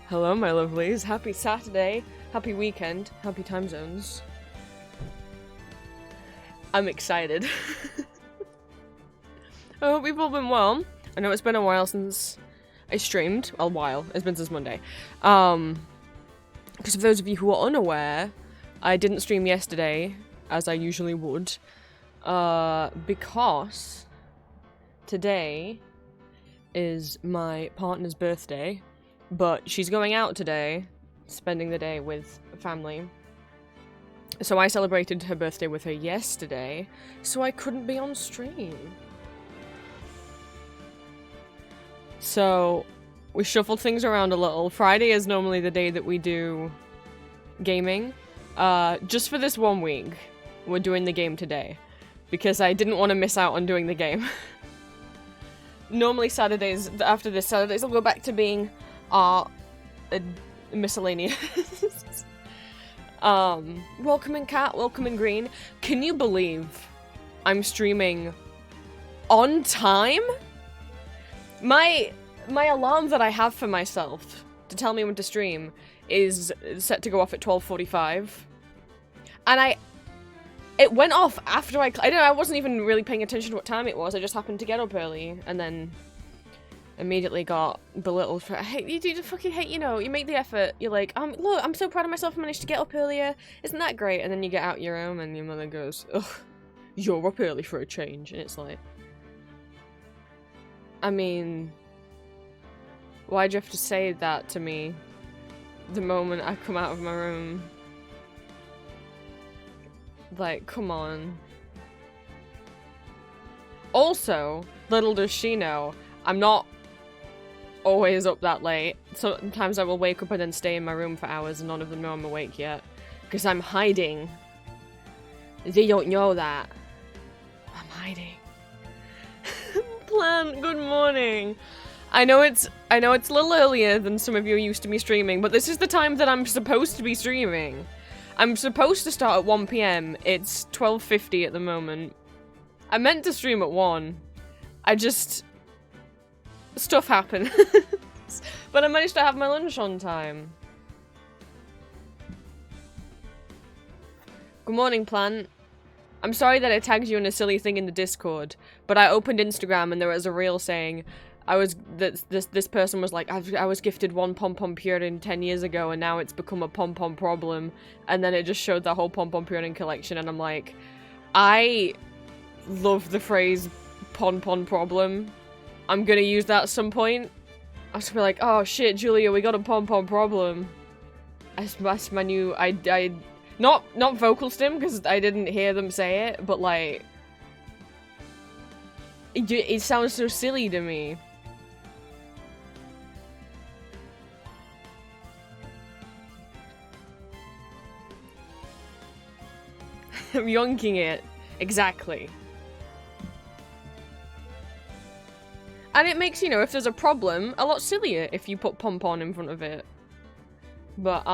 Hello, my lovelies. Happy Saturday, happy weekend, happy time zones. I'm excited. I hope you've all been well. I know it's been a while since I streamed. A while. It's been since Monday. Because for those of you who are unaware, I didn't stream yesterday, as I usually would, because today is my partner's birthday. But she's going out today, spending the day with family. So I celebrated her birthday with her yesterday, so I couldn't be on stream. So we shuffled things around a little. Friday is normally the day that we do gaming. Just for this 1 week, we're doing the game today. Because I didn't want to miss out on doing the game. Normally Saturdays, after this Saturdays, I'll go back to being miscellaneous. Welcome in Cat, welcome in Green. Can you believe I'm streaming on time? My alarm that I have for myself to tell me when to stream is set to go off at 12:45. And it went off after I don't know, I wasn't even really paying attention to what time it was. I just happened to get up early and then immediately got belittled for, hey, you do the fucking hate, you know, you make the effort, you're like, look, I'm so proud of myself, I managed to get up earlier, isn't that great? And then you get out your room and your mother goes, ugh, you're up early for a change, and it's like, I mean, why'd you have to say that to me the moment I come out of my room? Like, come on. Also, little does she know, I'm not always up that late. Sometimes I will wake up and then stay in my room for hours and none of them know I'm awake yet. Because I'm hiding. They don't know that. I'm hiding. Plant, good morning. I know it's a little earlier than some of you are used to me streaming, but this is the time that I'm supposed to be streaming. I'm supposed to start at 1 PM. It's 12:50 at the moment. I meant to stream at 1. Stuff happened. But I managed to have my lunch on time. Good morning, Plant. I'm sorry that I tagged you in a silly thing in the Discord, but I opened Instagram and there was a reel saying this person was like, I was gifted one pom-pom pudding 10 years ago and now it's become a pom-pom problem, and then it just showed the whole pom-pom pudding collection, and I'm like, I love the phrase pom-pom problem. I'm gonna use that at some point. I'll just be like, oh shit, Julia, we got a pom-pom problem. That's my new, not vocal stim, because I didn't hear them say it, but like, it sounds so silly to me. I'm yonking it. Exactly. And it makes, you know, if there's a problem, a lot sillier if you put pom-pom in front of it. But,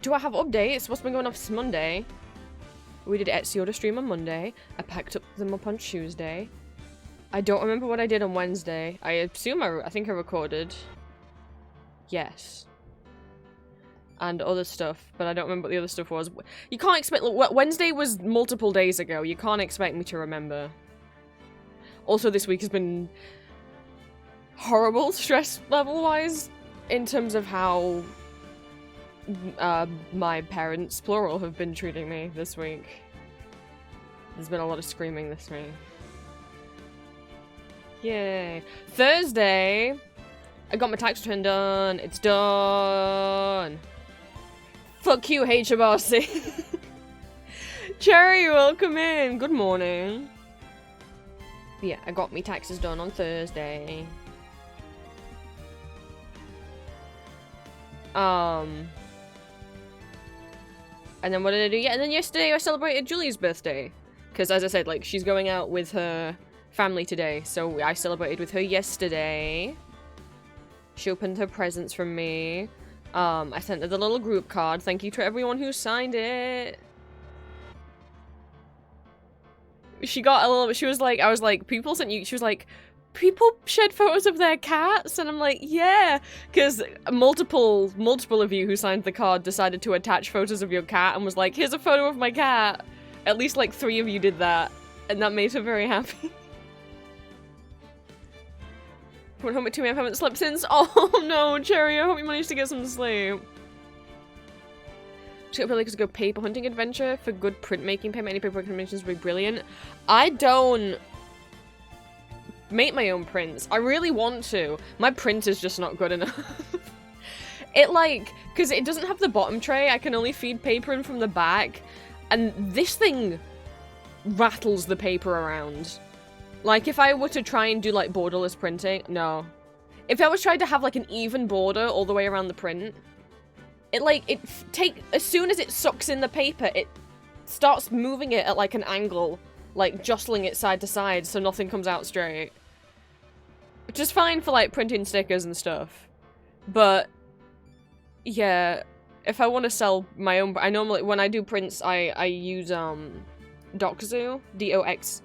do I have updates? What's been going on since Monday? We did Etsy order stream on Monday. I packed them up on Tuesday. I don't remember what I did on Wednesday. I assume I think I recorded. Yes. And other stuff, but I don't remember what the other stuff was. You can't expect, look, Wednesday was multiple days ago. You can't expect me to remember. Also, this week has been horrible, stress level-wise, in terms of how my parents, plural, have been treating me this week. There's been a lot of screaming this week. Yay. Thursday, I got my tax return done. It's done. Fuck you, HMRC. Cherry, welcome in. Good morning. Yeah, I got me taxes done on Thursday. And then what did I do? Yeah, and then yesterday I celebrated Julie's birthday. Because as I said, like, she's going out with her family today. So I celebrated with her yesterday. She opened her presents from me. I sent her the little group card. Thank you to everyone who signed it. She got a little bit, she was like, I was like, people sent you, she was like, people shared photos of their cats, and I'm like, yeah, because multiple of you who signed the card decided to attach photos of your cat and was like, here's a photo of my cat. At least like 3 of you did that, and that made her very happy. Went home at 2 a.m. haven't slept since. Oh no, Cherry, I hope you managed to get some sleep. Should really go paper hunting adventure for good printmaking payment. Any paper recommendations would be brilliant. I don't make my own prints. I really want to. My print is just not good enough. It like, because it doesn't have the bottom tray, I can only feed paper in from the back, and this thing rattles the paper around. Like, if I were to try and do like borderless printing, no. If I was trying to have like an even border all the way around the print, as soon as it sucks in the paper, it starts moving it at like an angle, like jostling it side to side so nothing comes out straight. Which is fine for like printing stickers and stuff. But yeah, if I want to sell my own, I normally, when I do prints, I use Doxzoo, DOXZOO,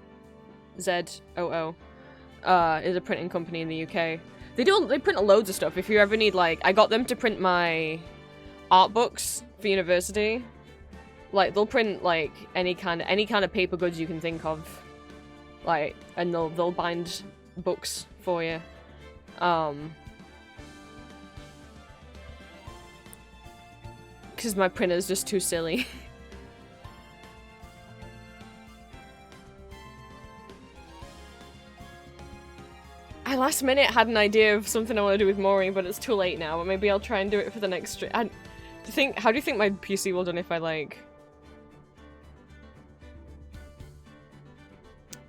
is a printing company in the UK. They print loads of stuff. If you ever need, like, I got them to print my art books for university. Like, they'll print like any kind of paper goods you can think of, like, and they'll bind books for you. Because my printer's just too silly. I last minute had an idea of something I want to do with Maury, but it's too late now. But maybe I'll try and do it for the next stream. How do you think my PC will do if I like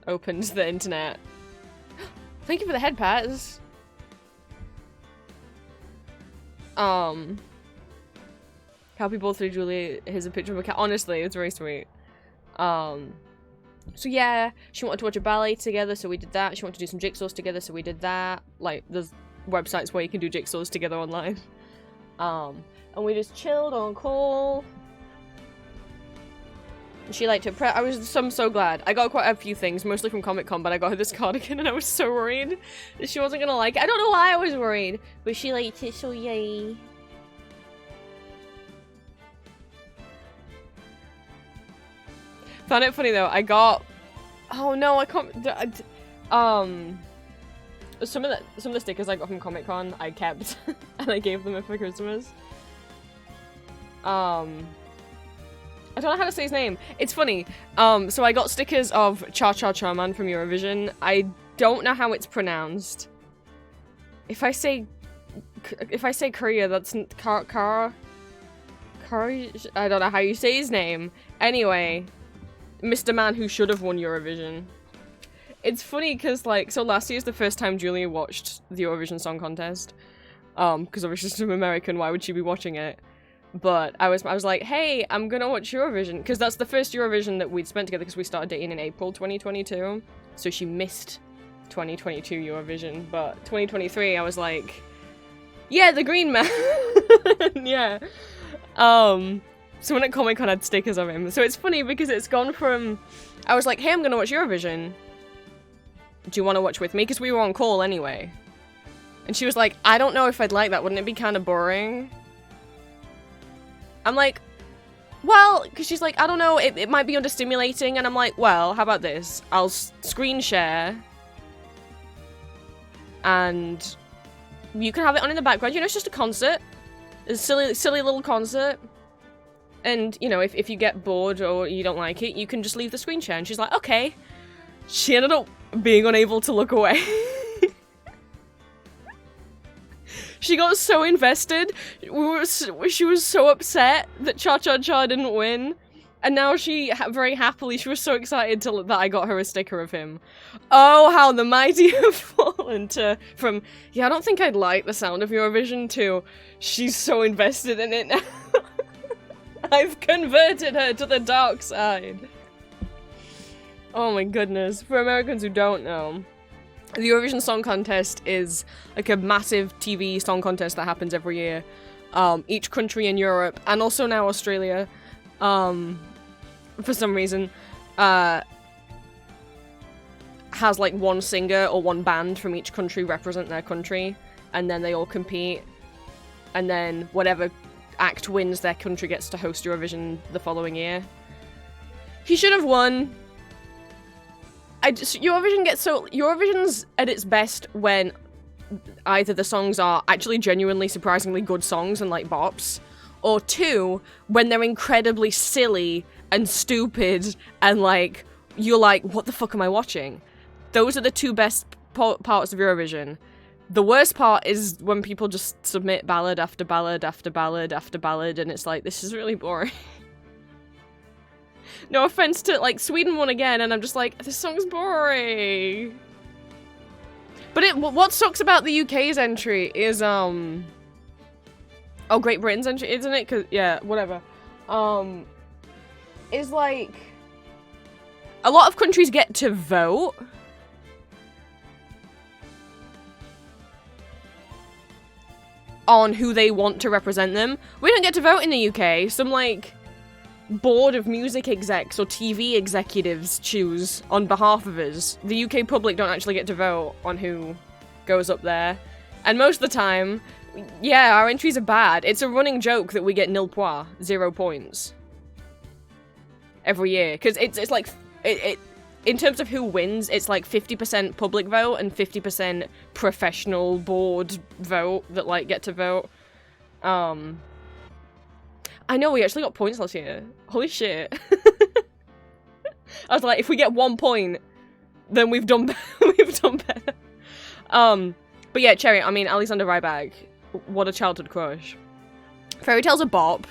opened the internet? Thank you for the head pats. Happy birthday, Julie. Here's a picture of a cat. Honestly, it's very sweet. So yeah, she wanted to watch a ballet together, so we did that. She wanted to do some jigsaws together, so we did that. Like, there's websites where you can do jigsaws together online. And we just chilled on call. She liked her prep. I'm so glad. I got quite a few things, mostly from Comic-Con, but I got her this cardigan and I was so worried that she wasn't gonna like it. I don't know why I was worried, but she liked it, so yay. Found it funny though, I got, oh no, I can't, some of the stickers I got from Comic-Con I kept and I gave them for Christmas. I don't know how to say his name. It's funny. So I got stickers of Cha Cha Cha Man from Eurovision. I don't know how it's pronounced. If I say Korea, that's Kara. I don't know how you say his name. Anyway, Mr. Man who should have won Eurovision. It's funny because, like, so last year's the first time Julia watched the Eurovision Song Contest. Because obviously she's American, why would she be watching it? But I was like, hey, I'm gonna watch Eurovision, because that's the first Eurovision that we'd spent together, because we started dating in April 2022. So she missed 2022 Eurovision, but 2023 I was like, yeah, the green man. Yeah. So when at Comic-Con I had stickers of him. So it's funny because it's gone from, I was like, hey, I'm gonna watch Eurovision. Do you want to watch with me? Because we were on call anyway. And she was like, I don't know if I'd like that. Wouldn't it be kind of boring? I'm like, well, because she's like, I don't know, it might be understimulating. And I'm like, well, how about this? I'll screen share. And you can have it on in the background. You know, it's just a concert. It's a silly little concert. And, you know, if you get bored or you don't like it, you can just leave the screen share. And she's like, okay. She ended up being unable to look away. She got so invested. She was so upset that Cha Cha Cha didn't win. And now she, very happily, she was so excited that I got her a sticker of him. Oh, how the mighty have fallen from, yeah, I don't think I'd like the sound of Eurovision, to, she's so invested in it now. I've converted her to the dark side. Oh my goodness. For Americans who don't know, the Eurovision Song Contest is like a massive TV song contest that happens every year. Each country in Europe, and also now Australia, for some reason, have has like one singer or one band from each country represent their country, and then they all compete, and then whatever act wins their country gets to host Eurovision the following year. He should have won. Eurovision's at its best when either the songs are actually genuinely surprisingly good songs and like bops, or two, when they're incredibly silly and stupid and like, you're like, what the fuck am I watching? Those are the two best parts of Eurovision. The worst part is when people just submit ballad after ballad after ballad after ballad, and it's like, this is really boring. No offense to, like, Sweden won again, and I'm just like, this song's boring. But what sucks about the UK's entry is, oh, Great Britain's entry, isn't it? 'Cause, yeah, whatever. Is like, a lot of countries get to vote. On who they want to represent them. We don't get to vote in the UK. Some, like, board of music execs or TV executives choose on behalf of us. The UK public don't actually get to vote on who goes up there. And most of the time, yeah, our entries are bad. It's a running joke that we get nil points, 0 points. Every year. Because it's like, in terms of who wins, it's like 50% public vote and 50% professional board vote that, like, get to vote. I know, we actually got points last year. Holy shit. I was like, if we get 1 point, then we've done better. But yeah, Cherry, I mean, Alexander Rybak, what a childhood crush. Fairy Tale's a bop.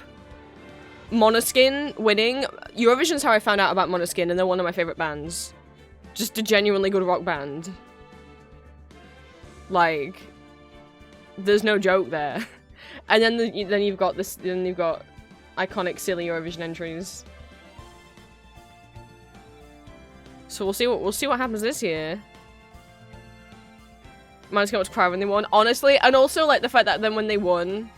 Måneskin winning. Eurovision's how I found out about Måneskin, and they're one of my favorite bands. Just a genuinely good rock band. Like, there's no joke there. And then you've got this. Then you've got iconic, silly Eurovision entries. So we'll see what happens this year. Måneskin was cry when they won, honestly, and also like the fact that then when they won.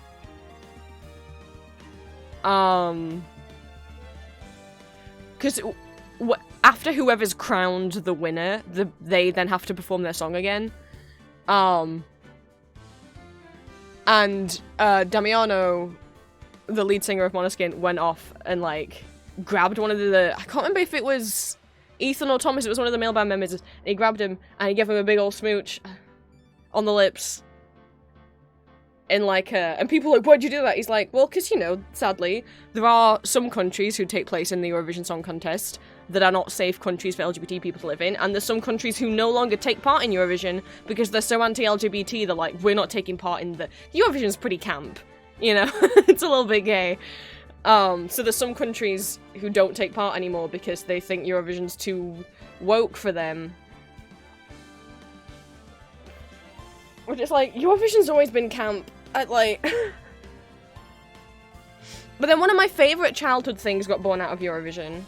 Because after whoever's crowned the winner, they then have to perform their song again. And Damiano, the lead singer of Måneskin, went off and like grabbed one of I can't remember if it was Ethan or Thomas, it was one of the male band members, and he grabbed him and he gave him a big old smooch on the lips. In like and people are like, why'd you do that? He's like, well, because, you know, sadly, there are some countries who take place in the Eurovision Song Contest that are not safe countries for LGBT people to live in, and there's some countries who no longer take part in Eurovision because they're so anti-LGBT, they're like, we're not taking part in Eurovision's pretty camp, you know? It's a little bit gay. So there's some countries who don't take part anymore because they think Eurovision's too woke for them. Which is like, Eurovision's always been camp. But then one of my favourite childhood things got born out of Eurovision,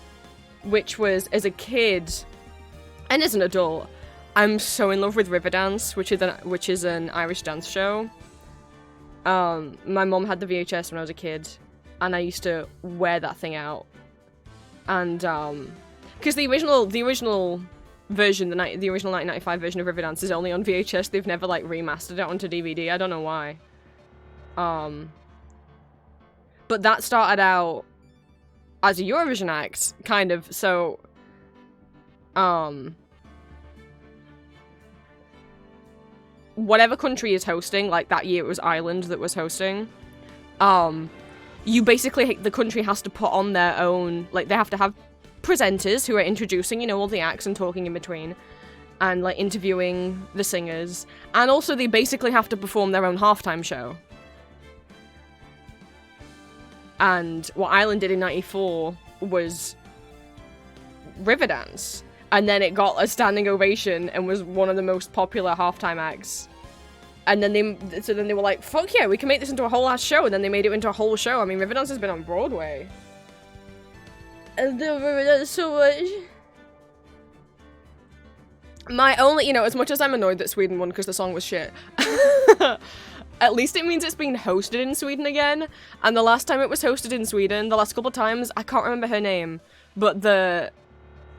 which was, as a kid, and as an adult, I'm so in love with Riverdance, which is an Irish dance show. My mom had the VHS when I was a kid, and I used to wear that thing out. And, because the original version, the original 1995 version of Riverdance is only on VHS. They've never, like, remastered it onto DVD. I don't know why. But that started out as a Eurovision act, kind of, so, whatever country is hosting, like that year it was Ireland that was hosting, you basically, the country has to put on their own, like, they have to have presenters who are introducing, you know, all the acts and talking in between, and, like, interviewing the singers, and also they basically have to perform their own halftime show. And what Ireland did in '94 was Riverdance, and then it got a standing ovation and was one of the most popular halftime acts. And then they were like, fuck yeah, we can make this into a whole ass show, and then they made it into a whole show. I mean, Riverdance has been on Broadway. I love Riverdance so much. My only, you know, as much as I'm annoyed that Sweden won because the song was shit, at least it means it's being hosted in Sweden again. And the last time it was hosted in Sweden, the last couple of times, I can't remember her name, but the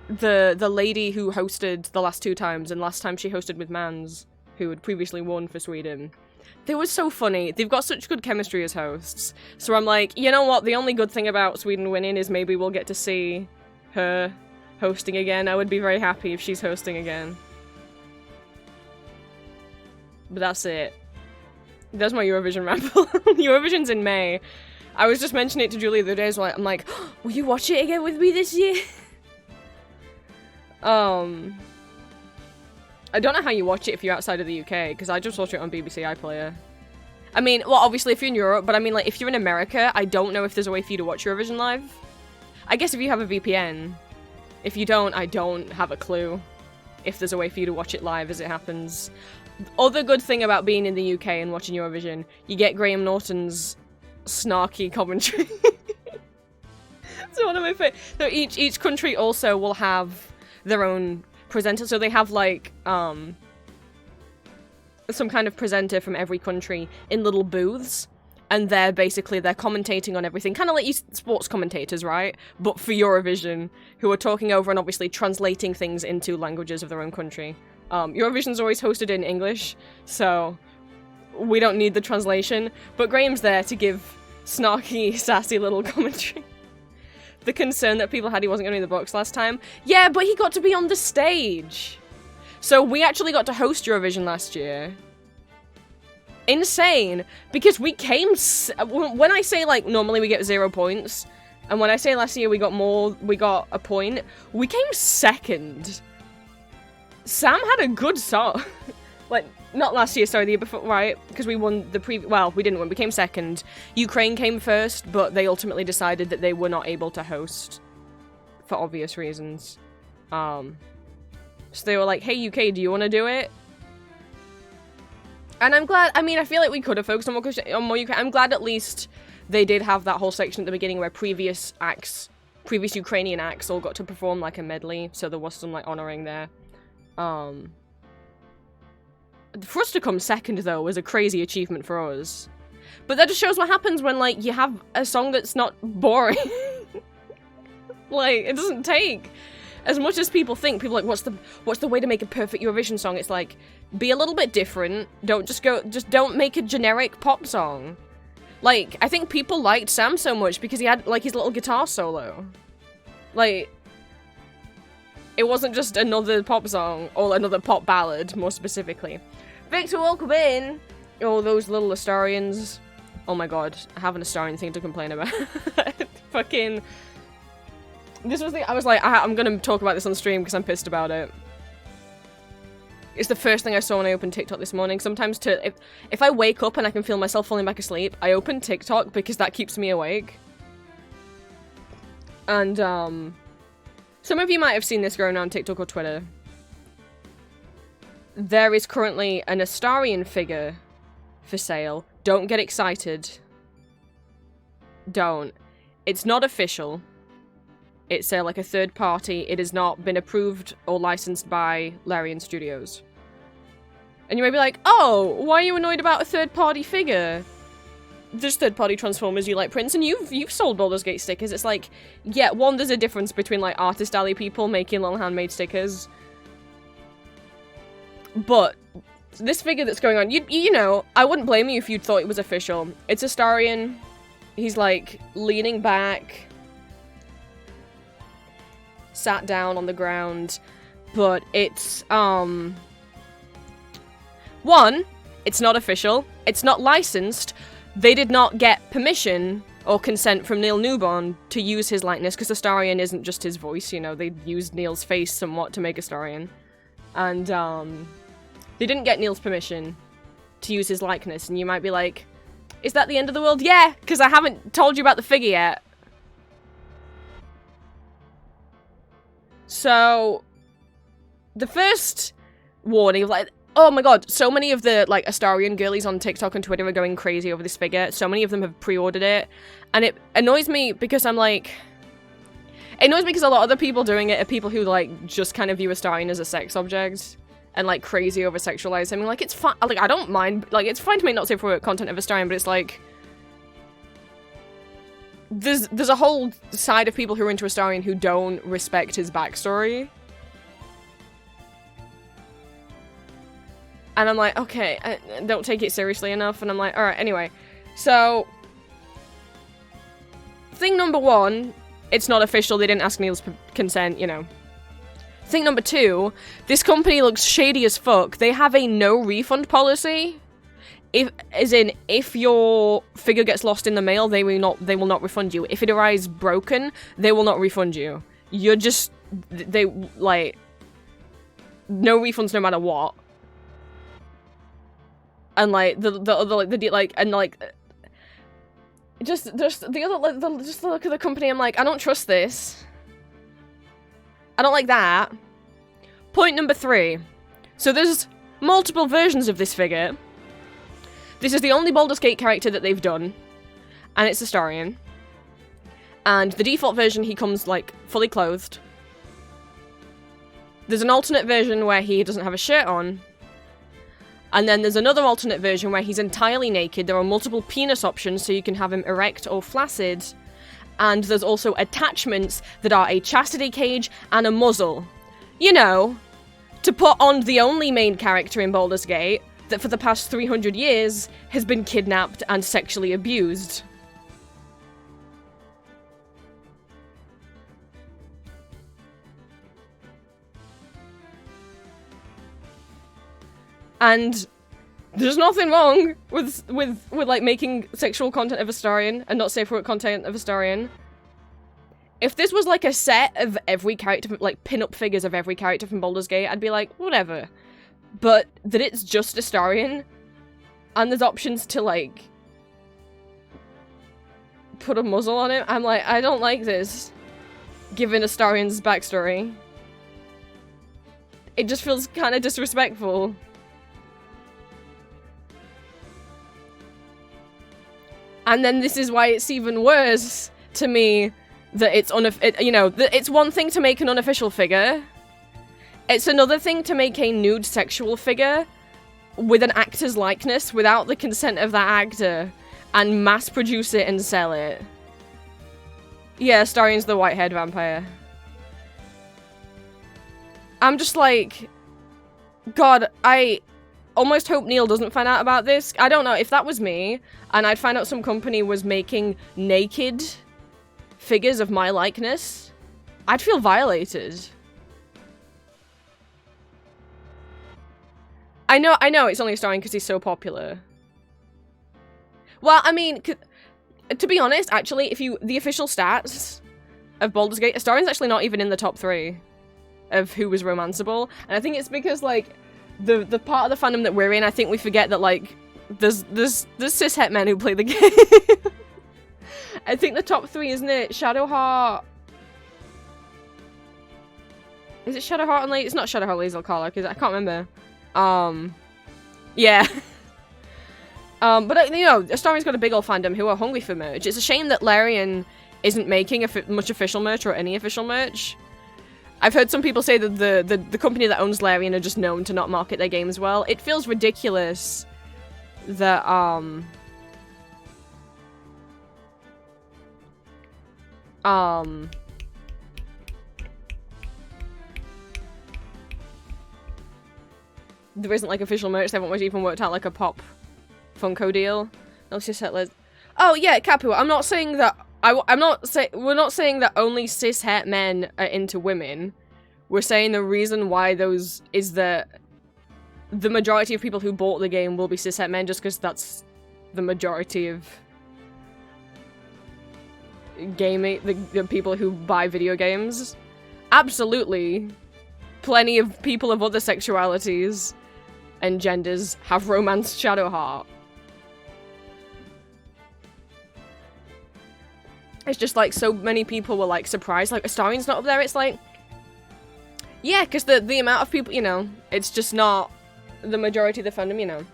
the lady who hosted the last 2 times, and last time she hosted with Mans, who had previously won for Sweden. They were so funny. They've got such good chemistry as hosts. So I'm like, you know what? The only good thing about Sweden winning is maybe we'll get to see her hosting again. I would be very happy if she's hosting again. But that's it. That's my Eurovision ramble. Eurovision's in May. I was just mentioning it to Julie the other day, so I'm like, oh, will you watch it again with me this year? I don't know how you watch it if you're outside of the UK, because I just watch it on BBC iPlayer. I mean, well, obviously if you're in Europe, but I mean, like, if you're in America, I don't know if there's a way for you to watch Eurovision live. I guess if you have a VPN. If you don't, I don't have a clue if there's a way for you to watch it live as it happens. Other good thing about being in the UK and watching Eurovision, you get Graham Norton's snarky commentary. So one of my favorite. So each country also will have their own presenter. So they have like some kind of presenter from every country in little booths, and they're commentating on everything, kind of like you sports commentators, right? But for Eurovision, who are talking over and obviously translating things into languages of their own country. Eurovision's always hosted in English, so we don't need the translation, but Graham's there to give snarky, sassy little commentary. The concern that people had he wasn't going to be in the box last time. Yeah, but he got to be on the stage. So we actually got to host Eurovision last year. Insane, because we came... when I say, like, normally we get 0 points, and when I say last year we got a point, we came second. Sam had a good song. Like, not last year, sorry, the year before, right? Because we won the well, we didn't win, we came second. Ukraine came first, but they ultimately decided that they were not able to host for obvious reasons. So they were like, hey, UK, do you want to do it? And I'm glad, I mean, I feel like we could have focused on more UK. I'm glad at least they did have that whole section at the beginning where previous Ukrainian acts all got to perform like a medley, so there was some, like, honoring there. For us to come second, though, was a crazy achievement for us. But that just shows what happens when, like, you have a song that's not boring. Like, it doesn't take as much as people think. People are like, what's the way to make a perfect Eurovision song? It's like, be a little bit different. Just don't make a generic pop song. Like, I think people liked Sam so much because he had, like, his little guitar solo. Like, it wasn't just another pop song, or another pop ballad, more specifically. Victor, welcome in! Oh, those little Astarians. Oh my god, I have an Astarian thing to complain about. Fucking... This was the... I was like, I'm gonna talk about this on stream because I'm pissed about it. It's the first thing I saw when I opened TikTok this morning. Sometimes if I wake up and I can feel myself falling back asleep, I open TikTok because that keeps me awake. And, some of you might have seen this going around TikTok or Twitter. There is currently an Astarian figure for sale. Don't get excited. Don't. It's not official. It's like a third party. It has not been approved or licensed by Larian Studios. And you may be like, oh, why are you annoyed about a third party figure? There's third party Transformers, you like Prince, and you've sold Baldur's Gate stickers. It's like, yeah, one, there's a difference between, like, artist alley people making little handmade stickers. But this figure that's going on, you know, I wouldn't blame you if you thought it was official. It's Astarian. He's, like, leaning back, sat down on the ground, but it's, one, it's not official, it's not licensed. They did not get permission or consent from Neil Newborn to use his likeness, because Astarian isn't just his voice, you know, they used Neil's face somewhat to make Astarian. And, they didn't get Neil's permission to use his likeness, and you might be like, is that the end of the world? Yeah, because I haven't told you about the figure yet. So, the first warning of, like, oh my god, so many of the, like, Astarian girlies on TikTok and Twitter are going crazy over this figure. So many of them have pre-ordered it. And it annoys me because I'm like... It annoys me because a lot of the people doing it are people who, like, just kind of view Astarian as a sex object. And, like, crazy over-sexualize him. Like, it's fine. Like, I don't mind. Like, it's fine to make not safe for work content of Astarian, but it's like... there's a whole side of people who are into Astarion who don't respect his backstory. And I'm like, okay, I don't take it seriously enough. And I'm like, alright, anyway. So, thing number one, it's not official, they didn't ask Neil's consent, you know. Thing number two, this company looks shady as fuck. They have a no refund policy. If your figure gets lost in the mail, they will not refund you. If it arrives broken, they will not refund you. You're just, they, like, no refunds no matter what. And like the other like and like just the other like just the look of the company, I'm like, I don't trust this. I don't like that. Point number 3. So there's multiple versions of this figure. This is the only Baldur's Gate character that they've done, and it's Astarion. And the default version, he comes like fully clothed. There's an alternate version where he doesn't have a shirt on. And then there's another alternate version where he's entirely naked. There are multiple penis options, so you can have him erect or flaccid. And there's also attachments that are a chastity cage and a muzzle. You know, to put on the only main character in Baldur's Gate that for the past 300 years has been kidnapped and sexually abused. And there's nothing wrong with like making sexual content of Astarion and not safe for work content of Astarion. If this was like a set of every character, like pin-up figures of every character from Baldur's Gate, I'd be like, whatever. But that it's just Astarion, and there's options to like put a muzzle on it, I'm like, I don't like this, given Astarion's backstory. It just feels kind of disrespectful. And then this is why it's even worse to me that it's you know, it's one thing to make an unofficial figure. It's another thing to make a nude sexual figure with an actor's likeness without the consent of that actor and mass produce it and sell it. Yeah, Astarion's the white-haired vampire. I'm just like, God, I almost hope Neil doesn't find out about this. I don't know, if that was me, and I'd find out some company was making naked figures of my likeness, I'd feel violated. I know it's only Astarion because he's so popular. Well, I mean, to be honest, actually, the official stats of Baldur's Gate, Astarion's actually not even in the top 3 of who was romanceable, and I think it's because, like, the part of the fandom that we're in, I think we forget that, like, there's cishet men who play the game. I think the top 3, isn't it? Shadowheart. Is it Shadowheart and It's not Shadowheart, Lae'zel Karlach, is it? I can't remember. Yeah. But, you know, Astarion's got a big old fandom who are hungry for merch. It's a shame that Larian isn't making much official merch or any official merch. I've heard some people say that the company that owns Larian are just known to not market their games well. It feels ridiculous that, there isn't, like, official merch. They haven't even worked out, like, a pop Funko deal. Let's just set Oh, yeah, Kapu, I'm not saying that... we're not saying that only cishet men are into women. We're saying the reason why those is that the majority of people who bought the game will be cishet men just because that's the majority of gaming, the people who buy video games. Absolutely. Plenty of people of other sexualities and genders have romanced Shadowheart. It's just like so many people were like surprised like Astarion's not up there. It's like, yeah, because the amount of people, you know, it's just not the majority of the fandom, you know.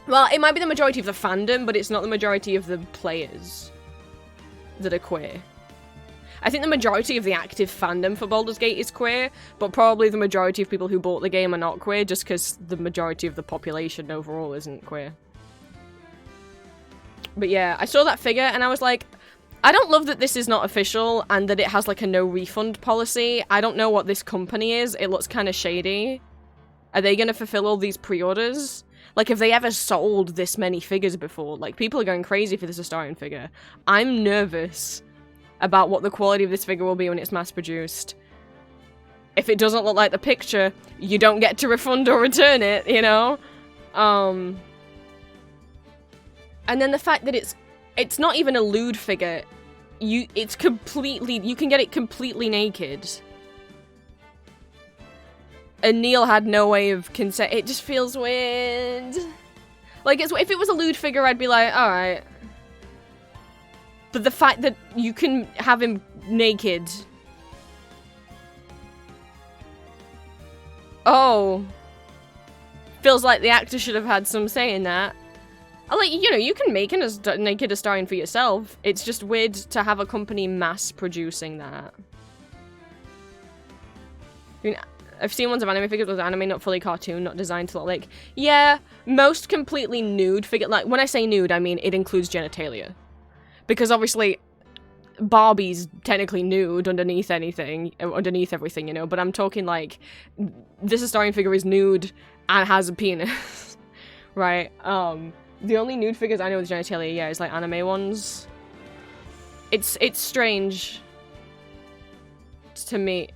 Well, it might be the majority of the fandom, but it's not the majority of the players that are queer. I think the majority of the active fandom for Baldur's Gate is queer, but probably the majority of people who bought the game are not queer, just because the majority of the population overall isn't queer. But yeah, I saw that figure and I was like, I don't love that this is not official and that it has like a no refund policy. I don't know what this company is. It looks kind of shady. Are they gonna fulfill all these pre-orders? Like, have they ever sold this many figures before? Like, people are going crazy for this Astarion figure. I'm nervous about what the quality of this figure will be when it's mass-produced. If it doesn't look like the picture, you don't get to refund or return it, you know? And then the fact that it's not even a lewd figure. It's completely, you can get it completely naked. And Neil had no way of consent. It just feels weird. Like, if it was a lewd figure, I'd be like, alright. But the fact that you can have him naked. Oh. Feels like the actor should have had some say in that. Like, you know, you can make a naked Astarion for yourself. It's just weird to have a company mass producing that. I mean, I've seen ones of anime figures with anime, not fully cartoon, not designed to look like... Yeah, most completely nude figure... Like, when I say nude, I mean it includes genitalia. Because obviously, Barbie's technically nude underneath anything, underneath everything, you know? But I'm talking like, this Astarion figure is nude and has a penis. Right? The only nude figures I know with genitalia, yeah, is like anime ones. It's strange. To me.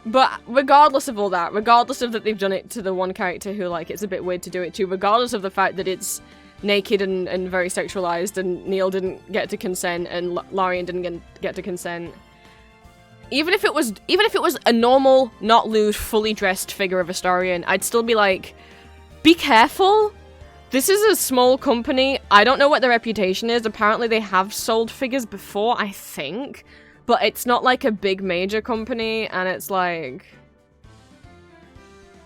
But regardless of all that, regardless of that they've done it to the one character who, like, it's a bit weird to do it to, regardless of the fact that it's naked and very sexualized and Neil didn't get to consent and Larian didn't get to consent, even if it was a normal, not lewd, fully dressed figure of Astarion, I'd still be like, be careful. This is a small company. I don't know what their reputation is. Apparently they have sold figures before, I think. But it's not like a big major company, and it's like...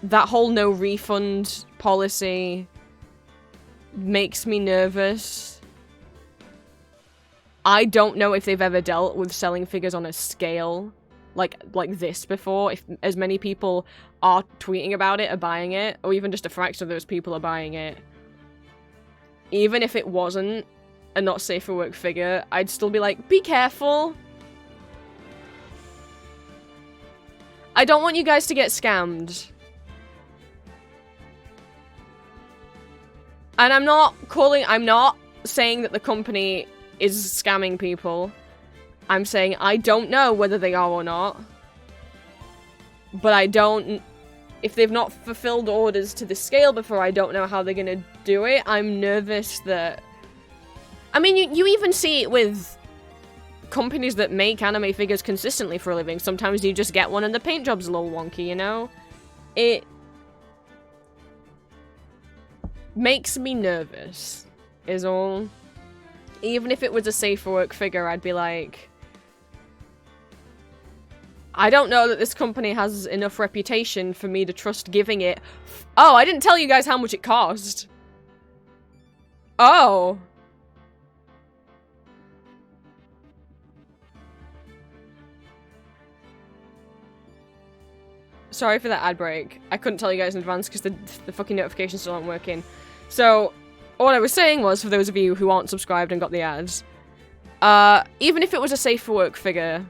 That whole no refund policy makes me nervous. I don't know if they've ever dealt with selling figures on a scale like this before, if as many people are tweeting about it or buying it, or even just a fraction of those people are buying it. Even if it wasn't a not safe for work figure, I'd still be like, be careful. I don't want you guys to get scammed. And I'm not saying that the company is scamming people. I'm saying I don't know whether they are or not. But if they've not fulfilled orders to this scale before, I don't know how they're gonna do it. I'm nervous that... I mean, you even see it with companies that make anime figures consistently for a living. Sometimes you just get one and the paint job's a little wonky, you know? It makes me nervous, is all. Even if it was a safe for work figure, I'd be like, I don't know that this company has enough reputation for me to trust giving it. Oh, I didn't tell you guys how much it cost. Oh. Sorry for that ad break. I couldn't tell you guys in advance because the fucking notifications still aren't working. So, what I was saying was, for those of you who aren't subscribed and got the ads, even if it was a safe for work figure,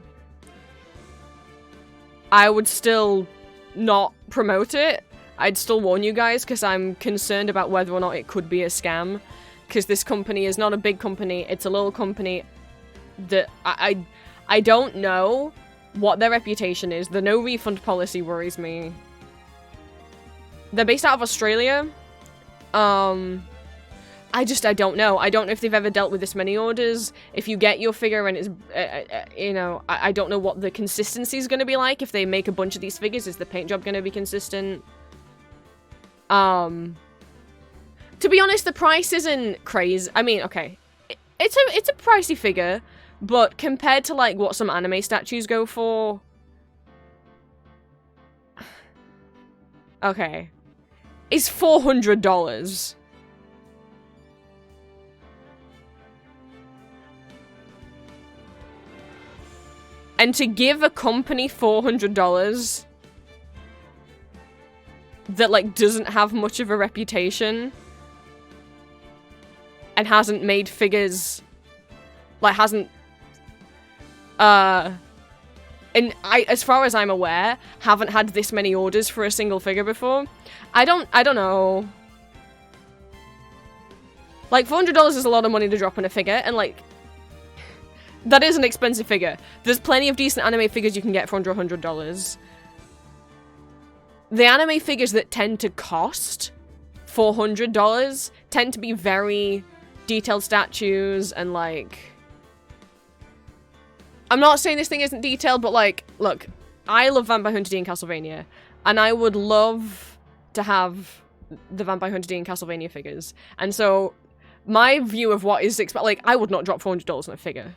I would still not promote it. I'd still warn you guys because I'm concerned about whether or not it could be a scam. Because this company is not a big company, it's a little company that I don't know what their reputation is. The no refund policy worries me. They're based out of Australia. I don't know. I don't know if they've ever dealt with this many orders. If you get your figure and it's, you know, I don't know what the consistency is going to be like. If they make a bunch of these figures, is the paint job going to be consistent? To be honest, the price isn't crazy. I mean, okay, it's a pricey figure. But compared to, like, what some anime statues go for... Okay. It's $400. And to give a company $400 that, like, doesn't have much of a reputation and hasn't made figures, like, hasn't, and as far as I'm aware, haven't had this many orders for a single figure before. I don't know. Like, $400 is a lot of money to drop on a figure, and, like, that is an expensive figure. There's plenty of decent anime figures you can get for under $100. The anime figures that tend to cost $400 tend to be very detailed statues and, like... I'm not saying this thing isn't detailed, but, like, look, I love Vampire Hunter D and Castlevania, and I would love to have the Vampire Hunter D and Castlevania figures. And so, my view of what is like, I would not drop $400 on a figure.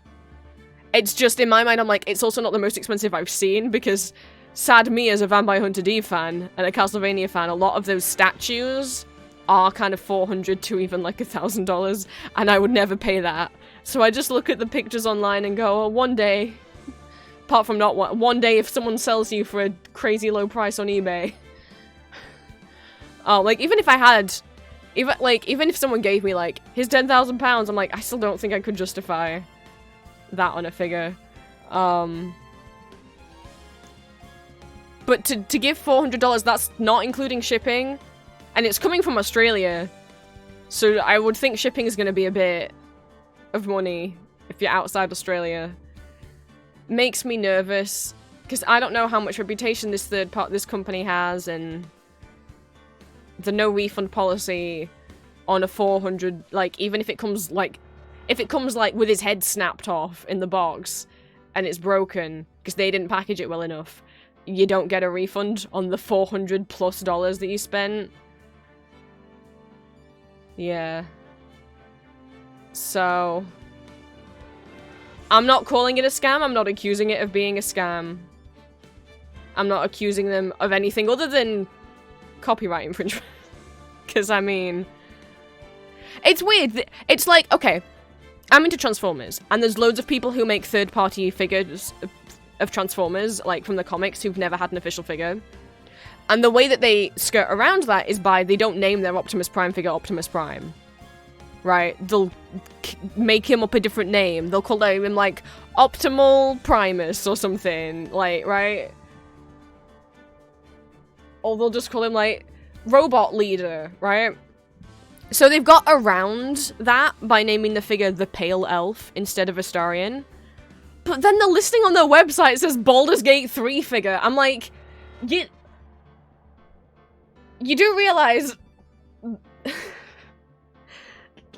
It's just, in my mind, I'm like, it's also not the most expensive I've seen, because sad me as a Vampire Hunter D fan and a Castlevania fan, a lot of those statues are kind of $400 to even, like, $1,000, and I would never pay that. So I just look at the pictures online and go, oh, one day, apart from not one day if someone sells you for a crazy low price on eBay. Oh, like, even if I had, even if someone gave me, like, here's £10,000, I'm like, I still don't think I could justify that on a figure. But to give $400, that's not including shipping, and it's coming from Australia, so I would think shipping is going to be a bit of money if you're outside Australia. Makes me nervous, because I don't know how much reputation this this company has, and the no refund policy on a 400, like, even if it comes, like, with his head snapped off in the box, and it's broken, because they didn't package it well enough, you don't get a refund on the $400+ that you spent. Yeah. So, I'm not calling it a scam, I'm not accusing it of being a scam. I'm not accusing them of anything other than copyright infringement. Because, I mean, it's weird. It's like, okay, I'm into Transformers, and there's loads of people who make third-party figures of Transformers, like, from the comics, who've never had an official figure. And the way that they skirt around that is by, they don't name their Optimus Prime figure Optimus Prime. Right? They'll make him up a different name. They'll call him, like, Optimal Primus or something. Like, right? Or they'll just call him, like, Robot Leader, right? So they've got around that by naming the figure the Pale Elf instead of Astarion. But then the listing on their website says Baldur's Gate 3 figure. I'm like, you do realize...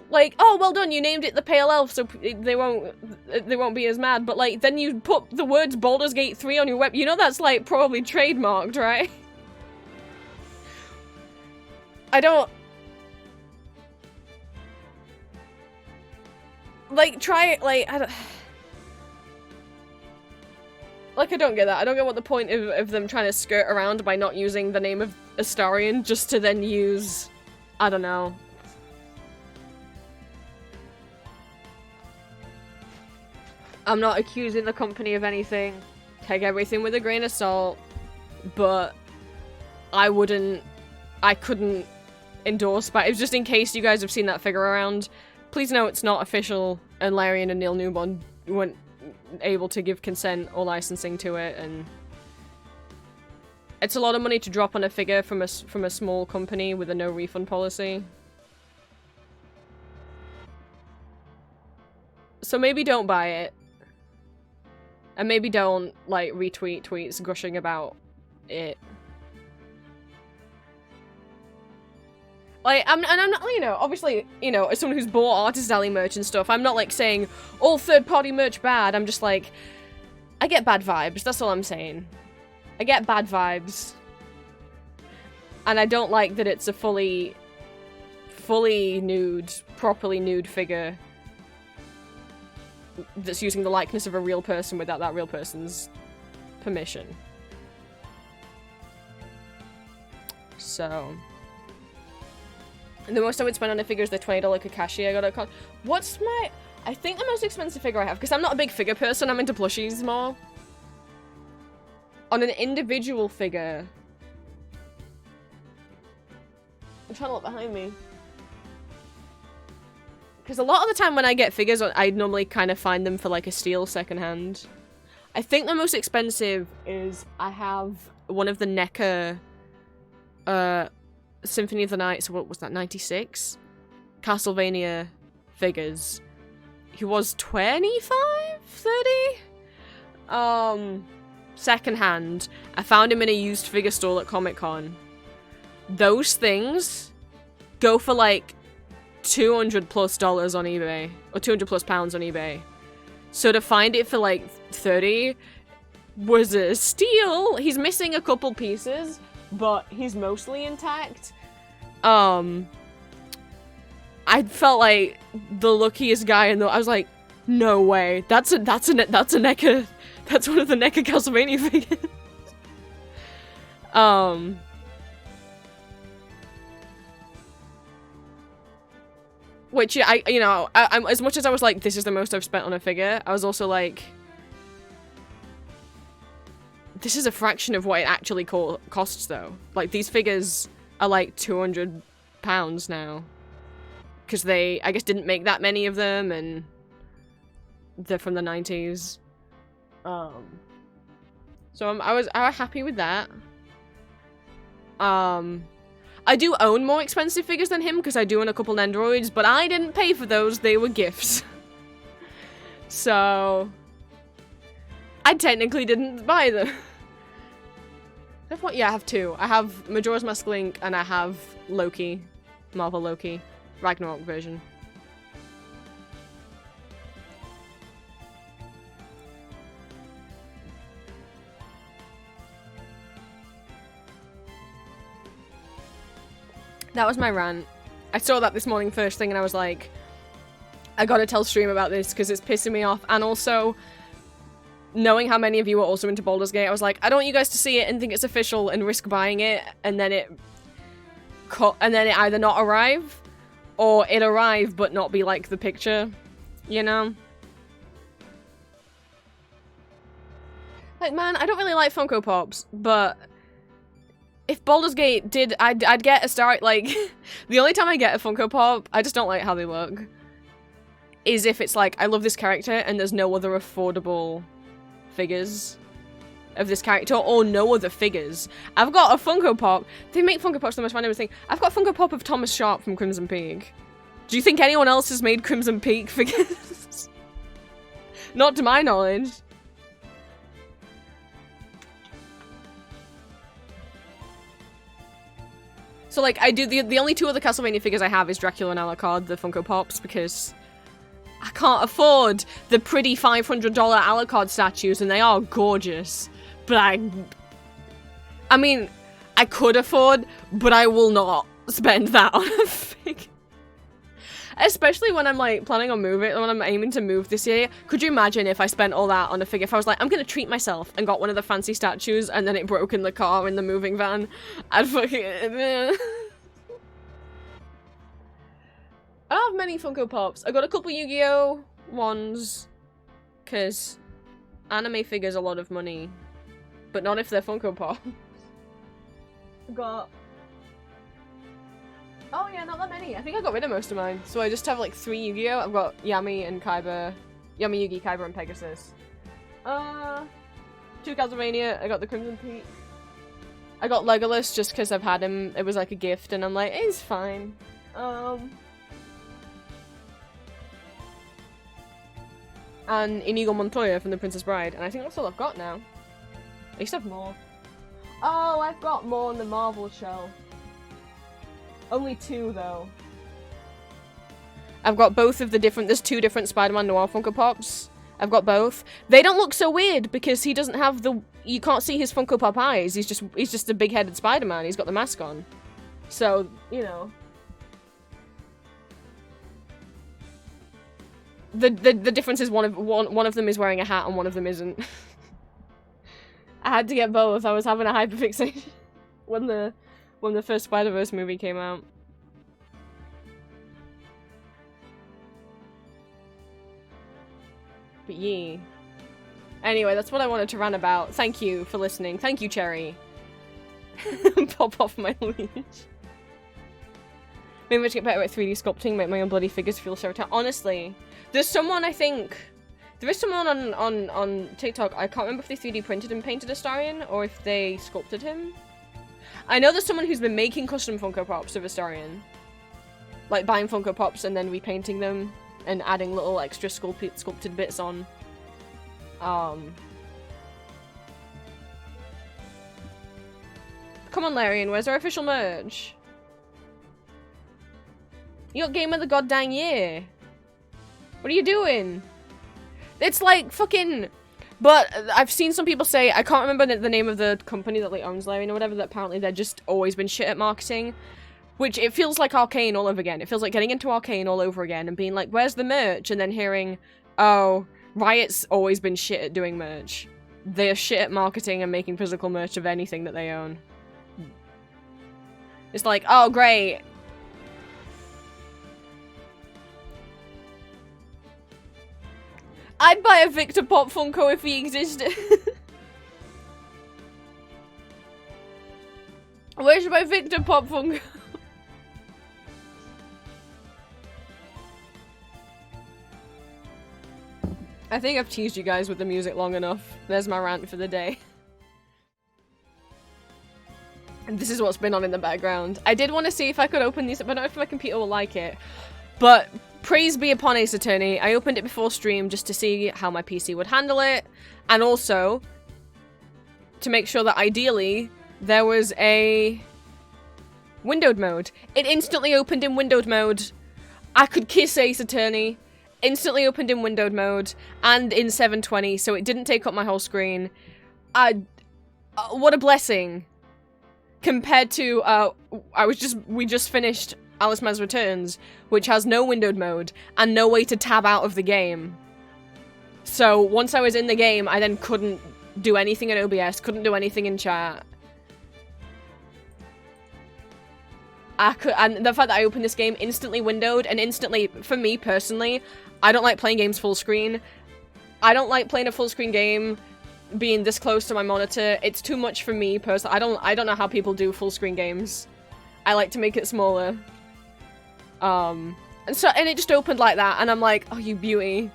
Like, oh, well done, you named it the Pale Elf, so they won't be as mad. But, like, then you put the words Baldur's Gate 3 on your web. You know that's, like, probably trademarked, right? I don't... Like, try it, like, I don't... Like, I don't get that. I don't get what the point of them trying to skirt around by not using the name of Astarion, just to then use... I don't know. I'm not accusing the company of anything. Take everything with a grain of salt. But I couldn't endorse, but it was just in case you guys have seen that figure around. Please know it's not official, and Larian and Neil Newbon weren't able to give consent or licensing to it, and it's a lot of money to drop on a figure from a small company with a no refund policy. So maybe don't buy it. And maybe don't, like, retweet tweets gushing about it. Like, I'm not, you know, obviously, you know, as someone who's bought Artist Alley merch and stuff, I'm not, like, saying all third-party merch bad. I'm just like, I get bad vibes. That's all I'm saying. I get bad vibes. And I don't like that it's a fully nude, properly nude figure that's using the likeness of a real person without that real person's permission. So... And the most I would spend on a figure is the $20 Kakashi I got at con. What's my... I think the most expensive figure I have, because I'm not a big figure person, I'm into plushies more. On an individual figure... I'm trying to look behind me. Because a lot of the time when I get figures, I normally kind of find them for like a steal secondhand. I think the most expensive is I have one of the NECA Symphony of the Night, so what was that, 96? Castlevania figures. He was 25? 30? Secondhand. I found him in a used figure store at Comic-Con. Those things go for like $200+ on eBay. Or £200+ on eBay. So to find it for like 30 was a steal. He's missing a couple pieces, but he's mostly intact. I felt like the luckiest guy in the. I was like, no way. That's a NECA. That's one of the NECA Castlevania figures. Which I'm as much as I was like, this is the most I've spent on a figure. I was also like, this is a fraction of what it actually costs though. Like these figures are like £200 now. Because they, I guess, didn't make that many of them, and they're from the 90s. So I was happy with that. I do own more expensive figures than him, because I do own a couple Nendoroids, but I didn't pay for those, they were gifts. So I technically didn't buy them. Yeah, I have two. I have Majora's Mask Link, and I have Loki. Marvel Loki. Ragnarok version. That was my rant. I saw that this morning first thing and I was like, I gotta tell stream about this because it's pissing me off. And also, knowing how many of you are also into Baldur's Gate, I was like, I don't want you guys to see it and think it's official and risk buying it and then it either not arrive or it arrive but not be like the picture, you know? Like, man, I don't really like Funko Pops, but if Baldur's Gate did, I'd get a start, like, the only time I get a Funko Pop, I just don't like how they look, is if it's like, I love this character and there's no other affordable figures of this character, or no other figures. I've got a Funko Pop. They make Funko Pops the most random thing. I've got a Funko Pop of Thomas Sharp from Crimson Peak. Do you think anyone else has made Crimson Peak figures? Not to my knowledge. So, like, I do, the only two other Castlevania figures I have is Dracula and Alucard, the Funko Pops, because I can't afford the pretty $500 Alucard statues, and they are gorgeous. But I mean, I could afford, but I will not spend that on a figure. Especially when I'm, like, planning on moving, when I'm aiming to move this year. Could you imagine if I spent all that on a figure? If I was like, I'm gonna treat myself and got one of the fancy statues and then it broke in the car in the moving van. I'd fucking... I don't have many Funko Pops. I got a couple Yu-Gi-Oh! Ones. Because anime figures a lot of money. But not if they're Funko Pops. I got... Oh yeah, not that many. I think I got rid of most of mine. So I just have like 3 Yu-Gi-Oh! I've got Yami and Kaiba. Yami, Yugi, Kaiba, and Pegasus. 2 Castlevania. I got the Crimson Peak. I got Legolas just because I've had him. It was like a gift and I'm like, it's fine. And Inigo Montoya from The Princess Bride. And I think that's all I've got now. I used to have more. Oh, I've got more on the Marvel shelf. Only 2 though. I've got both of the different, there's 2 different Spider-Man Noir Funko Pops. I've got both. They don't look so weird because he doesn't have the, you can't see his Funko Pop eyes. He's just a big-headed Spider-Man. He's got the mask on. So, you know. The difference is one of them is wearing a hat and one of them isn't. I had to get both. I was having a hyperfixation when the first Spider-Verse movie came out. But yeah. Anyway, that's what I wanted to rant about. Thank you for listening. Thank you, Cherry. Pop off my leash. Maybe I should get better at 3D sculpting, make my own bloody figures feel so tight. Honestly, there's someone, I think, there is someone on TikTok, I can't remember if they 3D printed and painted Astarion, or if they sculpted him. I know there's someone who's been making custom Funko Pops of Astarion. Like, buying Funko Pops and then repainting them, and adding little extra sculpted bits on. Come on, Larian, where's our official merch? You got Game of the Goddamn Year. What are you doing? It's like fucking... But I've seen some people say, I can't remember the name of the company that like owns Larian or whatever, that apparently they're just always been shit at marketing. Which, it feels like Arcane all over again. It feels like getting into Arcane all over again and being like, where's the merch? And then hearing, oh, Riot's always been shit at doing merch. They're shit at marketing and making physical merch of anything that they own. It's like, oh, great. I'd buy a Victor Pop Funko if he existed. Where's my Victor Pop Funko? I think I've teased you guys with the music long enough. There's my rant for the day. And this is what's been on in the background. I did want to see if I could open these, but I don't know if my computer will like it. But praise be upon Ace Attorney. I opened it before stream just to see how my PC would handle it. And also, to make sure that ideally, there was a windowed mode. It instantly opened in windowed mode. I could kiss Ace Attorney. Instantly opened in windowed mode. And in 720, so it didn't take up my whole screen. What a blessing. Compared to, we just finished Alice Maz Returns, which has no windowed mode, and no way to tab out of the game. So, once I was in the game, I then couldn't do anything in OBS, couldn't do anything in chat. And the fact that I opened this game instantly windowed, and instantly, for me personally, I don't like playing games full screen. I don't like playing a full screen game being this close to my monitor. It's too much for me personally. I don't know how people do full screen games. I like to make it smaller. And it just opened like that, and I'm like, oh, you beauty.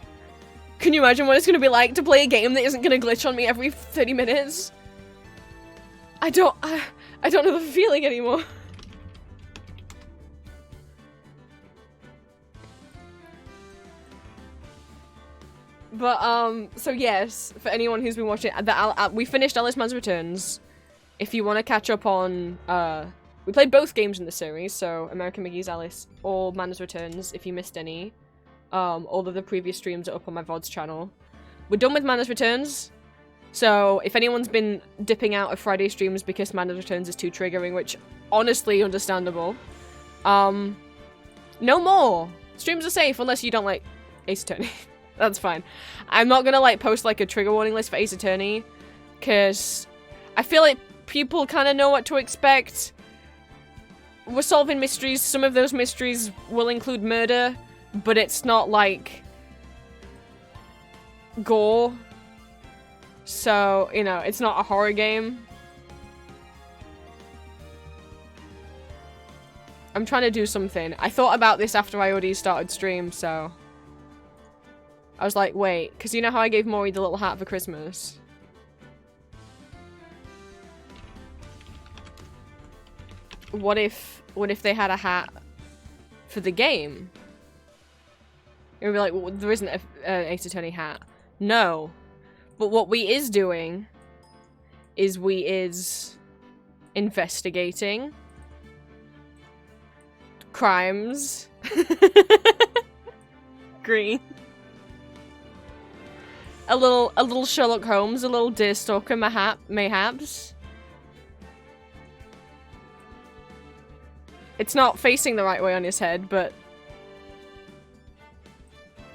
Can you imagine what it's gonna be like to play a game that isn't gonna glitch on me every 30 minutes? I don't know the feeling anymore. But, so yes, for anyone who's been watching, we finished Alice Man's Returns. If you want to catch up on, we played both games in the series, so American McGee's Alice or Man's Returns, if you missed any. All of the previous streams are up on my VODs channel. We're done with Man's Returns, so if anyone's been dipping out of Friday streams because Man's Returns is too triggering, which, honestly, understandable, no more! Streams are safe unless you don't like Ace Attorney. That's fine. I'm not gonna, like, post, like, a trigger warning list for Ace Attorney, because I feel like people kind of know what to expect. We're solving mysteries. Some of those mysteries will include murder, but it's not, like, gore. So, you know, it's not a horror game. I'm trying to do something. I thought about this after I already started stream, so I was like, wait, because you know how I gave Maury the little hat for Christmas? What if they had a hat for the game? It would be like, well, there isn't an Ace Attorney hat. No. But what we is doing is we is investigating crimes. Green. A little Sherlock Holmes, a little Deerstalker mayhaps. It's not facing the right way on his head, but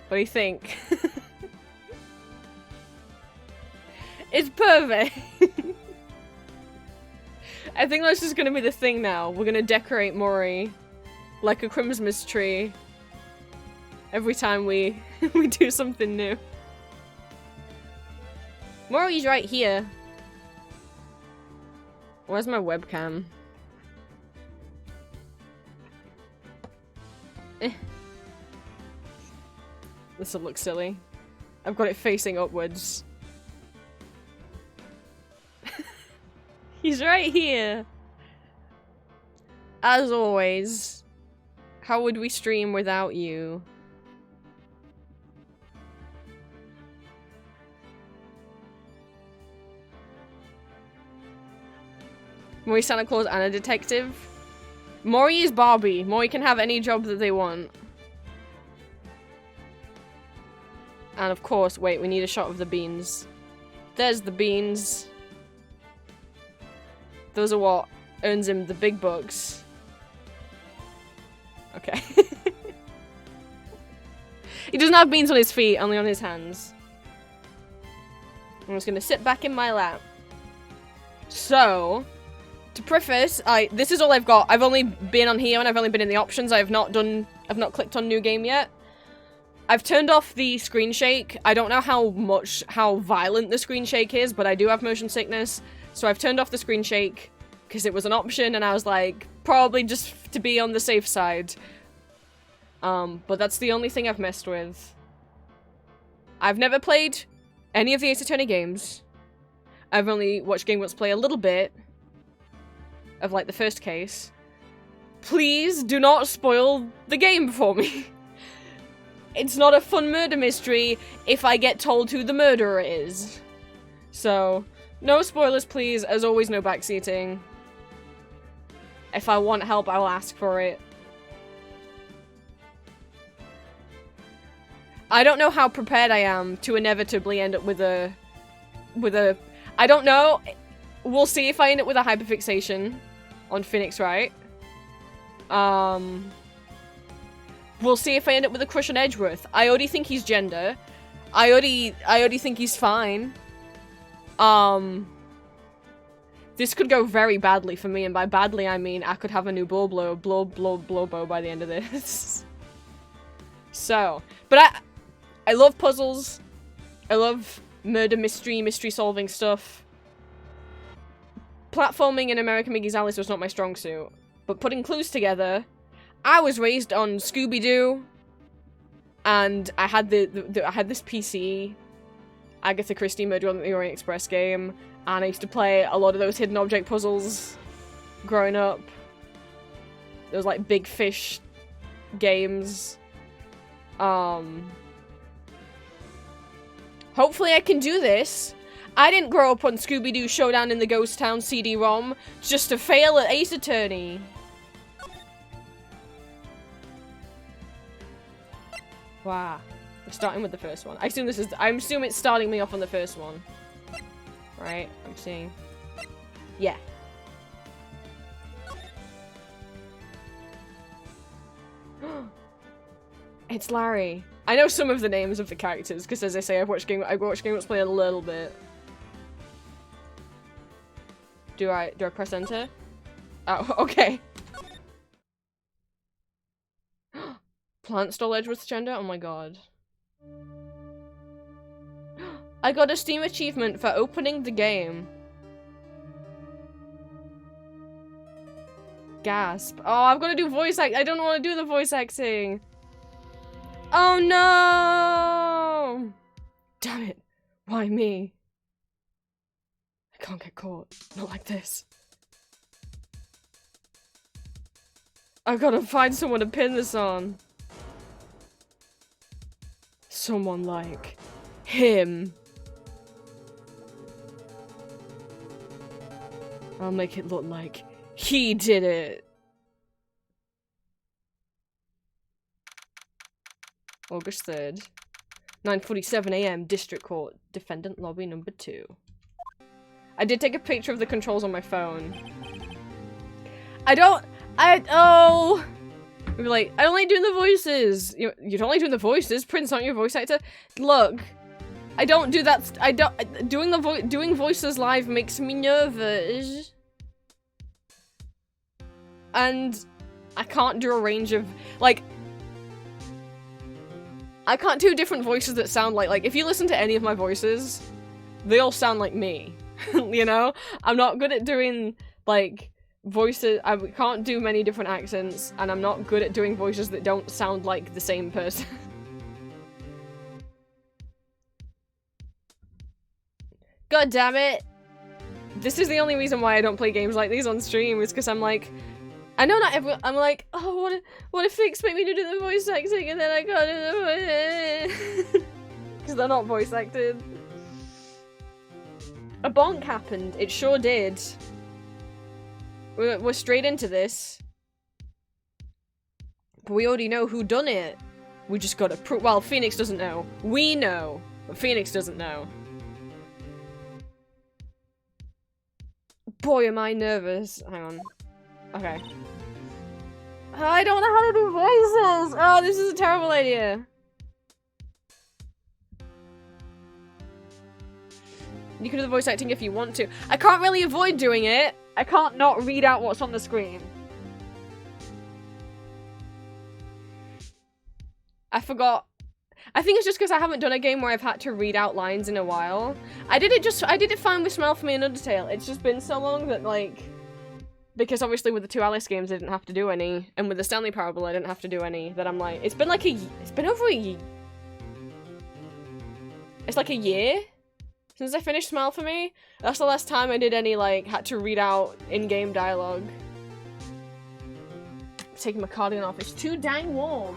what do you think? It's perfect. I think that's just gonna be the thing now. We're gonna decorate Maury like a Christmas tree every time we do something new. Maury's right here. Where's my webcam? This will look silly. I've got it facing upwards. He's right here. As always, how would we stream without you? Maury, Santa Claus, and a detective. Maury is Barbie. Maury can have any job that they want. And of course, wait, we need a shot of the beans. There's the beans. Those are what earns him the big bucks. Okay. He doesn't have beans on his feet, only on his hands. I'm just gonna sit back in my lap. So, to preface, this is all I've got. I've only been on here and I've only been in the options. I've not clicked on new game yet. I've turned off the screen shake. I don't know how violent the screen shake is, but I do have motion sickness. So I've turned off the screen shake because it was an option and I was like, probably just to be on the safe side. But that's the only thing I've messed with. I've never played any of the Ace Attorney games. I've only watched GameWorks play a little bit of like the first case. Please do not spoil the game for me. It's not a fun murder mystery if I get told who the murderer is. So, no spoilers please, as always no backseating. If I want help, I will ask for it. I don't know how prepared I am to inevitably end up with a... I don't know. We'll see if I end up with a hyperfixation on Phoenix Wright. We'll see if I end up with a crush on Edgeworth. I already think he's gender. I already think he's fine. This could go very badly for me, and by badly I mean I could have a new blow by the end of this. So, but I love puzzles. I love murder mystery solving stuff. Platforming in American Mickey's Alice was not my strong suit, but putting clues together. I was raised on Scooby-Doo, and I had I had this PC, Agatha Christie Murder on the Orient Express game, and I used to play a lot of those hidden object puzzles growing up. Those like big fish games. Hopefully I can do this. I didn't grow up on Scooby-Doo Showdown in the Ghost Town CD-ROM just to fail at Ace Attorney. Wow. We're starting with the first one. I assume it's starting me off on the first one. Right, I'm seeing. Yeah. It's Larry. I know some of the names of the characters, because as I say, I've watched GameWorks play a little bit. Do I press enter? Oh, okay. Plant stole Edgeworth's gender? Oh my god. I got a Steam achievement for opening the game. Gasp. Oh, I've got to do voice act. I don't want to do the voice acting. Oh no! Damn it. Why me? I can't get caught. Not like this. I've got to find someone to pin this on. Someone like him. I'll make it look like he did it. August 3rd. 9:47 AM, District Court. Defendant Lobby number 2. I did take a picture of the controls on my phone. Oh! We'd be like, I only do the voices! You're only doing the voices? Prince, aren't you a voice actor? Look, I don't do that. Doing voices live makes me nervous. And I can't do a range of, like, I can't do different voices that sound like, if you listen to any of my voices, they all sound like me, you know? I'm not good at doing, like, voices, I can't do many different accents, and I'm not good at doing voices that don't sound like the same person. God damn it! This is the only reason why I don't play games like these on stream, is because I'm like, I know not everyone. I'm like, oh, what if they expect me to do the voice acting and then I can't do the voice? Because they're not voice acted. A bonk happened. It sure did. We're straight into this. But we already know who done it. We just gotta prove. Well, Phoenix doesn't know. We know, but Phoenix doesn't know. Boy, am I nervous. Hang on. Okay. I don't know how to do voices! Oh, this is a terrible idea. You can do the voice acting if you want to. I can't really avoid doing it. I can't not read out what's on the screen. I forgot. I think it's just because I haven't done a game where I've had to read out lines in a while. I did it fine with Smile For Me and Undertale. It's just been so long that, like, because obviously with the 2 Alice games I didn't have to do any, and with the Stanley Parable I didn't have to do any, that I'm like, it's been like it's been over a year. It's like a year since I finished Smile For Me. That's the last time I did any, like, had to read out in-game dialogue. Taking my cardigan off, it's too dang warm.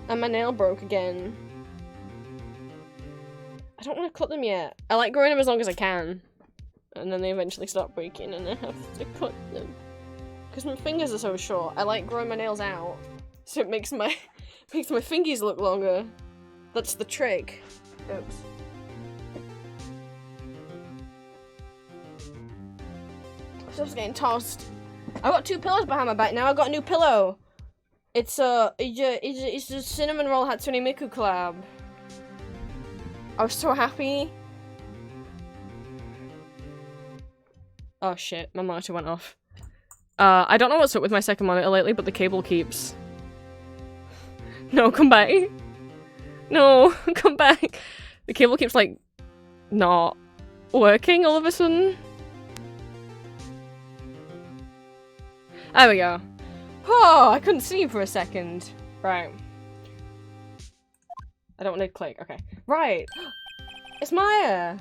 And my nail broke again. I don't want to cut them yet. I like growing them as long as I can. And then they eventually start breaking and I have to cut them. Because my fingers are so short. I like growing my nails out. So it makes my fingers look longer. That's the trick. Oops. Stuff's getting tossed. I got 2 pillows behind my back now. I got a new pillow. It's a Cinnamon Roll Hatsune Miku collab. I was so happy. Oh shit, my monitor went off. I don't know what's up with my second monitor lately, but the cable keeps... No, come back. No, come back. The cable keeps, like, not working all of a sudden. There we go. Oh, I couldn't see you for a second. Right. I don't want to click. Okay. Right. It's Maya.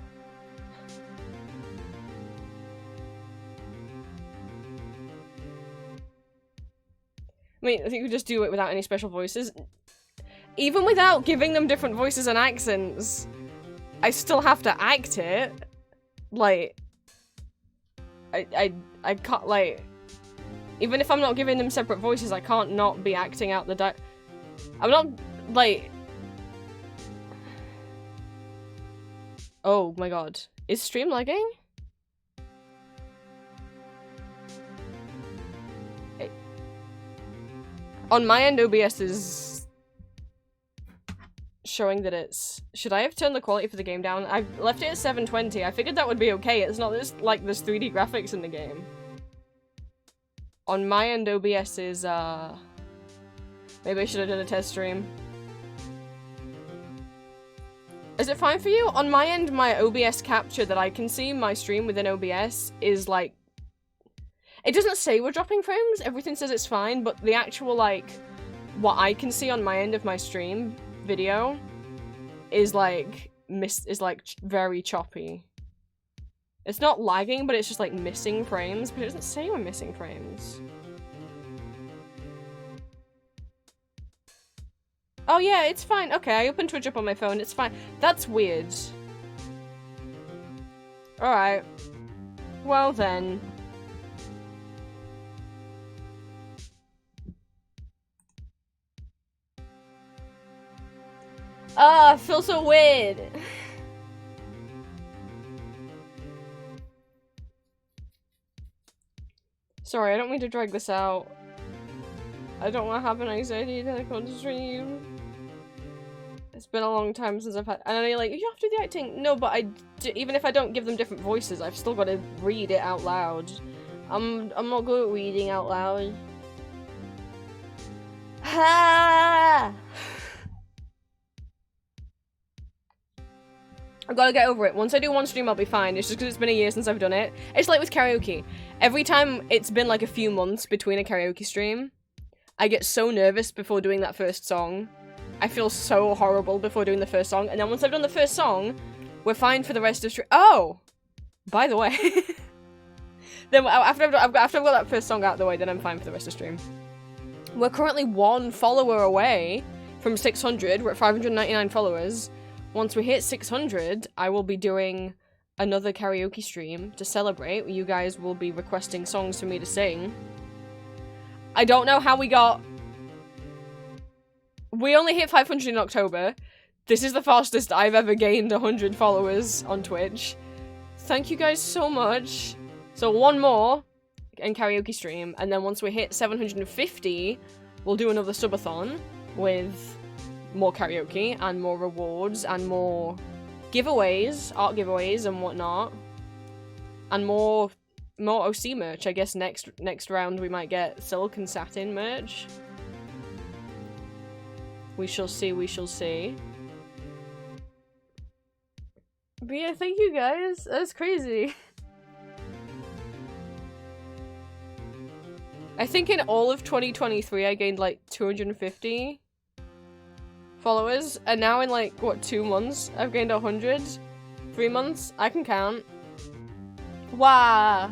I mean, I think we just do it without any special voices. Even without giving them different voices and accents, I still have to act it. Like, I can't, like... Even if I'm not giving them separate voices, I can't not be acting out the I'm not, like... Oh my god. Is stream lagging? On my end, OBS is showing that it's... Should I have turned the quality for the game down? I've left it at 720. I figured that would be okay. It's not just like there's 3D graphics in the game. On my end, OBS is, maybe I should have done a test stream. Is it fine for you? On my end, my OBS capture that I can see my stream within OBS is, like... It doesn't say we're dropping frames, everything says it's fine, but the actual, like, what I can see on my end of my stream video is, like, very choppy. It's not lagging, but it's just, like, missing frames, but it doesn't say we're missing frames. Oh yeah, it's fine. Okay, I opened Twitch up on my phone, it's fine. That's weird. Alright. Well then. Ah, I feel so weird. Sorry, I don't mean to drag this out. I don't want to have an anxiety attack on stream. It's been a long time since I've had- and then you're like, you have to do the acting. No, but even if I don't give them different voices, I've still got to read it out loud. I'm not good at reading out loud. Ha! I've got to get over it. Once I do one stream, I'll be fine. It's just because it's been a year since I've done it. It's like with karaoke. Every time it's been like a few months between a karaoke stream, I get so nervous before doing that first song. I feel so horrible before doing the first song. And then once I've done the first song, we're fine for the rest of the stream. Oh! By the way. Then after I've got that first song out of the way, then I'm fine for the rest of the stream. We're currently 1 follower away from 600. We're at 599 followers. Once we hit 600, I will be doing another karaoke stream to celebrate. You guys will be requesting songs for me to sing. I don't know how we got... We only hit 500 in October. This is the fastest I've ever gained 100 followers on Twitch. Thank you guys so much. So 1 more and karaoke stream, and then once we hit 750, we'll do another subathon with more karaoke and more rewards and more giveaways, art giveaways and whatnot, and more OC merch. I guess next round we might get silk and satin merch. We shall see, we shall see. But yeah, thank you guys. That's crazy. I think in all of 2023 I gained like 250 followers, and now in like, what, 2 months I've gained 100? 3 months? I can count. Wow.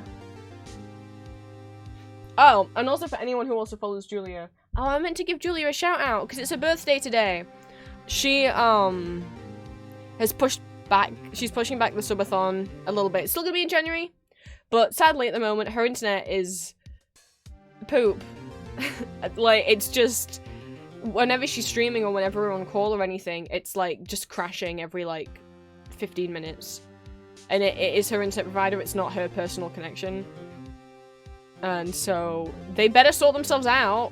Oh, and also for anyone who also follows Julia. Oh, I meant to give Julia a shout out because it's her birthday today. She has pushed back, she's pushing back the subathon a little bit. It's still gonna be in January, but sadly at the moment her internet is poop. Like, it's just, whenever she's streaming or whenever we're on call or anything, it's like just crashing every like 15 minutes. And it is her internet provider, it's not her personal connection. And so they better sort themselves out.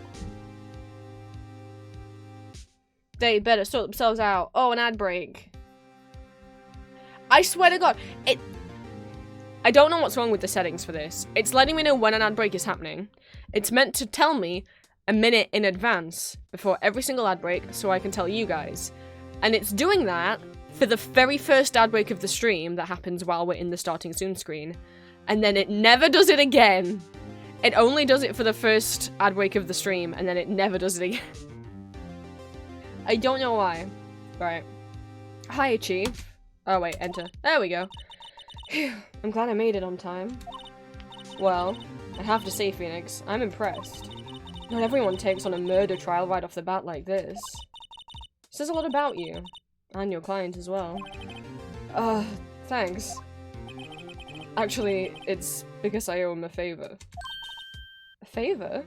They better sort themselves out. Oh, an ad break. I swear to God, I don't know what's wrong with the settings for this. It's letting me know when an ad break is happening. It's meant to tell me a minute in advance before every single ad break so I can tell you guys. And it's doing that for the very first ad break of the stream that happens while we're in the starting soon screen. And then it never does it again. It only does it for the first ad break of the stream, and then it never does it again. I don't know why. Right. Hi, Chief. Oh, wait, enter. There we go. Phew. I'm glad I made it on time. Well, I have to say, Phoenix, I'm impressed. Not everyone takes on a murder trial right off the bat like this. Says a lot about you. And your client as well. Thanks. Actually, it's because I owe him a favor. A favor?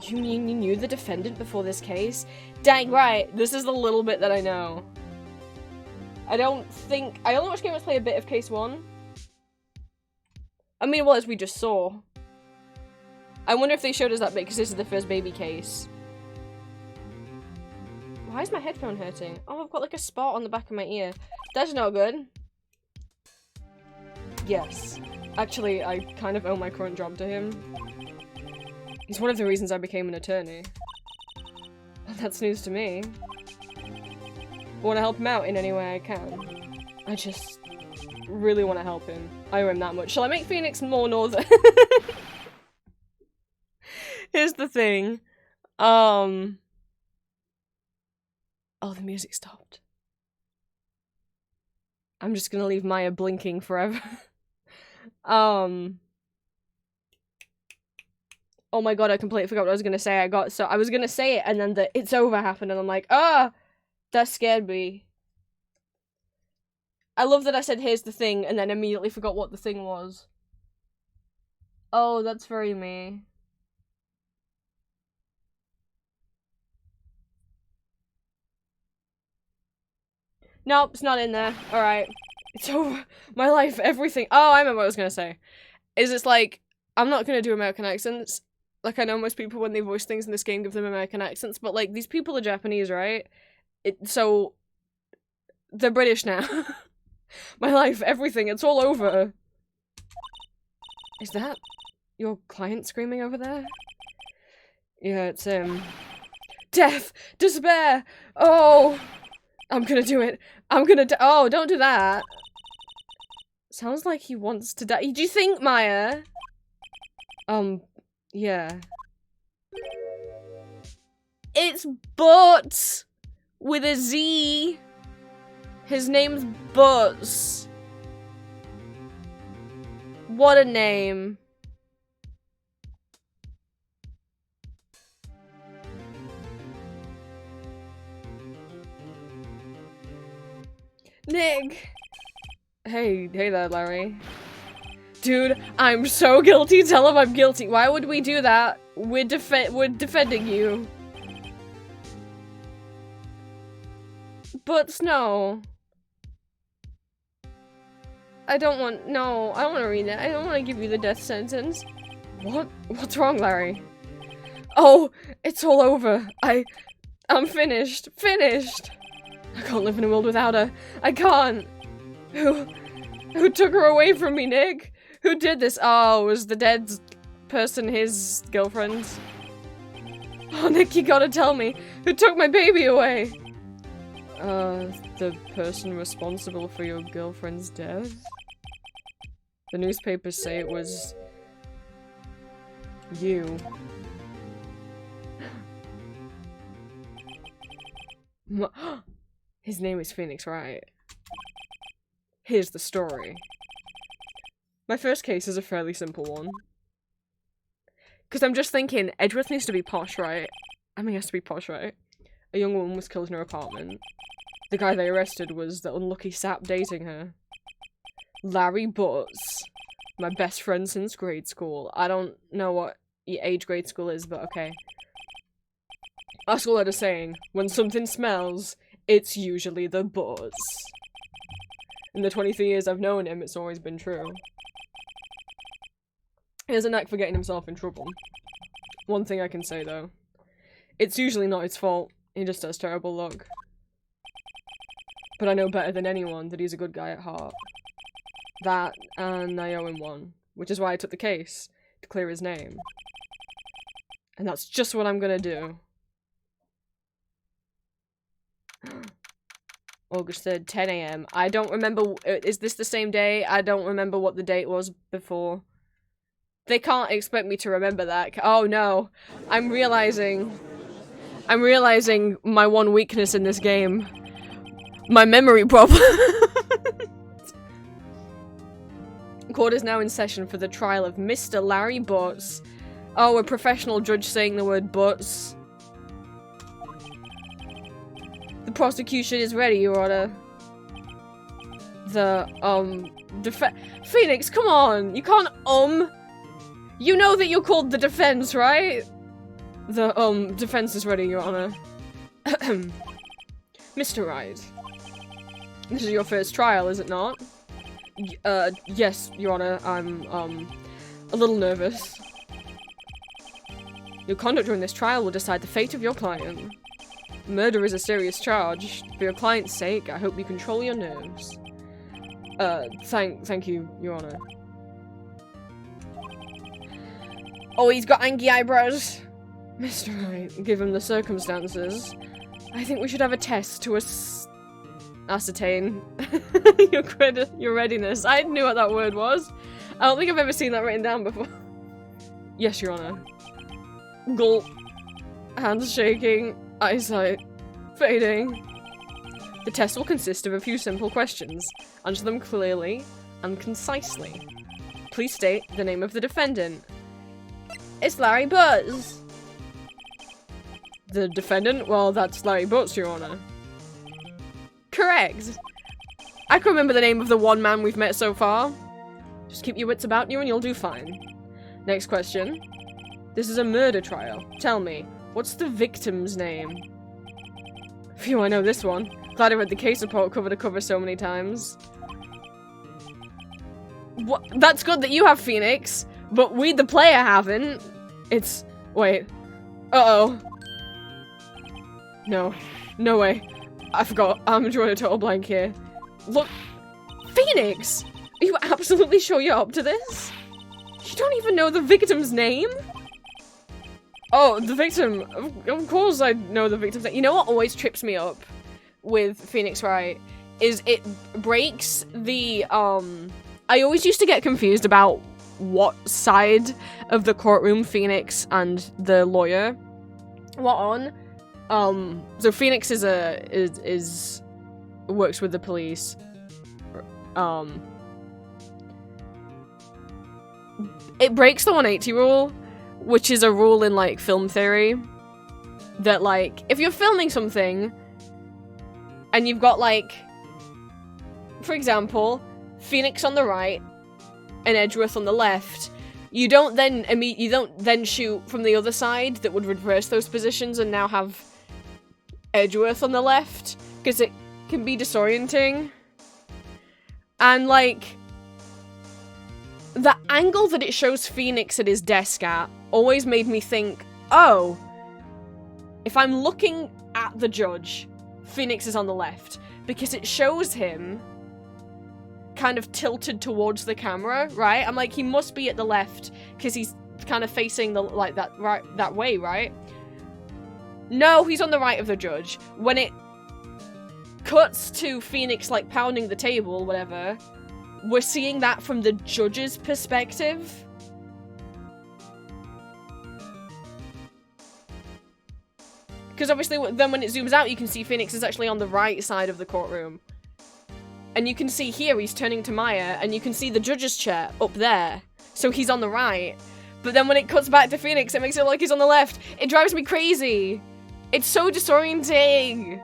You mean you knew the defendant before this case? Dang right, this is the little bit that I know. I only watched gamers play a bit of case 1. I mean, well, as we just saw. I wonder if they showed us that bit because this is the first baby case. Why is my headphone hurting? Oh, I've got like a spot on the back of my ear. That's not good. Yes. Actually, I kind of owe my current job to him. He's one of the reasons I became an attorney. That's news to me. I want to help him out in any way I can. I just really want to help him. I owe him that much. Shall I make Phoenix more northern? Here's the thing. Oh, the music stopped. I'm just gonna leave Maya blinking forever. Oh my god, I completely forgot what I was gonna say. I was gonna say it and then the "it's over" happened and I'm like, ah, that scared me. I love that I said "here's the thing" and then immediately forgot what the thing was. Oh, that's very me. Nope, it's not in there. Alright. It's over. My life, everything. Oh, I remember what I was gonna say. It's like, I'm not gonna do American accents. Like, I know most people, when they voice things in this game, give them American accents, but, like, these people are Japanese, right? So, they're British now. My life, everything, it's all over. Is that your client screaming over there? Yeah, it's, death! Despair! Oh! I'm gonna do it. I'm gonna oh, don't do that. Sounds like he wants to die. Do you think, Maya? Yeah. It's Butts! With a Z. His name's Butts. What a name. Nick! Hey there, Larry. Dude, I'm so guilty. Tell him I'm guilty. Why would we do that? We're defending you. But no. I don't want to read it. I don't want to give you the death sentence. What? What's wrong, Larry? Oh, it's all over. I'm finished. Finished. I can't live in a world without her. I can't. Who took her away from me, Nick? Who did this? Oh, was the dead person his girlfriend? Oh, Nick, you gotta tell me. Who took my baby away? The person responsible for your girlfriend's death? The newspapers say it was... you. His name is Phoenix, right? Here's the story. My first case is a fairly simple one. Because I'm just thinking, Edgeworth needs to be posh, right? I mean, he has to be posh, right? A young woman was killed in her apartment. The guy they arrested was the unlucky sap dating her. Larry Butts. My best friend since grade school. I don't know what age grade school is, but okay. Our school had a saying, when something smells, it's usually the Butts. In the 23 years I've known him, it's always been true. He has a knack for getting himself in trouble. One thing I can say, though. It's usually not his fault. He just has terrible luck. But I know better than anyone that he's a good guy at heart. That, and I owe him one. Which is why I took the case, to clear his name. And that's just what I'm gonna do. August 3rd, 10 AM. I don't remember, is this the same day? I don't remember what the date was before. They can't expect me to remember that. Oh no. I'm realizing my one weakness in this game. My memory problem. Court is now in session for the trial of Mr. Larry Butts. Oh, a professional judge saying the word Butts. The prosecution is ready, Your Honor. The, Phoenix, come on! You can't, You know that you're called the defense, right? The, defense is ready, Your Honor. Mr. Wright. This is your first trial, is it not? Yes, Your Honor. I'm, a little nervous. Your conduct during this trial will decide the fate of your client. Murder is a serious charge. For your client's sake, I hope you control your nerves. Thank you, Your Honor. Oh, he's got angry eyebrows. Mr. Wright, given the circumstances, I think we should have a test to ascertain your readiness. I knew what that word was. I don't think I've ever seen that written down before. Yes, Your Honor. Gulp. Hands shaking. Eyesight fading. The test will consist of a few simple questions. Answer them clearly and concisely. Please state the name of the defendant. It's Larry Butts. The defendant? Well, that's Larry Butts, Your Honor. Correct. I can remember the name of the one man we've met so far. Just keep your wits about you and you'll do fine. Next question. This is a murder trial. Tell me, what's the victim's name? Phew, I know this one. Glad I read the case report cover to cover so many times. What? That's good that you have, Phoenix, but we, the player, haven't. It's... wait. Uh-oh. No. No way. I forgot. I'm drawing a total blank here. Look. Phoenix! Are you absolutely sure you're up to this? You don't even know the victim's name? Oh, the victim. Of course I know the victim's name. You know what always trips me up? with Phoenix Wright is it breaks the, I always used to get confused about what side of the courtroom Phoenix and the lawyer were on. So Phoenix is works with the police. It breaks the 180 rule, which is a rule in, like, film theory. That, like, if you're filming something, and you've got, like, for example, Phoenix on the right, and Edgeworth on the left, you don't then shoot from the other side that would reverse those positions and now have Edgeworth on the left, because it can be disorienting. And, like, the angle that it shows Phoenix at his desk at always made me think, oh, if I'm looking at the judge, Phoenix is on the left, because it shows him kind of tilted towards the camera, right? I'm like, he must be at the left, because he's kind of facing the, like, that way, right? No, he's on the right of the judge. When it cuts to Phoenix, like, pounding the table, whatever, we're seeing that from the judge's perspective. Because obviously, then when it zooms out, you can see Phoenix is actually on the right side of the courtroom. And you can see here, he's turning to Maya, and you can see the judge's chair up there. So he's on the right. But then when it cuts back to Phoenix, it makes it look like he's on the left. It drives me crazy. It's so disorienting.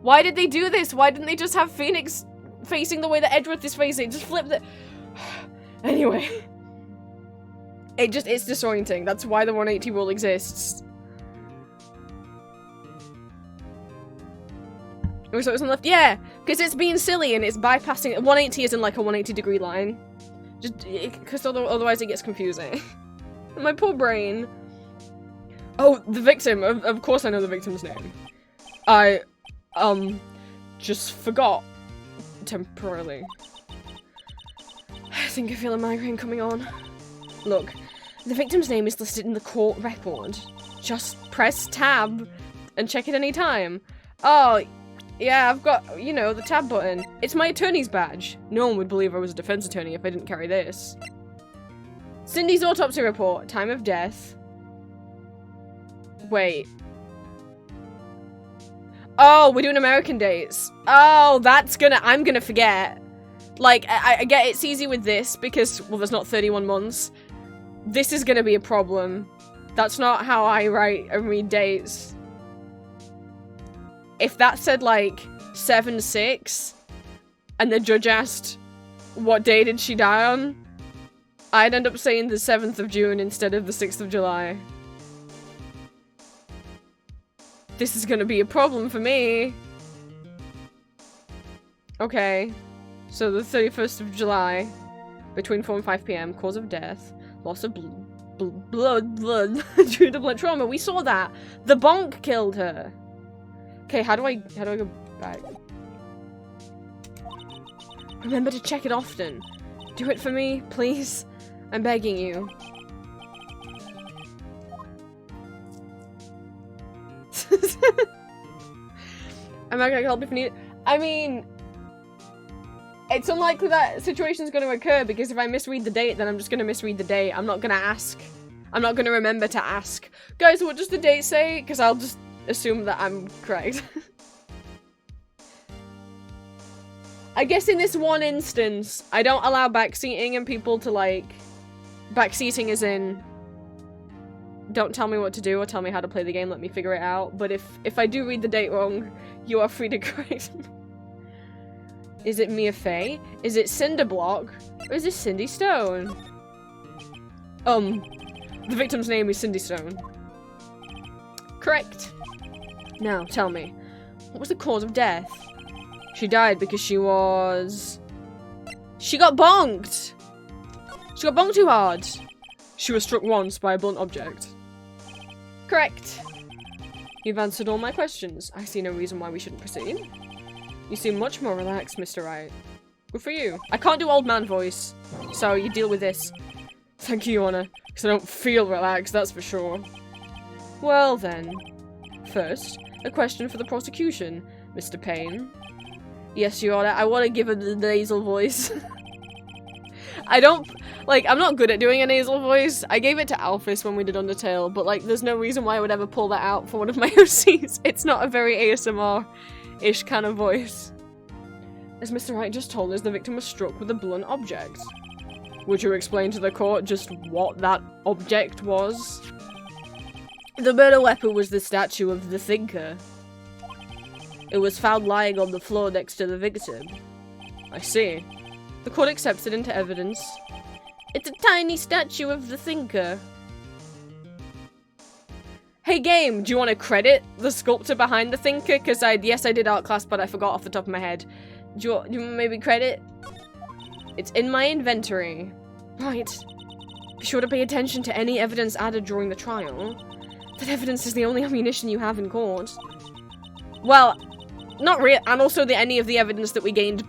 Why did they do this? Why didn't they just have Phoenix facing the way that Edgeworth is facing? Just flip the... Anyway. It's disorienting. That's why the 180 rule exists. Oh, so it's on the left? Yeah, because it's being silly and it's bypassing... 180 isn't like a 180 degree line. Just... Because otherwise it gets confusing. My poor brain. Oh, the victim. Of course I know the victim's name. I... just forgot. Temporarily. I think I feel a migraine coming on. Look, the victim's name is listed in the court record. Just press tab and check it any time. Oh, yeah, I've got, you know, the tab button. It's my attorney's badge. No one would believe I was a defense attorney if I didn't carry this. Cindy's autopsy report. Time of death. Wait. Oh, we're doing American dates. Oh, I'm gonna forget. Like, I get it's easy with this because, well, there's not 31 months. This is gonna be a problem. That's not how I write and read dates. If that said, like, 7/6, and the judge asked, what day did she die on? I'd end up saying the 7th of June instead of the 6th of July. This is gonna be a problem for me. Okay. So the 31st of July, between 4 and 5 p.m, cause of death, loss of blood due to blood trauma. We saw that. The bonk killed her. Okay, how do I go back? Remember to check it often. Do it for me, please. I'm begging you. Am I gonna help if needed? I mean, it's unlikely that situation's gonna occur because if I misread the date, then I'm just gonna misread the date. I'm not gonna ask. I'm not gonna remember to ask. Guys, what does the date say? Because I'll just assume that I'm correct. I guess in this one instance, I don't allow backseating and people to, like... Backseating is in... Don't tell me what to do or tell me how to play the game, let me figure it out. But if I do read the date wrong, you are free to correct me. Is it Mia Fey? Is it Cinderblock? Or is this Cindy Stone? The victim's name is Cindy Stone. Correct. Now, tell me, what was the cause of death? She died because she got bonked! She got bonked too hard. She was struck once by a blunt object. Correct. You've answered all my questions. I see no reason why we shouldn't proceed. You seem much more relaxed, Mr. Wright. Good for you. I can't do old man voice, so you deal with this. Thank you, Your Honor, because I don't feel relaxed, that's for sure. Well then. First, a question for the prosecution. Mr. Payne. Yes, Your Honor. I want to give him the nasal voice. I don't, like, I'm not good at doing a nasal voice. I gave it to Alphys when we did Undertale, but, like, there's no reason why I would ever pull that out for one of my OCs. It's not a very ASMR-ish kind of voice. As Mr. Wright just told us, the victim was struck with a blunt object. Would you explain to the court just what that object was? The murder weapon was the statue of the Thinker. It was found lying on the floor next to the victim. I see. The court accepts it into evidence. It's a tiny statue of the Thinker. Hey game, do you want to credit the sculptor behind the Thinker? Because yes, I did art class, but I forgot off the top of my head. Do you want maybe credit? It's in my inventory. Right. Be sure to pay attention to any evidence added during the trial. That evidence is the only ammunition you have in court. Well, not really, and also any of the evidence that we gained,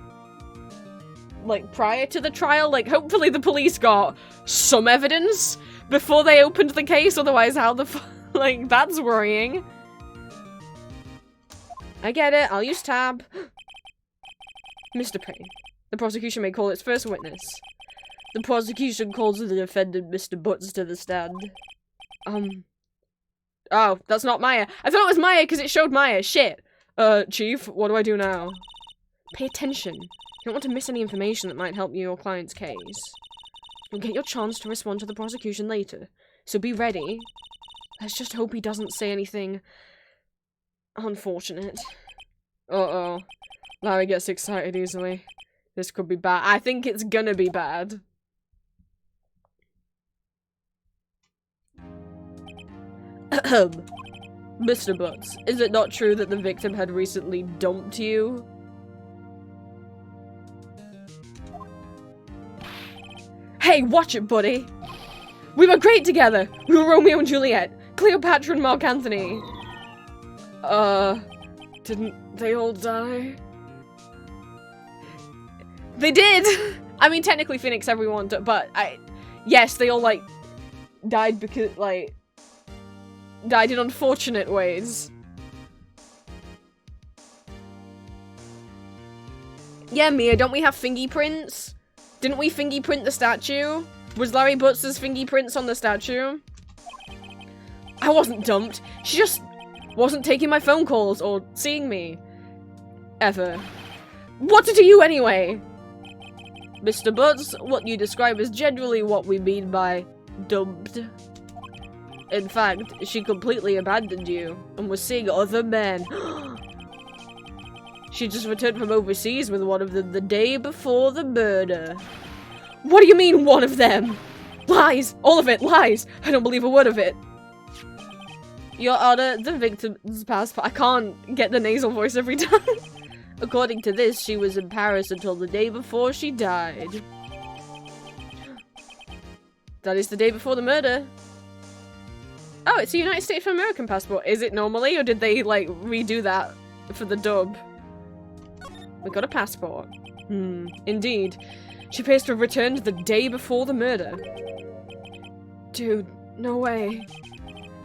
like, prior to the trial. Like, hopefully the police got some evidence before they opened the case, otherwise how the like, that's worrying. I get it, I'll use tab. Mr. Payne, the prosecution may call its first witness. The prosecution calls the defendant, Mr. Butts, to the stand. Oh, that's not Maya. I thought it was Maya because it showed Maya. Shit. Chief, what do I do now? Pay attention. You don't want to miss any information that might help your client's case. You'll get your chance to respond to the prosecution later, so be ready. Let's just hope he doesn't say anything unfortunate. Uh-oh. Larry gets excited easily. This could be bad. I think it's gonna be bad. Mr. Butts, is it not true that the victim had recently dumped you? Hey, watch it, buddy! We were great together! We were Romeo and Juliet! Cleopatra and Mark Antony! Didn't they all die? They did! I mean, technically Phoenix everyone, but yes, they all, like, died because, like, died in unfortunate ways. Yeah, Mia, don't we have fingy prints? Didn't we fingy print the statue? Was Larry Butts' fingy prints on the statue? I wasn't dumped. She just wasn't taking my phone calls or seeing me. Ever. What to you anyway? Mr. Butts, what you describe is generally what we mean by dumped. In fact, she completely abandoned you and was seeing other men. She just returned from overseas with one of them the day before the murder. What do you mean, one of them? Lies! All of it, lies! I don't believe a word of it. Your Honor, the victim's passport. I can't get the nasal voice every time. According to this, she was in Paris until the day before she died. That is the day before the murder. Oh, it's a United States of American passport. Is it normally, or did they, like, redo that for the dub? We got a passport. Indeed. She appears to have returned the day before the murder. Dude, no way.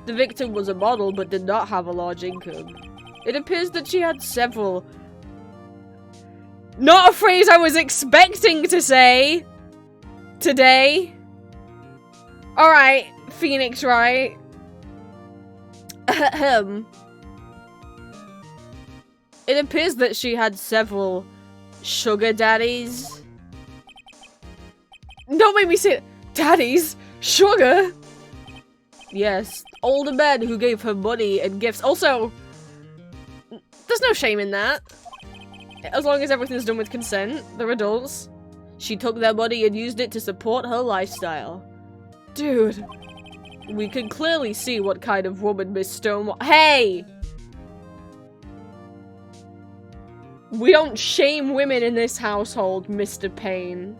The victim was a model, but did not have a large income. It appears that she had several... Not a phrase I was expecting to say! Today. Alright, Phoenix, right? It appears that she had several sugar daddies. Don't make me say it. Daddies? Sugar? Yes, older men who gave her money and gifts. Also, there's no shame in that. As long as everything's done with consent, they're adults. She took their money and used it to support her lifestyle. Dude. We can clearly see what kind of woman Miss Stone was. Hey! We don't shame women in this household, Mr. Payne.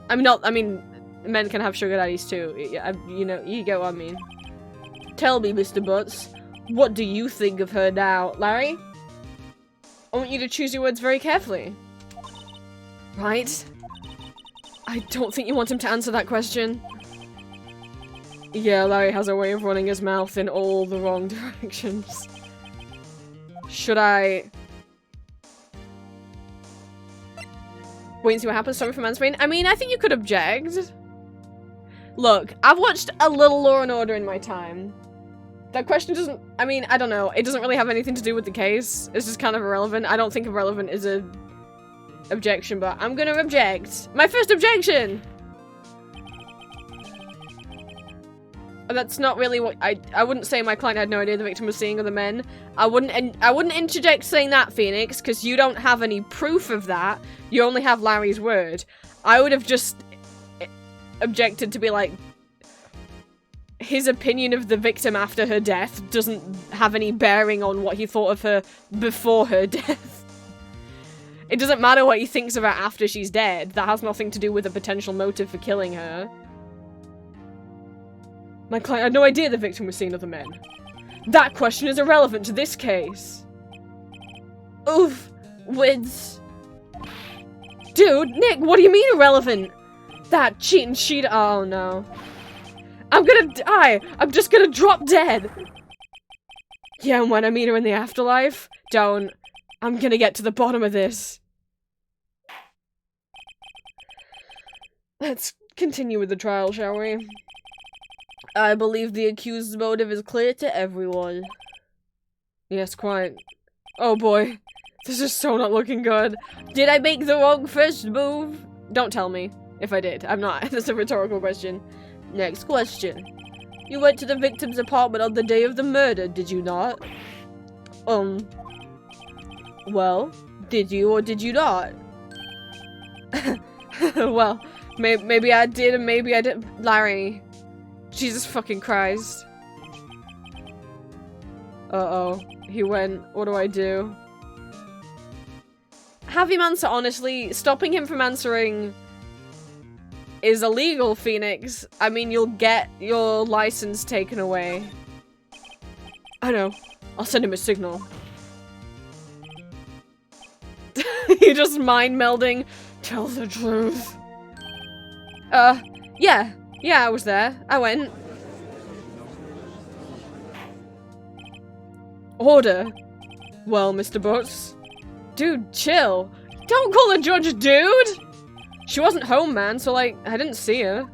I mean, men can have sugar daddies too. You know, you get what I mean. Tell me, Mr. Butts, what do you think of her now? Larry? I want you to choose your words very carefully. Right? I don't think you want him to answer that question. Yeah, Larry has a way of running his mouth in all the wrong directions. Should I... wait and see what happens? Sorry for mansplaining. I mean, I think you could object. Look, I've watched a little Law and Order in my time. That question doesn't... I mean, I don't know. It doesn't really have anything to do with the case. It's just kind of irrelevant. I don't think irrelevant is a objection, but I'm gonna object. My first objection! That's not really what I wouldn't say my client had no idea the victim was seeing other men. I wouldn't interject saying that, Phoenix, because you don't have any proof of that. You only have Larry's word. I would have just objected to be like, his opinion of the victim after her death doesn't have any bearing on what he thought of her before her death. It doesn't matter what he thinks of her after she's dead. That has nothing to do with a potential motive for killing her. My client had no idea the victim was seeing other men. That question is irrelevant to this case. Oof. With... dude, Nick, what do you mean irrelevant? That cheating cheat- oh no. I'm gonna die! I'm just gonna drop dead! Yeah, and when I meet her in the afterlife, don't. I'm gonna get to the bottom of this. Let's continue with the trial, shall we? I believe the accused's motive is clear to everyone. Yes, quite. Oh boy. This is so not looking good. Did I make the wrong first move? Don't tell me if I did. I'm not. That's a rhetorical question. Next question. You went to the victim's apartment on the day of the murder, did you not? Well, did you or did you not? Well, maybe I did and maybe I didn't. Larry. Jesus fucking Christ. Uh-oh. He went. What do I do? Have him answer honestly. Stopping him from answering is illegal, Phoenix. I mean, you'll get your license taken away. I know. I'll send him a signal. You just mind melding. Tell the truth. Yeah. Yeah, I was there. I went. Order. Well, Mr. Butts. Dude, chill. Don't call the judge dude! She wasn't home, man, so, like, I didn't see her.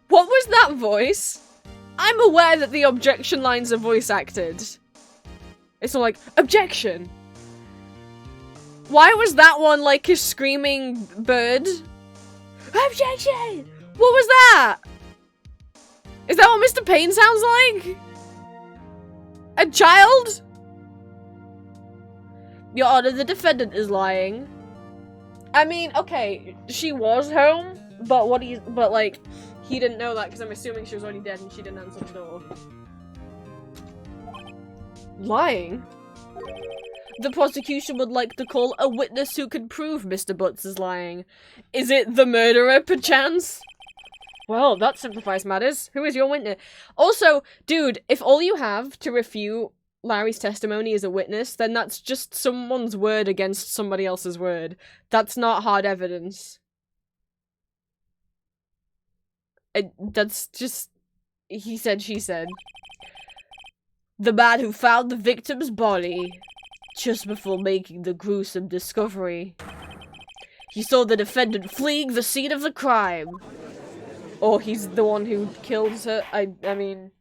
What was that voice? I'm aware that the objection lines are voice acted. It's not like, objection! Why was that one like a screaming bird? Objection! What was that? Is that what Mr. Payne sounds like? A child? Your Honor, the defendant is lying. I mean, okay, she was home, but like, he didn't know that because I'm assuming she was already dead and she didn't answer the door. Lying? The prosecution would like to call a witness who could prove Mr. Butts is lying. Is it the murderer, perchance? Well, that simplifies matters. Who is your witness? Also, dude, if all you have to refute Larry's testimony is a witness, then that's just someone's word against somebody else's word. That's not hard evidence. That's just... he said, she said. The man who found the victim's body just before making the gruesome discovery. He saw the defendant fleeing the scene of the crime. Or he's the one who killed her. I mean...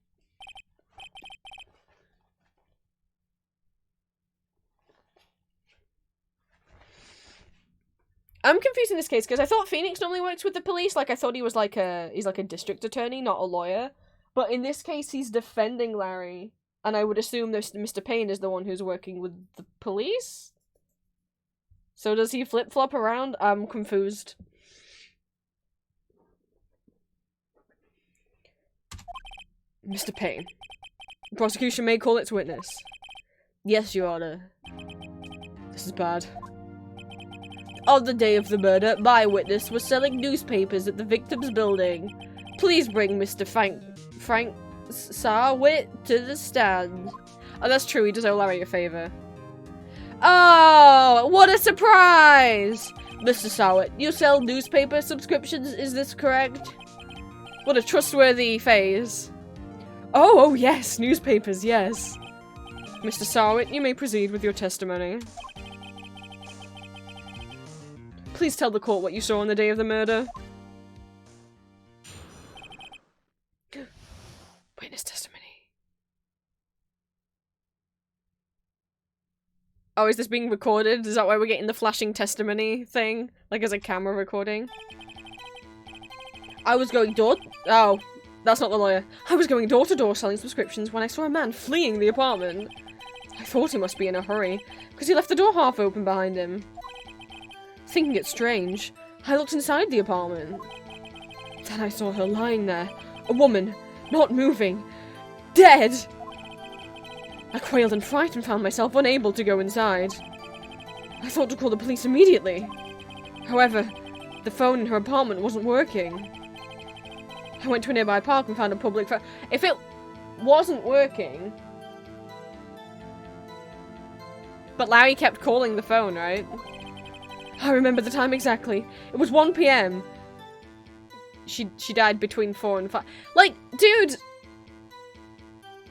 I'm confused in this case because I thought Phoenix normally works with the police. Like, I thought he was like he's like a district attorney, not a lawyer. But in this case, he's defending Larry. And I would assume that Mr. Payne is the one who's working with the police? So does he flip-flop around? I'm confused. Mr. Payne. The prosecution may call its witness. Yes, Your Honor. This is bad. On the day of the murder, my witness was selling newspapers at the victim's building. Please bring Mr. Frank Sarwit to the stand. Oh, that's true. He does owe Larry a favor. Oh, what a surprise! Mr. Sowett, you sell newspaper subscriptions, is this correct? What a trustworthy phase. Oh, yes, newspapers, yes. Mr. Sowett, you may proceed with your testimony. Please tell the court what you saw on the day of the murder. Witness testimony. Oh, is this being recorded? Is that why we're getting the flashing testimony thing? Like as a camera recording? I was going Oh, that's not the lawyer. I was going door to door selling subscriptions when I saw a man fleeing the apartment. I thought he must be in a hurry, because he left the door half open behind him. Thinking it strange, I looked inside the apartment. Then I saw her lying there. A woman, not moving. Dead! I quailed in fright and found myself unable to go inside. I thought to call the police immediately. However, the phone in her apartment wasn't working. I went to a nearby park and found a public phone. If it wasn't working... But Larry kept calling the phone, right? I remember the time exactly. It was 1 PM. She died between 4 and 5. Like, dude!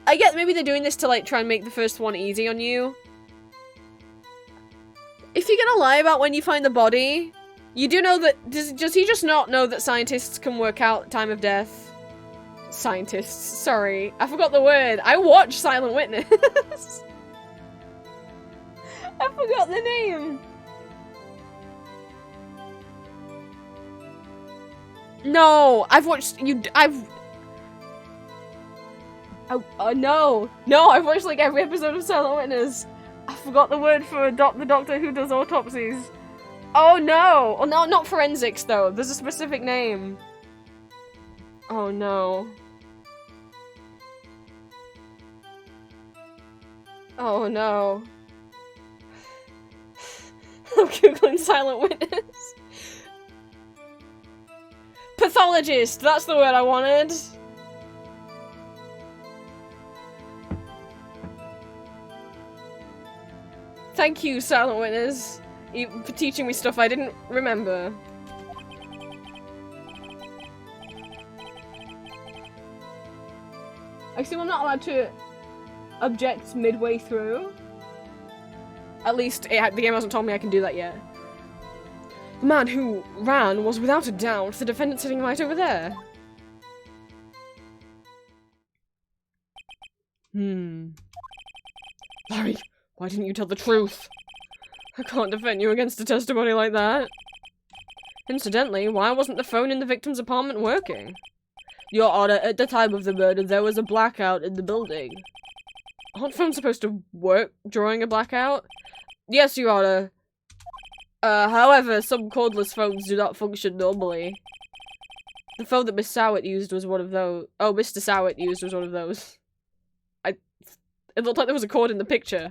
I get maybe they're doing this to, like, try and make the first one easy on you. If you're gonna lie about when you find the body, you do know that... Does he just not know that scientists can work out time of death? Scientists. Sorry. I forgot the word. I watched Silent Witness. I forgot the name. No, I've watched you. No, I've watched like every episode of Silent Witness. I forgot the word for the doctor who does autopsies. Oh no! Oh no, not forensics though. There's a specific name. Oh no. Oh no. I'm googling Silent Witness. Pathologist! That's the word I wanted! Thank you, Silent Witness, for teaching me stuff I didn't remember. I assume I'm not allowed to object midway through. At least, the game hasn't told me I can do that yet. The man who ran was without a doubt the defendant sitting right over there. Larry, why didn't you tell the truth? I can't defend you against a testimony like that. Incidentally, why wasn't the phone in the victim's apartment working? Your Honor, at the time of the murder, there was a blackout in the building. Aren't phones supposed to work during a blackout? Yes, Your Honor. However, some cordless phones do not function normally. The phone that Miss Sowett used was one of those. Oh, Mr. Sowett used was one of those. It looked like there was a cord in the picture.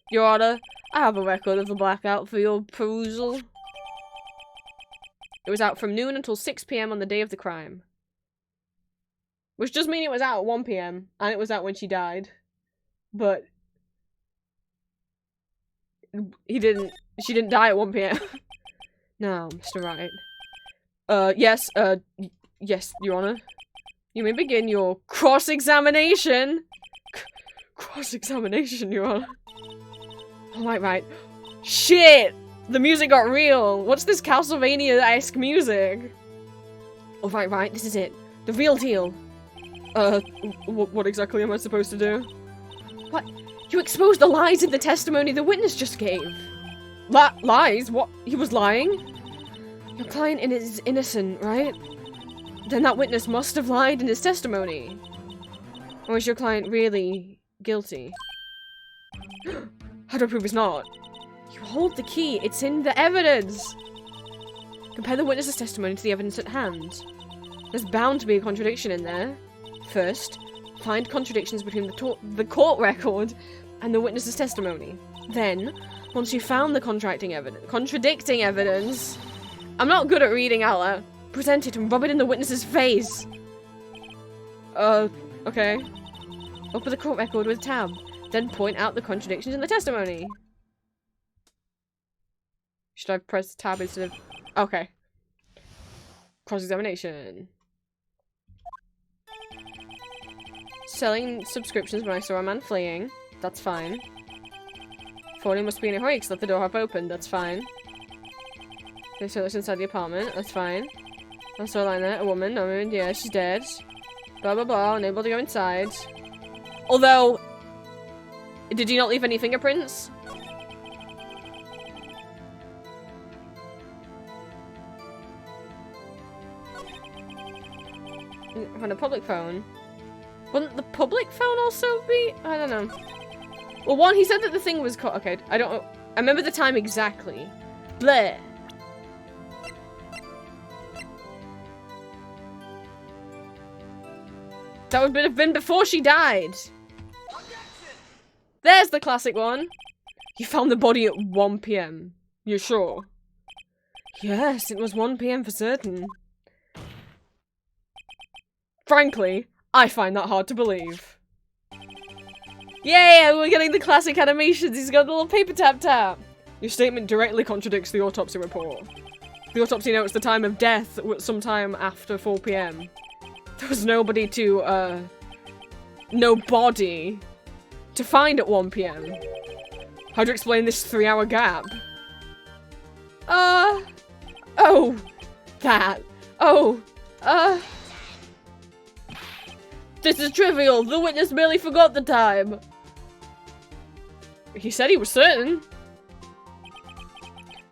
Your Honor, I have a record of the blackout for your perusal. It was out from noon until 6 PM on the day of the crime. Which does mean it was out at 1 PM, and it was out when she died. But... she didn't die at 1 PM. Now, Mr. Wright. Yes, yes, Your Honor. You may begin your cross-examination. Cross-examination, Your Honor. Alright, right. Shit! The music got real! What's this Castlevania-esque music? Alright, right, this is it. The real deal. What exactly am I supposed to do? What? You exposed the lies in the testimony the witness just gave. Lies? What? He was lying? Your client is innocent, right? Then that witness must have lied in his testimony. Or is your client really guilty? How do I prove he's not? You hold the key. It's in the evidence. Compare the witness's testimony to the evidence at hand. There's bound to be a contradiction in there. First, find contradictions between the court record and the witness's testimony. Then, once you've found the contradicting evidence, I'm not good at reading out loud. Present it and rub it in the witness's face. Okay. Open the court record with a tab. Then point out the contradictions in the testimony. Should I press tab instead of... Okay. Cross-examination. Selling subscriptions when I saw a man fleeing. That's fine. Thought he must be in a hurry because left the door half open. That's fine. They saw us inside the apartment. That's fine. I saw a line there. A woman. No, yeah, she's dead. Blah, blah, blah. Unable to go inside. Although... Did you not leave any fingerprints? On a public phone. Wouldn't the public phone also be? I don't know. Well, one, he said that the thing was caught. Okay, I don't know. I remember the time exactly. Bleh. That would have been before she died. There's the classic one. You found the body at 1 PM. You're sure? Yes, it was 1 PM for certain. Frankly, I find that hard to believe. Yay, we're getting the classic animations. He's got the little paper tap tap. Your statement directly contradicts the autopsy report. The autopsy notes the time of death was sometime after 4 PM. There was nobody to, no body to find at 1 PM. How do you explain this 3-hour gap? Oh, that. Oh, this is trivial. The witness merely forgot the time. He said he was certain.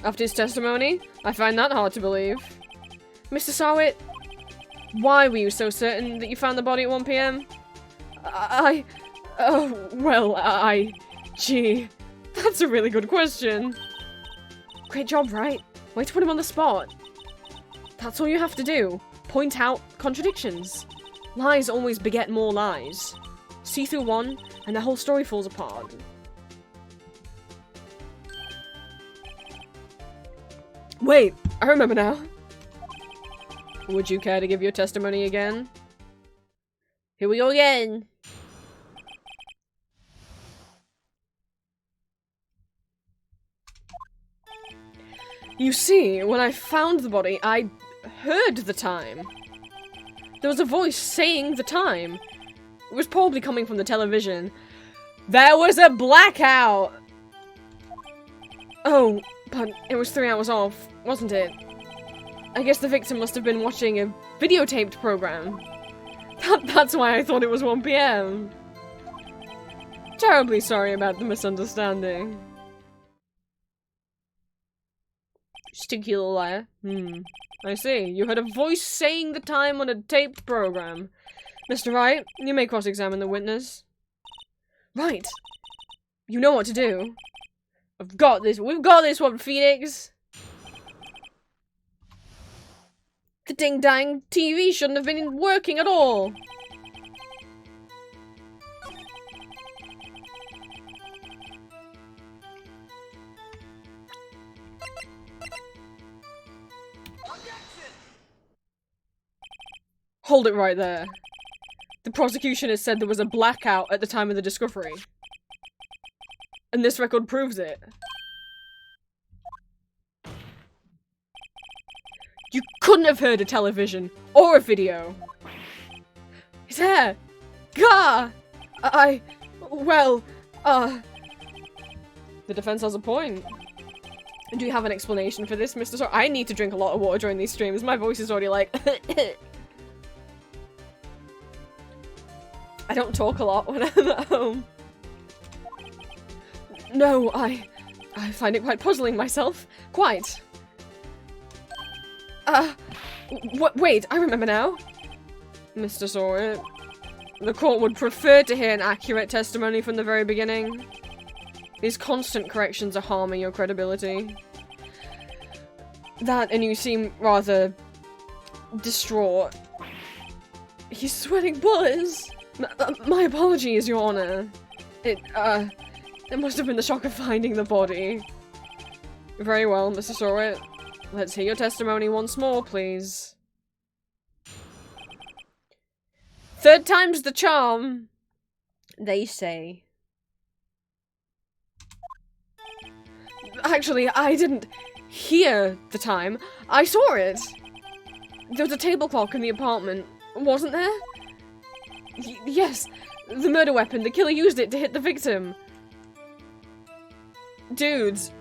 After his testimony, I find that hard to believe. Mr. Sarwit, why were you so certain that you found the body at 1 PM? Gee, that's a really good question. Great job, right? Way to put him on the spot. That's all you have to do. Point out contradictions. Lies always beget more lies. See through one, and the whole story falls apart. Wait, I remember now. Would you care to give your testimony again? Here we go again. You see, when I found the body, I heard the time. There was a voice saying the time. It was probably coming from the television. There was a blackout! Oh, but it was 3 hours off, wasn't it? I guess the victim must have been watching a videotaped program. That's why I thought it was 1 PM. Terribly sorry about the misunderstanding. Stinky little liar. I see. You heard a voice saying the time on a taped program. Mr. Wright, you may cross-examine the witness. Right. You know what to do. I've got this. We've got this one, Phoenix. The ding-dang TV shouldn't have been working at all. Hold it right there. The prosecution has said there was a blackout at the time of the discovery. And this record proves it. You couldn't have heard a television or a video. His hair! Gah! The defense has a point. Do you have an explanation for this, Mr. I need to drink a lot of water during these streams. My voice is already like... I don't talk a lot when I'm at home. No, I find it quite puzzling myself. Quite. Wait, I remember now. Mr. Sawyer, the court would prefer to hear an accurate testimony from the very beginning. These constant corrections are harming your credibility. That, and you seem rather distraught. He's sweating bullets. My apologies, Your Honor. It must have been the shock of finding the body. Very well, Mr. Sawyer. Let's hear your testimony once more, please. Third time's the charm, they say. Actually, I didn't hear the time. I saw it. There was a table clock in the apartment, wasn't there? Yes, the murder weapon. The killer used it to hit the victim. Dudes.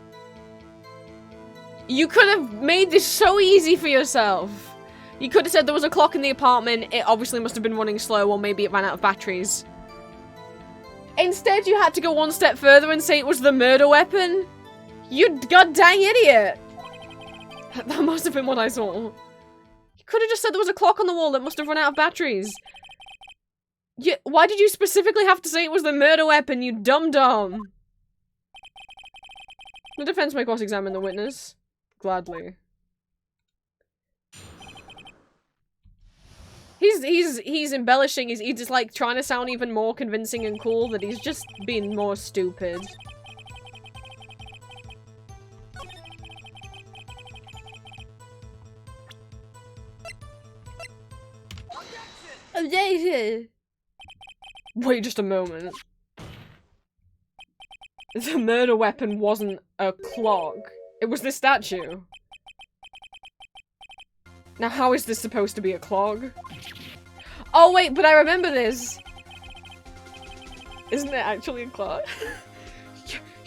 You could have made this so easy for yourself. You could have said there was a clock in the apartment. It obviously must have been running slow, or maybe it ran out of batteries. Instead, you had to go one step further and say it was the murder weapon. You goddamn idiot. That must have been what I saw. You could have just said there was a clock on the wall that must have run out of batteries. Why did you specifically have to say it was the murder weapon, you dum-dum? The defense may cross-examine the witness. Gladly. He's embellishing, he's just like trying to sound even more convincing and cool, that he's just being more stupid. Objection! Wait just a moment. The murder weapon wasn't a clock. It was the statue. Now how is this supposed to be a clock? Oh wait, but I remember this! Isn't it actually a clock?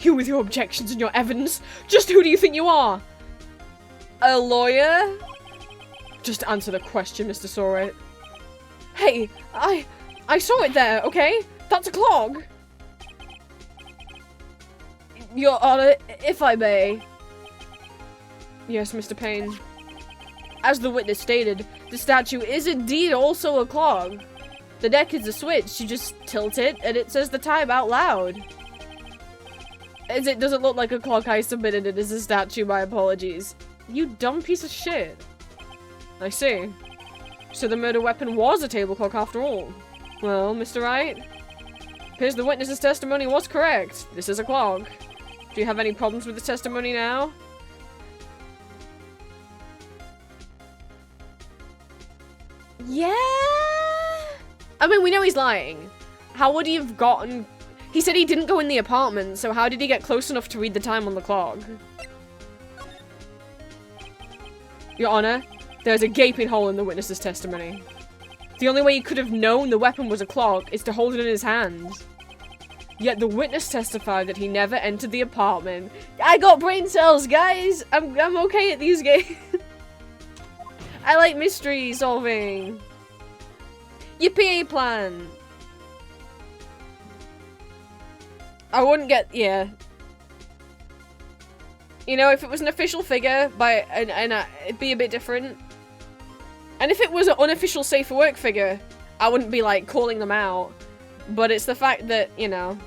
You with your objections and your evidence! Just who do you think you are? A lawyer? Just answer the question, Mr. Sorrett. Hey, I saw it there, okay? That's a clock! Your Honor, if I may. Yes, Mr. Payne. As the witness stated, the statue is indeed also a clock. The deck is a switch, you just tilt it, and it says the time out loud. As it doesn't look like a clock, I submitted it as a statue, my apologies. You dumb piece of shit. I see. So the murder weapon was a table clock after all. Well, Mr. Wright, appears the witness's testimony was correct. This is a clock. Do you have any problems with the testimony now? Yeah? I mean, we know he's lying. How would he have gotten... He said he didn't go in the apartment, so how did he get close enough to read the time on the clock? Your Honor, there's a gaping hole in the witness's testimony. The only way he could have known the weapon was a clock is to hold it in his hand. Yet the witness testified that he never entered the apartment. I got brain cells, guys! I'm okay at these games. I like mystery solving. Your PA plan. I wouldn't get, yeah. You know, if it was an official figure, it'd be a bit different. And if it was an unofficial safe for work figure, I wouldn't be like calling them out. But it's the fact that, you know,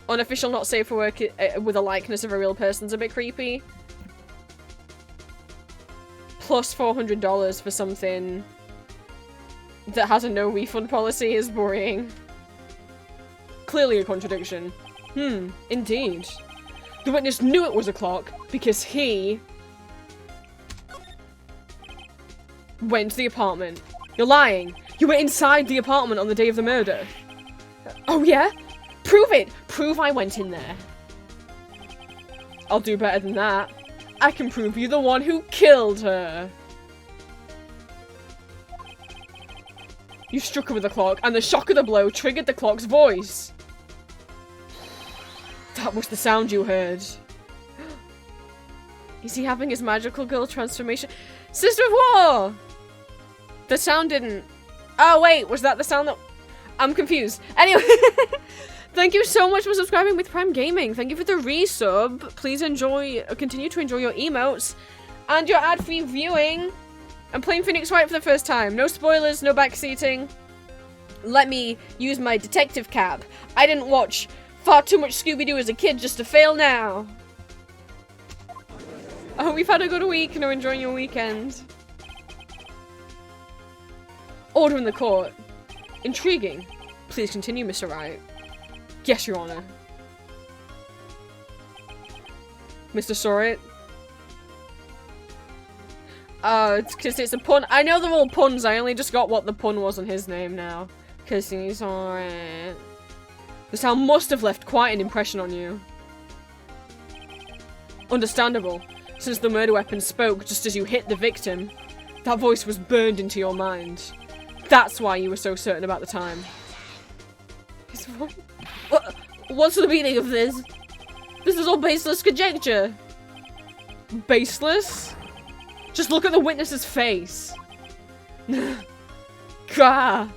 unofficial not safe for work with a likeness of a real person's a bit creepy. Plus $400 for something that has a no refund policy is worrying. Clearly a contradiction. Indeed. The witness knew it was a clock because he went to the apartment. You're lying. You were inside the apartment on the day of the murder. Oh yeah? Prove it! Prove I went in there. I'll do better than that. I can prove you the one who killed her. You struck her with the clock, and the shock of the blow triggered the clock's voice. That was the sound you heard. Is he having his magical girl transformation? Sister of War! The sound didn't... Oh wait, was that the sound that... I'm confused. Anyway, thank you so much for subscribing with Prime Gaming. Thank you for the resub. Please continue to enjoy your emotes and your ad-free viewing. I'm playing Phoenix Wright for the first time. No spoilers, no backseating. Let me use my detective cap. I didn't watch far too much Scooby-Doo as a kid just to fail now. I hope you've had a good week and are enjoying your weekend. Order in the court. Intriguing. Please continue, Mr. Wright. Yes, Your Honor. Mr. Sorrett. It's because it's a pun. I know they're all puns. I only just got what the pun was on his name now. Because he's alright. The sound must have left quite an impression on you. Understandable, since the murder weapon spoke just as you hit the victim. That voice was burned into your mind. That's why you were so certain about the time. What's the meaning of this? This is all baseless conjecture. Baseless? Just look at the witness's face. Gah!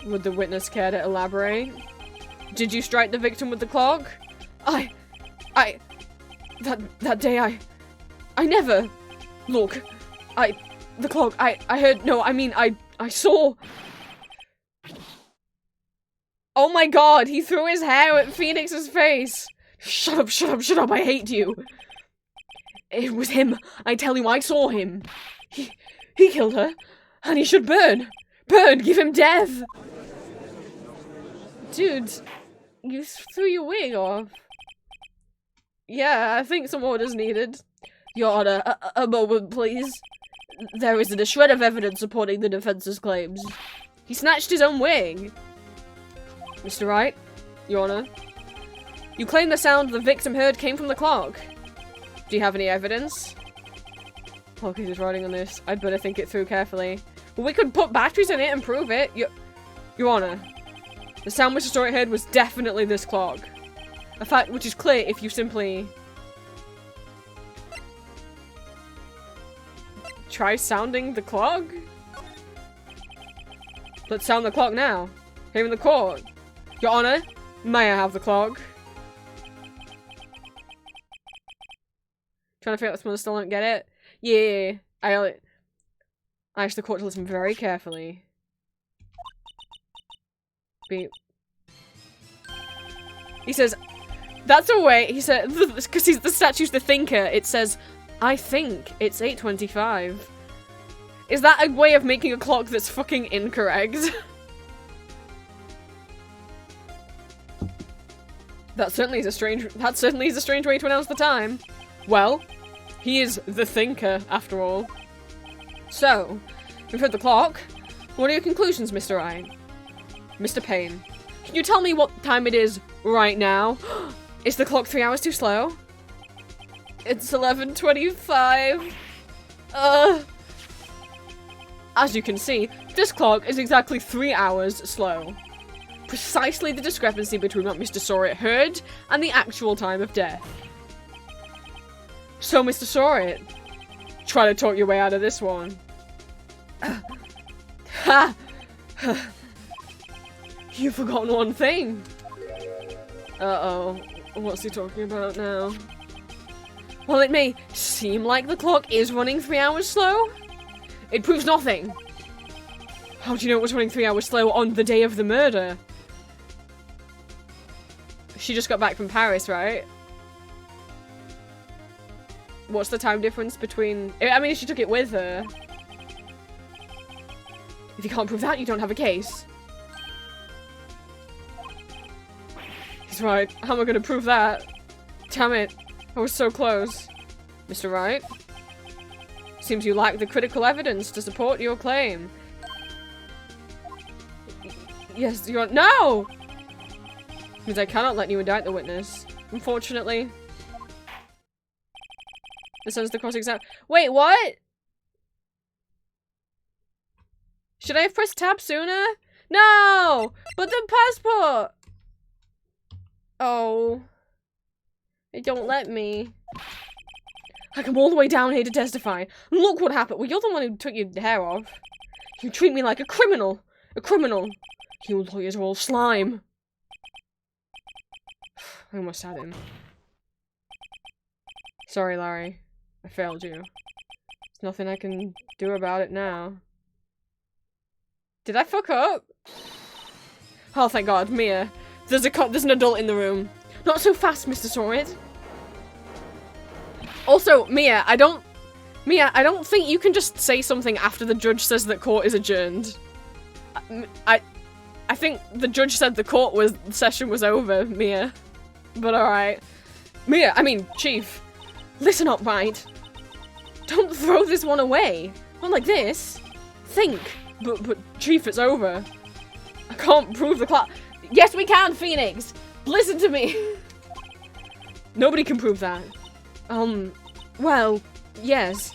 Would the witness care to elaborate? Did you strike the victim with the clock? That day I never. Look, the clock, I heard, no, I mean, I saw. Oh my god, he threw his hair at Phoenix's face. Shut up, shut up, shut up, I hate you. It was him, I tell you, I saw him. He killed her, and he should burn. Burn, give him death. Dude, you threw your wig off. Yeah, I think some orders needed. Your Honor, a moment, please. There isn't a shred of evidence supporting the defense's claims. He snatched his own wig. Mr. Wright, Your Honor. You claim the sound the victim heard came from the clock. Do you have any evidence? Okay, he's writing on this. I'd better think it through carefully. Well, we could put batteries in it and prove it. Your Honor. The sound Mr. Story heard was definitely this clock. A fact which is clear if you simply... try sounding the clock? Let's sound the clock now. Here in the court. Your Honor, may I have the clock? Trying to figure out this one, still don't get it? Yeah, I asked the court to listen very carefully. Beep. He says, that's a way, he said, because the statue's the thinker, it says, I think it's 8:25. Is that a way of making a clock that's fucking incorrect? That certainly is a strange way to announce the time. Well, he is the thinker, after all. So, we've heard the clock. What are your conclusions, Mr. Wright? Mr. Payne, can you tell me what time it is right now? Is the clock 3 hours too slow? It's 11:25. As you can see, this clock is exactly 3 hours slow. Precisely the discrepancy between what Mr. Sorit heard and the actual time of death. So, Mr. Sorit, try to talk your way out of this one. Ha! You've forgotten one thing. Uh-oh. What's he talking about now? While it may seem like the clock is running 3 hours slow, it proves nothing. How do you know it was running 3 hours slow on the day of the murder? She just got back from Paris, right? What's the time difference between... I mean, she took it with her. If you can't prove that, you don't have a case. He's right. How am I going to prove that? Damn it. I was so close. Mr. Wright? Seems you lack the critical evidence to support your claim. Yes, you're- No! Means I cannot let you indict the witness. Unfortunately. This ends the cross-exam- Wait, what? Should I have pressed tab sooner? No! But the passport! Oh. It don't let me. I come all the way down here to testify. Look what happened. Well, you're the one who took your hair off. You treat me like a criminal. A criminal. You lawyers are all slime. I almost had him. Sorry, Larry. I failed you. There's nothing I can do about it now. Did I fuck up? Oh, thank God. Mia. There's an adult in the room. Not so fast, Mr. Sorit. Also, Mia, I don't think you can just say something after the judge says that court is adjourned. I think the judge said the session was over, Mia. But alright. Mia, I mean, Chief. Listen up, Wright. Don't throw this one away. Not like this. Think. But Chief, it's over. I can't prove the clock. Yes, we can, Phoenix! Listen to me! Nobody can prove that. Well, yes.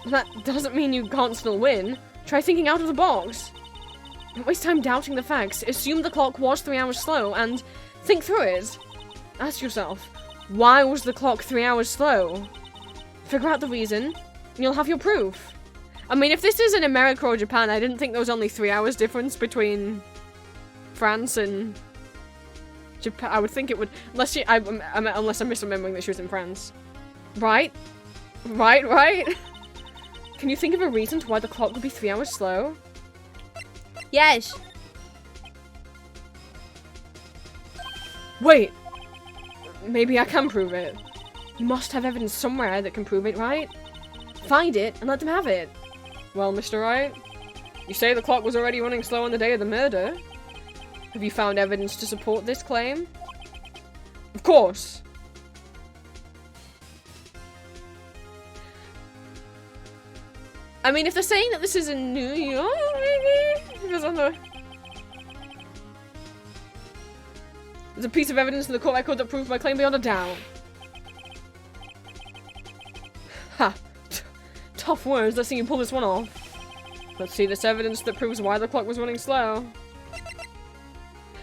That doesn't mean you can't still win. Try thinking out of the box. Don't waste time doubting the facts. Assume the clock was 3 hours slow and think through it. Ask yourself, why was the clock 3 hours slow? Figure out the reason, and you'll have your proof. I mean, if this is in America or Japan, I didn't think there was only 3 hours difference between France and Japan. I would think it would, unless I'm misremembering that she was in France. Right? Right? Can you think of a reason to why the clock would be 3 hours slow? Yes. Wait. Maybe I can prove it. You must have evidence somewhere that can prove it, right? Find it and let them have it. Well, Mr. Wright, you say the clock was already running slow on the day of the murder. Have you found evidence to support this claim? Of course. I mean, if they're saying that this is in New York, maybe? Because on the... There's a piece of evidence in the court record that proves my claim beyond a doubt. Ha! Tough words, let's see you pull this one off. Let's see this evidence that proves why the clock was running slow.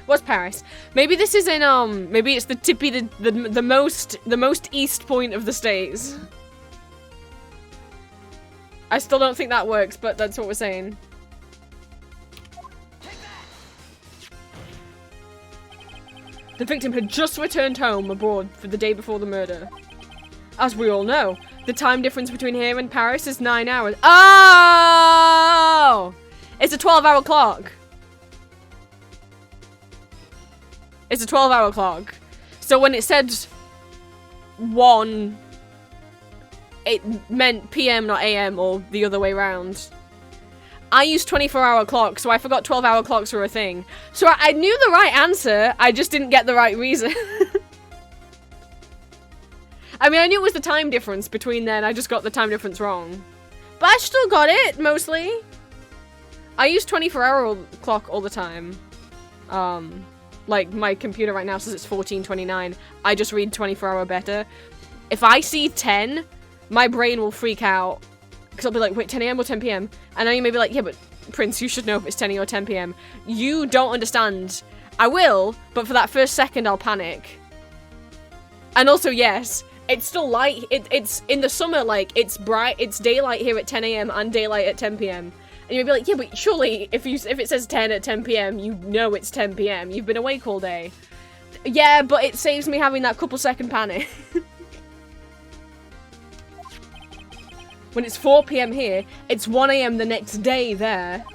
What's Paris? Maybe this is in, maybe it's the most east point of the States. I still don't think that works, but that's what we're saying. The victim had just returned home abroad for the day before the murder. As we all know, the time difference between here and Paris is 9 hours. Oh! It's a 12-hour clock. It's a 12-hour clock. So when it said 1, it meant PM, not AM, or the other way round. I used 24-hour clocks, so I forgot 12-hour clocks were a thing. So I knew the right answer, I just didn't get the right reason. I mean, I knew it was the time difference between then, I just got the time difference wrong. But I still got it, mostly. I use 24-hour clock all the time. Like, my computer right now says it's 14:29. I just read 24-hour better. If I see 10, my brain will freak out. Because I'll be like, wait, 10 AM or 10 PM? And then you may be like, yeah, but Prince, you should know if it's 10 or 10 PM. You don't understand. I will, but for that first second, I'll panic. And also, yes, it's still light. It's in the summer, like, it's bright. It's daylight here at 10 AM and daylight at 10 PM. And you'll be like, yeah, but surely if it says 10 at 10 PM, you know it's 10 PM. You've been awake all day. Yeah, but it saves me having that couple second panic. When it's 4 PM here, it's 1 AM the next day there.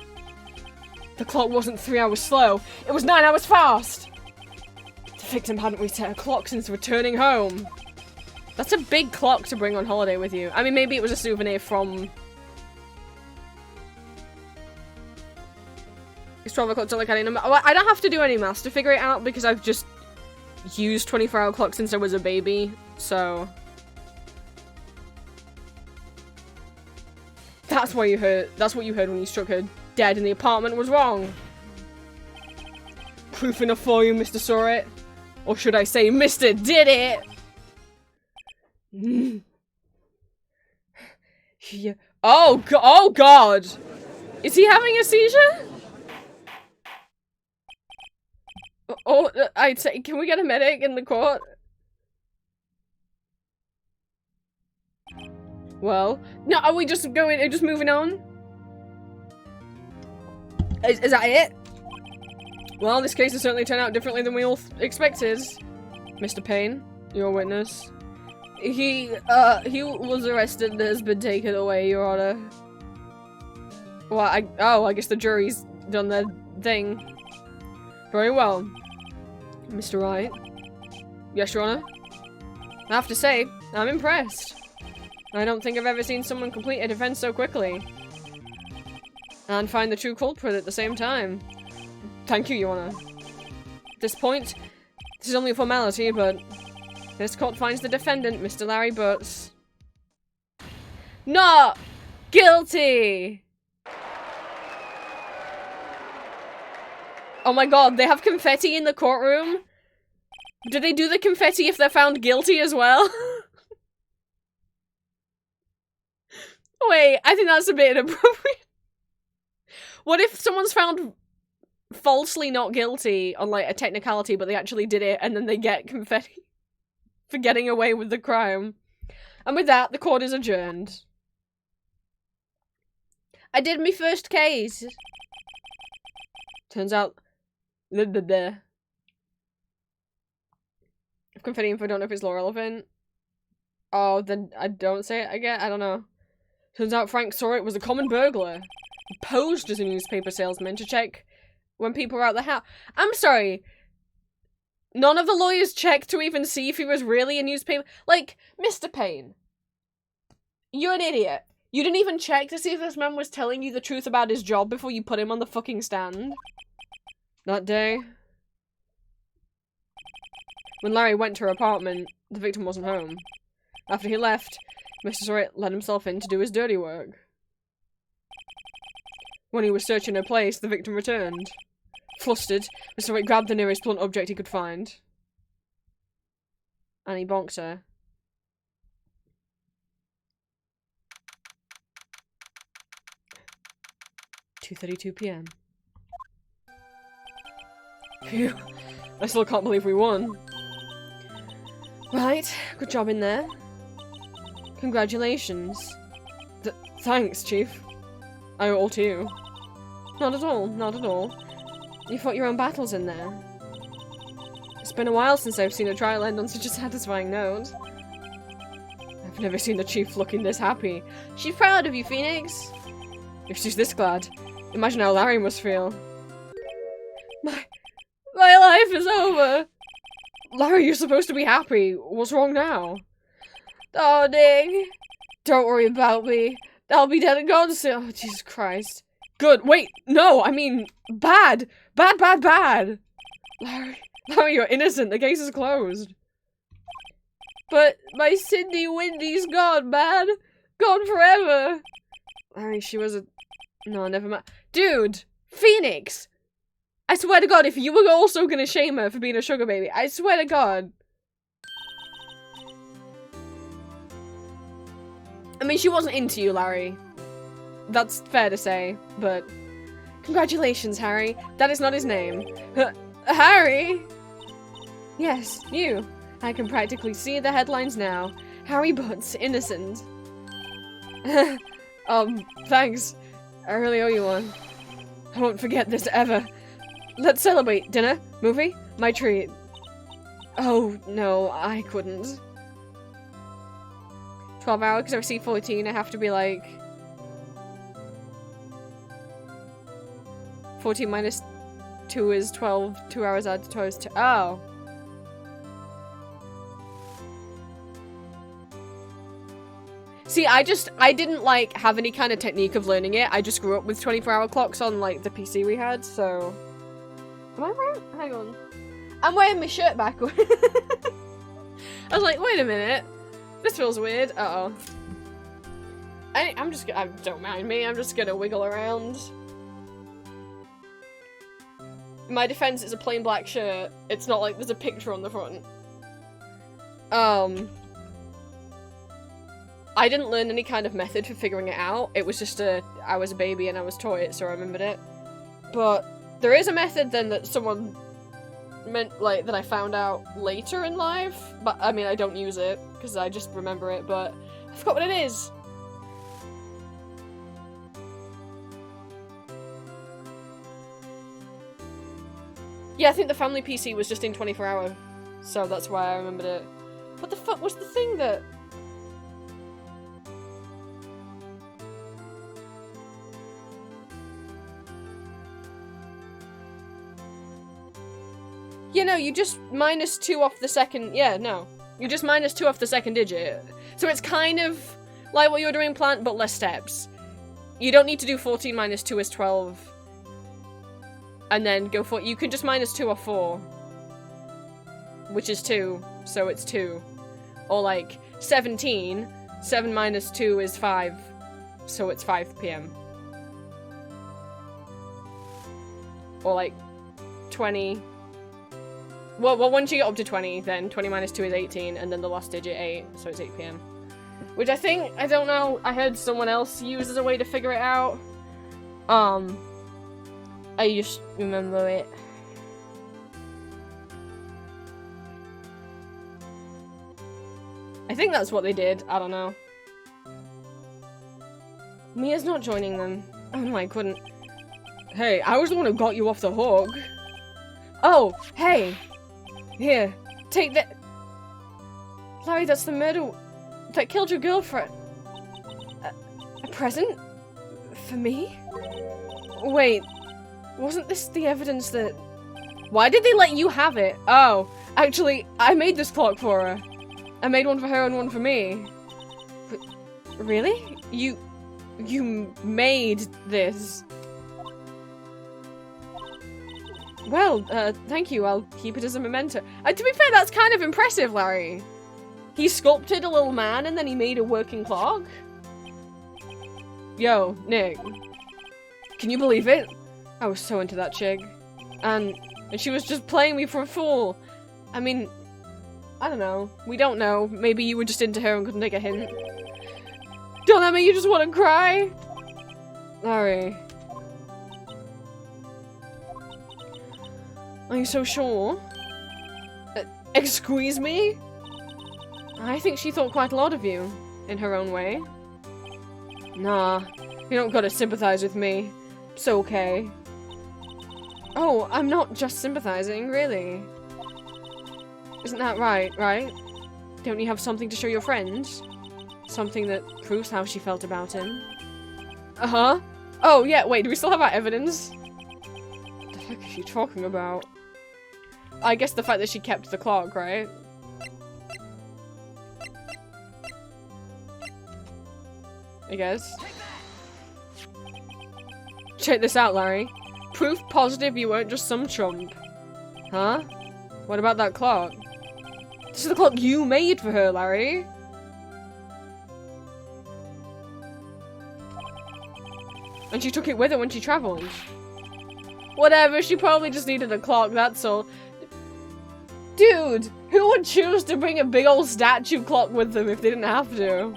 The clock wasn't 3 hours slow, it was 9 hours fast! The victim hadn't reset her clock since returning home. That's a big clock to bring on holiday with you. I mean, maybe it was a souvenir from... It's 12 o'clock till I can't even... I don't have to do any maths to figure it out because I've just used 24-hour clocks since I was a baby, so... That's what you heard when you struck her dead and the apartment was wrong. Proof enough for you, Mr. Saw It. Or should I say, Mr. Did It? Yeah. Oh god! Is he having a seizure? Oh, I'd say, can we get a medic in the court? Well, no, are we just moving on? Is that it? Well, this case has certainly turned out differently than we all expected. Mr. Payne, your witness. He was arrested and has been taken away, Your Honor. Well, I guess the jury's done their thing. Very well. Mr. Wright. Yes, Your Honor? I have to say, I'm impressed. I don't think I've ever seen someone complete a defense so quickly. And find the true culprit at the same time. Thank you, Your Honor. At this point, this is only a formality, but this court finds the defendant, Mr. Larry Butts, not guilty! Oh my god, they have confetti in the courtroom? Do they do the confetti if they're found guilty as well? Wait, I think that's a bit inappropriate. What if someone's found falsely not guilty on, like, a technicality, but they actually did it, and then they get confetti for getting away with the crime? And with that, the court is adjourned. I did my first case. Turns out... If confetti info, I don't know if it's law relevant. Oh, then I don't say it again? I don't know. Turns out Frank saw it was a common burglar. He posed as a newspaper salesman to check when people were out the house. I'm sorry. None of the lawyers checked to even see if he was really a newspaper. Like, Mr. Payne. You're an idiot. You didn't even check to see if this man was telling you the truth about his job before you put him on the fucking stand. That day, when Larry went to her apartment, the victim wasn't home. After he left, Mr. Wright let himself in to do his dirty work. When he was searching her place, the victim returned. Flustered, Mr. Wright grabbed the nearest blunt object he could find. And he bonks her. "2:32 p.m. Phew. I still can't believe we won. Right, good job in there. Congratulations. Thanks, Chief. I owe it all to you. Not at all, not at all. You fought your own battles in there. It's been a while since I've seen a trial end on such a satisfying note. I've never seen the Chief looking this happy. She's proud of you, Phoenix. If she's this glad, imagine how Larry must feel. My life is over. Larry, you're supposed to be happy. What's wrong now? Oh, Nick. Don't worry about me. I'll be dead and gone soon. Oh, Jesus Christ. Good. Wait, no, I mean, bad. Bad, bad, bad. Larry, you're innocent. The case is closed. But my Cindy Windy's gone, man. Gone forever. Larry, she was a... No, never mind. Dude, Phoenix. I swear to God, if you were also gonna shame her for being a sugar baby, I swear to God. I mean, she wasn't into you, Larry. That's fair to say, but... Congratulations, Harry. That is not his name. Harry? Yes, you. I can practically see the headlines now. Harry Butts, innocent. Thanks. I really owe you one. I won't forget this ever. Let's celebrate. Dinner? Movie? My treat. Oh, no, I couldn't. 12 hours, because I received 14, I have to be like... 14 minus 2 is 12, 2 hours added to 12 is 2. Oh. See, I didn't, like, have any kind of technique of learning it. I just grew up with 24-hour clocks on, like, the PC we had, so... Am I wearing... Hang on. I'm wearing my shirt backward. I was like, wait a minute. This feels weird. Uh-oh. Don't mind me, I'm just gonna wiggle around. In my defense, it's a plain black shirt. It's not like there's a picture on the front. I didn't learn any kind of method for figuring it out. It was just I was a baby and I was taught it, so I remembered it. But there is a method then that someone meant, like, that I found out later in life. But, I mean, I don't use it, because I just remember it, but I forgot what it is. Yeah, I think the family PC was just in 24-hour, so that's why I remembered it. What the fuck was the thing that... Yeah, no, you just minus 2 off the second... Yeah, no. You just minus 2 off the second digit. So it's kind of like what you're doing plant, but less steps. You don't need to do 14 minus 2 is 12. And then go for... You can just minus 2 off 4. Which is 2, so it's 2. Or like 17, 7 minus 2 is 5. So it's 5 PM. Or like 20. Well, once you get up to 20, then 20 minus 2 is 18, and then the last digit 8, so it's 8 PM. Which I think, I don't know, I heard someone else use as a way to figure it out. I just remember it. I think that's what they did, I don't know. Mia's not joining them. Oh no, I couldn't. Hey, I was the one who got you off the hook. Oh, hey! Here, take that. Larry, that's the murder that killed your girlfriend. A present? For me? Wait, wasn't this the evidence that... Why did they let you have it? Oh, actually, I made this clock for her. I made one for her and one for me. But, really? You made this? Well, thank you. I'll keep it as a memento. To be fair, that's kind of impressive, Larry. He sculpted a little man and then he made a working clock? Yo, Nick. Can you believe it? I was so into that chick. And she was just playing me for a fool. I mean, I don't know. We don't know. Maybe you were just into her and couldn't take a hint. Don't that make you just want to cry? Larry. Are you so sure? Excuse me? I think she thought quite a lot of you, in her own way. Nah, you don't gotta sympathize with me. It's okay. Oh, I'm not just sympathizing, really. Isn't that right? Don't you have something to show your friends? Something that proves how she felt about him? Uh-huh. Oh, yeah, wait, do we still have our evidence? What the heck is she talking about? I guess the fact that she kept the clock, right? I guess. Check this out, Larry. Proof positive you weren't just some chump. Huh? What about that clock? This is the clock you made for her, Larry. And she took it with her when she traveled. Whatever, she probably just needed a clock, that's all. Dude, who would choose to bring a big old statue clock with them if they didn't have to?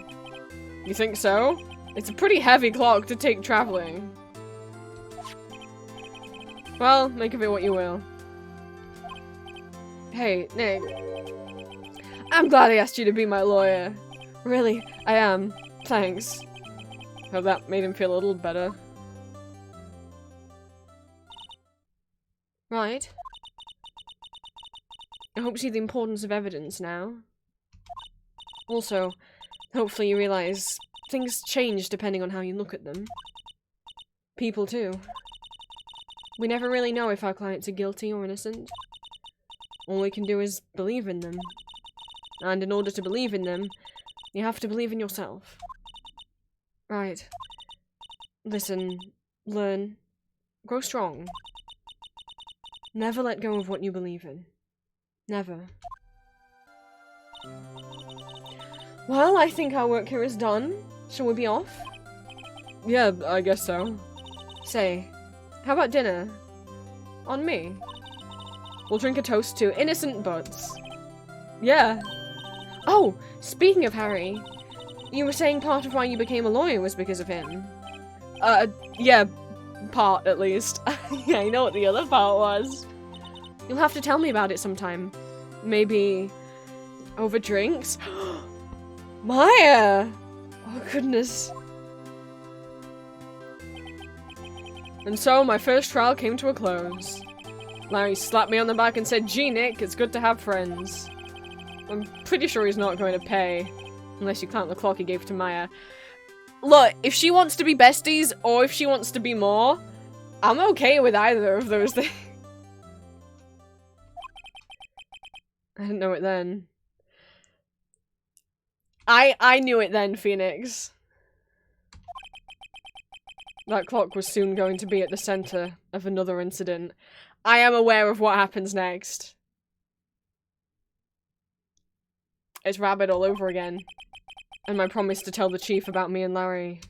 You think so? It's a pretty heavy clock to take traveling. Well, make of it what you will. Hey, Nick. I'm glad I asked you to be my lawyer. Really, I am. Thanks. Hope that made him feel a little better. Right. I hope you see the importance of evidence now. Also, hopefully you realize things change depending on how you look at them. People too. We never really know if our clients are guilty or innocent. All we can do is believe in them. And in order to believe in them, you have to believe in yourself. Right. Listen, learn, grow strong. Never let go of what you believe in. Never. Well, I think our work here is done. Shall we be off? Yeah, I guess so. Say, how about dinner? On me. We'll drink a toast to innocent buds. Yeah. Oh, speaking of Harry, you were saying part of why you became a lawyer was because of him. Yeah, part at least. Yeah, I know what the other part was. You'll have to tell me about it sometime. Maybe over drinks? Maya! Oh goodness. And so my first trial came to a close. Larry slapped me on the back and said, "Gee, Nick, it's good to have friends." I'm pretty sure he's not going to pay. Unless you count the clock he gave to Maya. Look, if she wants to be besties, or if she wants to be more, I'm okay with either of those things. I didn't know it then. I knew it then, Phoenix. That clock was soon going to be at the center of another incident. I am aware of what happens next. It's Rabbit all over again. And my promise to tell the chief about me and Larry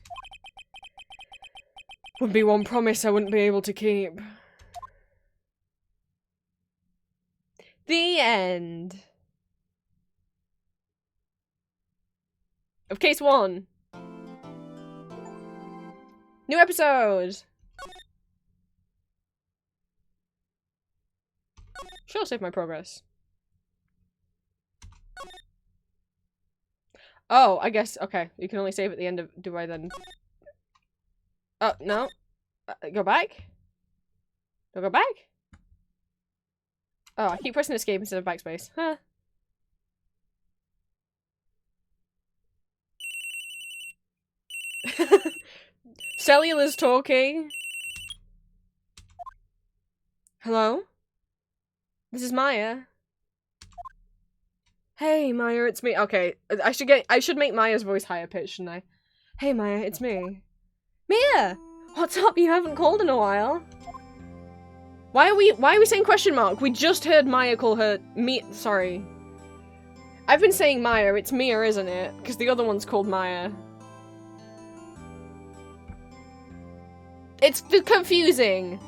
would be one promise I wouldn't be able to keep. end of case 1. New episode. Sure, save my progress. Oh, I guess, okay. You can only save at the end of, do I then? Oh, no. Go back? Do I go back? Oh, I keep pressing escape instead of backspace. Huh. Cellula's talking. Hello? This is Maya. Hey, Maya, it's me. Okay, I should make Maya's voice higher pitched, shouldn't I? Hey, Maya, it's me. Mia! What's up? You haven't called in a while. Why are we saying question mark? We just heard Maya call her sorry. I've been saying Maya, it's Mia, isn't it? Because the other one's called Maya. It's confusing.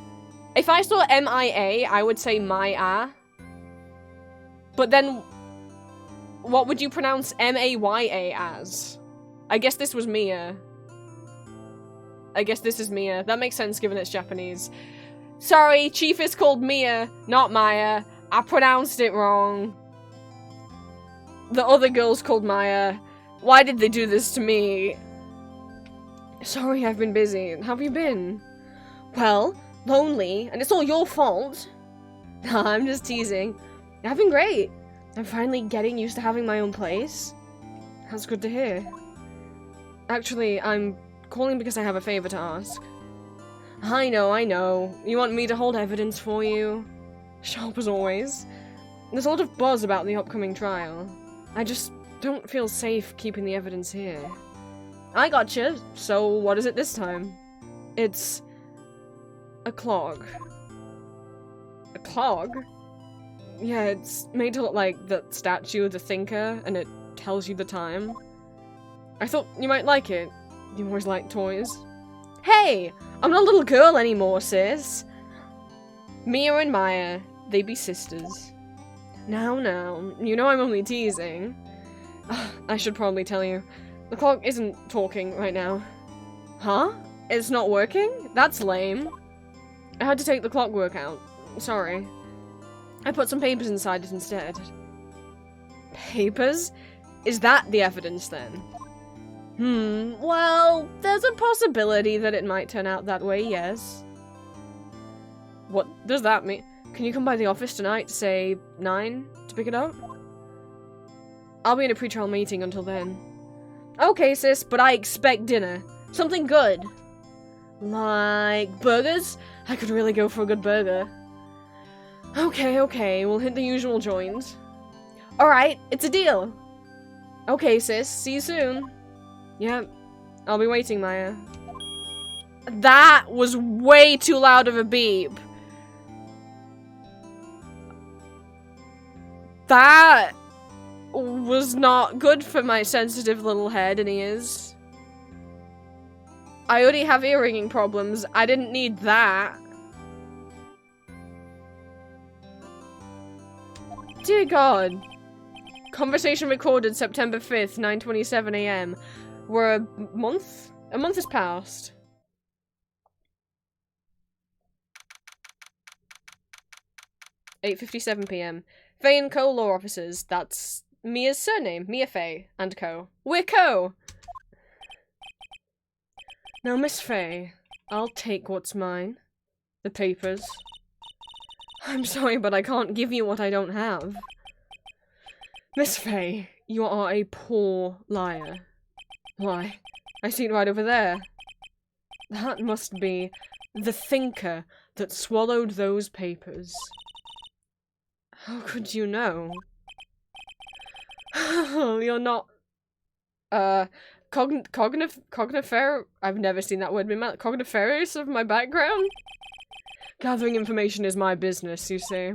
If I saw M-I-A, I would say Maya. But then, what would you pronounce M-A-Y-A as? I guess this was Mia. I guess this is Mia. That makes sense given it's Japanese. Sorry, Chief is called Mia, not Maya. I pronounced it wrong. The other girl's called Maya. Why did they do this to me? Sorry, I've been busy. How have you been? Well, lonely, and it's all your fault. Nah, I'm just teasing. I've been great. I'm finally getting used to having my own place. That's good to hear. Actually, I'm calling because I have a favor to ask. I know. You want me to hold evidence for you? Sharp as always. There's a lot of buzz about the upcoming trial. I just don't feel safe keeping the evidence here. I gotcha. So what is it this time? It's a clock. A clock? Yeah, it's made to look like the statue of the thinker, and it tells you the time. I thought you might like it. You always like toys. Hey! I'm not a little girl anymore, sis. Mia and Maya, they be sisters. Now, you know I'm only teasing. I should probably tell you. The clock isn't talking right now. Huh? It's not working? That's lame. I had to take the clockwork out. Sorry. I put some papers inside it instead. Papers? Is that the evidence then? Well, there's a possibility that it might turn out that way, yes. What does that mean? Can you come by the office tonight, say 9, to pick it up? I'll be in a pre-trial meeting until then. Okay, sis, but I expect dinner. Something good. Like burgers? I could really go for a good burger. Okay, we'll hit the usual joints. Alright, it's a deal. Okay, sis, see you soon. Yep, I'll be waiting, Maya. That was way too loud of a beep. That was not good for my sensitive little head and ears. I already have ear-ringing problems. I didn't need that. Dear God. Conversation recorded September 5th, 9:27 AM. We're a month? A month has passed. (8:57 PM). Faye and Co. law officers. That's Mia's surname. Mia Faye and Co. We're Co. Now, Miss Faye, I'll take what's mine. The papers. I'm sorry, but I can't give you what I don't have. Miss Faye, you are a poor liar. Why, I see it right over there. That must be the thinker that swallowed those papers. How could you know? You're not... cognifer... I've never seen that word in my mouth. Cogniferous of my background? Gathering information is my business, you see.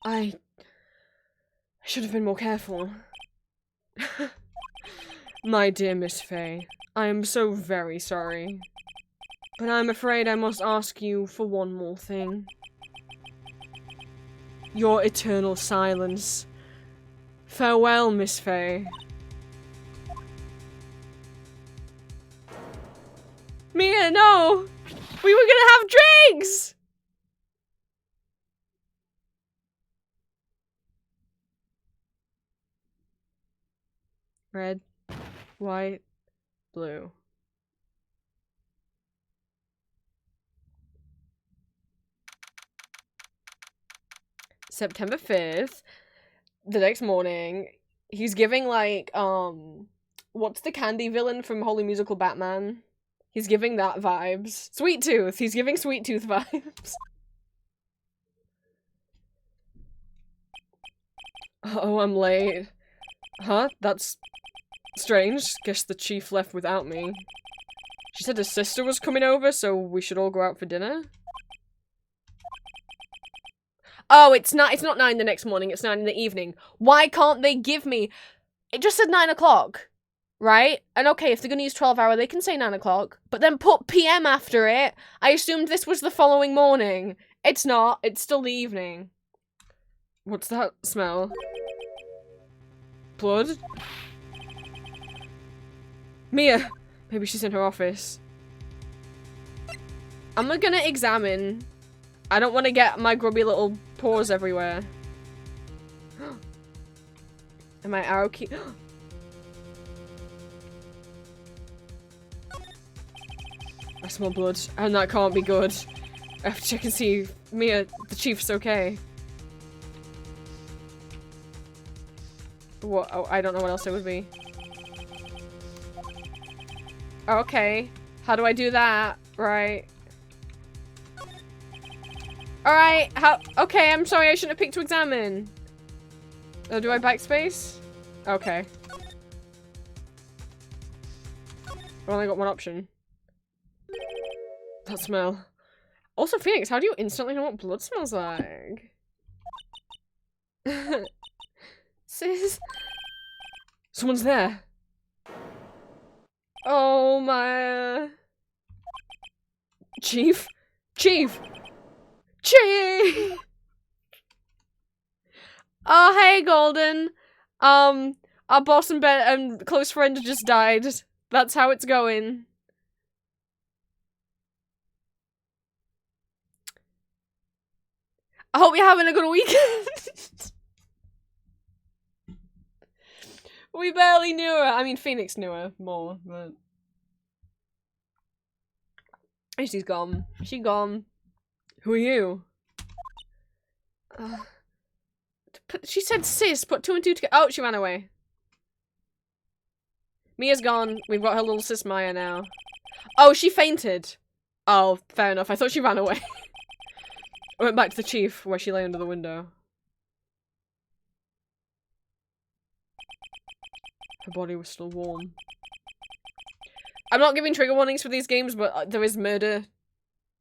I should have been more careful. My dear Miss Faye, I am so very sorry. But I'm afraid I must ask you for one more thing. Your eternal silence. Farewell, Miss Faye. Mia, no! We were gonna have drinks! Red, white, blue. September 5th, the next morning, he's giving, like, what's the candy villain from Holy Musical Batman? He's giving that vibes. Sweet Tooth! He's giving Sweet Tooth vibes. Oh, I'm late. Huh? That's strange. Guess the chief left without me. She said her sister was coming over, so we should all go out for dinner? Oh, it's not 9 the next morning, it's 9 in the evening. Why can't they give me... It just said 9 o'clock, right? And okay, if they're gonna use 12-hour, they can say 9 o'clock. But then put PM after it. I assumed this was the following morning. It's not, it's still the evening. What's that smell? Blood? Mia! Maybe she's in her office. I'm gonna examine. I don't want to get my grubby little paws everywhere. And my arrow key. I smell blood, and that can't be good. I have to check and see if Mia, the chief's okay. What? Oh, I don't know what else it would be. Okay. How do I do that? Right. Alright, okay, I'm sorry, I shouldn't have picked to examine. Oh, do I backspace? Okay. I've only got one option. That smell. Also, Phoenix, how do you instantly know what blood smells like? Sis? Someone's there. Oh my... Chief? Chief! Chief! Oh, hey, Golden. Our boss and close friend just died. That's how it's going. I hope you're having a good weekend. We barely knew her. I mean, Phoenix knew her more, but... She's gone. She gone. Who are you? She said sis, put 2 and 2 together. Oh, she ran away. Mia's gone. We've got her little sis Maya now. Oh, she fainted. Oh, fair enough. I thought she ran away. I went back to the chief, where she lay under the window. Her body was still warm. I'm not giving trigger warnings for these games, but there is murder.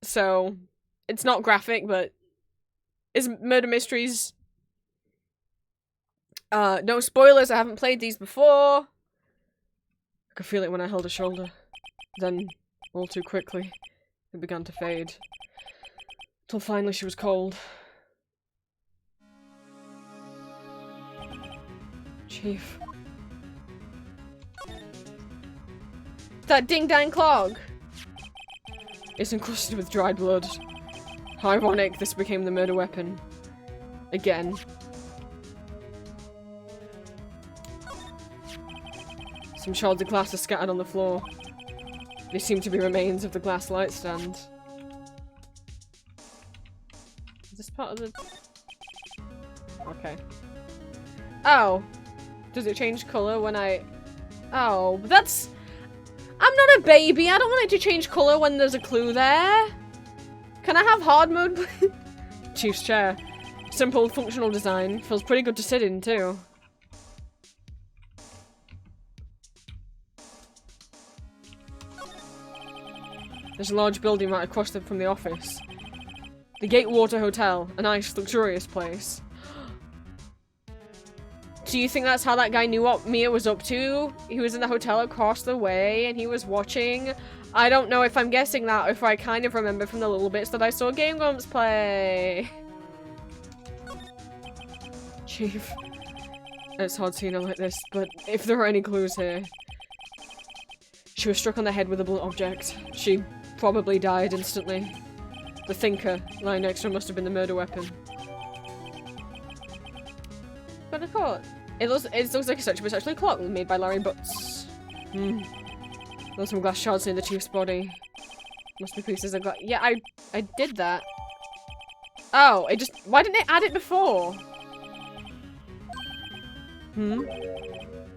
So, it's not graphic, but... Is murder mysteries... no spoilers, I haven't played these before. I could feel it when I held her shoulder. Then, all too quickly, it began to fade. Till finally she was cold. Chief. That ding-dang clog! It's encrusted with dried blood. How ironic this became the murder weapon. Again. Some shards of glass are scattered on the floor. They seem to be remains of the glass light stand. Is this part of the... Okay. Oh! Does it change colour when I... Oh, but that's... I'm not a baby, I don't want it to change colour when there's a clue there. Can I have hard mode, please? Chief's chair. Simple, functional design. Feels pretty good to sit in, too. There's a large building right across from the office. The Gatewater Hotel. A nice, luxurious place. Do you think that's how that guy knew what Mia was up to? He was in the hotel across the way and he was watching. I don't know if I'm guessing that or if I kind of remember from the little bits that I saw Game Grumps play. Chief. It's hard seeing her like this, but if there are any clues here... She was struck on the head with a blunt object. She probably died instantly. The thinker lying next to her must have been the murder weapon. But the court. It looks like a statue, but it's actually a clock made by Larry Butts. There's some glass shards in the chief's body. Must be pieces of glass. Yeah, I did that. Oh, it just... Why didn't it add it before?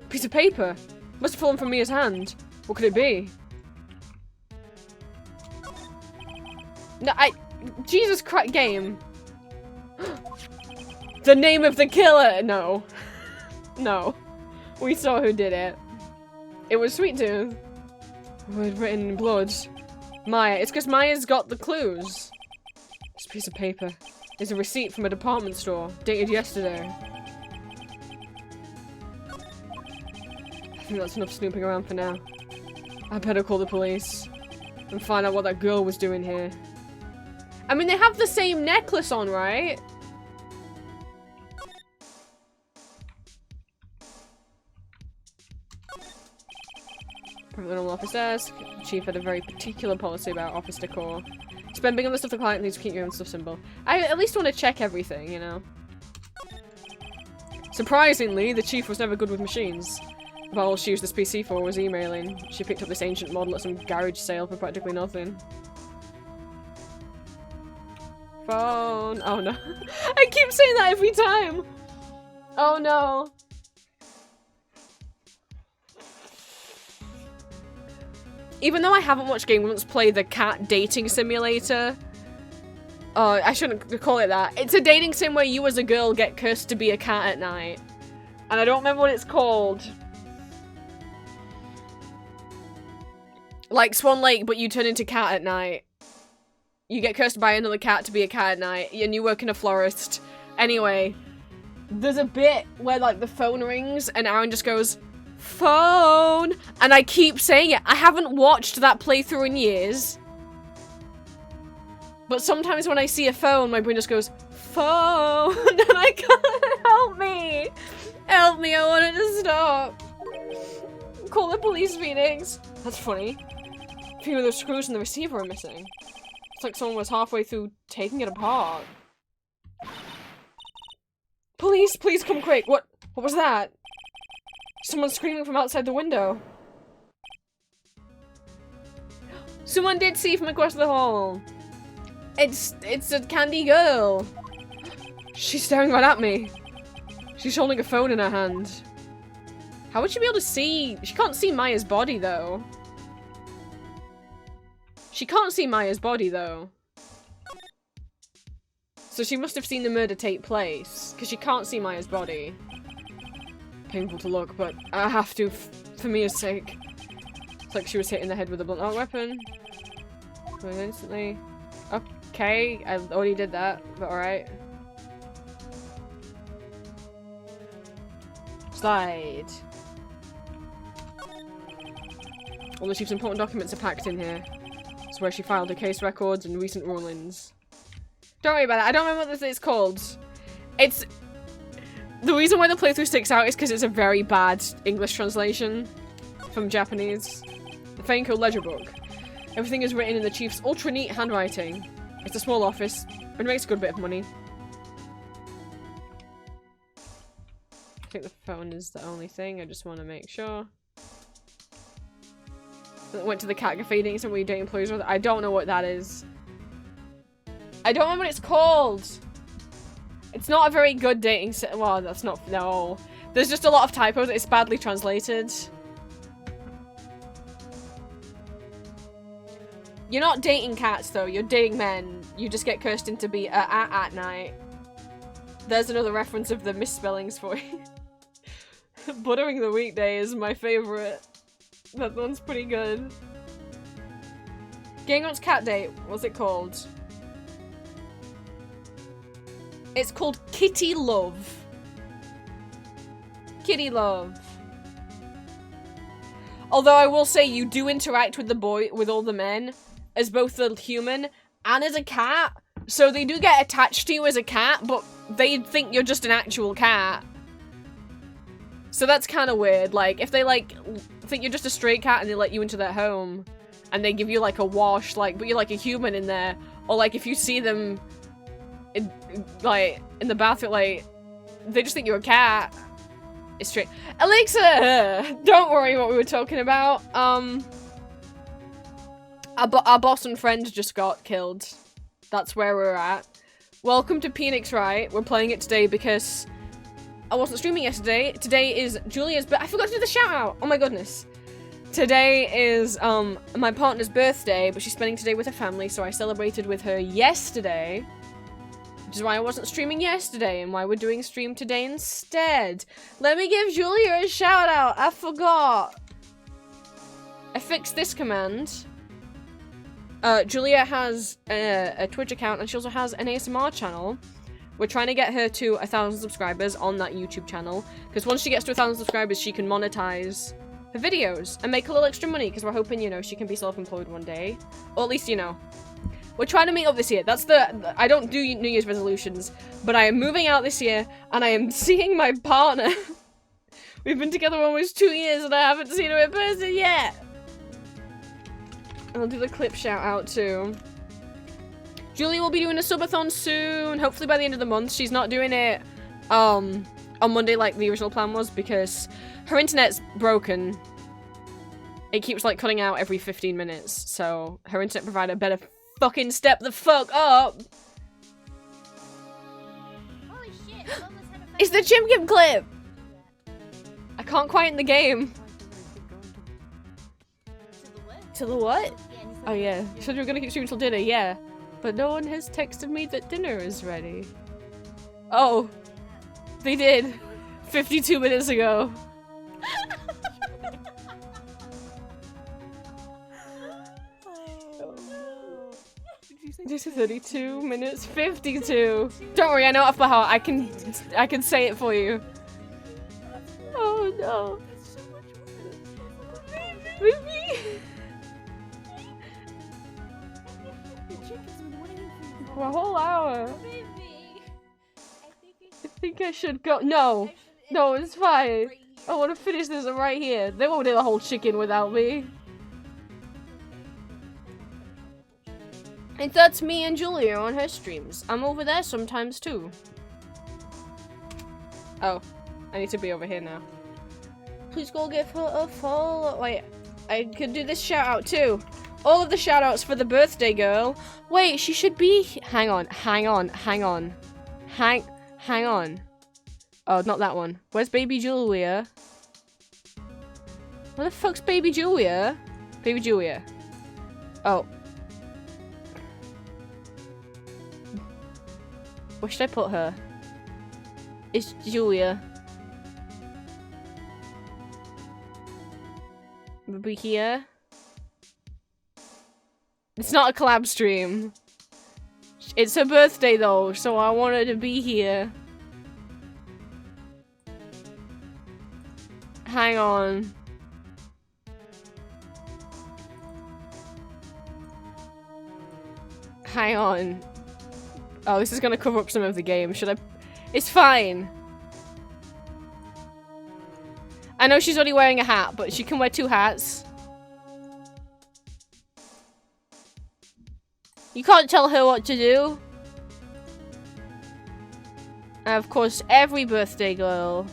Piece of paper. Must have fallen from Mia's hand. What could it be? No, Jesus Christ, game. The name of the killer! No. No. We saw who did it. It was Sweet Tooth. Word written in blood. Maya. It's because Maya's got the clues. This piece of paper is a receipt from a department store, dated yesterday. I think that's enough snooping around for now. I better call the police and find out what that girl was doing here. I mean, they have the same necklace on, right? Private normal office desk. The chief had a very particular policy about office decor. Spending on the stuff the client needs to keep your own stuff simple. I at least want to check everything, you know? Surprisingly, the chief was never good with machines. About all she used this PC for was emailing. She picked up this ancient model at some garage sale for practically nothing. Phone. Oh no. I keep saying that every time! Oh no. Even though I haven't watched Game once play the cat dating simulator. Oh, I shouldn't call it that. It's a dating sim where you as a girl get cursed to be a cat at night. And I don't remember what it's called. Like Swan Lake, but you turn into cat at night. You get cursed by another cat to be a cat at night, and you work in a florist. Anyway, there's a bit where, like, the phone rings, and Aaron just goes, phone! And I keep saying it. I haven't watched that playthrough in years. But sometimes when I see a phone, my brain just goes, phone! And I can't, help me! Help me, I want it to stop. Call the police, Phoenix. That's funny. A few of those screws in the receiver are missing. It's like someone was halfway through taking it apart. Police, please come quick. What was that? Someone screaming from outside the window. Someone did see from across the hall. It's a candy girl. She's staring right at me. She's holding a phone in her hand. How would she be able to see? She can't see Maya's body, though. She can't see Maya's body, though. So she must have seen the murder take place, because she can't see Maya's body. Painful to look, but I have to, for Mia's sake. It's like she was hit in the head with a blunt weapon. Going instantly. Okay, I already did that, but alright. Slide. All the chief's important documents are packed in here. It's where she filed her case records and recent rulings. Don't worry about that. I don't remember what this is called. It's... The reason why the playthrough sticks out is because it's a very bad English translation from Japanese. The Feinko ledger book. Everything is written in the chief's ultra neat handwriting. It's a small office, but it makes a good bit of money. I think the phone is the only thing. I just want to make sure. Went to the cat cafe dating somebody dating employees with. I don't know what that is. I don't remember what it's called. It's not a very good dating well, that's not, no. There's just a lot of typos. It's badly translated. You're not dating cats though, you're dating men. You just get cursed into be at night. There's another reference of the misspellings for you. Buttering the Weekday is my favorite. That one's pretty good. Getting on's cat date, what's it called? It's called Kitty Love. Kitty Love. Although I will say you do interact with the boy, with all the men, as both a human and as a cat. So they do get attached to you as a cat, but they think you're just an actual cat. So that's kind of weird. Like, if they, like, think you're just a stray cat and they let you into their home, and they give you, like, a wash, like, but you're, like, a human in there, or, like, if you see them, in the bathroom, like, they just think you're a cat. It's straight. Alexa! Don't worry what we were talking about. Our boss and friend just got killed. That's where we're at. Welcome to Phoenix Wright. We're playing it today because I wasn't streaming yesterday. Today is Julia's I forgot to do the shout out. Oh my goodness. Today is my partner's birthday, but she's spending today with her family, so I celebrated with her yesterday. Which is why I wasn't streaming yesterday and why we're doing stream today instead. Let me give Julia a shout out. I forgot. I fixed this command. Julia has a Twitch account and she also has an ASMR channel. We're trying to get her to 1,000 subscribers on that YouTube channel. Because once she gets to 1,000 subscribers, she can monetize her videos and make a little extra money. Because we're hoping, you know, she can be self-employed one day. Or at least, you know. We're trying to meet up this year. That's I don't do New Year's resolutions. But I am moving out this year and I am seeing my partner. We've been together almost 2 years and I haven't seen her in person yet. I'll do the clip shout out too. Julie will be doing a subathon soon, hopefully by the end of the month. She's not doing it on Monday like the original plan was because her internet's broken. It keeps like cutting out every 15 minutes, so her internet provider better fucking step the fuck up. Holy shit, It's the Chim Kim clip! I can't quiet in the game. To the what? Oh yeah, you said you were gonna keep streaming till dinner, yeah. But no one has texted me that dinner is ready. Oh, they did. 52 minutes ago. This is 32 minutes 52. Don't worry, I know it off by heart. I can say it for you. Oh no. Baby. For a whole hour. I think I should go. No. No, it's fine. I want to finish this right here. They won't do the whole chicken without me. And that's me and Julia on her streams. I'm over there sometimes too. Oh, I need to be over here now. Please go give her a follow. Wait, I could do this shout out too. All of the shout outs for the birthday girl. Wait, she should be. Hang on. Hang on. Oh, not that one. Where's baby Julia? Where the fuck's baby Julia? Baby Julia. Oh. Where should I put her? It's Julia. We'll be here. It's not a collab stream. It's her birthday though, so I want her to be here. Hang on. Hang on. Oh, this is gonna cover up some of the game. Should I? It's fine. I know she's only wearing a hat, but she can wear 2 hats. You can't tell her what to do. And of course, every birthday girl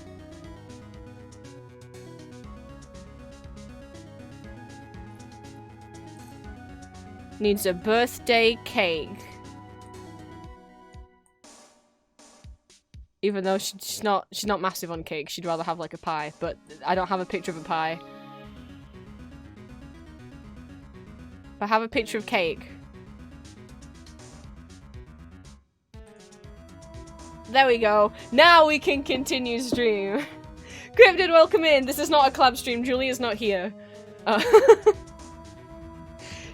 needs a birthday cake. Even though she's not massive on cake, she'd rather have like a pie, but I don't have a picture of a pie. I have a picture of cake. There we go. Now we can continue stream. Cryptid, welcome in. This is not a collab stream. Julia's not here.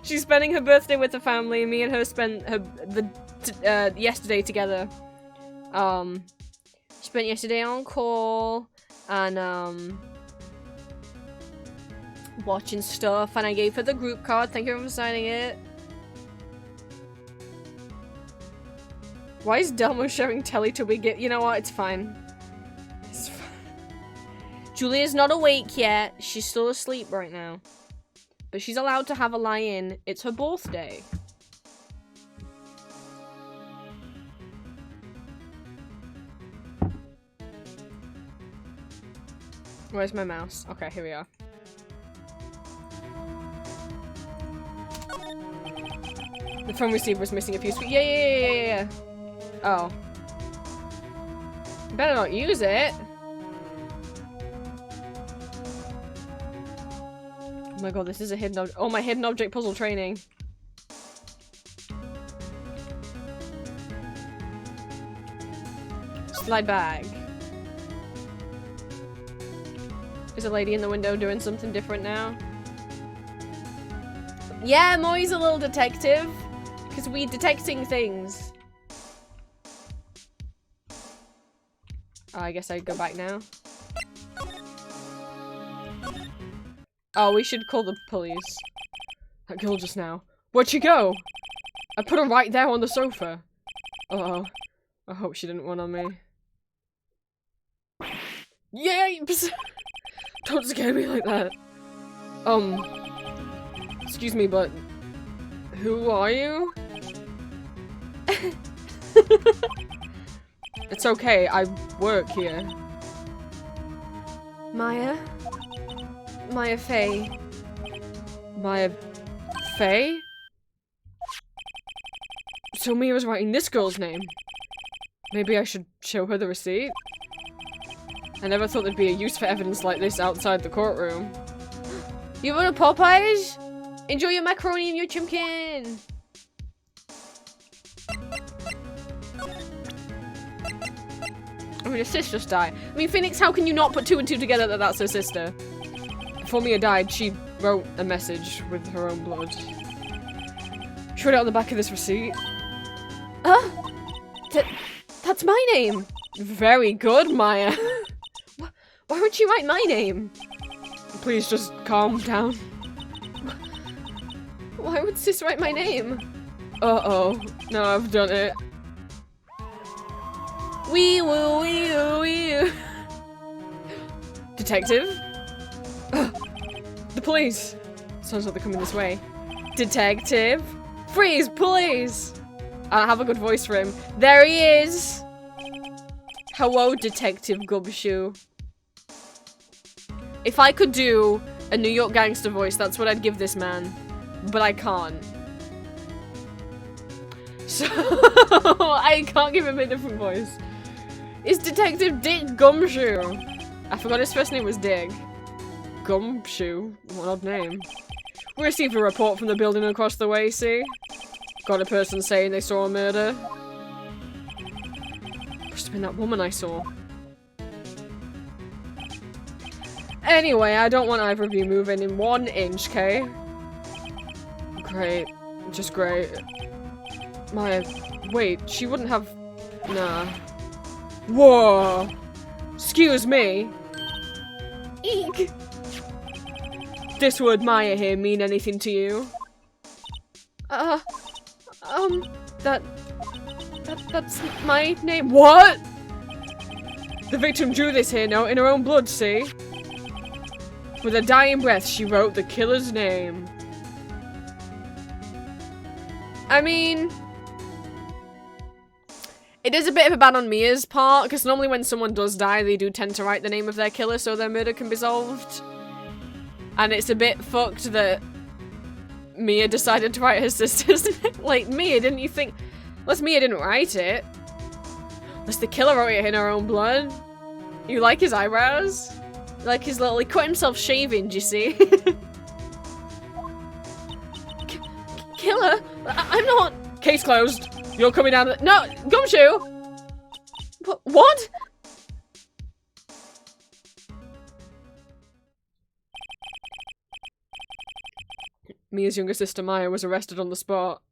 She's spending her birthday with her family. Me and her spent yesterday together. Spent yesterday on call and watching stuff, and I gave her the group card. Thank you for signing it. Why is Delmo sharing Teletubby gift? You know what? It's fine. It's fine. Julia's not awake yet. She's still asleep right now. But she's allowed to have a lie-in. It's her birthday. Where's my mouse? Okay, here we are. The phone receiver is missing a few yeah. Oh. Better not use it. Oh my god, this is a hidden object. Oh, my hidden object puzzle training. Slide bag. Is a lady in the window doing something different now? Yeah, Moi's a little detective. Because we're detecting things. Oh, I guess I'd go back now. Oh, we should call the police. That girl just now. Where'd she go? I put her right there on the sofa. Uh-oh. I hope she didn't run on me. Yay! Don't scare me like that. Excuse me, but who are you? It's okay, I work here. Maya? Maya Faye. Maya Faye? So Mia was writing this girl's name. Maybe I should show her the receipt? I never thought there'd be a use for evidence like this outside the courtroom. You want a Popeyes? Enjoy your macaroni and your chimkin! I mean, her sister just died. I mean, Phoenix, how can you not put two and two together that that's her sister? Before Mia died, she wrote a message with her own blood. She wrote it on the back of this receipt. That's my name! Very good, Maya. Why would she write my name? Please just calm down. Why would sis write my name? Uh-oh. No, I've done it. Wee woo wee woo wee woo. Detective? The police. Sounds like they're coming this way. Detective? Freeze, please! I don't have a good voice for him. There he is! Hello, Detective Gumshoe. If I could do a New York gangster voice, that's what I'd give this man. But I can't. So, I can't give him a different voice. It's Detective Dick Gumshoe. I forgot his first name was Dick. Gumshoe? What an odd name. We received a report from the building across the way, see? Got a person saying they saw a murder. Must have been that woman I saw. Anyway, I don't want either of you moving in 1 inch, okay? Great. Just great. Wait, she wouldn't have... Nah. Whoa! Excuse me. Eek! This word Maya here mean anything to you? That's my name. What? The victim drew this here note in her own blood, see? With a dying breath, she wrote the killer's name. I mean... It is a bit of a bad on Mia's part, because normally when someone does die, they do tend to write the name of their killer so their murder can be solved. And it's a bit fucked that Mia decided to write her sister's name. Like, Mia, didn't you think... Unless Mia didn't write it. Unless the killer wrote it in her own blood. You like his eyebrows? Like his little... He cut himself shaving, do you see? Killer? I'm not... Case closed. You're coming down the... No! Gumshoe! What? Mia's younger sister Maya was arrested on the spot.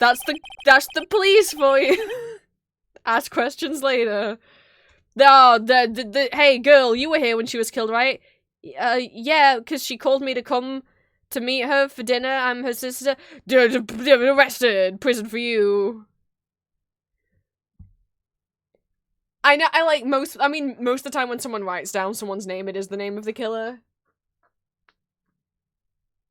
That's the police for you. Ask questions later. Oh, hey girl, you were here when she was killed, right? Yeah, because she called me to come to meet her for dinner. I'm her sister. Arrested. Prison for you. I know, most of the time when someone writes down someone's name, it is the name of the killer.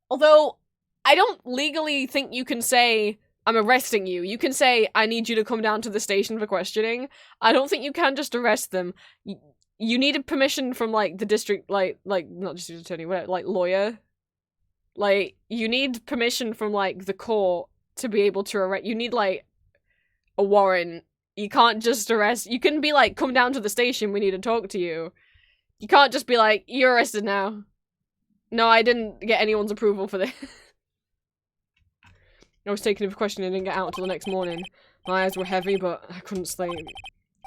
Although, I don't legally think you can say, I'm arresting you. You can say, I need you to come down to the station for questioning. I don't think you can just arrest them. You needed permission from, like, the district, like, not district attorney, whatever, like, lawyer. Like, you need permission from, like, the court to be able to arrest. You need, like, a warrant. You can't just arrest. You can be like, come down to the station, we need to talk to you. You can't just be like, you're arrested now. No, I didn't get anyone's approval for this. I was taken in for questioning and didn't get out until the next morning. My eyes were heavy, but I couldn't sleep.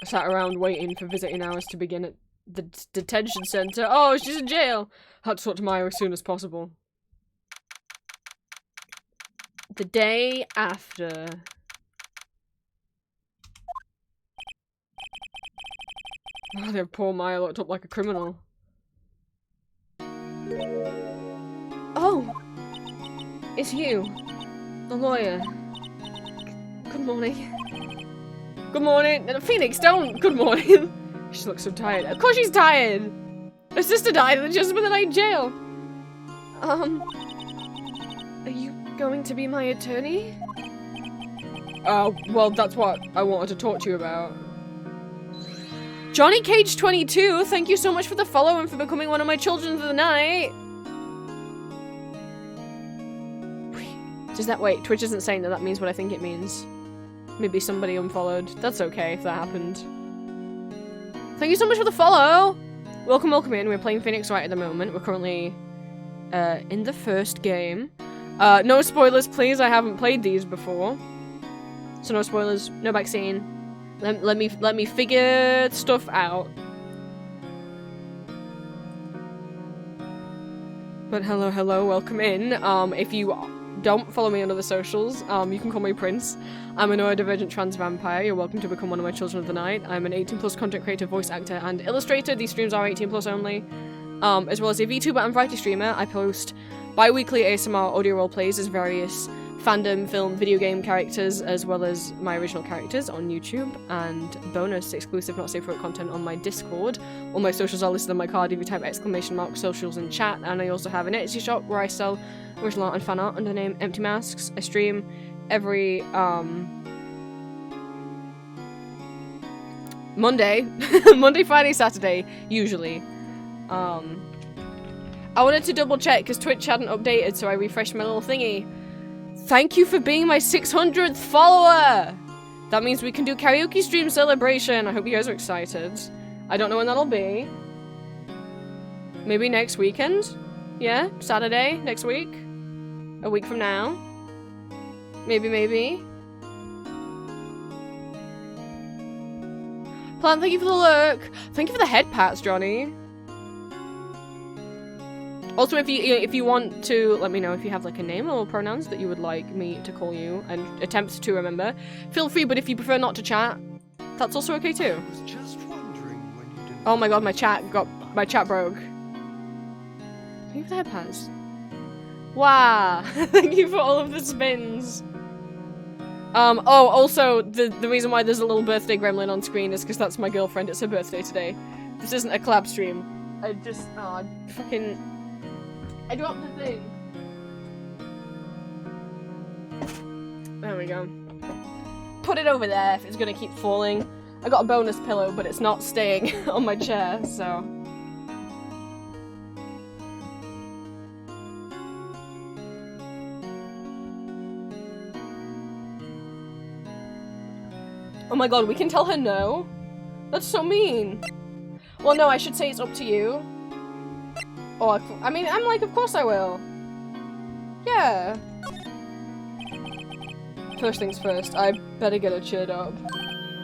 I sat around waiting for visiting hours to begin at the detention center. Oh, she's in jail! I had to talk to Maya as soon as possible. The day after. Oh, their poor Maya looked up like a criminal. Oh! It's you. The lawyer. Good morning. Good morning. Phoenix, don't! Good morning. She looks so tired. Of course she's tired! Her sister died and just spent the night in jail. Are you going to be my attorney? Well, that's what I wanted to talk to you about. Johnny Cage 22, thank you so much for the follow and for becoming one of my children of the night. Does that wait? Twitch isn't saying that that means what I think it means. Maybe somebody unfollowed. That's okay if that happened. Thank you so much for the follow. Welcome in. We're playing Phoenix Wright at the moment. We're currently in the first game. No spoilers, please. I haven't played these before, so no spoilers. No backseat. Let me figure stuff out. But hello, welcome in. If you don't follow me on other socials, you can call me Prince. I'm a neurodivergent trans vampire. You're welcome to become one of my children of the night. I'm an 18+ content creator, voice actor, and illustrator. These streams are 18+ only. As well as a VTuber and variety streamer. I post bi-weekly ASMR audio roleplays as various fandom, film, video game characters, as well as my original characters on YouTube, and bonus exclusive not safe for work content on my Discord. All my socials are listed on my card if you type !! socials in chat, and I also have an Etsy shop where I sell original art and fan art under the name Empty Masks. I stream every Monday, Friday, Saturday, usually. I wanted to double check because Twitch hadn't updated, so I refreshed my little thingy. Thank you for being my 600th follower! That means we can do karaoke stream celebration. I hope you guys are excited. I don't know when that'll be. Maybe next weekend? Yeah? Saturday? Next week? A week from now? Maybe. Plant, thank you for the look! Thank you for the head pats, Johnny. Also, if you want to let me know if you have like a name or pronouns that you would like me to call you and attempt to remember, feel free, but if you prefer not to chat, that's also okay too. I was just wondering when you didn't. Oh my god, my chat broke. Thank you for the head pads. Wow. Thank you for all of the spins. Oh, also, the reason why there's a little birthday gremlin on screen is because that's my girlfriend. It's her birthday today. This isn't a collab stream. I just, I dropped the thing. There we go. Put it over there if it's gonna keep falling. I got a bonus pillow, but it's not staying on my chair, so. Oh my god, we can tell her no? That's so mean. Well, no, I should say it's up to you. Oh, I mean, I'm like, of course I will. Yeah. First things first, I better get her cheered up.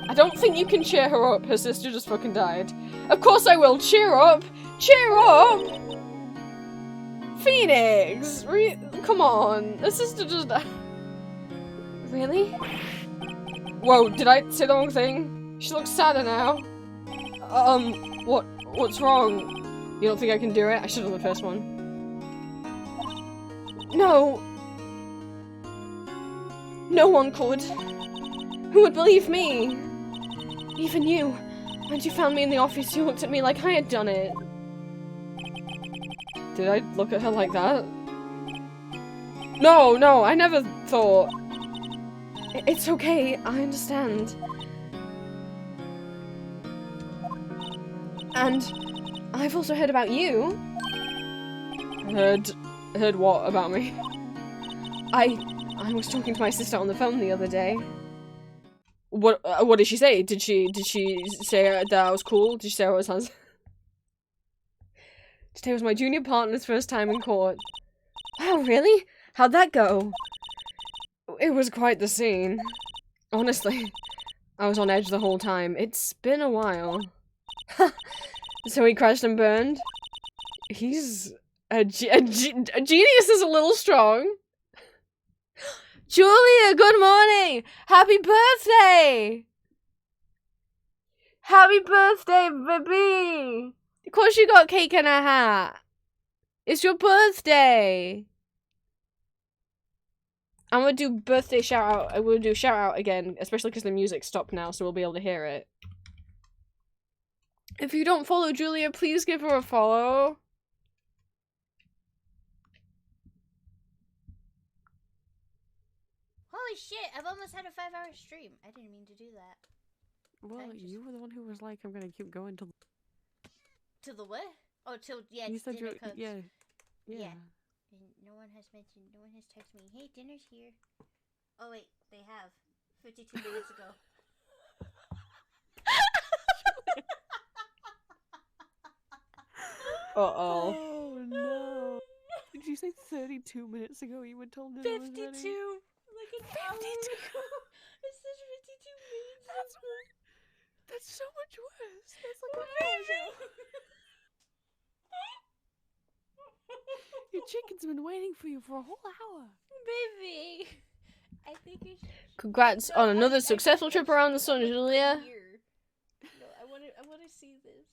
I don't think you can cheer her up. Her sister just fucking died. Of course I will. Cheer up. Cheer up. Phoenix. Come on. Her sister just died. Really? Whoa, did I say the wrong thing? She looks sadder now. What's wrong? You don't think I can do it? I should have done the first one. No. No one could. Who would believe me? Even you. When you found me in the office, you looked at me like I had done it. Did I look at her like that? No, no, I never thought. It's okay, I understand. And I've also heard about you. Heard what about me? I was talking to my sister on the phone the other day. What did she say? Did she say that I was cool? Did she say I was handsome? Today was my junior partner's first time in court. Wow, really? How'd that go? It was quite the scene. Honestly, I was on edge the whole time. It's been a while. So he crashed and burned? He's a genius is a little strong. Julia, good morning! Happy birthday! Happy birthday, baby! Of course you got cake and a hat. It's your birthday. I'm gonna do birthday shout out. I will do shout out again, especially because the music stopped now, so we'll be able to hear it. If you don't follow Julia, please give her a follow. Holy shit, I've almost had a 5-hour stream. I didn't mean to do that. Well, you were the one who was like, I'm gonna keep going till... To the what? Oh, till, yeah, You said dinner you're... comes. Yeah. And no one has mentioned, no one has texted me, hey, dinner's here. Oh wait, they have. 52 minutes ago. Uh-oh. Oh, no. Did you say 32 minutes ago you were told dinner was 52! ready? Like an hour ago. It says 52 minutes ago. That's so much worse. That's like an hour ago. Your chicken's been waiting for you for a whole hour. Baby! I think you should... Congrats on another successful trip around the sun, Julia. No, I wanna see this.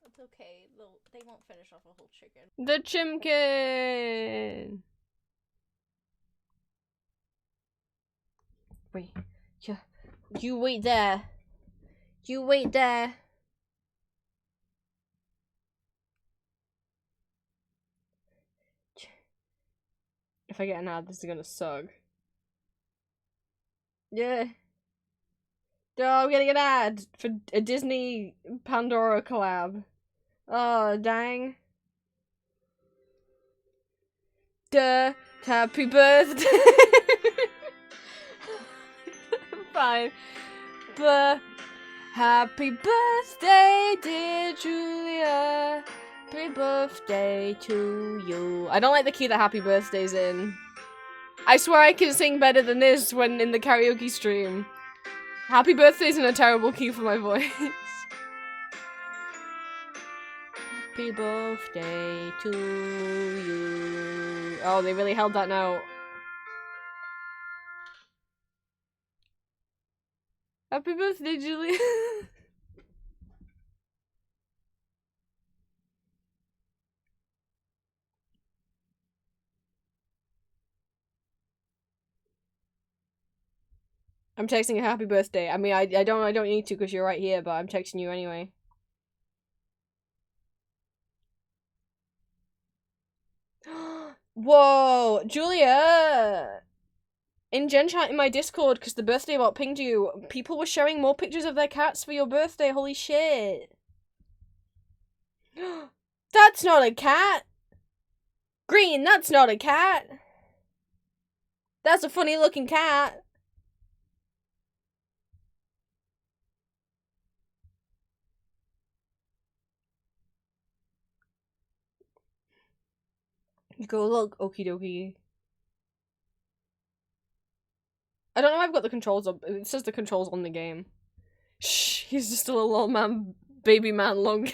It's okay. They won't finish off a whole chicken. The chimkin. Wait, you wait there. You wait there. If I get an ad, this is gonna suck. Yeah. Oh, I'm getting an ad for a Disney Pandora collab. Oh, dang. Duh. Happy birthday. Fine. But happy birthday, dear Julia. Happy birthday to you. I don't like the key that happy birthday's in. I swear I can sing better than this when in the karaoke stream. Happy birthday's in a terrible key for my voice. Happy birthday to you. Oh, they really held that note. Happy birthday, Julia. I'm texting you happy birthday. I mean, I don't need to because you're right here, but I'm texting you anyway. Whoa, Julia! In Gen Chat in my Discord, because the birthday bot pinged you, people were showing more pictures of their cats for your birthday. Holy shit! That's not a cat. Green, that's not a cat. That's a funny looking cat. You go look, okie dokie. I don't know if I've got the controls up. It says the controls on the game. Shh, he's just a little old man, baby man long.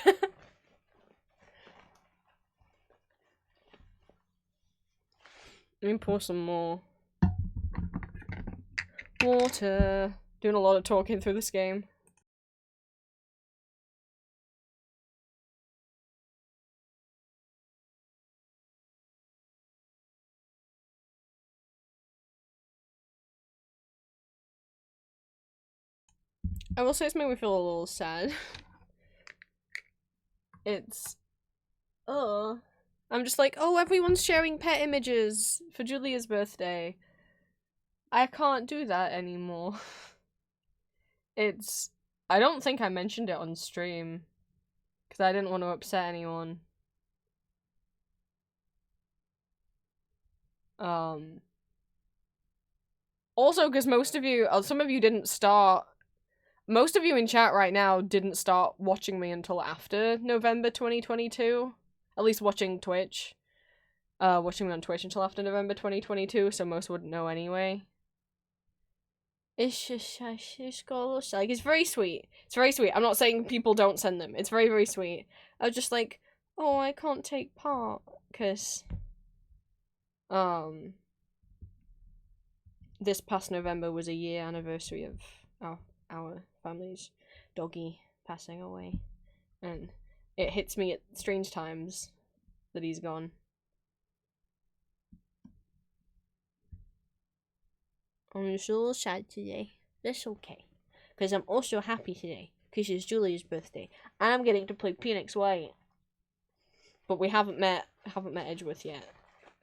Let me pour some more. Water. Doing a lot of talking through this game. I will say it's made me feel a little sad. It's... oh. I'm just like, oh, everyone's sharing pet images for Julia's birthday. I can't do that anymore. It's... I don't think I mentioned it on stream. Because I didn't want to upset anyone. Also, because most of you, some of you didn't start... Most of you in chat right now didn't start watching me until after November 2022. At least watching Twitch. Watching me on Twitch until after November 2022, so most wouldn't know anyway. It's just, like, it's very sweet. It's very sweet. I'm not saying people don't send them. It's very, very sweet. I was just like, oh, I can't take part, because, this past November was a year anniversary of our family's doggy passing away. And it hits me at strange times that he's gone. I'm just a little sad today. That's okay. Because I'm also happy today. Because it's Julia's birthday. And I'm getting to play Phoenix White. But we haven't met Edgeworth yet.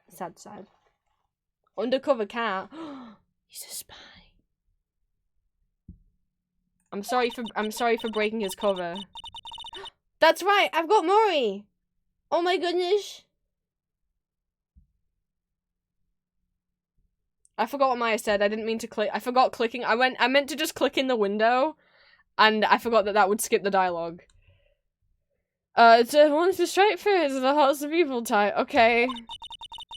Sad, sad. Undercover cat. He's a spy. I'm sorry for breaking his cover. That's right, I've got Maury! Oh my goodness. I forgot what Maya said. I didn't mean to click. I forgot clicking. I meant to just click in the window, and I forgot that would skip the dialogue. It's one of the straight fears of the hearts of evil type. Okay.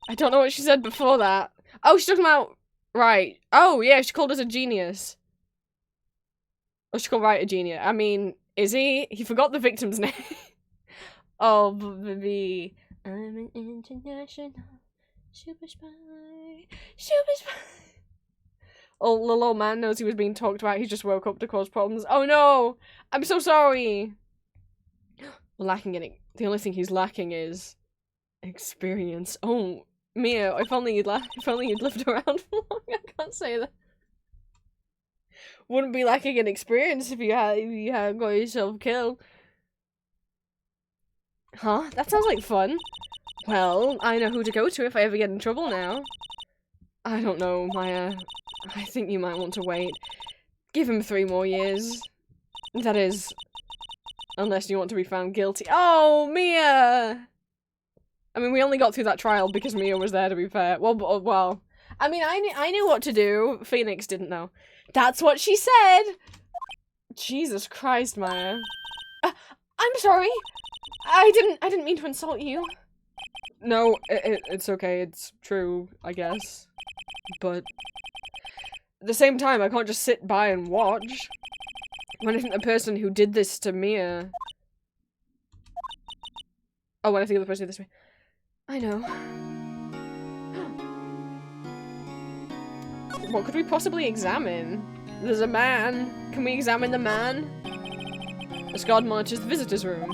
I don't know what she said before that. Oh, she's talking about Wright. Oh, yeah, she called us a genius. Oh, she called Wright a genius. I mean, is he? He forgot the victim's name. Oh, baby. I'm an international super spy. Super spy. Oh, the little man knows he was being talked about. He just woke up to cause problems. Oh no! I'm so sorry! Lacking in it. The only thing he's lacking is experience. Oh, Mia, if only you'd lived around for long. I can't say that. Wouldn't be lacking in experience if you had got yourself killed. Huh? That sounds like fun. Well, I know who to go to if I ever get in trouble now. I don't know, Maya. I think you might want to wait. Give him 3 more years. That is, unless you want to be found guilty. Oh, Mia! I mean, we only got through that trial because Mia was there, to be fair. Well, I mean, I knew what to do. Phoenix didn't know. That's what she said! Jesus Christ, Maya. I'm sorry! I didn't mean to insult you. No, it's okay. It's true, I guess. But at the same time, I can't just sit by and watch. When I think the person who did this to Mia... Oh, when I think of the person who did this to me. I know. What could we possibly examine? There's a man. Can we examine the man? This guard monitors the visitor's room.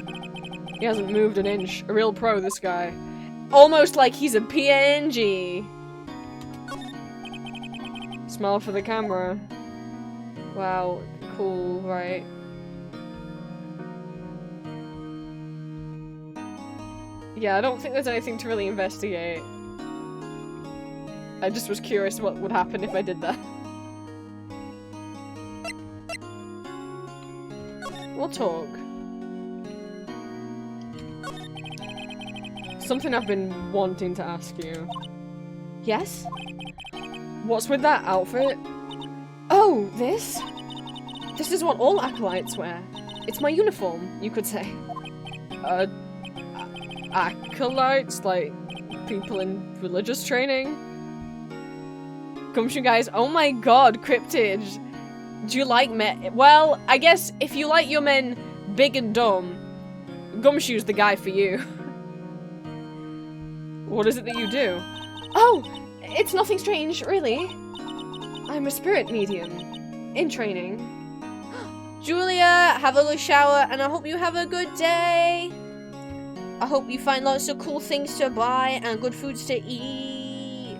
He hasn't moved an inch. A real pro, this guy. Almost like he's a PNG. Smile for the camera. Wow, cool, right? Yeah, I don't think there's anything to really investigate. I just was curious what would happen if I did that. We'll talk. Something I've been wanting to ask you. Yes? What's with that outfit? Oh, this? This is what all acolytes wear. It's my uniform, you could say. Acolytes? Like, people in religious training? Gumshoe guys, oh my god, cryptid. Do you like men? Well, I guess if you like your men big and dumb, Gumshoe's the guy for you. What is it that you do? Oh, it's nothing strange, really. I'm a spirit medium. In training. Julia, have a good shower, and I hope you have a good day. I hope you find lots of cool things to buy and good foods to eat.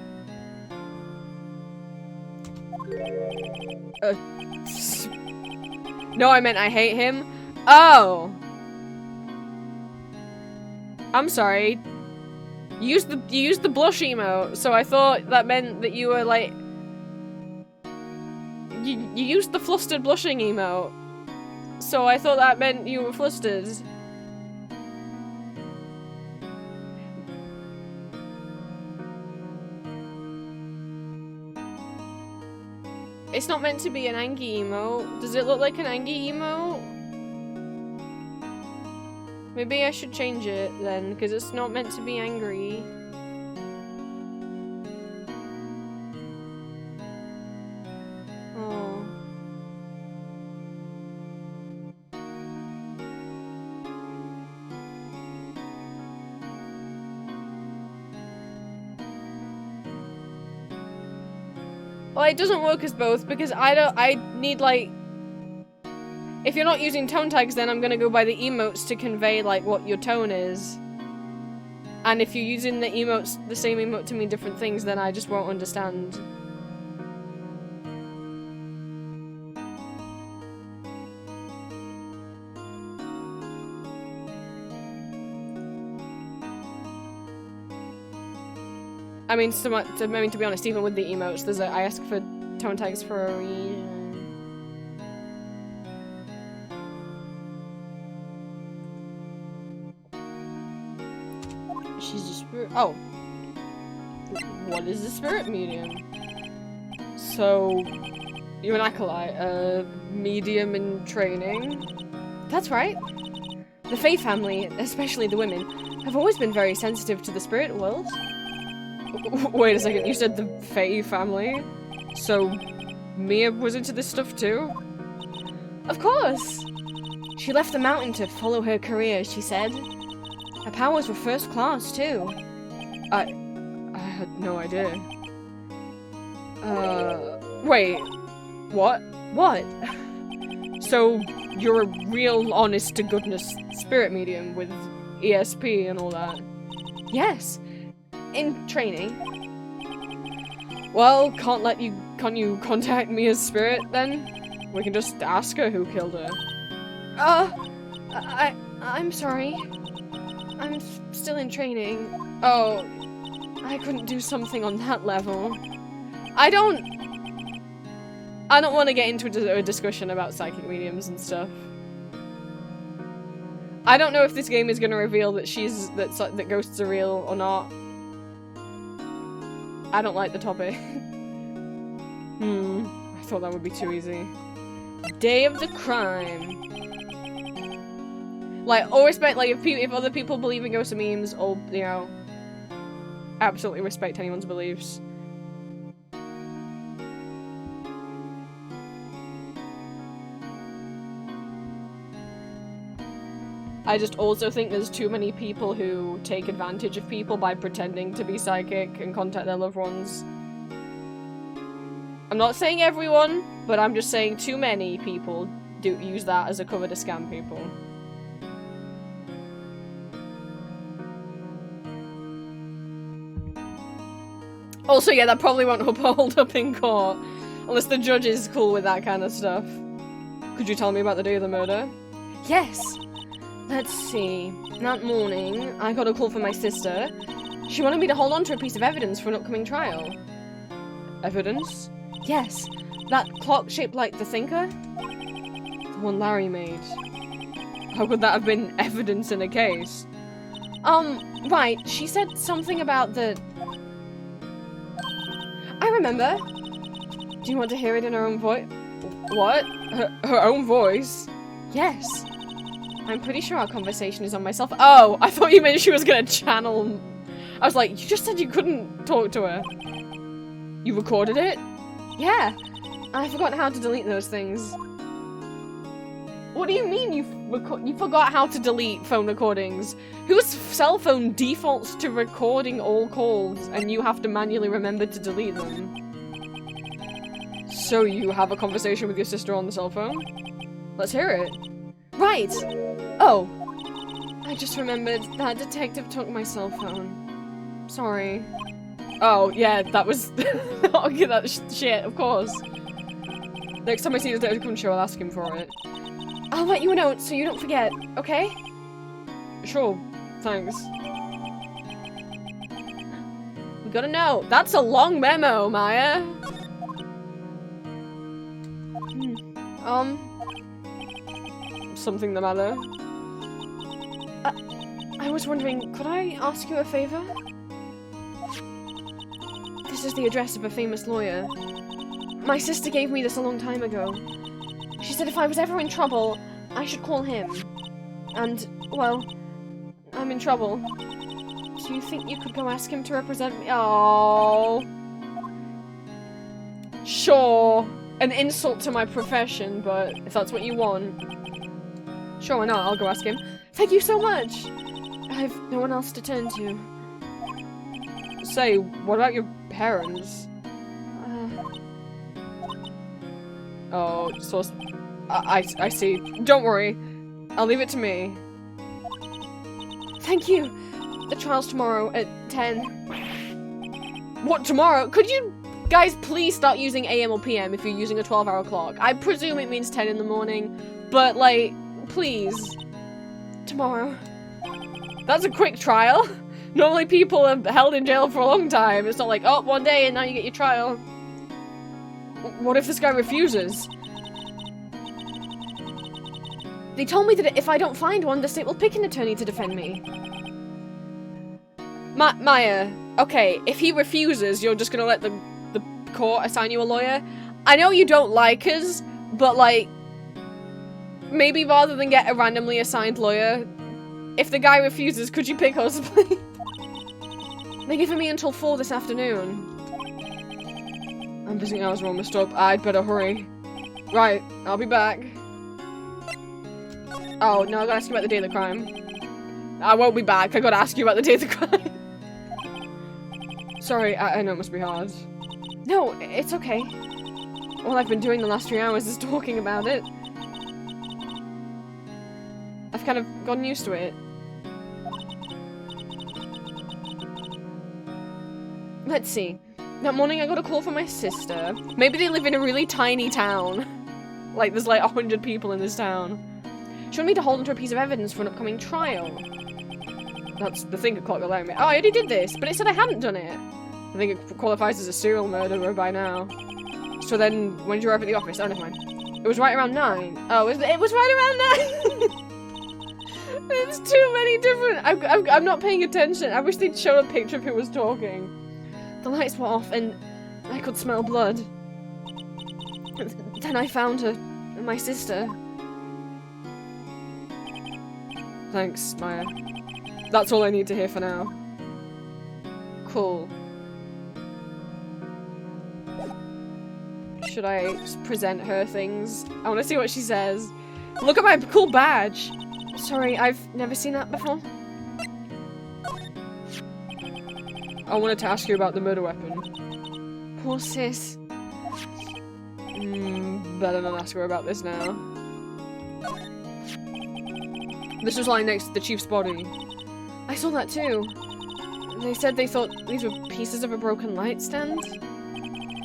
No, I meant I hate him. Oh. I'm sorry. You used the blush emote, so I thought that meant that you were like... You used the flustered blushing emote. So I thought that meant you were flustered. It's not meant to be an angry emote. Does it look like an angry emote? Maybe I should change it then, because it's not meant to be angry. Oh. Well, it doesn't work as both because I need like, if you're not using tone tags, then I'm gonna go by the emotes to convey like what your tone is. And if you're using the emotes, the same emote to mean different things, then I just won't understand. I mean, to be honest, even with the emotes, I ask for tone tags for a reason. She's a spirit. Oh. What is a spirit medium? So, you're an acolyte, medium in training? That's right. The Fae family, especially the women, have always been very sensitive to the spirit world. Wait a second, you said the Fae family? So, Mia was into this stuff too? Of course! She left the mountain to follow her career, she said. Her powers were first class too. I had no idea. Wait. What? What? So, you're a real honest-to-goodness spirit medium with ESP and all that? Yes. In training. Well, can't you contact me as spirit then? We can just ask her who killed her. I'm sorry. I'm still in training. Oh, I couldn't do something on that level. I don't want to get into a discussion about psychic mediums and stuff. I don't know if this game is going to reveal that that ghosts are real or not. I don't like the topic. I thought that would be too easy. Day of the crime. Like, all respect, like, if other people believe in ghosts and memes, or, you know, absolutely respect anyone's beliefs. I just also think there's too many people who take advantage of people by pretending to be psychic and contact their loved ones. I'm not saying everyone, but I'm just saying too many people do use that as a cover to scam people. Also, yeah, that probably won't hold up in court, unless the judge is cool with that kind of stuff. Could you tell me about the day of the murder? Yes! Let's see. That morning, I got a call from my sister. She wanted me to hold on to a piece of evidence for an upcoming trial. Evidence? Yes. That clock shaped like the thinker? The one Larry made. How could that have been evidence in a case? Right. She said something about the... I remember. Do you want to hear it in her own voice? What? Her own voice? Yes. I'm pretty sure our conversation is on my cell phone. Oh, I thought you meant she was gonna channel. I was like, you just said you couldn't talk to her. You recorded it? Yeah. I forgot how to delete those things. What do you mean you forgot how to delete phone recordings? Whose cell phone defaults to recording all calls and you have to manually remember to delete them? So you have a conversation with your sister on the cell phone? Let's hear it. Right! Oh. I just remembered that detective took my cell phone. Sorry. Oh, yeah, that was... okay, that shit, of course. Next time I see the detective come show, I'll ask him for it. I'll let you a note so you don't forget, okay? Sure, thanks. We got a note. That's a long memo, Maya. Something the matter? I was wondering, could I ask you a favor? This is the address of a famous lawyer. My sister gave me this a long time ago. She said if I was ever in trouble, I should call him. And, well, I'm in trouble. Do you think you could go ask him to represent me? Oh. Sure. An insult to my profession, but if that's what you want. Sure, why not? I'll go ask him. Thank you so much! I have no one else to turn to. Say, what about your parents? Oh, so I see. Don't worry. I'll leave it to me. Thank you! The trial's tomorrow at 10. What, tomorrow? Could you guys please start using AM or PM if you're using a 12-hour clock? I presume it means 10 in the morning, but, like, please. Tomorrow. That's a quick trial. Normally people are held in jail for a long time. It's not like, oh, one day and now you get your trial. What if this guy refuses? They told me that if I don't find one, the state will pick an attorney to defend me. Maya, okay, if he refuses, you're just gonna let the court assign you a lawyer? I know you don't like us, but, like, maybe rather than get a randomly assigned lawyer, if the guy refuses, could you pick us, please? They're giving me until 4 this afternoon. I'm visiting hours are almost up. I'd better hurry. Right, I'll be back. Oh, no, I gotta ask you about the day of the crime. I won't be back. I gotta ask you about the day of the crime. Sorry, I know it must be hard. No, it's okay. All I've been doing the last 3 hours is talking about it. I've kind of gotten used to it. Let's see. That morning I got a call from my sister. Maybe they live in a really tiny town. Like, there's like 100 people in this town. She wanted me to hold onto a piece of evidence for an upcoming trial. That's the thing a clock allowed me. Oh, I already did this, but it said I hadn't done it. I think it qualifies as a serial murderer by now. So then, when did you arrive at the office? Oh, never mind. It was right around 9. Oh, it was right around 9! It's too many different... I'm not paying attention. I wish they'd show a picture of who was talking. The lights were off and I could smell blood. Then I found her, my sister. Thanks, Maya. That's all I need to hear for now. Cool. Should I present her things? I want to see what she says. Look at my cool badge! Sorry, I've never seen that before. I wanted to ask you about the murder weapon. Poor sis. Better not ask her about this now. This was lying next to the chief's body. I saw that too. They said they thought these were pieces of a broken light stand.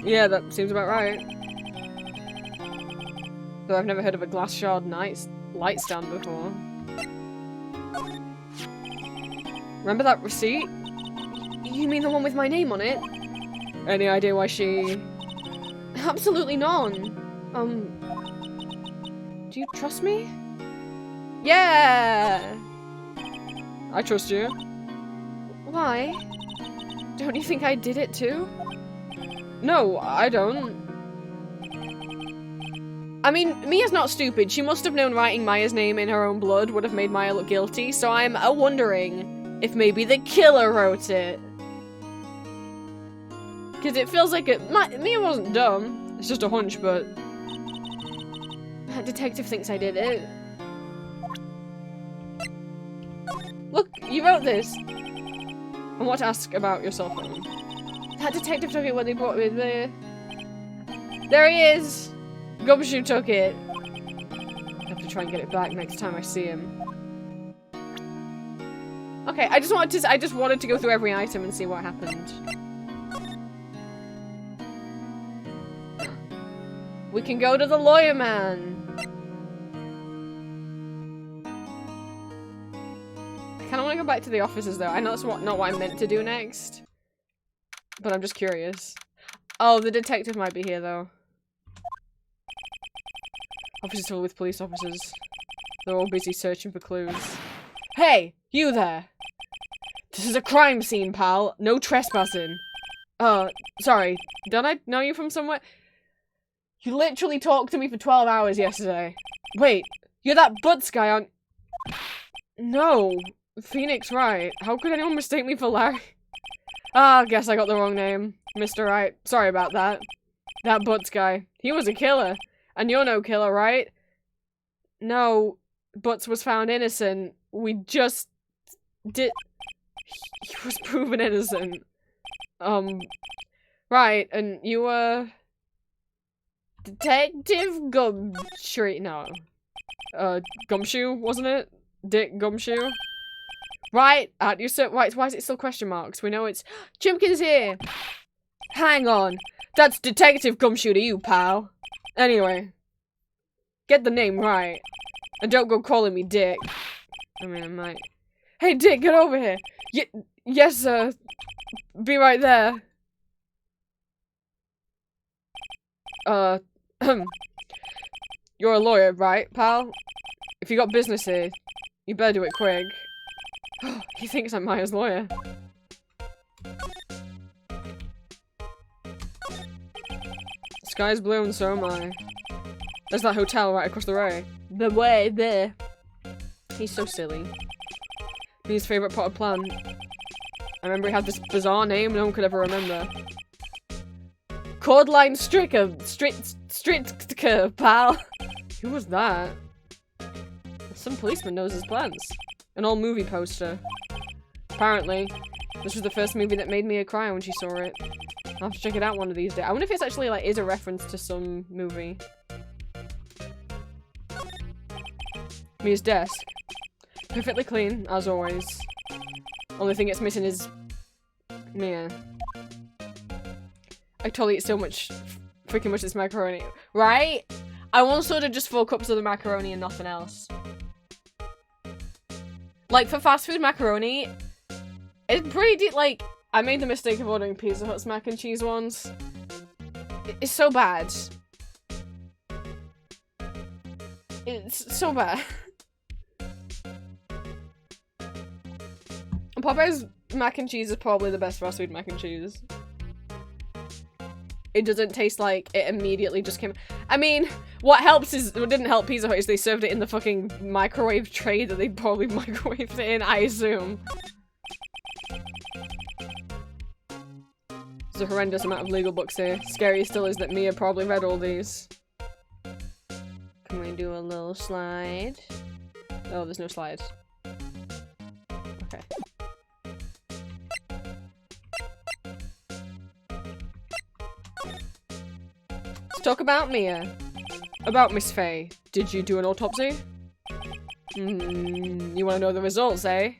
Yeah, that seems about right. Though I've never heard of a glass shard light stand before. Remember that receipt? You mean the one with my name on it? Any idea why she... Absolutely none. Do you trust me? Yeah! I trust you. Why? Don't you think I did it too? No, I don't. I mean, Mia's not stupid. She must have known writing Maya's name in her own blood would have made Maya look guilty, so I'm wondering if maybe the killer wrote it. Because it feels like it... Mia wasn't dumb. It's just a hunch, but... That detective thinks I did it. Look, you wrote this. I want to ask about your cell phone. That detective took it when they brought me there. There he is! Gumshoe took it. I have to try and get it back next time I see him. Okay, I just wanted to go through every item and see what happened. We can go to the lawyer man. back to the offices though. I know that's not what I meant to do next. But I'm just curious. Oh, the detective might be here though. Office is filled with police officers. They're all busy searching for clues. Hey! You there! This is a crime scene, pal. No trespassing. Sorry. Don't I know you from somewhere? You literally talked to me for 12 hours yesterday. Wait, you're that Butts guy on... No. Phoenix Wright. How could anyone mistake me for Larry? Ah, guess I got the wrong name. Mr. Wright. Sorry about that. That Butts guy. He was a killer. And you're no killer, right? No. Butts was found innocent. We just... did... He was proven innocent. Right, and you were... Detective Gumshoe? No. Gumshoe, wasn't it? Dick Gumshoe? Right, you said... Right, why is it still question marks? We know it's... Chimkin's here! Hang on. That's Detective Gumshoe to you, pal. Anyway. Get the name right. And don't go calling me Dick. I mean, I might... Hey, Dick, get over here! Yes, sir. Be right there. You're a lawyer, right, pal? If you got business here, you better do it quick. He thinks I'm Maya's lawyer. The sky's blue and so am I. There's that hotel right across the way. The way there. He's so silly. His favourite potted plant. I remember he had this bizarre name no one could ever remember. Cordline Stritka, pal. Who was that? Some policeman knows his plans. An old movie poster. Apparently, this was the first movie that made Mia cry when she saw it. I'll have to check it out one of these days. I wonder if it's actually, like, is a reference to some movie. Mia's desk. Perfectly clean, as always. Only thing it's missing is... Mia. I totally eat so much... freaking much this macaroni. Right? I once ordered just 4 cups of the macaroni and nothing else. Like, for fast food macaroni, it's pretty like, I made the mistake of ordering Pizza Hut's mac and cheese once. It's so bad. It's so bad. Popeye's mac and cheese is probably the best fast food mac and cheese. It doesn't taste like it immediately just came... I mean, what didn't help Pizza Hut is they served it in the fucking microwave tray that they probably microwaved it in, I assume. There's a horrendous amount of legal books here. Scary still is that Mia probably read all these. Can we do a little slide? Oh, there's no slides. Okay. Let's talk about Mia. About Miss Faye. Did you do an autopsy? You want to know the results, eh?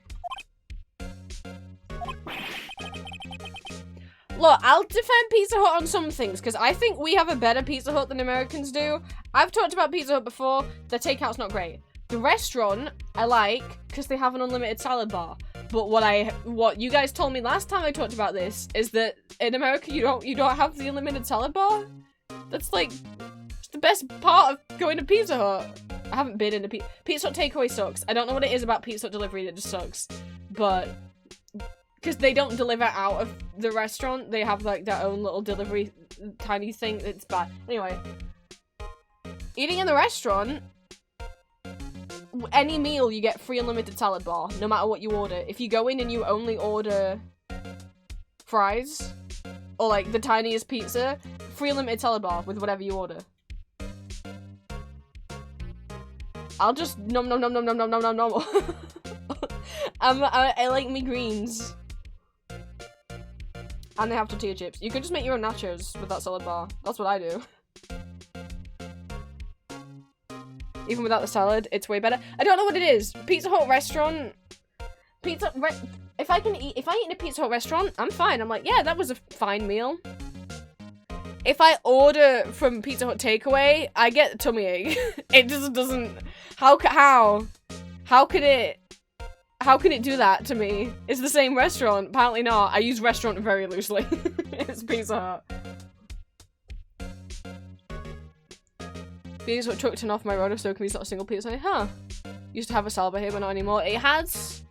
Look, I'll defend Pizza Hut on some things, because I think we have a better Pizza Hut than Americans do. I've talked about Pizza Hut before. Their takeout's not great. The restaurant, I like, because they have an unlimited salad bar. But what you guys told me last time I talked about this, is that in America you don't have the unlimited salad bar? That's like... the best part of going to Pizza Hut. I haven't been in a Pizza Hut takeaway sucks. I don't know what it is about Pizza Hut delivery that just sucks. But... because they don't deliver out of the restaurant. They have like their own little delivery tiny thing that's bad. Anyway. Eating in the restaurant... any meal you get free unlimited salad bar. No matter what you order. If you go in and you only order... fries... or like the tiniest pizza... free unlimited salad bar with whatever you order. I'll just nom nom nom nom nom nom nom nom nom. I like me greens. And they have tortilla chips. You can just make your own nachos with that salad bar. That's what I do. Even without the salad, it's way better. I don't know what it is. Pizza Hut restaurant. If I eat in a Pizza Hut restaurant, I'm fine. I'm like, yeah, that was a fine meal. If I order from Pizza Hut takeaway, I get a tummy ache. It just doesn't... How could it... How can it do that to me? It's the same restaurant. Apparently not. I use restaurant very loosely. It's Pizza Hut. These were trucked off my road of so it's not a single pizza. Huh. Used to have a salad bar here, but not anymore. It has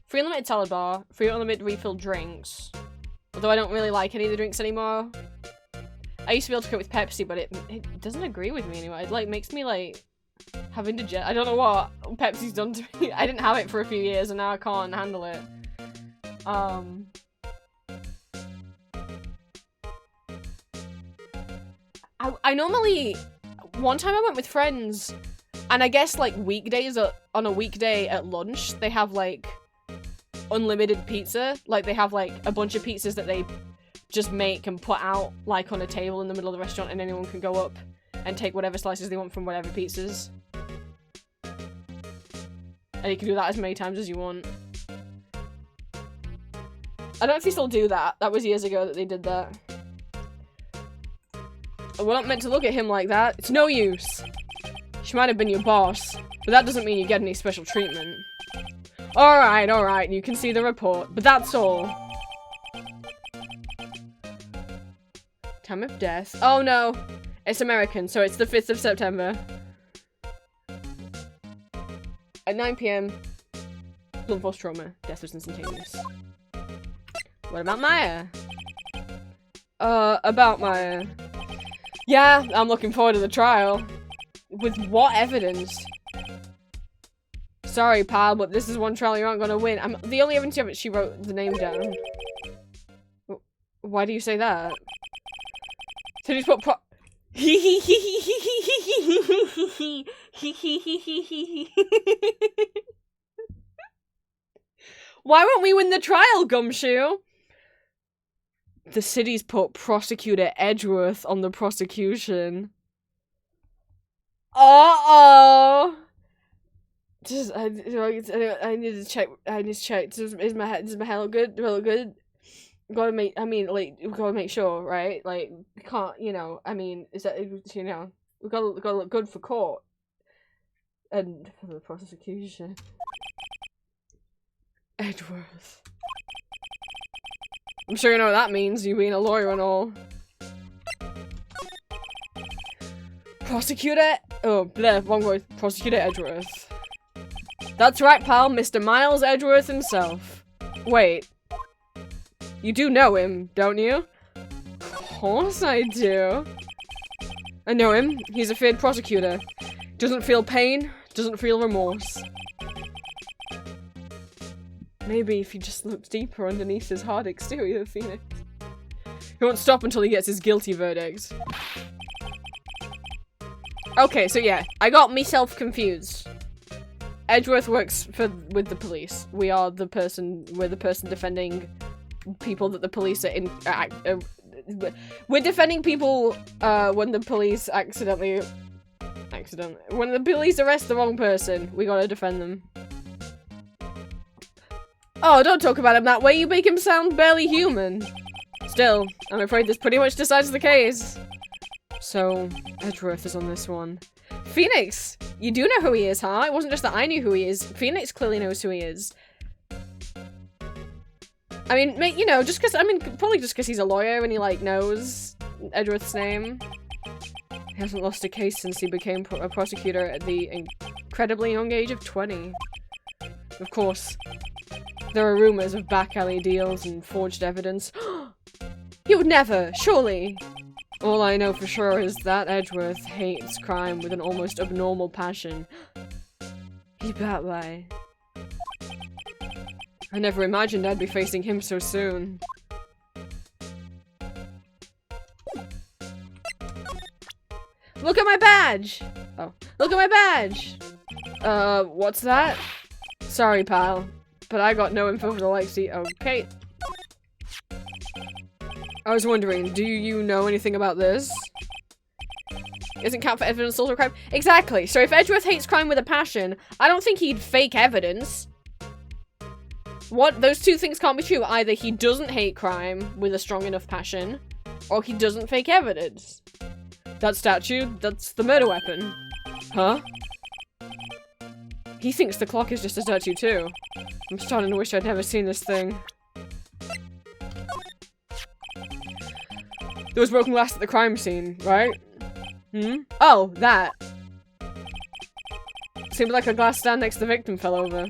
free unlimited salad bar, free unlimited refilled drinks. Although I don't really like any of the drinks anymore. I used to be able to cook with Pepsi, but it doesn't agree with me anymore. It like makes me like have indigestion. I don't know what Pepsi's done to me. I didn't have it for a few years and now I can't handle it. I normally, one time I went with friends and I guess like weekdays on a weekday at lunch, they have like unlimited pizza. Like they have like a bunch of pizzas that they just make and put out like on a table in the middle of the restaurant and anyone can go up and take whatever slices they want from whatever pizzas. And you can do that as many times as you want. I don't know if they still do that. That was years ago that they did that. We're not meant to look at him like that. It's no use. She might have been your boss, but that doesn't mean you get any special treatment. Alright, you can see the report, but that's all. Time of death. Oh no, it's American, so it's the 5th of September. At 9 PM, blunt force trauma. Death was instantaneous. What about Maya? About Maya. Yeah, I'm looking forward to the trial. With what evidence? Sorry, pal, but this is one trial you aren't gonna win. The only evidence you have is she wrote the name down. Why do you say that? So just put Why won't we win the trial, Gumshoe? The city's put Prosecutor Edgeworth on the prosecution. Uh-oh! I need to check. Does my hair look good? Do I look good? Gotta make sure, right? Like, we can't, you know, I mean, is that, you know, we gotta look good for court. And for the prosecution. Edgeworth. I'm sure you know what that means, you being a lawyer and all. Prosecutor? Oh, bleh, wrong word. Prosecutor Edgeworth. That's right, pal, Mr. Miles Edgeworth himself. Wait. You do know him, don't you? Of course I do. I know him. He's a feared prosecutor. Doesn't feel pain, doesn't feel remorse. Maybe if you just looked deeper underneath his hard exterior, Phoenix. He won't stop until he gets his guilty verdict. Okay, so yeah, I got myself confused. Edgeworth works with the police. We're the person defending people that the police are we're defending people when the police when the police arrest the wrong person, we gotta defend them. Oh, don't talk about him that way, you make him sound barely human. Still, I'm afraid this pretty much decides the case. So, Edgeworth is on this one. Phoenix, you do know who he is, huh? It wasn't just that I knew who he is. Phoenix clearly knows who he is. I mean, you know, probably just because he's a lawyer and he, like, knows Edgeworth's name. He hasn't lost a case since he became a prosecutor at the incredibly young age of 20. Of course, there are rumors of back alley deals and forged evidence. He would never, surely. All I know for sure is that Edgeworth hates crime with an almost abnormal passion. He's bad by. I never imagined I'd be facing him so soon. Look at my badge! Oh, look at my badge! What's that? Sorry, pal, but I got no info for the Lexi. Okay. I was wondering, do you know anything about this? Isn't count for evidence also crime? Exactly. So if Edgeworth hates crime with a passion, I don't think he'd fake evidence. What? Those two things can't be true. Either he doesn't hate crime with a strong enough passion, or he doesn't fake evidence. That statue, that's the murder weapon. Huh? He thinks the clock is just a statue too. I'm starting to wish I'd never seen this thing. There was broken glass at the crime scene, right? Hmm? Oh, that. Seemed like a glass stand next to the victim fell over.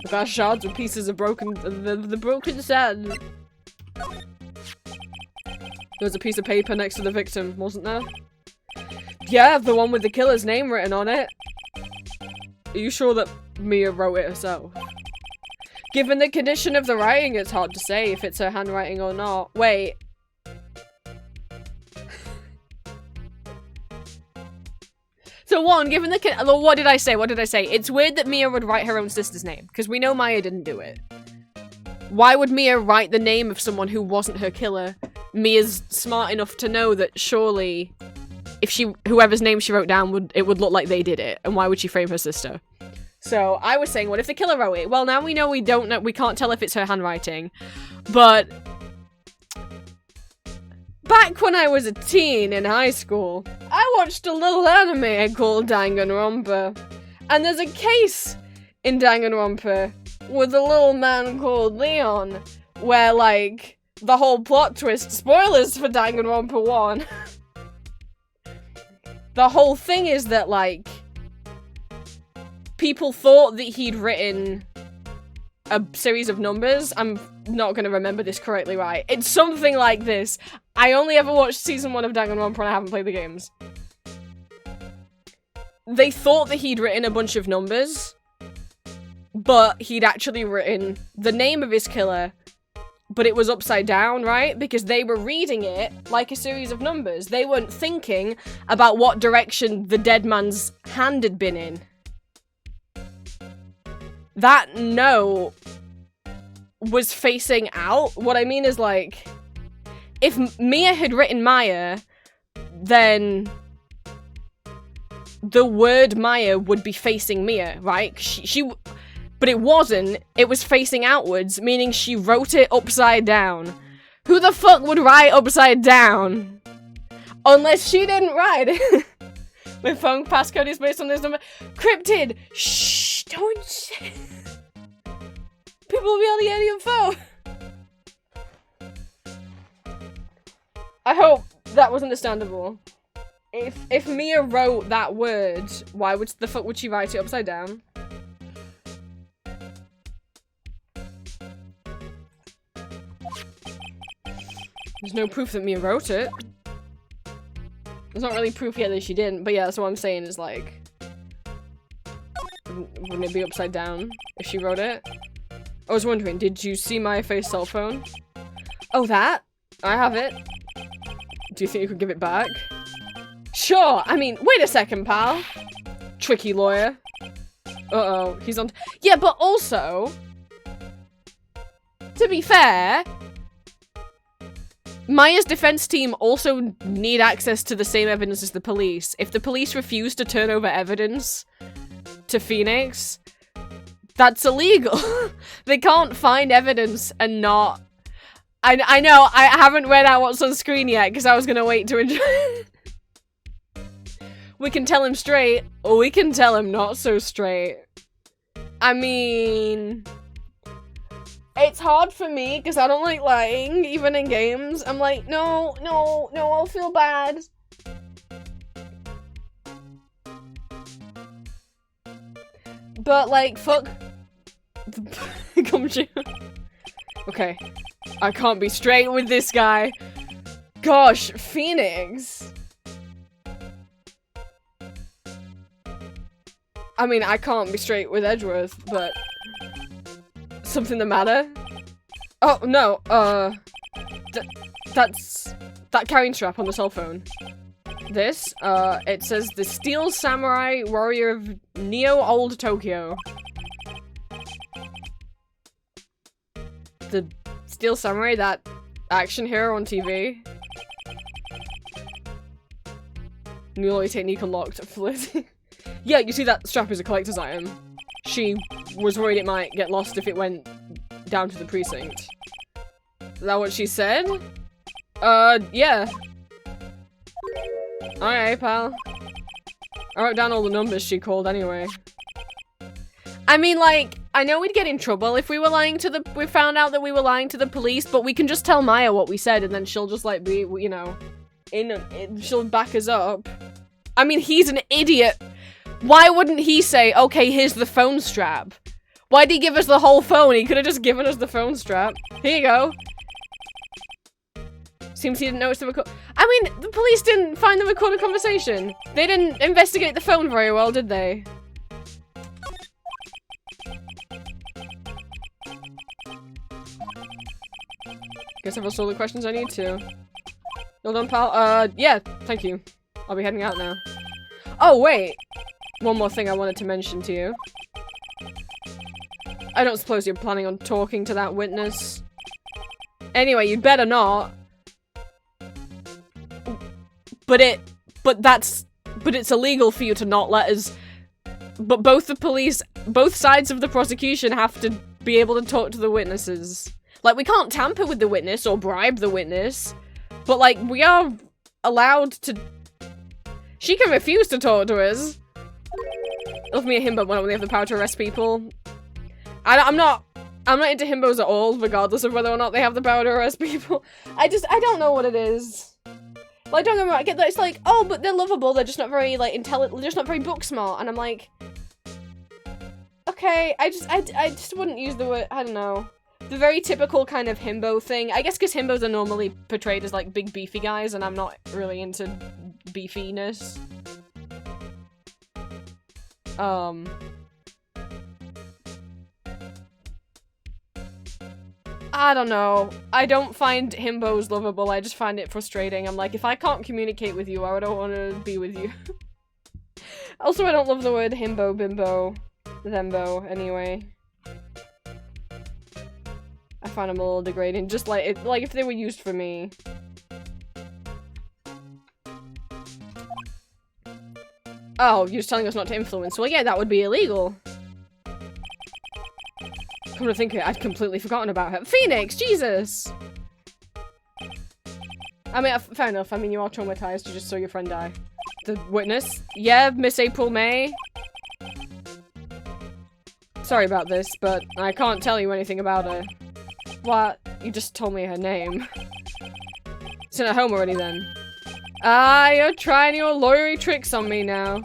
The glass shards with pieces of broken- the broken stand. There was a piece of paper next to the victim, wasn't there? Yeah, the one with the killer's name written on it. Are you sure that Mia wrote it herself? Given the condition of the writing, it's hard to say if it's her handwriting or not. Wait. So one, given the what did I say? What did I say? It's weird that Mia would write her own sister's name, because we know Maya didn't do it. Why would Mia write the name of someone who wasn't her killer? Mia's smart enough to know that surely, if whoever's name she wrote down it would look like they did it, and why would she frame her sister? So I was saying, what if the killer wrote it? Well, now we know we can't tell if it's her handwriting, but back when I was a teen in high school, I watched a little anime called Danganronpa. And there's a case in Danganronpa with a little man called Leon, where, like, the whole plot twist, spoilers for Danganronpa 1. The whole thing is that, like, people thought that he'd written a series of numbers. I'm not gonna remember this correctly right. It's something like this. I only ever watched season 1 of Danganronpa and I haven't played the games. They thought that he'd written a bunch of numbers, but he'd actually written the name of his killer, but it was upside down, right? Because they were reading it like a series of numbers. They weren't thinking about what direction the dead man's hand had been in. That note was facing out. What I mean is, like, if Mia had written Maya, then the word Maya would be facing Mia, right? But it wasn't. It was facing outwards, meaning she wrote it upside down. Who the fuck would write upside down? Unless she didn't write it. My phone passcode is based on this number. Cryptid! Shh! Don't say. People will be on the alien phone. I hope that was understandable. If Mia wrote that word, why would the fuck would she write it upside down? There's no proof that Mia wrote it. There's not really proof yet that she didn't, but yeah, that's what I'm saying is, like, wouldn't it be upside down if she wrote it? I was wondering, did you see my face cell phone? Oh, that? I have it. Do you think you could give it back? Sure, I mean, wait a second, pal. Tricky lawyer. Uh-oh, he's on- Yeah, but also, to be fair, Maya's defense team also need access to the same evidence as the police. If the police refuse to turn over evidence to Phoenix, that's illegal. They can't find evidence and not... I know, I haven't read out what's on screen yet because I was gonna wait to enjoy it. We can tell him straight, or we can tell him not so straight. I mean... It's hard for me, because I don't like lying, even in games. I'm like, no, I'll feel bad. But, like, fuck... Gumshoe. Okay. I can't be straight with this guy. Gosh, Phoenix. I mean, I can't be straight with Edgeworth, but... Something the matter? Oh, no, that's... That carrying strap on the cell phone. This, it says the Steel Samurai Warrior of Neo Old Tokyo. The Steel Samurai, that action hero on TV. New lawyer technique unlocked. Yeah, you see that strap is a collector's item. She was worried it might get lost if it went down to the precinct. Is that what she said? Yeah. Alright, pal. I wrote down all the numbers she called anyway. I mean, like, I know we'd get in trouble if we were we found out that we were lying to the police, but we can just tell Maya what we said and then she'll just, like, be, you know, she'll back us up. I mean, he's an idiot. Why wouldn't he say, okay, here's the phone strap? Why'd he give us the whole phone? He could have just given us the phone strap. Here you go. Seems he didn't notice the record. I mean, the police didn't find the recorded conversation. They didn't investigate the phone very well, did they? Guess I've asked all the questions I need to. Well done, pal. Yeah, thank you. I'll be heading out now. Oh, wait! One more thing I wanted to mention to you. I don't suppose you're planning on talking to that witness. Anyway, you'd better not. But it's illegal for you to not let us. But both sides of the prosecution have to be able to talk to the witnesses. Like, we can't tamper with the witness or bribe the witness. But, like, we are allowed to... She can refuse to talk to us. Love me a himbo when they have the power to arrest people. I'm not into himbos at all, regardless of whether or not they have the power to arrest people. I don't know what it is. Like, don't get me wrong, I get that it's like, oh, but they're lovable, they're just not very, like, intelligent, they're just not very book smart, and I'm like... Okay, I just wouldn't use the word, I don't know. The very typical kind of himbo thing. I guess because himbos are normally portrayed as, like, big beefy guys, and I'm not really into beefiness. I don't know. I don't find himbos lovable, I just find it frustrating. I'm like, if I can't communicate with you, I don't want to be with you. Also, I don't love the word himbo, bimbo, thembo, anyway. I find them a little degrading, just like, if they were used for me. Oh, you're just telling us not to influence. Well, yeah, that would be illegal. Come to think of it, I'd completely forgotten about her. Phoenix, Jesus! I mean, fair enough. I mean, you are traumatized. You just saw your friend die. The witness? Yeah, Miss April May. Sorry about this, but I can't tell you anything about her. What? You just told me her name. Sent her home already then. Ah, you're trying your lawyery tricks on me now.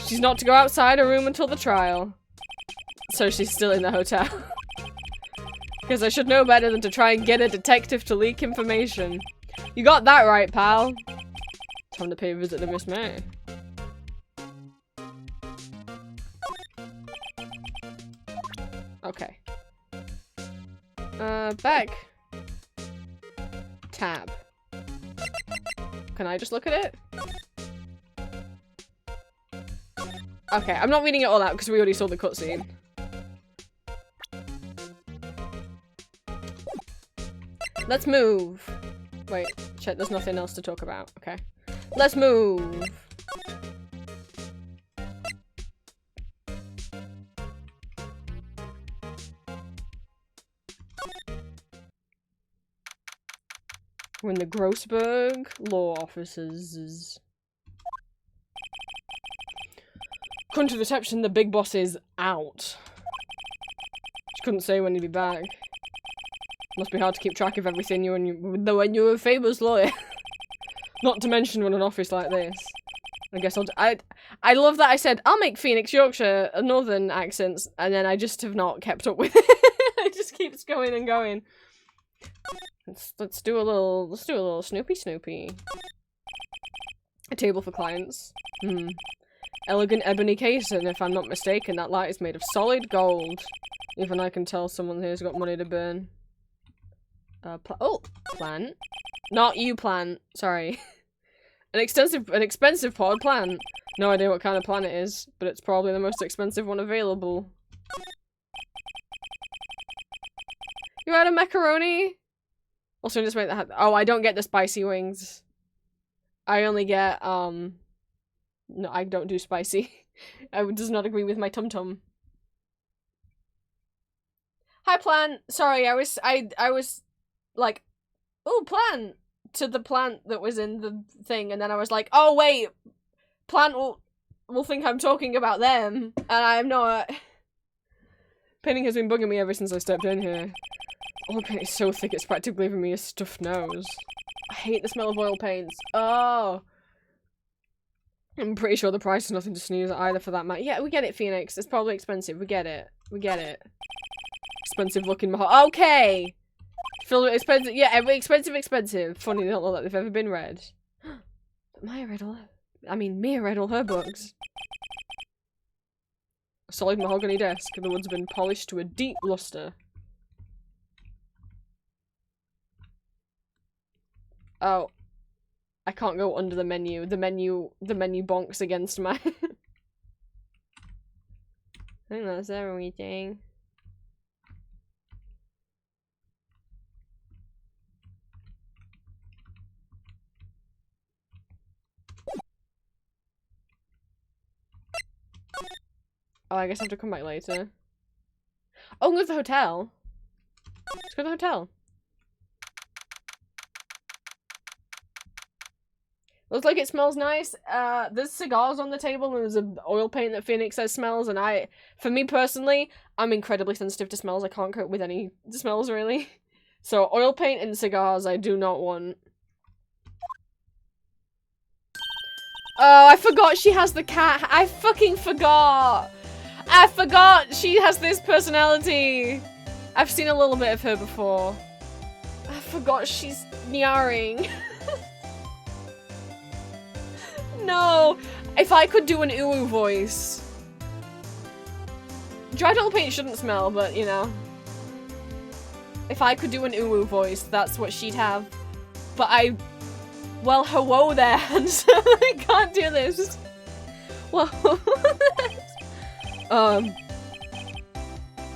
She's not to go outside her room until the trial. So she's still in the hotel. Because I should know better than to try and get a detective to leak information. You got that right, pal. Time to pay a visit to Miss May. Okay. Back. Tab. Can I just look at it? Okay, I'm not reading it all out because we already saw the cutscene. Let's move. Wait, shit, there's nothing else to talk about. Okay. Let's move. We're in the Grossberg law offices. According to reception, the big boss is out. She couldn't say when he'd be back. Must be hard to keep track of everything when you're a famous lawyer. Not to mention when an office like this. I guess I love that I said, I'll make Phoenix, Yorkshire, northern accents, and then I just have not kept up with it. It just keeps going and going. Let's do a little Snoopy. A table for clients. Elegant ebony case, and if I'm not mistaken, that light is made of solid gold. Even I can tell someone here's got money to burn. Plant. Not you, plant. Sorry. An expensive potted plant. No idea what kind of plant it is, but it's probably the most expensive one available. You had a macaroni? Also, just make that. Oh, I don't get the spicy wings. I only get, no, I don't do spicy. Does not agree with my tum-tum. Hi, plant. Sorry, I was, like, oh, plant, to the plant that was in the thing, and then I was like, oh, wait, plant will think I'm talking about them, and I'm not. Painting has been bugging me ever since I stepped in here. Oil paint is so thick it's practically giving me a stuffed nose. I hate the smell of oil paints. Oh! I'm pretty sure the price is nothing to sneeze at either for that matter. Yeah, we get it, Phoenix. It's probably expensive. We get it. We get it. Expensive looking mahogany. Okay! Filled with expensive. Yeah, expensive. Funny, they don't look like they've ever been read. But Mia read all her books. A solid mahogany desk. The wood's been polished to a deep luster. Oh. I can't go under the menu. The menu bonks against my... I think that's everything. Oh, I guess I have to come back later. Oh, go to the hotel. Let's go to the hotel. Looks like it smells nice. There's cigars on the table and there's an oil paint that Phoenix says smells, and for me personally, I'm incredibly sensitive to smells. I can't cope with any smells, really. So, oil paint and cigars I do not want. Oh, I forgot she has the cat. I fucking forgot. I forgot she has this personality. I've seen a little bit of her before. I forgot she's Nyaring. No! If I could do an uwu voice. Dried oil paint shouldn't smell, but you know. If I could do an uwu voice, that's what she'd have. But well, hello there, handsome. I can't do this. Well,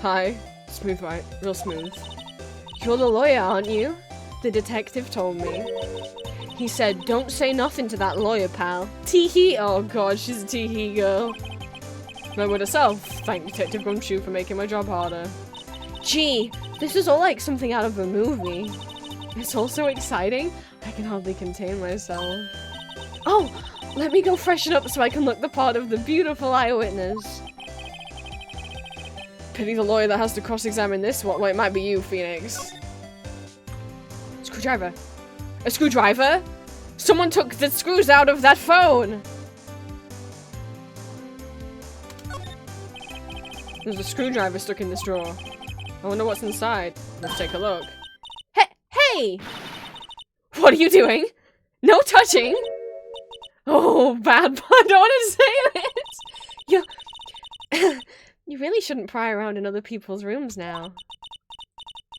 hi. Smooth, right? Real smooth. You're the lawyer, aren't you? The detective told me. He said, don't say nothing to that lawyer, pal. Tee-hee. Oh god, she's a tee-hee girl. My word herself. Thank Detective Gumshoe for making my job harder. Gee, this is all like something out of a movie. It's all so exciting, I can hardly contain myself. Oh, let me go freshen up so I can look the part of the beautiful eyewitness. Pity the lawyer that has to cross-examine this one. Well, it might be you, Phoenix. Screwdriver. A screwdriver? Someone took the screws out of that phone! There's a screwdriver stuck in this drawer. I wonder what's inside. Let's take a look. Hey! What are you doing? No touching! Oh, bad, but I don't want to say it! You really shouldn't pry around in other people's rooms now.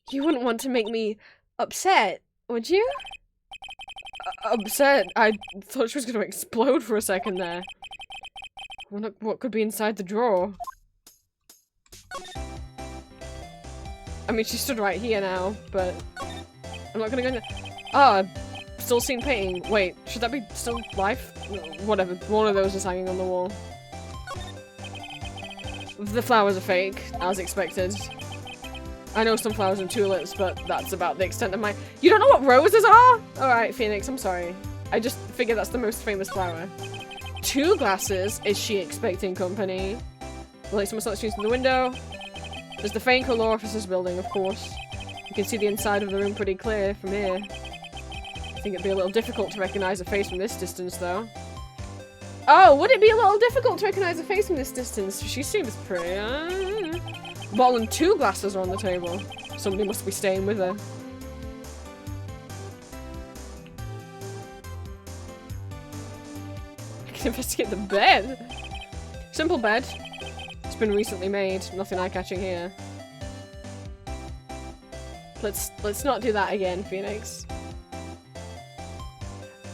You wouldn't want to make me upset, would you? Upset? I thought she was going to explode for a second there. I wonder what could be inside the drawer. I mean, she stood right here now, but I'm not gonna go in there. Oh, I've still seen painting. Wait, should that be still live? Whatever, one of those is hanging on the wall. The flowers are fake, as expected. I know some flowers and tulips, but that's about the extent of my- You don't know what roses are? Alright, Phoenix, I'm sorry. I just figured that's the most famous flower. 2 glasses? Is she expecting company? The light someone starts shooting through the window. There's the Fainco Law Officer's building, of course. You can see the inside of the room pretty clear from here. I think it'd be a little difficult to recognize a face from this distance, though. Oh, would it be a little difficult to recognize a face from this distance? She seems pretty, Bottle and 2 glasses are on the table. Somebody must be staying with her. I can investigate the bed. Simple bed. It's been recently made. Nothing eye-catching here. Let's not do that again, Phoenix.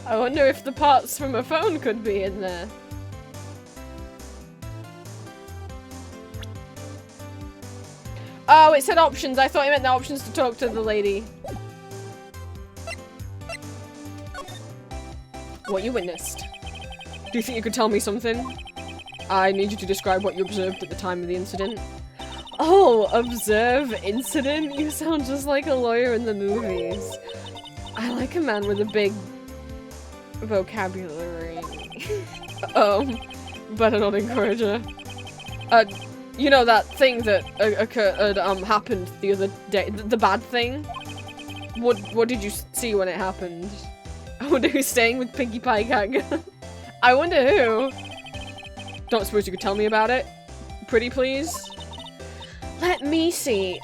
I wonder if the parts from a phone could be in there. Oh, it said options. I thought it meant the options to talk to the lady. What you witnessed. Do you think you could tell me something? I need you to describe what you observed at the time of the incident. Oh, observe incident? You sound just like a lawyer in the movies. I like a man with a big vocabulary. Better not encourage her. You know that thing that occurred, happened the other day, the bad thing? What did you see when it happened? I wonder who's staying with Pinkie Pie Gang. I wonder who. Don't suppose you could tell me about it? Pretty please? Let me see.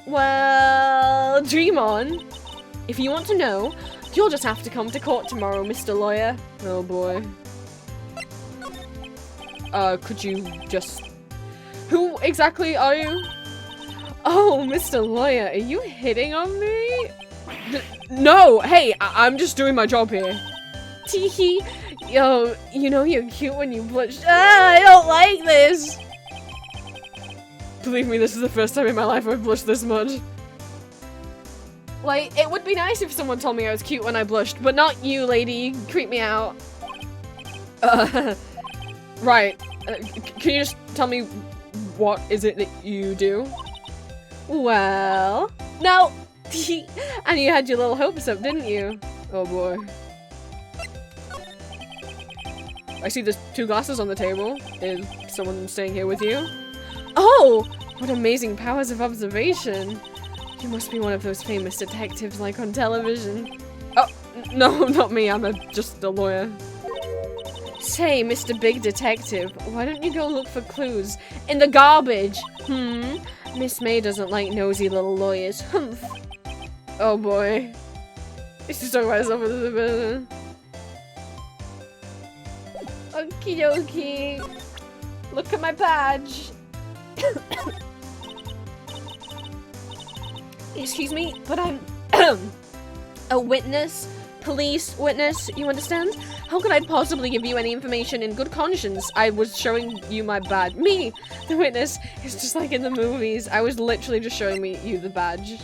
Well, dream on. If you want to know, you'll just have to come to court tomorrow, Mr. Lawyer. Oh boy. Could you just... Who exactly are you? Oh, Mr. Lawyer, are you hitting on me? No! Hey, I'm just doing my job here. Teehee. Yo, you know you're cute when you blush. Ah, I don't like this! Believe me, this is the first time in my life I've blushed this much. Like, it would be nice if someone told me I was cute when I blushed, but not you, lady. You creep me out. Right. Can you just tell me what is it that you do? Well... No! And you had your little hopes up, didn't you? Oh boy. I see there's 2 glasses on the table. Is someone staying here with you? Oh! What amazing powers of observation. You must be one of those famous detectives like on television. Oh, no, not me. I'm just a lawyer. Say, Mr. Big Detective, why don't you go look for clues in the garbage? Miss May doesn't like nosy little lawyers. Humph. Oh boy. She's talking about herself a little bit. Okie dokie. Look at my badge. Excuse me, but I'm a witness, police witness, you understand? How could I possibly give you any information in good conscience? I was showing you my badge. Me, the witness, is just like in the movies. I was literally just showing you the badge.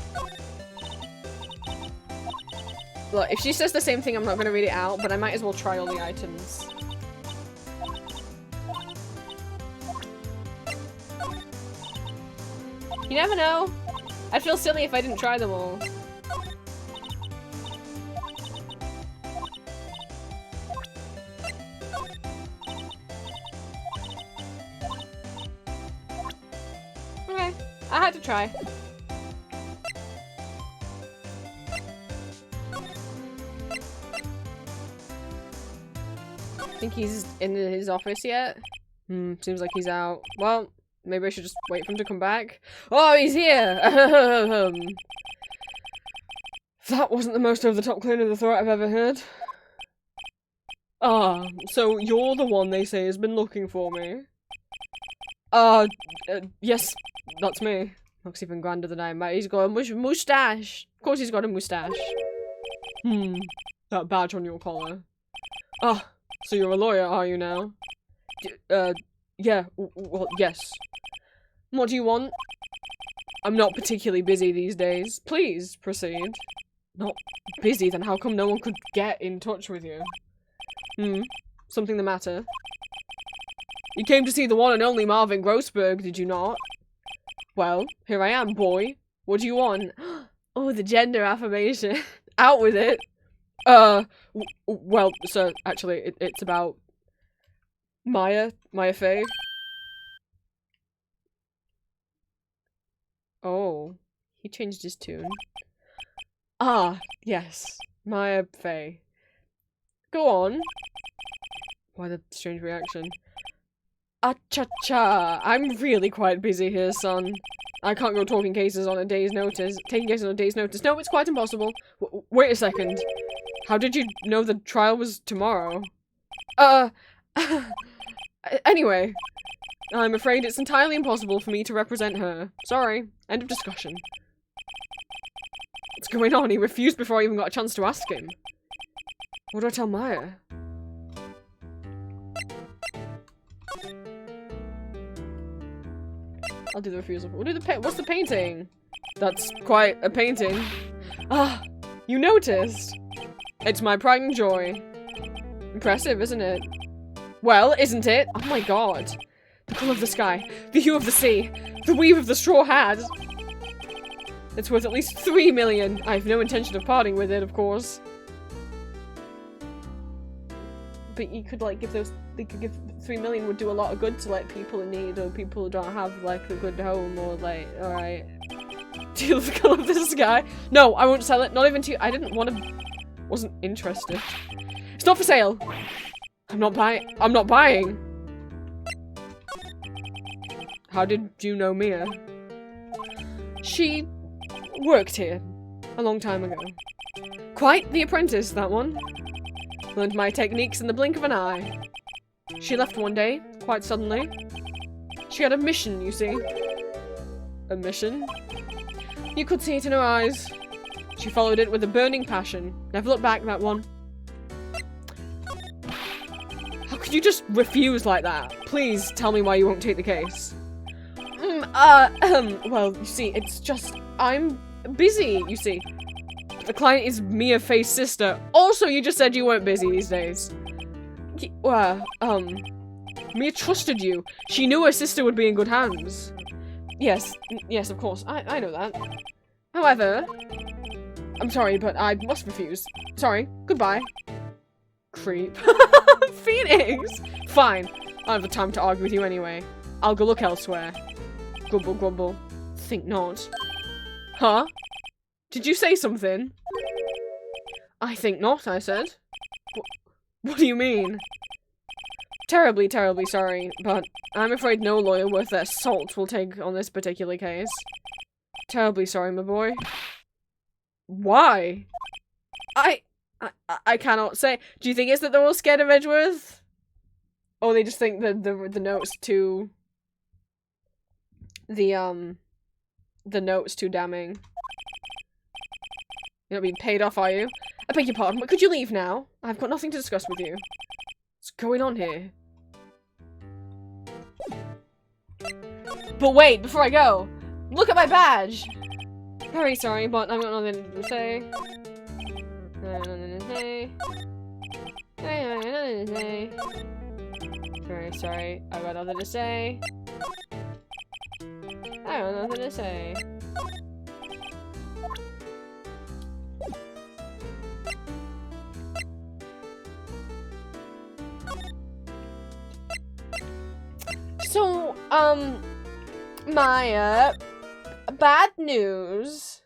Look, if she says the same thing, I'm not going to read it out, but I might as well try all the items. You never know. I'd feel silly if I didn't try them all. Okay, I had to try. Think he's in his office yet? Seems like he's out. Well, maybe I should just wait for him to come back. Oh, he's here! That wasn't the most over-the-top clean of the throat I've ever heard. Ah, so you're the one they say has been looking for me? Yes, that's me. Looks even grander than I am. He's got a moustache. Of course he's got a moustache. That badge on your collar. Ah, so you're a lawyer, are you now? Yeah, well, yes. What do you want? I'm not particularly busy these days. Please, proceed. Not busy? Then how come no one could get in touch with you? Something the matter? You came to see the one and only Marvin Grossberg, did you not? Well, here I am, boy. What do you want? Oh, the gender affirmation. Out with it. Well, sir, actually, it's about Maya Faye. Oh, he changed his tune. Ah, yes, Maya Faye. Go on. Why the strange reaction? Cha-cha, I'm really quite busy here, son. I can't go taking cases on a day's notice. No, it's quite impossible. Wait a second. How did you know the trial was tomorrow? Anyway, I'm afraid it's entirely impossible for me to represent her. Sorry. End of discussion. What's going on? He refused before I even got a chance to ask him. What do I tell Maya? I'll do the refusal. We'll do the what's the painting? That's quite a painting. Ah, you noticed? It's my pride and joy. Impressive, isn't it? Well, isn't it? Oh my god. The colour of the sky, the hue of the sea, the weave of the straw hat. It's worth at least 3 million. I have no intention of parting with it, of course. but you could like give those. They could give 3 million would do a lot of good to like people in need or people who don't have like a good home or like. All right. Deal the color of the sky. No, I won't sell it. Not even to you. I didn't want to. Wasn't interested. It's not for sale. I'm not buying. I'm not buying. How did you know Mia? She worked here a long time ago. Quite the apprentice, that one. Learned my techniques in the blink of an eye. She left one day, quite suddenly. She had a mission, you see. A mission? You could see it in her eyes. She followed it with a burning passion. Never looked back, that one. How could you just refuse like that? Please tell me why you won't take the case. Well, you see, it's just, I'm busy, you see. The client is Mia Faye's sister. Also, you just said you weren't busy these days. Mia trusted you. She knew her sister would be in good hands. Yes, of course, I know that. However, I'm sorry, but I must refuse. Sorry, goodbye. Creep. Phoenix! Fine, I don't have the time to argue with you anyway. I'll go look elsewhere. Grumble, grumble. Think not. Huh? Did you say something? I think not, I said. What do you mean? Terribly, terribly sorry, but I'm afraid no lawyer worth their salt will take on this particular case. Terribly sorry, my boy. Why? I cannot say. Do you think it's that they're all scared of Edgeworth? Or they just think that the note's too... The note's too damning. You're not being paid off, are you? I beg your pardon, but could you leave now? I've got nothing to discuss with you. What's going on here? But wait, before I go, look at my badge! Very sorry, but I've got nothing to say. Very sorry, I've got nothing to say. I don't know what to say. So, Maya, bad news.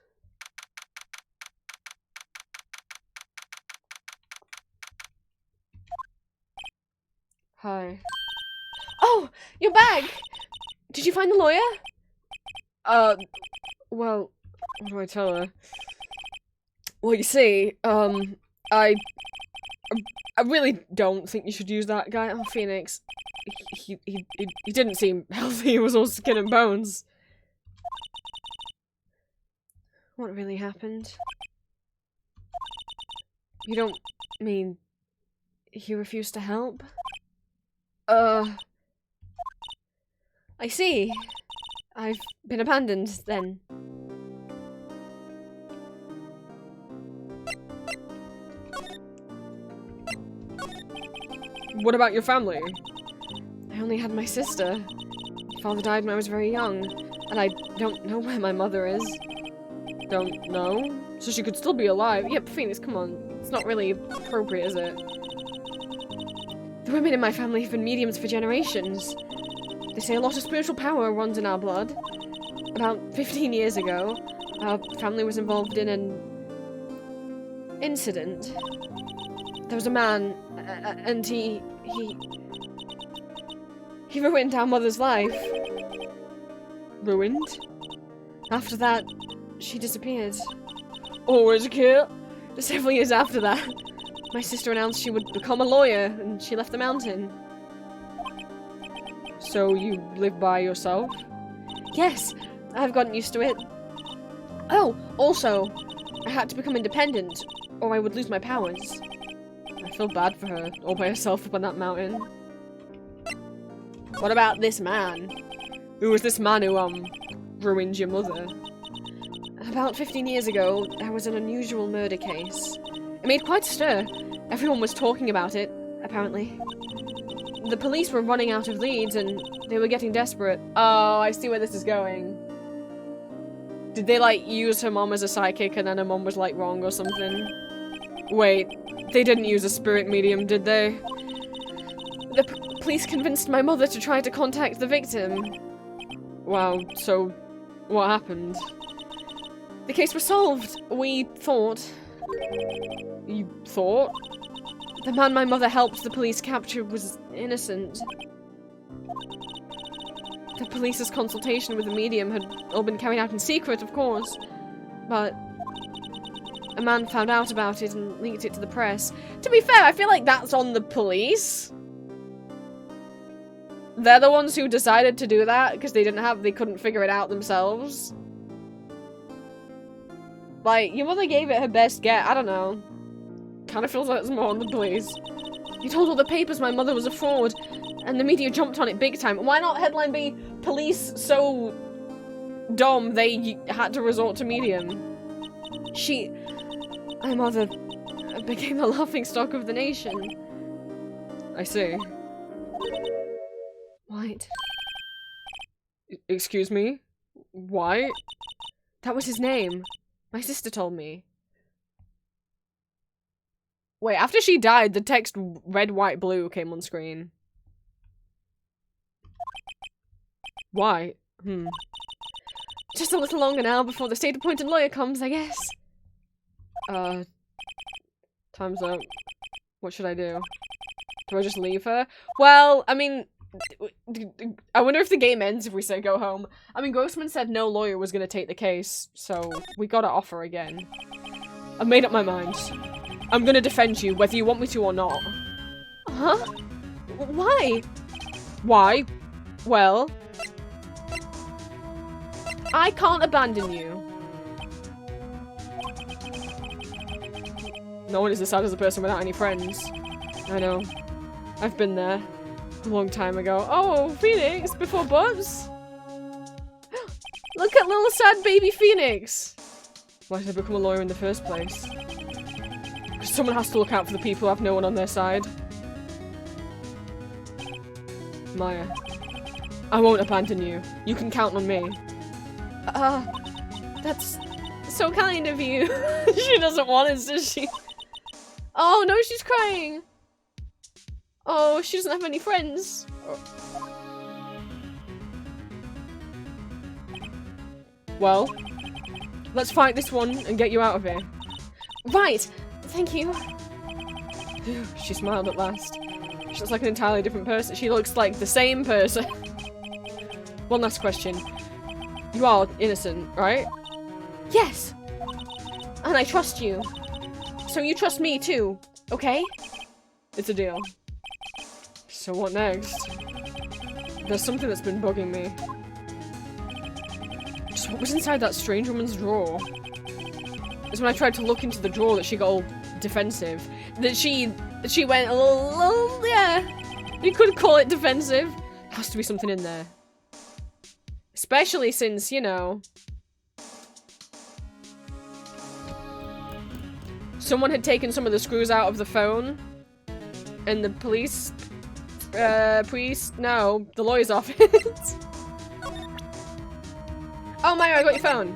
Hi. Oh, your bag! Did you find the lawyer? Well, what do I tell her? Well, you see, I really don't think you should use that guy. Oh, Phoenix. He didn't seem healthy. He was all skin and bones. What really happened? You don't mean he refused to help? I see. I've been abandoned, then. What about your family? I only had my sister. My father died when I was very young, and I don't know where my mother is. Don't know? So she could still be alive. Yep, Phoenix, come on. It's not really appropriate, is it? The women in my family have been mediums for generations. They say a lot of spiritual power runs in our blood. About 15 years ago, our family was involved in an incident. There was a man, and he ruined our mother's life. Ruined? After that, she disappeared. Always a kid. Several years after that, my sister announced she would become a lawyer, and she left the mountain. So you live by yourself? Yes, I've gotten used to it. Oh, also, I had to become independent, or I would lose my powers. I feel bad for her, all by herself up on that mountain. What about this man? Who was this man who, ruined your mother? About 15 years ago, there was an unusual murder case. It made quite a stir. Everyone was talking about it, apparently. The police were running out of leads, and they were getting desperate. Oh, I see where this is going. Did they, like, use her mom as a psychic, and then her mom was, like, wrong or something? Wait, they didn't use a spirit medium, did they? police convinced my mother to try to contact the victim. Wow, so what happened? The case was solved. We thought. You thought? The man my mother helped the police capture was innocent. The police's consultation with the medium had all been carried out in secret, of course. But a man found out about it and leaked it to the press. To be fair, I feel like that's on the police. They're the ones who decided to do that because they couldn't figure it out themselves. Like, your mother gave it her best get, I don't know. Kind of feels like it's more on the police. You told all the papers my mother was a fraud, and the media jumped on it big time. Why not headline be, police so dumb they had to resort to medium? My mother became the laughingstock of the nation. I see. White. Excuse me? White? That was his name. My sister told me. Wait, after she died, the text red, white, blue came on screen. White? Just a little longer now before the state-appointed lawyer comes, I guess. Time's up. What should I do? Do I just leave her? Well, I mean, I wonder if the game ends if we say go home. I mean, Grossman said no lawyer was gonna take the case, so we gotta offer again. I've made up my mind. I'm gonna defend you, whether you want me to or not. Huh? Why? Why? Well, I can't abandon you. No one is as sad as a person without any friends. I know. I've been there. A long time ago. Oh, Phoenix! Before Bubs! Look at little sad baby Phoenix! Why did I become a lawyer in the first place? Because someone has to look out for the people who have no one on their side. Maya. I won't abandon you. You can count on me. That's so kind of you. She doesn't want it, does she? Oh no, she's crying! Oh, she doesn't have any friends. Well, let's fight this one and get you out of here. Right! Thank you. She smiled at last. She looks like an entirely different person. She looks like the same person. One last question. You are innocent, right? Yes! And I trust you. So you trust me too, okay? It's a deal. So what next? There's something that's been bugging me. Just what was inside that strange woman's drawer? It's when I tried to look into the drawer that she got all defensive. That she went a little, yeah. You could call it defensive. There has to be something in there. Especially since, you know, someone had taken some of the screws out of the phone and the police, the lawyer's office. Oh, Maya, I got your phone.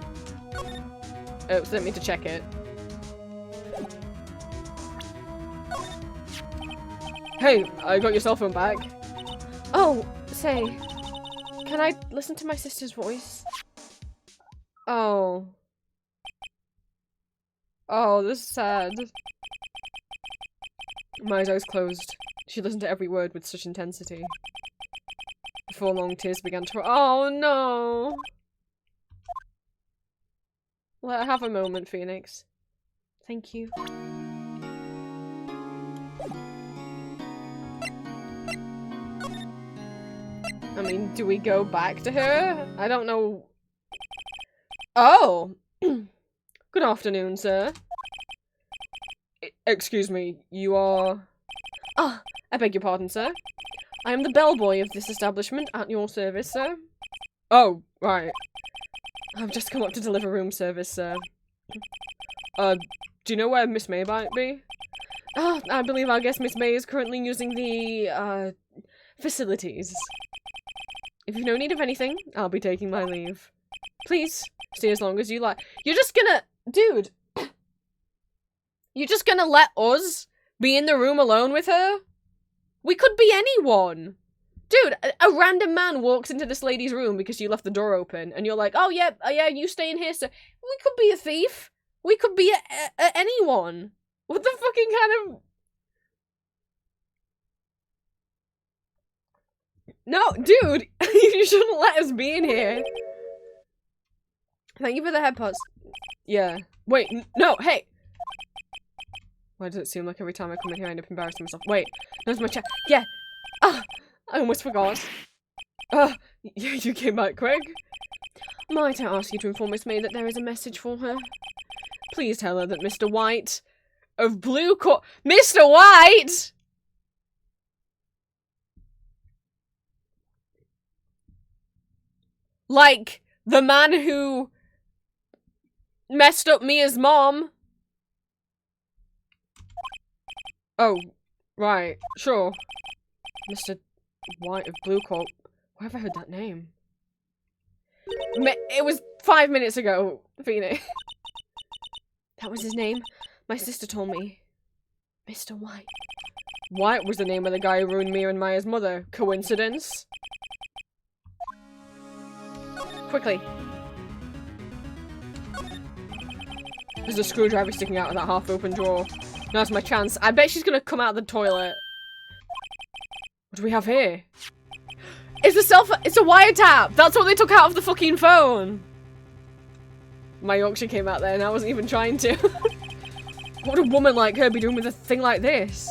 Oops, didn't mean to check it. Hey, I got your cell phone back. Oh, say, can I listen to my sister's voice? Oh. Oh, this is sad. Maya's eyes closed. She listened to every word with such intensity. Before long, tears began to roll. Oh no! Let her have a moment, Phoenix. Thank you. I mean, do we go back to her? I don't know. Oh! Good afternoon, sir. Excuse me, you are... Ah, I beg your pardon, sir. I am the bellboy of this establishment, at your service, sir. Oh, right. I've just come up to deliver room service, sir. Do you know where Miss May might be? Ah, I believe our guest Miss May is currently using the, facilities. If you've no need of anything, I'll be taking my leave. Please, stay as long as you like. You're just gonna... Dude! You're just gonna let us be in the room alone with her? We could be anyone! Dude, a random man walks into this lady's room because you left the door open, and you're like, oh yeah, you stay in here, so we could be a thief. We could be anyone. What the fucking kind of... No, dude, you shouldn't let us be in here. Thank you for the headpods. Yeah. Wait, no, hey. Why does it seem like every time I come in here I end up embarrassing myself? Wait, there's my chat. Yeah. Ah, I almost forgot. You came back quick. Might I ask you to inform Miss May that there is a message for her? Please tell her that Mr. White of Blue Court— Mr. White! Like, the man who messed up Mia's mom. Oh, right, sure. Mr. White of Blue Court. Where have I heard that name? It was 5 minutes ago, Phoenix. That was his name? My sister told me. Mr. White. White was the name of the guy who ruined Mia and Maya's mother. Coincidence? Quickly. There's a screwdriver sticking out of that half-open drawer. Now's my chance. I bet she's gonna come out of the toilet. What do we have here? It's a wiretap! That's what they took out of the fucking phone! My Yorkshire came out there and I wasn't even trying to. What would a woman like her be doing with a thing like this?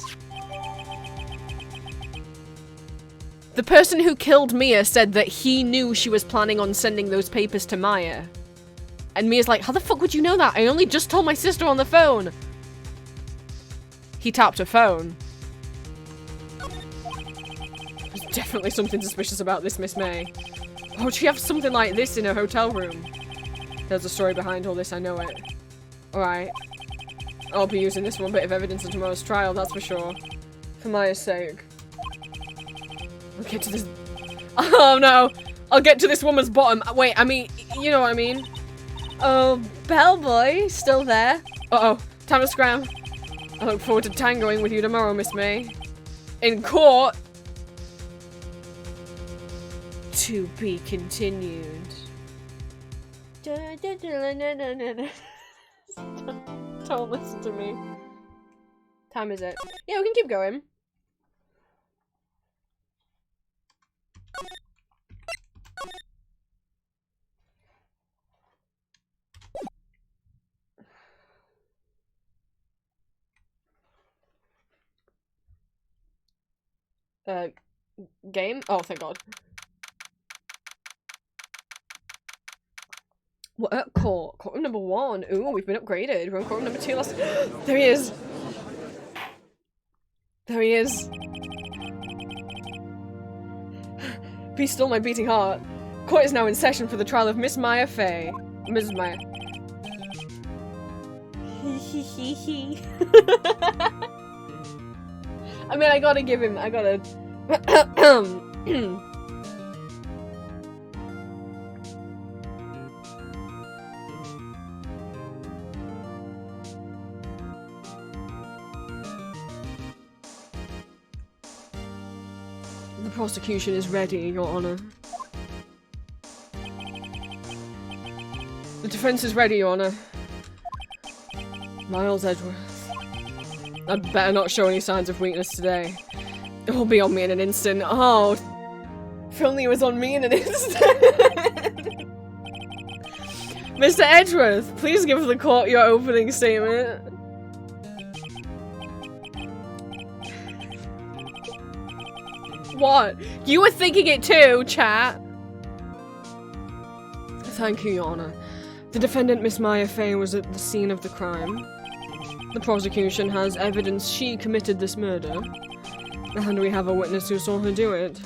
The person who killed Mia said that he knew she was planning on sending those papers to Maya. And Mia's like, how the fuck would you know that? I only just told my sister on the phone. He tapped her phone. There's definitely something suspicious about this Miss May. Why would she have something like this in her hotel room? There's a story behind all this, I know it. Alright. I'll be using this one bit of evidence in tomorrow's trial, that's for sure. For Maya's sake. I'll get to this— Oh no! I'll get to this woman's bottom. Wait, I mean, you know what I mean. Oh, bellboy, still there? Uh-oh, time to scram. I look forward to tangoing with you tomorrow, Miss May. In court! To be continued. Don't listen to me. Time is it? Yeah, we can keep going. Game? Oh, thank God. What at court? Courtroom number 1. Ooh, we've been upgraded. We're on courtroom number 2 last— There he is! There he is. Be still, my beating heart. Court is now in session for the trial of Miss Maya Fey. Ms. Maya. I mean, I gotta give him— I gotta— The prosecution is ready, Your Honor. The defense is ready, Your Honor. Miles Edgeworth. I'd better not show any signs of weakness today. It will be on me in an instant. Oh, if only it was on me in an instant. Mr. Edgeworth, please give the court your opening statement. What? You were thinking it too, chat. Thank you, Your Honor. The defendant, Miss Maya Fey, was at the scene of the crime. The prosecution has evidence she committed this murder. And we have a witness who saw her do it.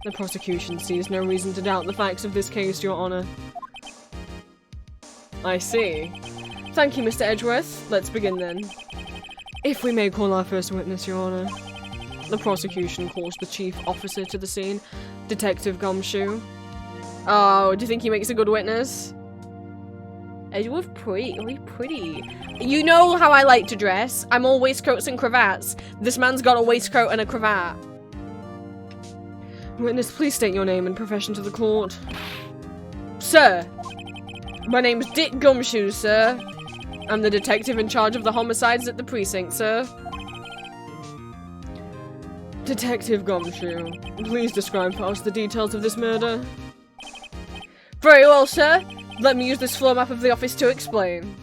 The prosecution sees no reason to doubt the facts of this case, Your Honor. I see. Thank you, Mr. Edgeworth. Let's begin then. If we may call our first witness, Your Honor. The prosecution calls the chief officer to the scene, Detective Gumshoe. Oh, do you think he makes a good witness? Edgeworth pretty. You know how I like to dress. I'm all waistcoats and cravats. This man's got a waistcoat and a cravat. Witness, please state your name and profession to the court. Sir, my name's Dick Gumshoe, sir. I'm the detective in charge of the homicides at the precinct, sir. Detective Gumshoe, please describe for us the details of this murder. Very well, sir. Let me use this floor map of the office to explain.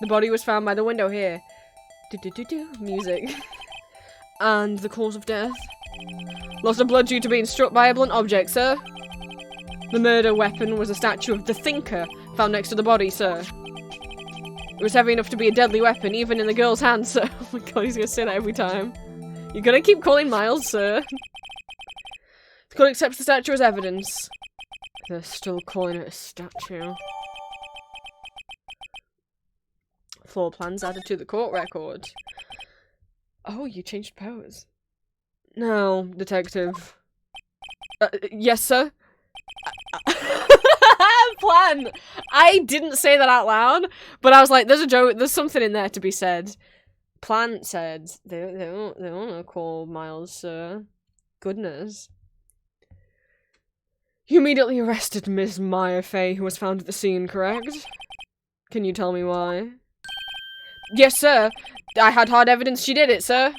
The body was found by the window here. Music. And the cause of death? Loss of blood due to being struck by a blunt object, sir. The murder weapon was a statue of the Thinker found next to the body, sir. It was heavy enough to be a deadly weapon, even in the girl's hand, sir. Oh my god, he's gonna say that every time. You're gonna keep calling Miles, sir. The court accepts the statue as evidence. They're still calling it a statue. Floor plans added to the court record. Oh, you changed pose. No, detective. Yes, sir? Plan! I didn't say that out loud, but I was like, there's a joke, there's something in there to be said. Plant said, they don't call Miles, sir. Goodness. You immediately arrested Miss Maya Fey, who was found at the scene, correct? Can you tell me why? Yes, sir. I had hard evidence she did it, sir.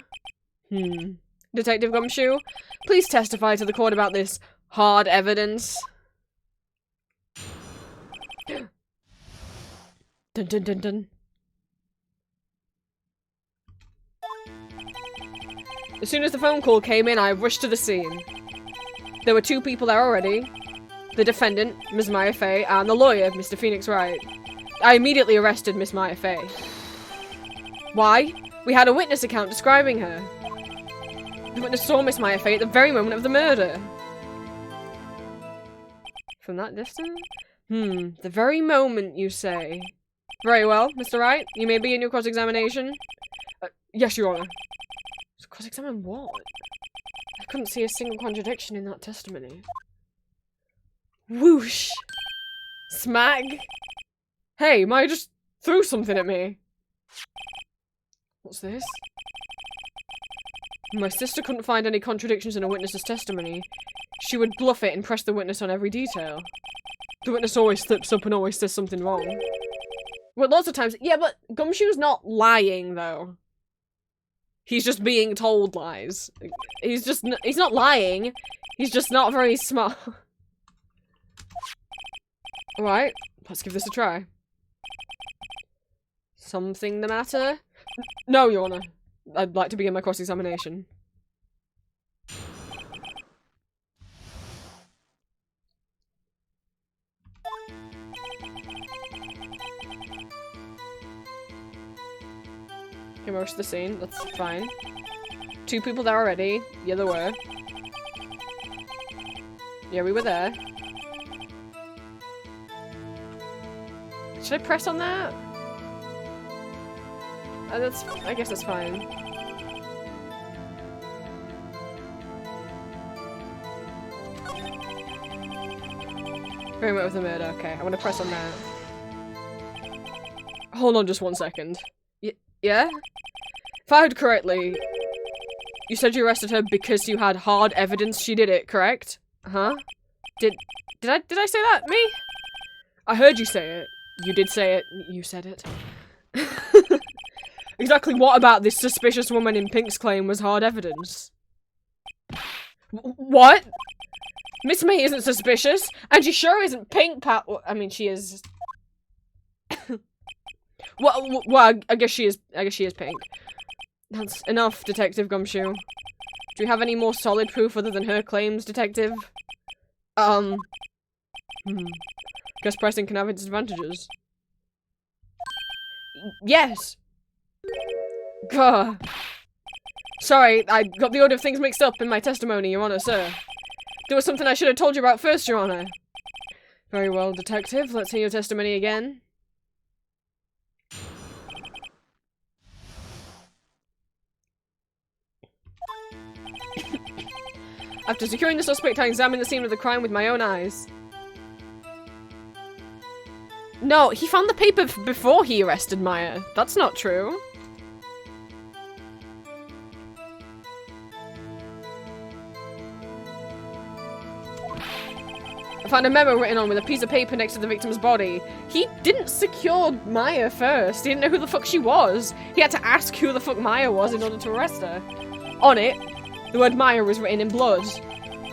Detective Gumshoe, please testify to the court about this hard evidence. Dun dun dun dun. As soon as the phone call came in, I rushed to the scene. There were 2 people there already. The defendant, Ms. Maya Fey, and the lawyer, Mr. Phoenix Wright. I immediately arrested Miss Maya Fey. Why? We had a witness account describing her. The witness saw Miss Maya Fey at the very moment of the murder. From that distance? The very moment, you say. Very well, Mr. Wright. You may begin your cross-examination. Yes, Your Honor. Cross-examine what? I couldn't see a single contradiction in that testimony. Whoosh! Smack! Hey, Maya just threw something at me. What's this? My sister couldn't find any contradictions in a witness's testimony. She would bluff it and press the witness on every detail. The witness always slips up and always says something wrong. Well, lots of times. Yeah, but Gumshoe's not lying, though. He's just being told lies. He's not lying. He's just not very smart. Alright, let's give this a try. Something the matter? No, Your Honor. I'd like to begin my cross-examination. Okay, most of the scene. That's fine. 2 people there already. Yeah, there were. Yeah, we were there. Should I press on that? I guess that's fine. Very much of the murder. Okay, I want to press on that. Hold on just 1 second. Yeah? If I heard correctly, you said you arrested her because you had hard evidence she did it, correct? Huh? Did I say that? Me? I heard you say it. You did say it. You said it. Exactly what about this suspicious woman in pink's claim was hard evidence? What? Miss May isn't suspicious, and she sure isn't pink, I mean, she is. well, I guess she is. I guess she is pink. That's enough, Detective Gumshoe. Do you have any more solid proof other than her claims, Detective? Guess pricing can have its advantages. Yes. Gah. Sorry, I got the order of things mixed up in my testimony, Your Honor, sir. There was something I should have told you about first, Your Honor. Very well, Detective. Let's hear your testimony again. After securing the suspect, I examined the scene of the crime with my own eyes. No, he found the paper before he arrested Maya. That's not true. found a memo written on with a piece of paper next to the victim's body. He didn't secure Maya first. He didn't know who the fuck she was. He had to ask who the fuck Maya was in order to arrest her. On it, the word Maya was written in blood.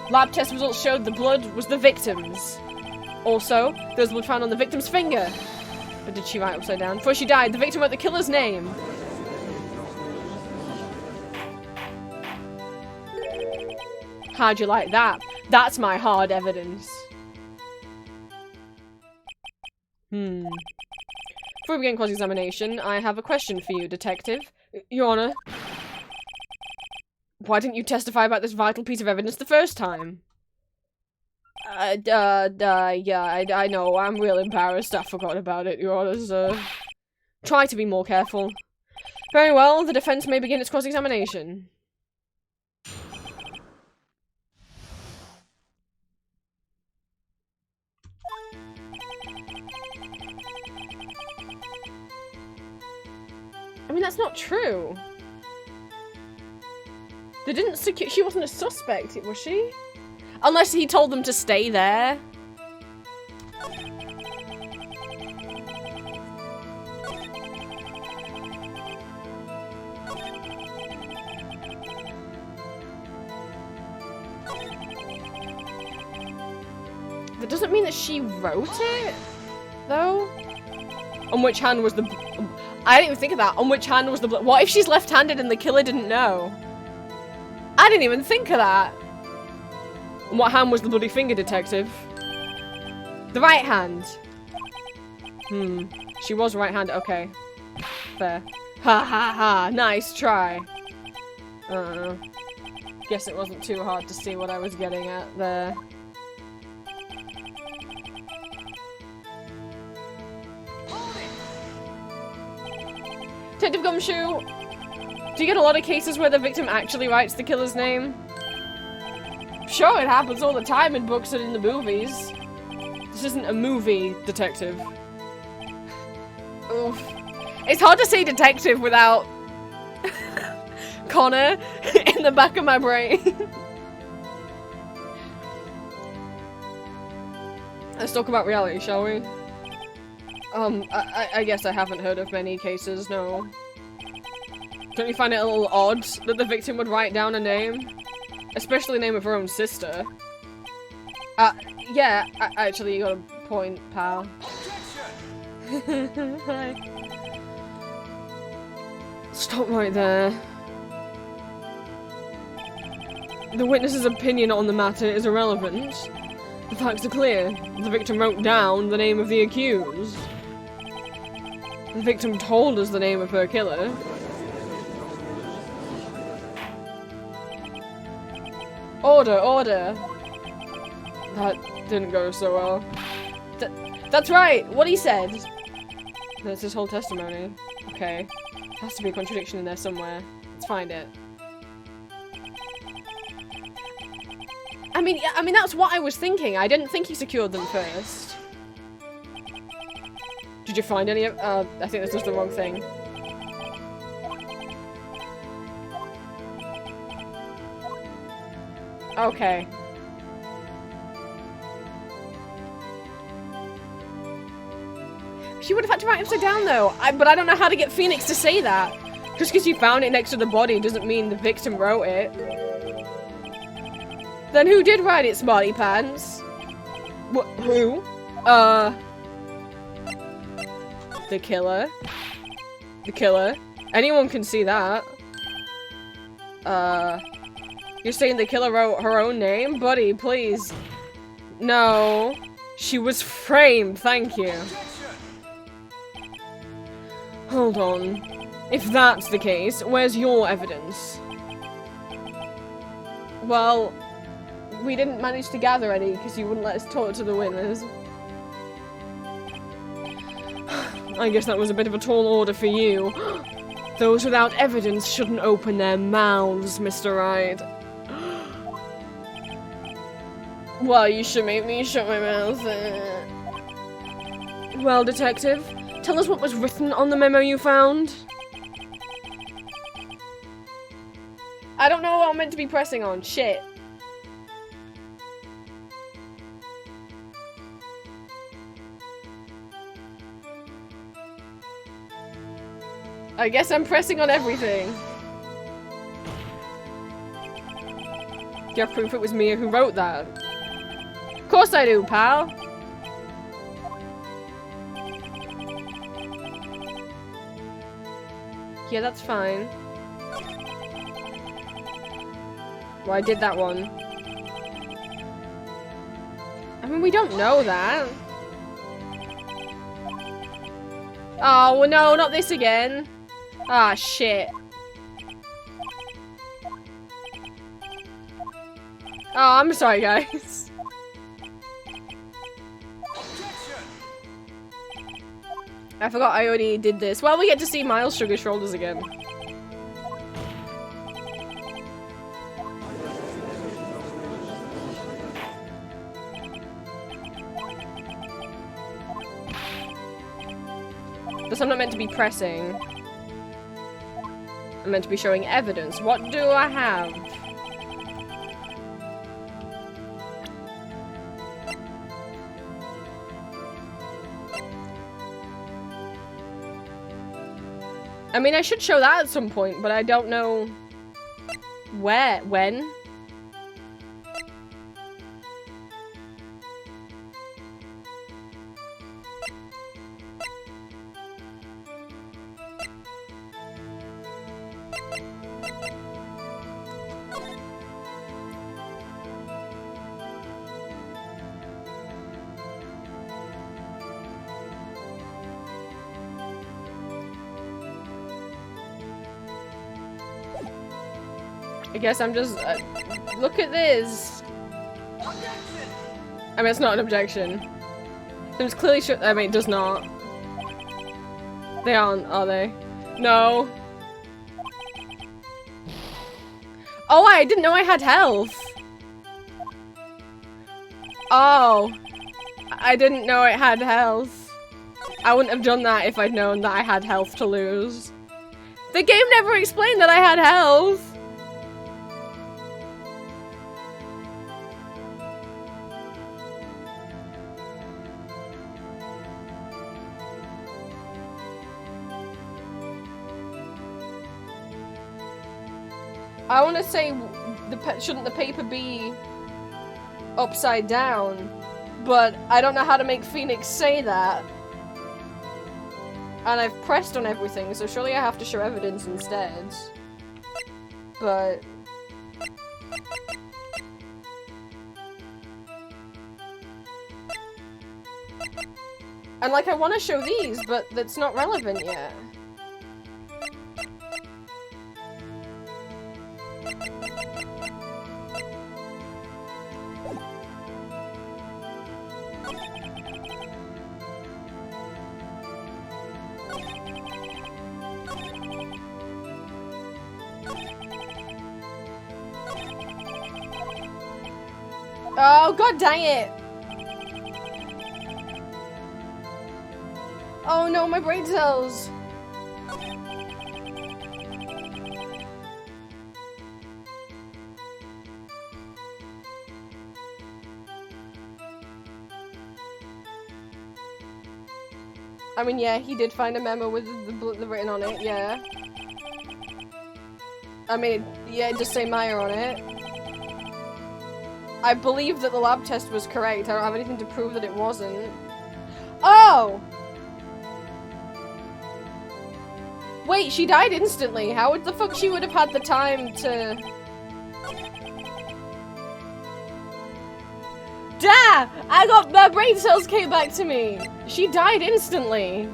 Lab test results showed the blood was the victim's. Also, there was blood found on the victim's finger. But did she write upside down? Before she died, the victim wrote the killer's name. How'd you like that? That's my hard evidence. Before we begin cross-examination, I have a question for you, Detective. Your Honor. Why didn't you testify about this vital piece of evidence the first time? Yeah, I know. I'm real embarrassed. I forgot about it, Your Honors. Try to be more careful. Very well, the defense may begin its cross-examination. I mean, that's not true. They didn't secure- she wasn't a suspect, was she? Unless he told them to stay there. That doesn't mean that she wrote it, though. On which hand was the... I didn't even think of that. On which hand was the... What if she's left-handed and the killer didn't know? I didn't even think of that. And what hand was the bloody finger, Detective? The right hand. She was right-handed. Okay. Fair. Ha ha ha. Nice try. Guess it wasn't too hard to see what I was getting at there. Detective Gumshoe, do you get a lot of cases where the victim actually writes the killer's name? Sure, it happens all the time in books and in the movies. This isn't a movie, Detective. Oof. It's hard to say detective without Connor in the back of my brain. Let's talk about reality, shall we? I guess I haven't heard of many cases, no. Don't you find it a little odd that the victim would write down a name? Especially the name of her own sister. Yeah, actually you got a point, pal. Hi. Stop right there. The witness's opinion on the matter is irrelevant. The facts are clear. The victim wrote down the name of the accused. The victim told us the name of her killer. Order, order! That didn't go so well. That's right! What he said! That's his whole testimony. Okay. Has to be a contradiction in there somewhere. Let's find it. I mean, that's what I was thinking. I didn't think he secured them first. Did you find any of- I think this was the wrong thing. Okay. She would have had to write upside down though. But I don't know how to get Phoenix to say that. Just because you found it next to the body doesn't mean the victim wrote it. Then who did write it, Smarty Pants? Who? The killer. The killer. Anyone can see that. You're saying the killer wrote her own name? Buddy, please. No. She was framed, thank you. Hold on. If that's the case, where's your evidence? Well, we didn't manage to gather any because you wouldn't let us talk to the witness. I guess that was a bit of a tall order for you. Those without evidence shouldn't open their mouths, Mr. Wright. Well, you should make me shut my mouth. Well, Detective, tell us what was written on the memo you found. I don't know what I'm meant to be pressing on. Shit. I guess I'm pressing on everything. Do you have proof it was Mia who wrote that? Of course I do, pal. Yeah, that's fine. Well, I did that one. I mean, we don't know that. Oh, well, no, not this again. Ah, shit. Oh, I'm sorry, guys. I forgot I already did this. Well, we get to see Miles' sugar shoulders again. But I'm not meant to be pressing. I'm meant to be showing evidence. What do I have? I mean, I should show that at some point, but I don't know where, when. I guess I'm just, look at this. I mean, it's not an objection. Seems clearly I mean, it does not. They aren't, are they? No. Oh, I didn't know I had health. Oh. I didn't know it had health. I wouldn't have done that if I'd known that I had health to lose. The game never explained that I had health. I want to say, shouldn't the paper be upside down? But I don't know how to make Phoenix say that. And I've pressed on everything, so surely I have to show evidence instead. But... and like, I want to show these, but that's not relevant yet. Oh, god dang it! Oh no, my brain cells! I mean, yeah, he did find a memo with the written on it, yeah. I mean, yeah, it does say Maya on it. I believe that the lab test was correct. I don't have anything to prove that it wasn't. Oh! Wait, she died instantly. How would the fuck she would have had the time to... Damn! I got... my brain cells came back to me! She died instantly.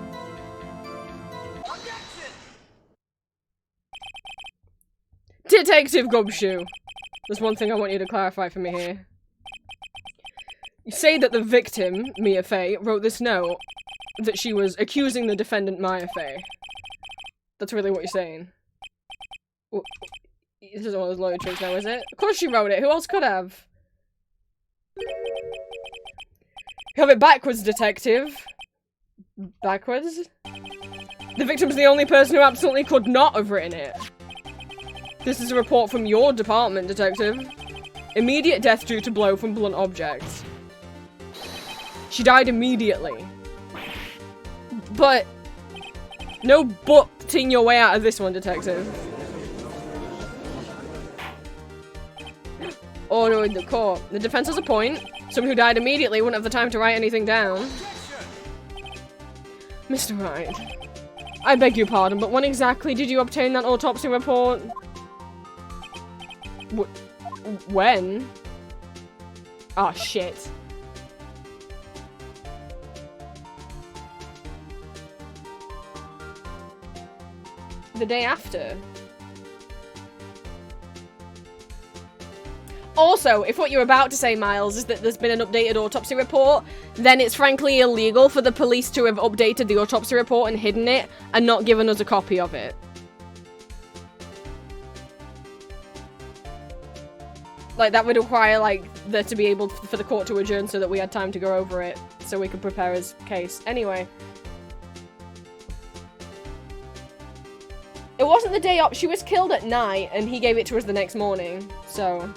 Detective Gumshoe. There's one thing I want you to clarify for me here. You say that the victim, Mia Fey, wrote this note that she was accusing the defendant, Maya Fey. That's really what you're saying. Well, this isn't one of those lawyer tricks now, is it? Of course she wrote it. Who else could have? You have it backwards, detective. Backwards? The victim's the only person who absolutely could not have written it. This is a report from your department, detective. Immediate death due to blow from blunt objects. She died immediately. But... no but acting your way out of this one, detective. Order in the court. The defense has a point. Someone who died immediately wouldn't have the time to write anything down. Mr. Wright, I beg your pardon, but when exactly did you obtain that autopsy report? When? Oh, shit. The day after. Also, if what you're about to say, Miles, is that there's been an updated autopsy report, then it's frankly illegal for the police to have updated the autopsy report and hidden it and not given us a copy of it. Like, that would require, like, there to be able for the court to adjourn so that we had time to go over it so we could prepare his case. Anyway. It wasn't the day up. She was killed at night and he gave it to us the next morning, so...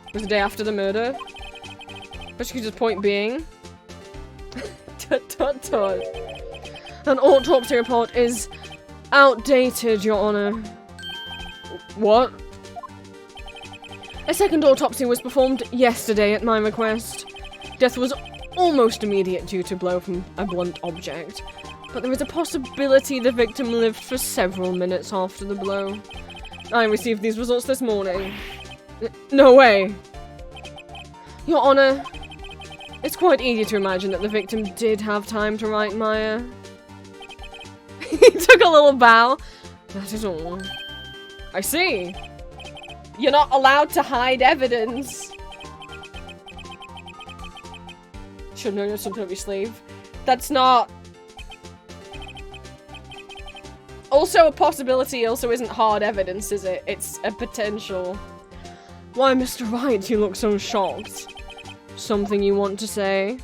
It was the day after the murder. Prosecutor's point being... Tut. An autopsy report is outdated, Your Honor. What? A second autopsy was performed yesterday at my request. Death was almost immediate due to blow from a blunt object, but there is a possibility the victim lived for several minutes after the blow. I received these results this morning. No way. Your Honor, it's quite easy to imagine that the victim did have time to write Maya. He took a little bow. That is all. I see. You're not allowed to hide evidence. Should know there's something up your sleeve. That's not... Also, a possibility also isn't hard evidence, is it? It's a potential. Why, Mr. Wright, you look so shocked. Something you want to say?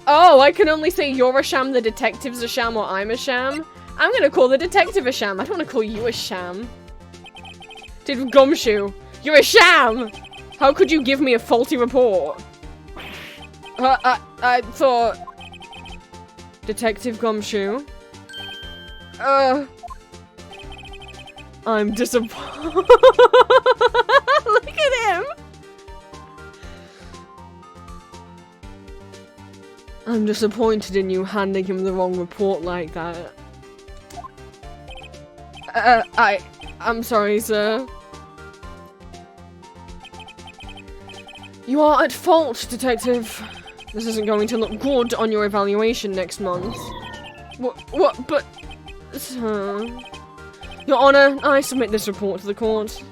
Oh, I can only say you're a sham, the detective's a sham, or I'm a sham? I'm gonna call the detective a sham. I don't want to call you a sham. Dude, Gumshoe, you're a sham! How could you give me a faulty report? I thought... Detective Gumshoe? I'm disappointed. Look at him! I'm disappointed in you handing him the wrong report like that. I'm sorry, sir. You are at fault, Detective. This isn't going to look good on your evaluation next month. What, but... Sir... Your Honor, I submit this report to the court.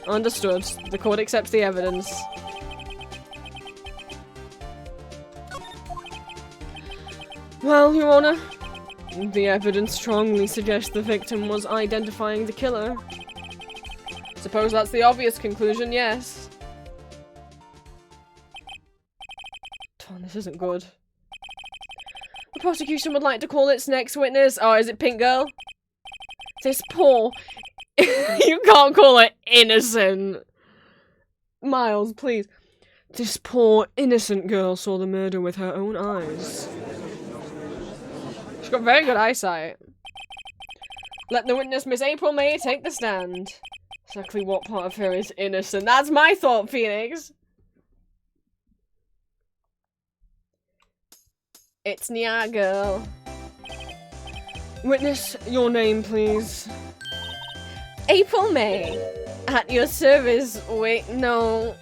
Understood. The court accepts the evidence. Well, Your Honor, the evidence strongly suggests the victim was identifying the killer. Suppose that's the obvious conclusion, yes. Oh, this isn't good. The prosecution would like to call its next witness. Oh, is it Pink Girl? This poor... You can't call her innocent. Miles, please. This poor, innocent girl saw the murder with her own eyes. She's got very good eyesight. Let the witness, Miss April May, take the stand. Exactly what part of her is innocent? That's my thought, Phoenix. It's Nya girl. Witness, your name, please. April May. At your service. Wait, no.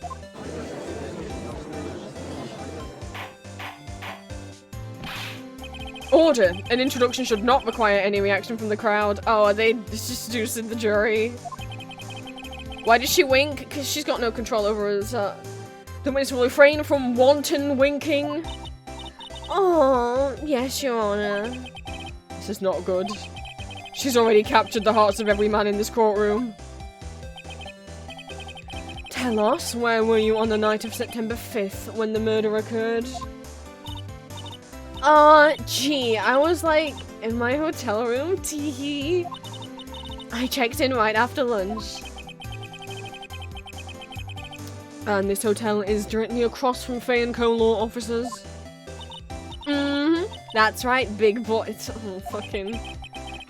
Order. An introduction should not require any reaction from the crowd. Oh, are they just seducing the jury? Why did she wink? Because she's got no control over us. The witness will refrain from wanton winking. Oh, yes, Your Honor. This is not good. She's already captured the hearts of every man in this courtroom. Tell us, where were you on the night of September 5th when the murder occurred? Gee, I was like in my hotel room, teehee. I checked in right after lunch. And this hotel is directly across from Faye & Co. law officers. That's right, big boy. It's fucking.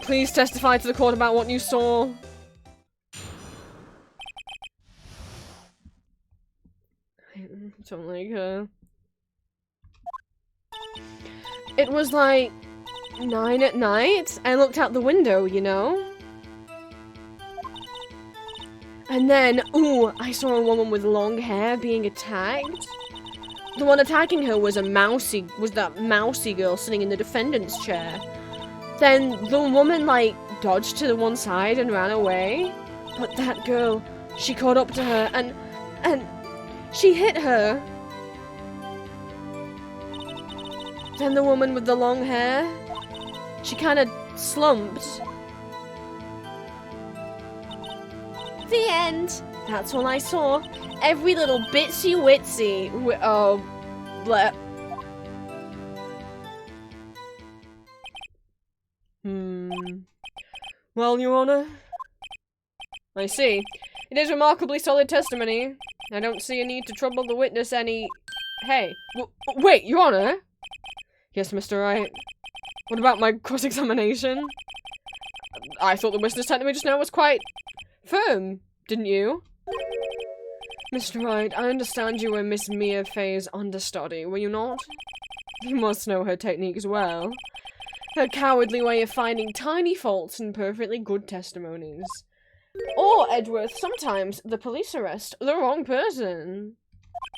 Please testify to the court about what you saw. Something like, It was like 9 at night. I looked out the window, you know? And then, ooh, I saw a woman with long hair being attacked. The one attacking her was that mousy girl sitting in the defendant's chair. Then the woman, like, dodged to the one side and ran away. But that girl, she caught up to her and she hit her. Then the woman with the long hair, she kind of slumped. The end. That's all I saw. Every little bitsy witsy. Oh, bleh. Well, Your Honor. I see. It is remarkably solid testimony. I don't see a need to trouble the witness any... Hey. Wait, Your Honor? Yes, Mr. Wright. What about my cross-examination? I thought the witness telling me just now was quite firm, didn't you? Mr. Wright, I understand you were Miss Mia Fey's understudy, were you not? You must know her techniques well. Her cowardly way of finding tiny faults in perfectly good testimonies. Or, Edgeworth, sometimes the police arrest the wrong person.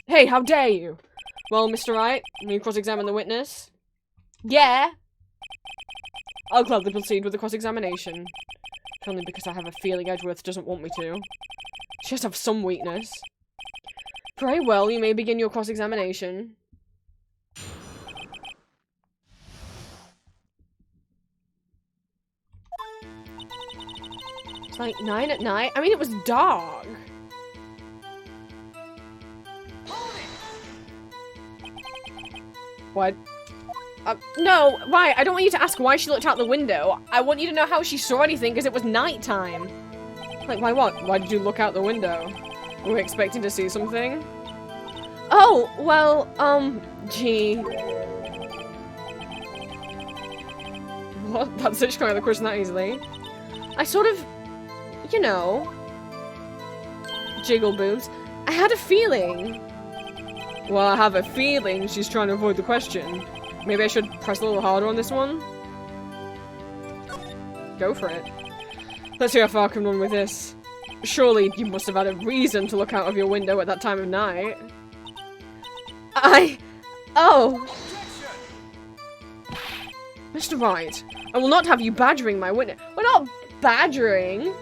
Hey, how dare you? Well, Mr. Wright, will you cross-examine the witness? Yeah. I'll gladly proceed with the cross-examination. Only because I have a feeling Edgeworth doesn't want me to. She has to have some weakness. Very well, you may begin your cross-examination. It's like 9 at night. I mean, it was dark. What? No, why? I don't want you to ask why she looked out the window. I want you to know how she saw anything, because it was nighttime. Like, why what? Why did you look out the window? Were we expecting to see something? Oh, well, gee. What? That's such kind of the question that easily. I sort of, you know, jiggle boobs. I had a feeling. Well, I have a feeling she's trying to avoid the question. Maybe I should press a little harder on this one? Go for it. Let's see how far I can run with this. Surely you must have had a reason to look out of your window at that time of night. Oh! Mr. Wright, I will not have you badgering my witness. We're not badgering!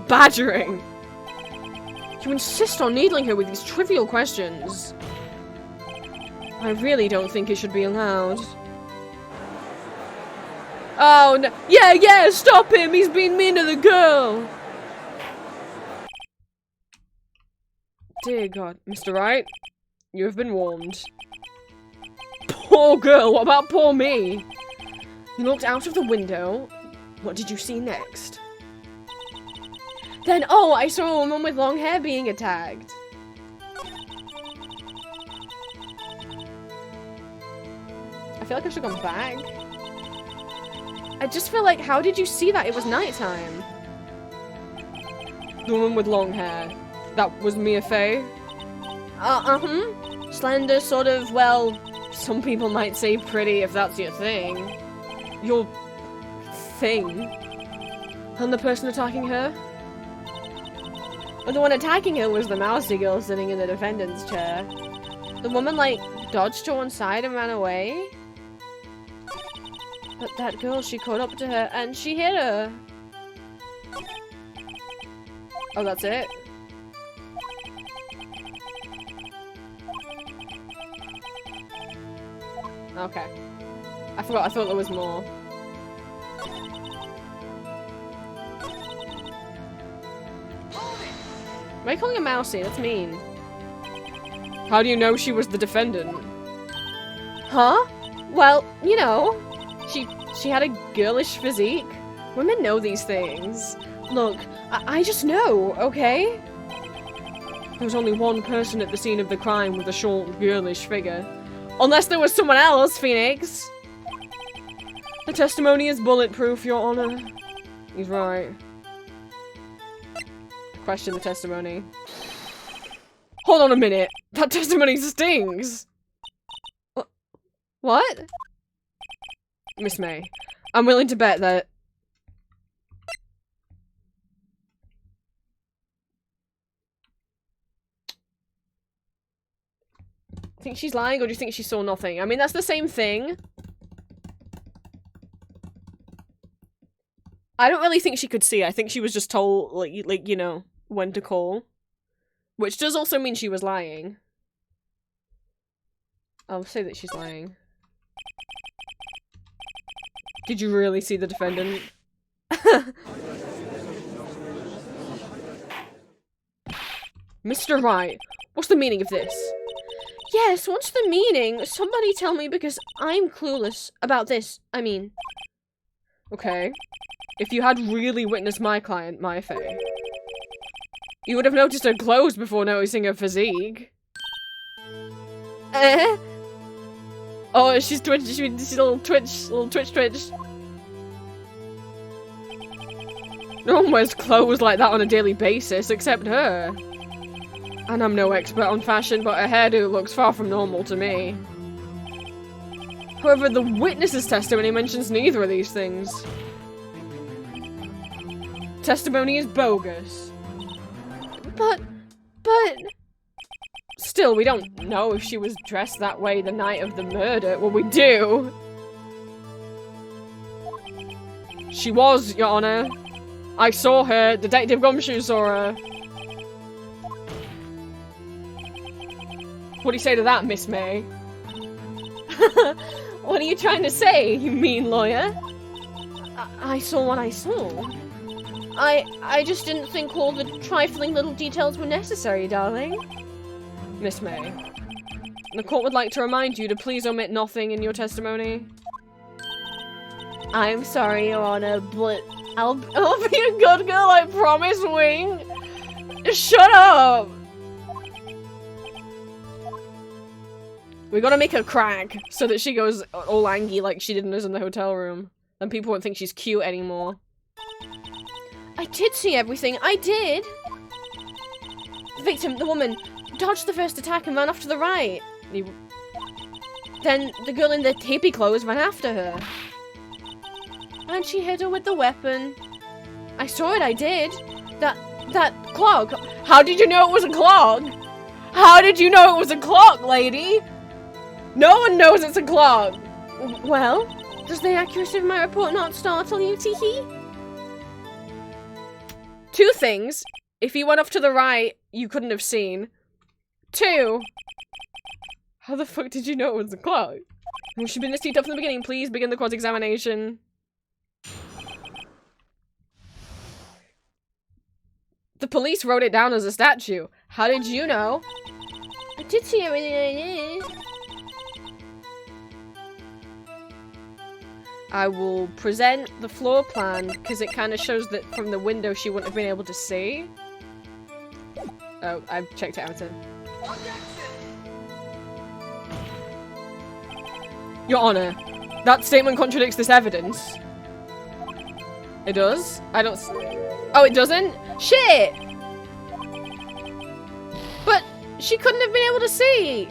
Badgering! You insist on needling her with these trivial questions. I really don't think it should be allowed. Oh no! Yeah! Stop him! He's being mean to the girl! Dear God. Mr. Wright, you have been warned. Poor girl! What about poor me? You looked out of the window. What did you see next? Then, oh, I saw a woman with long hair being attacked. I feel like I should have gone back. I just feel like, how did you see that? It was nighttime. The woman with long hair. That was Mia Fey. Slender, sort of, well, some people might say pretty if that's your thing. Your thing? And the person attacking her? But the one attacking her was the mousy girl sitting in the defendant's chair. The woman, like, dodged to one side and ran away. But that girl, she caught up to her and she hit her. Oh, that's it? Okay. I thought there was more. Why are you calling her mousy? That's mean. How do you know she was the defendant? Huh? Well, you know, she had a girlish physique. Women know these things. Look, I just know, okay? There was only one person at the scene of the crime with a short, girlish figure. Unless there was someone else, Phoenix. The testimony is bulletproof, Your Honor. He's right. Question the testimony. Hold on a minute. That testimony stings. What? Miss May, I'm willing to bet that... Think she's lying, or do you think she saw nothing? I mean, that's the same thing. I don't really think she could see. I think she was just told, like you know, when to call. Which does also mean she was lying. I'll say that she's lying. Did you really see the defendant? Mr. Wright, what's the meaning of this? Yes, what's the meaning? Somebody tell me because I'm clueless about this. I mean... Okay. If you had really witnessed my client, my Faye, you would have noticed her clothes before noticing her physique. Oh, she's twitch. She's a little twitch. No one wears clothes like that on a daily basis, except her. And I'm no expert on fashion, but her hairdo looks far from normal to me. However, the witness's testimony mentions neither of these things. Testimony is bogus. But... Still, we don't know if she was dressed that way the night of the murder. Well, we do. She was, Your Honor. I saw her. Detective Gumshoe saw her. What do you say to that, Miss May? What are you trying to say, you mean lawyer? I saw what I saw. I just didn't think all the trifling little details were necessary, darling. Miss May, the court would like to remind you to please omit nothing in your testimony. I'm sorry, Your Honor, but I'll be a good girl, I promise, Wing. Shut up! We gotta make her crack so that she goes all angry like she did us in the hotel room. Then people won't think she's cute anymore. I did see everything, I did! The victim, the woman, dodged the first attack and ran off to the right. Then the girl in the hippie clothes ran after her. And she hit her with the weapon. I saw it, I did. That clock. How did you know it was a clock? How did you know it was a clock, lady? No one knows it's a clock. Well, does the accuracy of my report not startle you, Tiki? Two things. If you went off to the right, you couldn't have seen. Two. How the fuck did you know it was a clock? We should be in the seat up from the beginning. Please begin the cross-examination. The police wrote it down as a statue. How did you know? I did see everything I did. I will present the floor plan because it kind of shows that from the window she wouldn't have been able to see. Oh, I've checked it out. Your Honor, that statement contradicts this evidence. It does? I don't... Oh, it doesn't? Shit! But she couldn't have been able to see!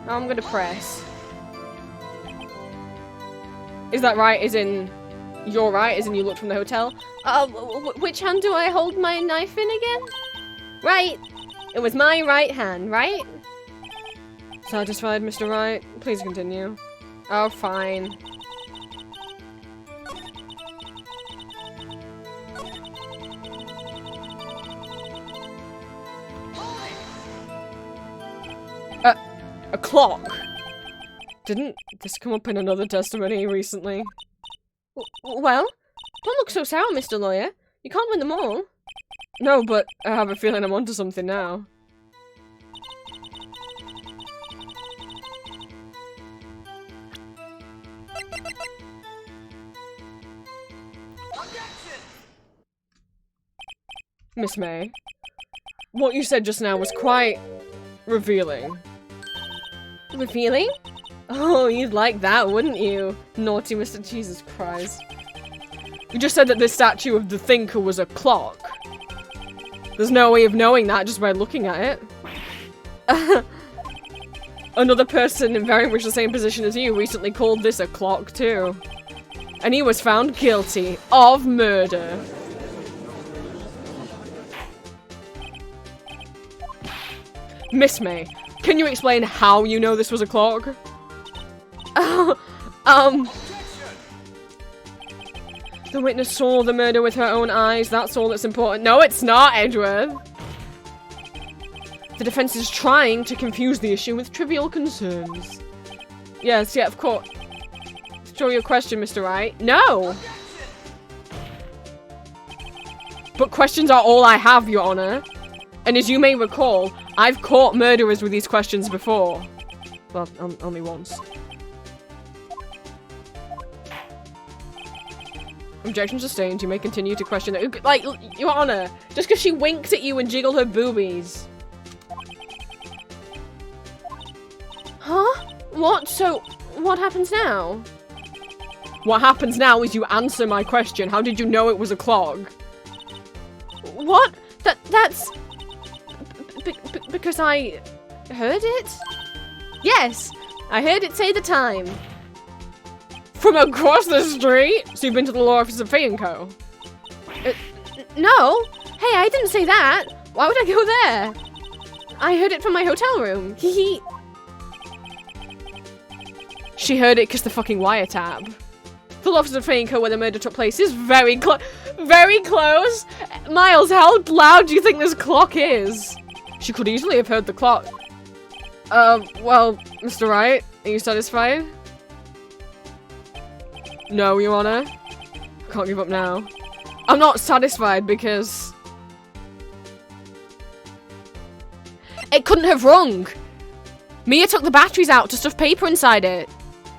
I'm gonna press. Is that right? As in... You're right? As in you looked from the hotel? Which hand do I hold my knife in again? Right! It was my right hand, right? Satisfied, Mr. Wright? Please continue. Oh, fine. A clock? Didn't this come up in another testimony recently? Well, don't look so sour, Mr. Lawyer. You can't win them all. No, but I have a feeling I'm onto something now. Miss May. What you said just now was quite revealing. Revealing? Oh, you'd like that, wouldn't you? Naughty Mr. Jesus Christ. You just said that this statue of the Thinker was a clock. There's no way of knowing that just by looking at it. Another person in very much the same position as you recently called this a clock too. And he was found guilty of murder. Miss May, can you explain how you know this was a clock? The witness saw the murder with her own eyes, that's all that's important. No, it's not, Edgeworth. The defense is trying to confuse the issue with trivial concerns. Yes, yeah, of course. Show your question, Mr. Wright. No! But questions are all I have, Your Honor. And as you may recall, I've caught murderers with these questions before. Well, only once. Objection sustained. You may continue to question it. Like, Your Honor, just because she winked at you and jiggled her boobies. Huh? What? So, what happens now? What happens now is you answer my question. How did you know it was a clock? What? That's... because I heard it? Yes, I heard it say the time. From across the street? So you've been to the law office of Fee & Co? No. Hey, I didn't say that. Why would I go there? I heard it from my hotel room. Hee. She heard it because the fucking wiretap. The law office of Fee & Co where the murder took place is very close. Very close. Miles, how loud do you think this clock is? She could easily have heard the clock. Well, Mr. Wright, are you satisfied? No, Your Honor. I can't give up now. I'm not satisfied because... it couldn't have rung. Mia took the batteries out to stuff paper inside it.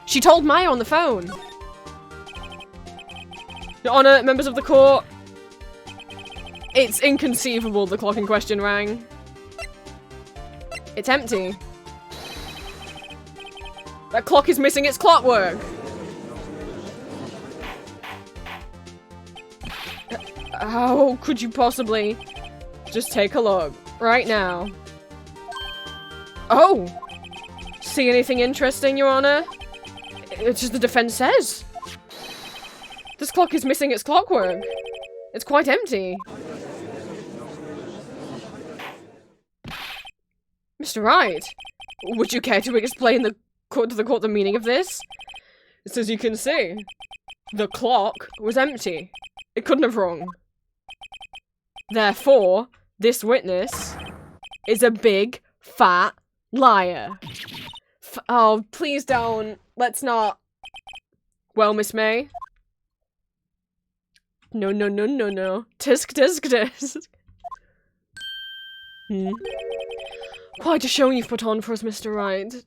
She told Maya on the phone. Your Honor, members of the court. It's inconceivable the clock in question rang. It's empty. That clock is missing its clockwork. How could you possibly just take a look right now? Oh! See anything interesting, Your Honor? It's just the defense says. This clock is missing its clockwork. It's quite empty. Mr. Wright, would you care to explain to the court the meaning of this? It's as you can see, the clock was empty. It couldn't have rung. Therefore, this witness is a big, fat liar. Oh, please don't. Let's not. Well, Miss May? No, no, no, no, no. Tisk, tisk, tisk. Quite a show you've put on for us, Mr. Wright.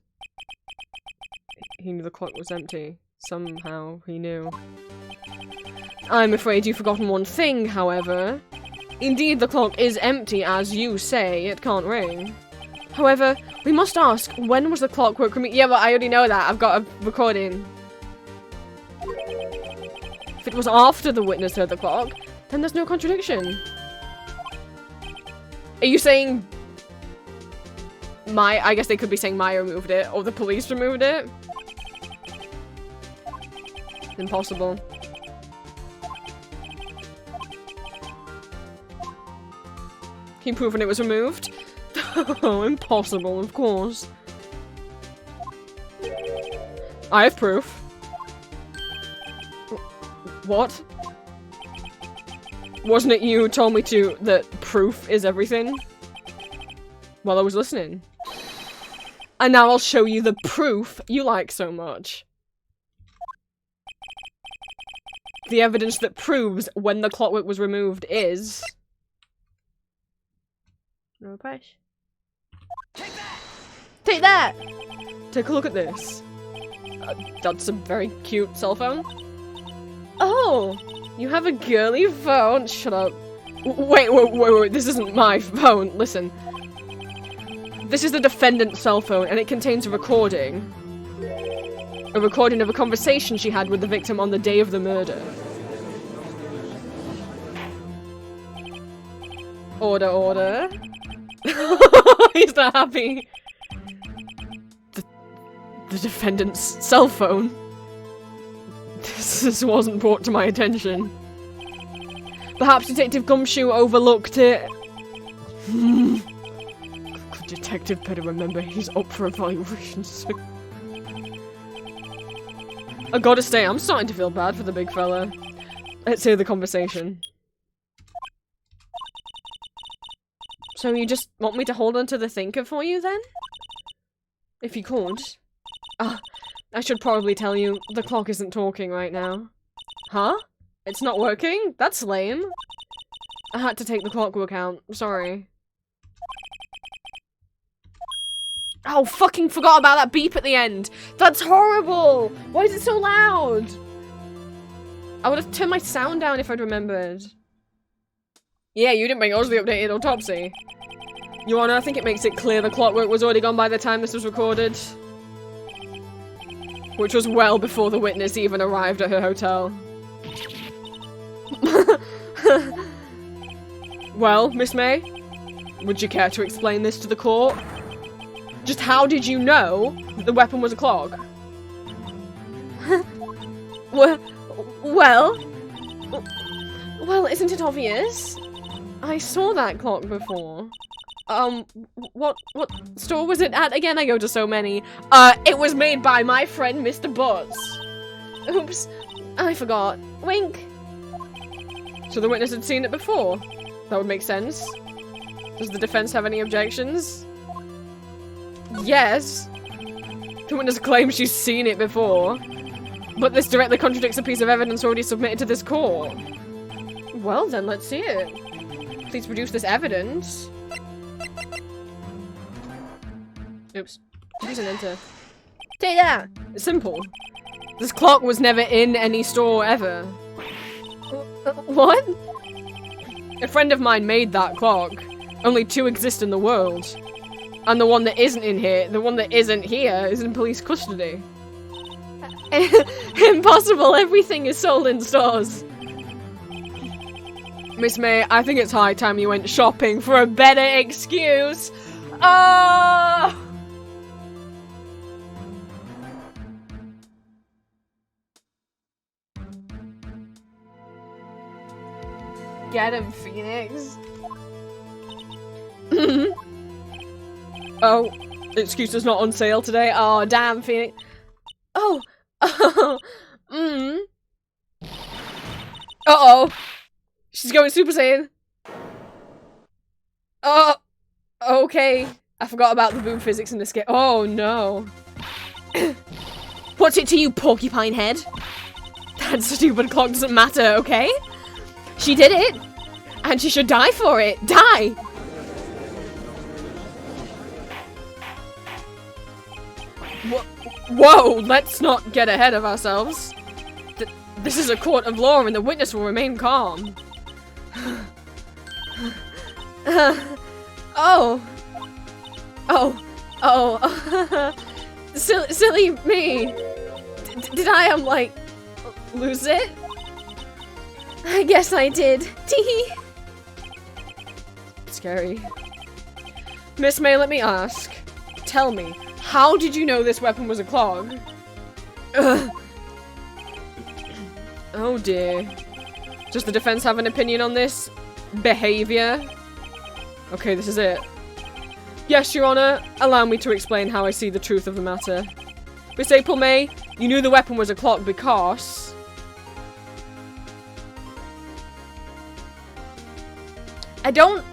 He knew the clock was empty. Somehow, he knew. I'm afraid you've forgotten one thing, however. Indeed, the clock is empty, as you say. It can't ring. However, we must ask, when was the clockwork removed? Yeah, but I already know that. I've got a recording. If it was after the witness heard the clock, then there's no contradiction. Are you saying... I guess they could be saying Maya removed it, or the police removed it? Impossible. Can you prove when it was removed? Oh, impossible, of course. I have proof. What? Wasn't it you who told me that proof is everything? While I was listening. And now I'll show you the proof you like so much. The evidence that proves when the clockwork was removed is... No price. Take that! Take that! Take a look at this. That's a very cute cell phone. Oh! You have a girly phone? Shut up. Wait, this isn't my phone. Listen. This is the defendant's cell phone, and it contains a recording. A recording of a conversation she had with the victim on the day of the murder. Order. He's not happy. The defendant's cell phone. This wasn't brought to my attention. Perhaps Detective Gumshoe overlooked it. Good detective better remember he's up for evaluation soon. I gotta say, I'm starting to feel bad for the big fella. Let's hear the conversation. So you just want me to hold on to the thinker for you then? If you could. Ah, I should probably tell you, the clock isn't talking right now. Huh? It's not working? That's lame. I had to take the clockwork out. Sorry. Oh, fucking forgot about that beep at the end. That's horrible. Why is it so loud? I would have turned my sound down if I'd remembered. Yeah, you didn't bring us the updated autopsy. Your Honor, I think it makes it clear the clockwork was already gone by the time this was recorded. Which was well before the witness even arrived at her hotel. Well, Miss May, would you care to explain this to the court? Just how did you know that the weapon was a clock? Well, isn't it obvious? I saw that clock before. What store was it at again? I go to so many. It was made by my friend Mr. Butts. Oops, I forgot. Wink. So the witness had seen it before? That would make sense. Does the defense have any objections? Yes. The witness claims she's seen it before. But this directly contradicts a piece of evidence already submitted to this court. Well then, let's see it. Please produce this evidence. Oops. Use an enter. Take that! It's simple. This clock was never in any store ever. What? A friend of mine made that clock. Only two exist in the world. And the one that isn't in here, the one that isn't here, is in police custody. Impossible, everything is sold in stores. Miss May, I think it's high time you went shopping for a better excuse. Oh! Get him, Phoenix. Oh, the excuse is not on sale today. Oh, damn, Phoenix. Oh. Uh-oh. She's going Super Saiyan. Oh. Okay. I forgot about the boom physics in this game. Oh, no. What's it to you, porcupine head? That stupid clock doesn't matter, okay? She did it. And she should die for it. Die! Whoa, let's not get ahead of ourselves. This is a court of law and the witness will remain calm. Silly me. Did I, like, lose it? I guess I did. Tee. Scary. Miss May, let me ask. Tell me, how did you know this weapon was a clog? Ugh. Oh dear. Does the defense have an opinion on this behavior? Okay, this is it. Yes, Your Honor. Allow me to explain how I see the truth of the matter. Miss April May, you knew the weapon was a clock because... I don't...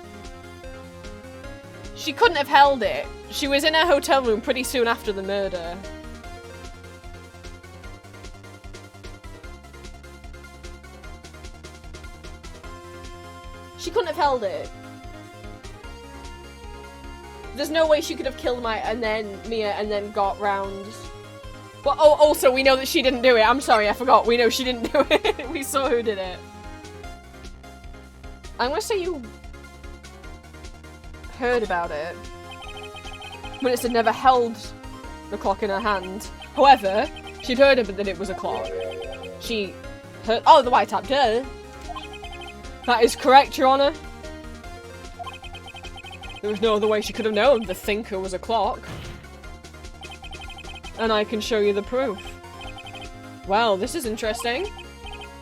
She couldn't have held it. She was in her hotel room pretty soon after the murder. She couldn't have held it. There's no way she could have killed Mia and then got round. Well, oh, also we know that she didn't do it. I'm sorry, I forgot. We know she didn't do it. We saw who did it. I'm gonna say you heard about it. Witness had never held the clock in her hand. However, she'd heard of it that it was a clock. She heard- oh, the white tap, duh. That is correct, Your Honor. There was no other way she could have known the thinker was a clock. And I can show you the proof. Well, this is interesting.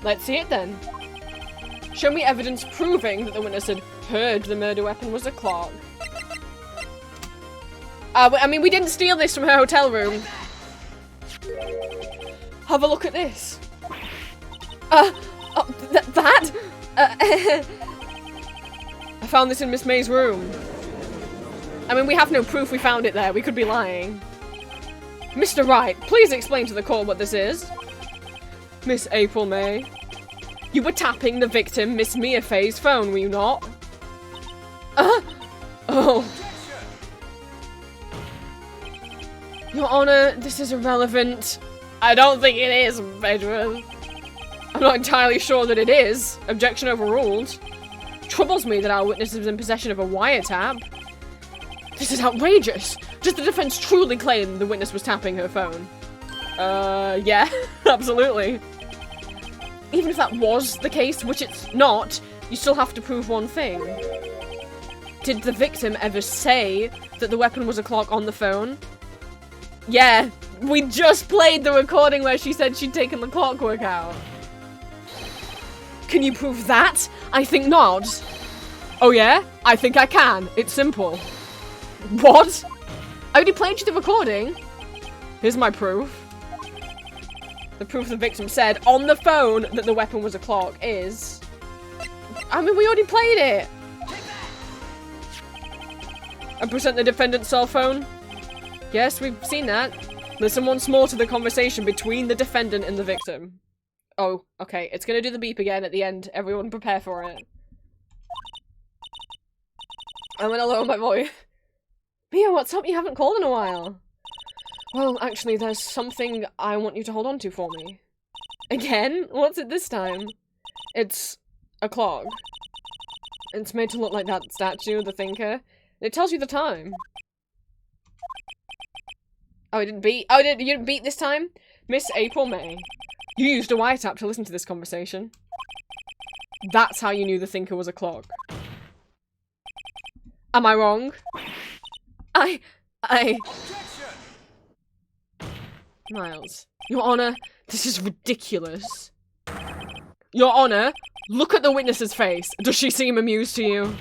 Let's see it then. Show me evidence proving that the witness had heard the murder weapon was a clock. I mean, we didn't steal this from her hotel room. Have a look at this. That? I found this in Miss May's room. I mean, we have no proof we found it there. We could be lying. Mr. Wright, please explain to the court what this is. Miss April May, you were tapping the victim, Miss Mia Fay's phone, were you not? Oh. Your Honor, this is irrelevant. I don't think it is, Bedouin. I'm not entirely sure that it is. Objection overruled. Troubles me that our witness is in possession of a wiretap. This is outrageous. Does the defense truly claim the witness was tapping her phone? Yeah, absolutely. Even if that was the case, which it's not, you still have to prove one thing. Did the victim ever say that the weapon was a clock on the phone? Yeah, we just played the recording where she said she'd taken the clockwork out. Can you prove that? I think not. Oh yeah? I think I can. It's simple. What? I already played you the recording. Here's my proof. The proof the victim said on the phone that the weapon was a clock is... I mean, we already played it. And present the defendant's cell phone. Yes, we've seen that. Listen once more to the conversation between the defendant and the victim. Oh, okay. It's gonna do the beep again at the end. Everyone prepare for it. I'm gonna lower my voice. Mia, what's up? You haven't called in a while. Well, actually, there's something I want you to hold on to for me. Again? What's it this time? It's a clock. It's made to look like that statue, the thinker. It tells you the time. Oh, it didn't beat. Oh, you didn't beat this time? Miss April May. You used a wiretap to listen to this conversation. That's how you knew the thinker was a clock. Am I wrong? Miles. Your Honor, this is ridiculous. Your Honor, look at the witness's face. Does she seem amused to you?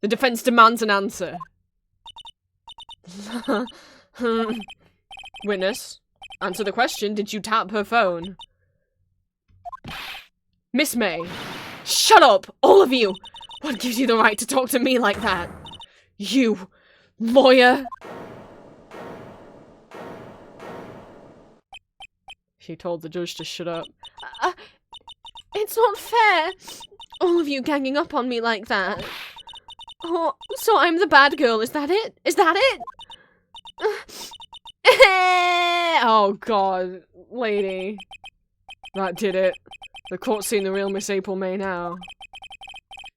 The defense demands an answer. Witness, answer the question. Did you tap her phone? Miss May. Shut up, all of you! What gives you the right to talk to me like that? You, lawyer! She told the judge to shut up. It's not fair! All of you ganging up on me like that. Oh, so I'm the bad girl, is that it? Is that it? Oh god, lady. That did it. The court's seen the real Miss April May now.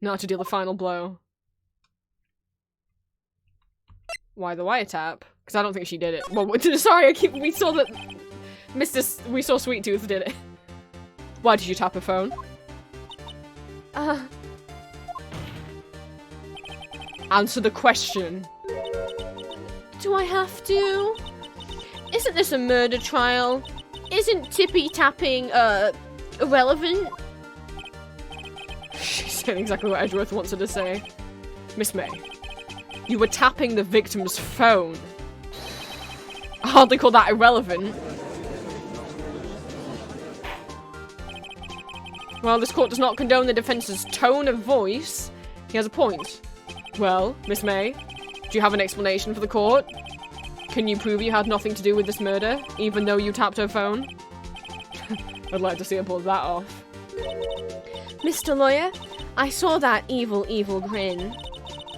Now to deal the final blow. Why the wiretap? Because I don't think she did it. Well, sorry, we saw that we saw Sweet Tooth did it. Why did you tap her phone? Answer the question. Do I have to? Isn't this a murder trial? Isn't tippy-tapping, irrelevant? She's saying exactly what Edgeworth wants her to say. Miss May, you were tapping the victim's phone. I hardly call that irrelevant. While this court does not condone the defense's tone of voice, he has a point. Well, Miss May, do you have an explanation for the court? Can you prove you had nothing to do with this murder, even though you tapped her phone? I'd like to see her pull that off. Mr. Lawyer, I saw that evil, evil grin.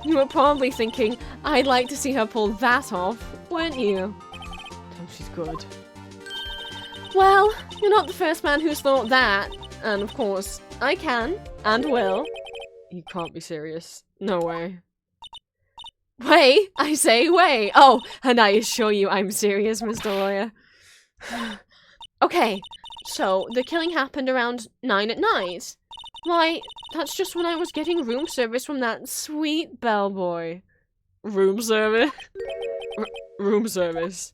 You were probably thinking, I'd like to see her pull that off, weren't you? Oh, she's good. Well, you're not the first man who's thought that. And of course, I can, and will. You can't be serious. No way. Way? I say way. Oh, and I assure you I'm serious, Mr. Lawyer. Okay, so the killing happened around 9 at night. Why, that's just when I was getting room service from that sweet bellboy. Room service? Room service.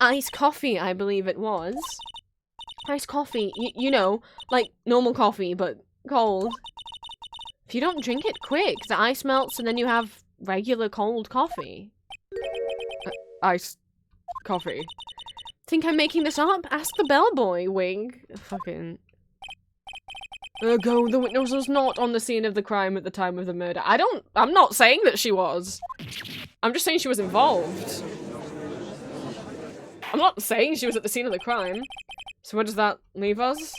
Iced coffee, I believe it was. Iced coffee, you know, like normal coffee, but cold. If you don't drink it quick, the ice melts and then you have regular cold coffee. Iced coffee. Think I'm making this up? Ask the bellboy, wink. Fucking... Ergo, the witness was not on the scene of the crime at the time of the murder. I'm not saying that she was. I'm just saying she was involved. I'm not saying she was at the scene of the crime. So where does that leave us?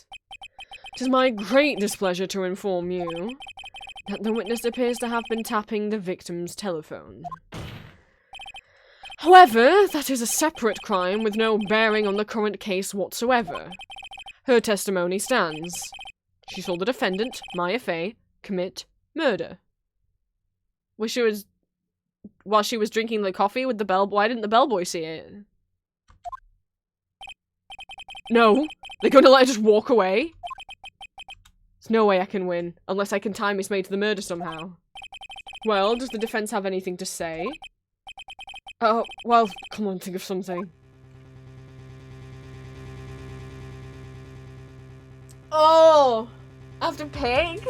It is my great displeasure to inform you that the witness appears to have been tapping the victim's telephone. However, that is a separate crime with no bearing on the current case whatsoever. Her testimony stands. She saw the defendant, Maya Fey, commit murder. While she was drinking the coffee with the bellboy. Why didn't the bellboy see it? No, they're gonna let her just walk away? There's no way I can win, unless I can tie Miss May to the murder somehow. Well, does the defense have anything to say? Oh, well, come on, think of something. Oh! After pig?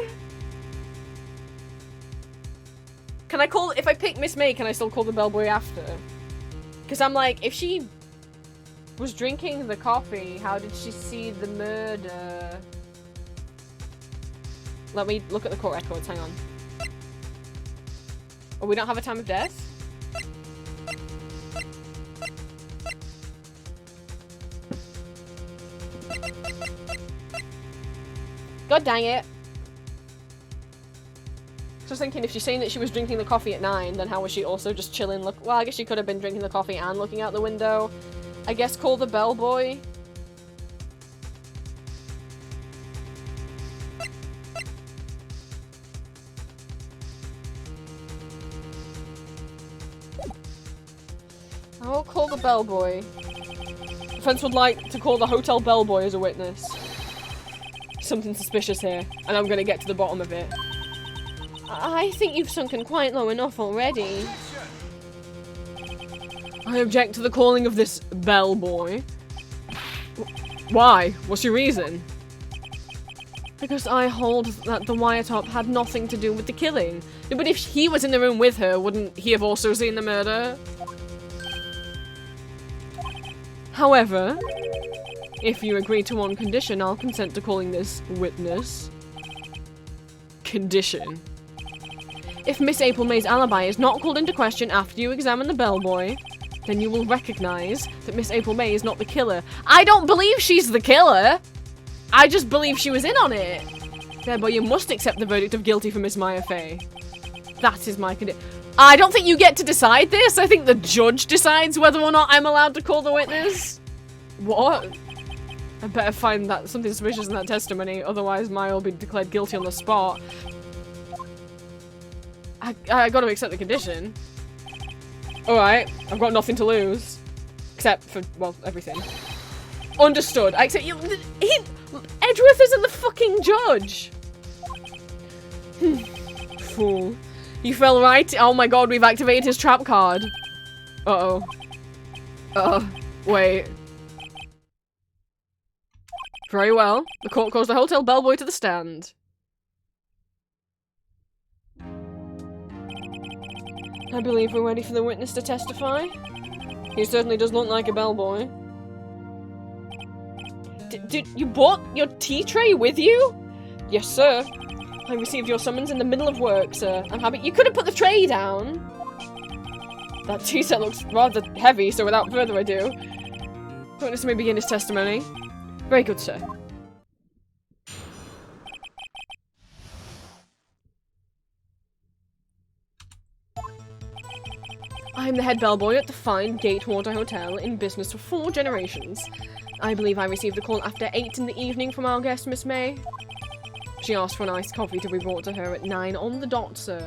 Can I call- if I pick Miss May, can I still call the bellboy after? Because I'm like, if she was drinking the coffee, how did she see the murder? Let me look at the court records, hang on. Oh, we don't have a time of death? God dang it. Just thinking, if she's saying that she was drinking the coffee at 9, then how was she also just chilling? Well, I guess she could have been drinking the coffee and looking out the window. I guess call the bellboy. I'll call the bellboy. Defense would like to call the hotel bellboy as a witness. Something suspicious here, and I'm gonna get to the bottom of it. I think you've sunken quite low enough already. I object to the calling of this bellboy. Why? What's your reason? Because I hold that the wiretap had nothing to do with the killing. But if he was in the room with her, wouldn't he have also seen the murder? However, if you agree to one condition, I'll consent to calling this witness. Condition. If Miss April May's alibi is not called into question after you examine the bellboy, then you will recognize that Miss April May is not the killer. I don't believe she's the killer! I just believe she was in on it! Thereby you must accept the verdict of guilty for Miss Maya Fey. That is my condition. I don't think you get to decide this. I think the judge decides whether or not I'm allowed to call the witness. What? I better find that something suspicious in that testimony, otherwise Maya will be declared guilty on the spot. I gotta accept the condition. Alright, I've got nothing to lose. Except for, well, everything. Understood. I accept you. Edgeworth isn't the fucking judge! Fool. You fell right? Oh my god, we've activated his trap card. Uh-oh. Wait. Very well. The court calls the hotel bellboy to the stand. I believe we're ready for the witness to testify. He certainly does look like a bellboy. Did you brought your tea tray with you? Yes, sir. I received your summons in the middle of work, sir. I'm happy- You could have put the tray down! That tea set looks rather heavy, so without further ado, the witness may begin his testimony. Very good, sir. I'm the head bellboy at the fine Gatewater Hotel, in business for 4 generations. I believe I received a call after 8 in the evening from our guest, Miss May. She asked for an iced coffee to be brought to her at 9 on the dot, sir.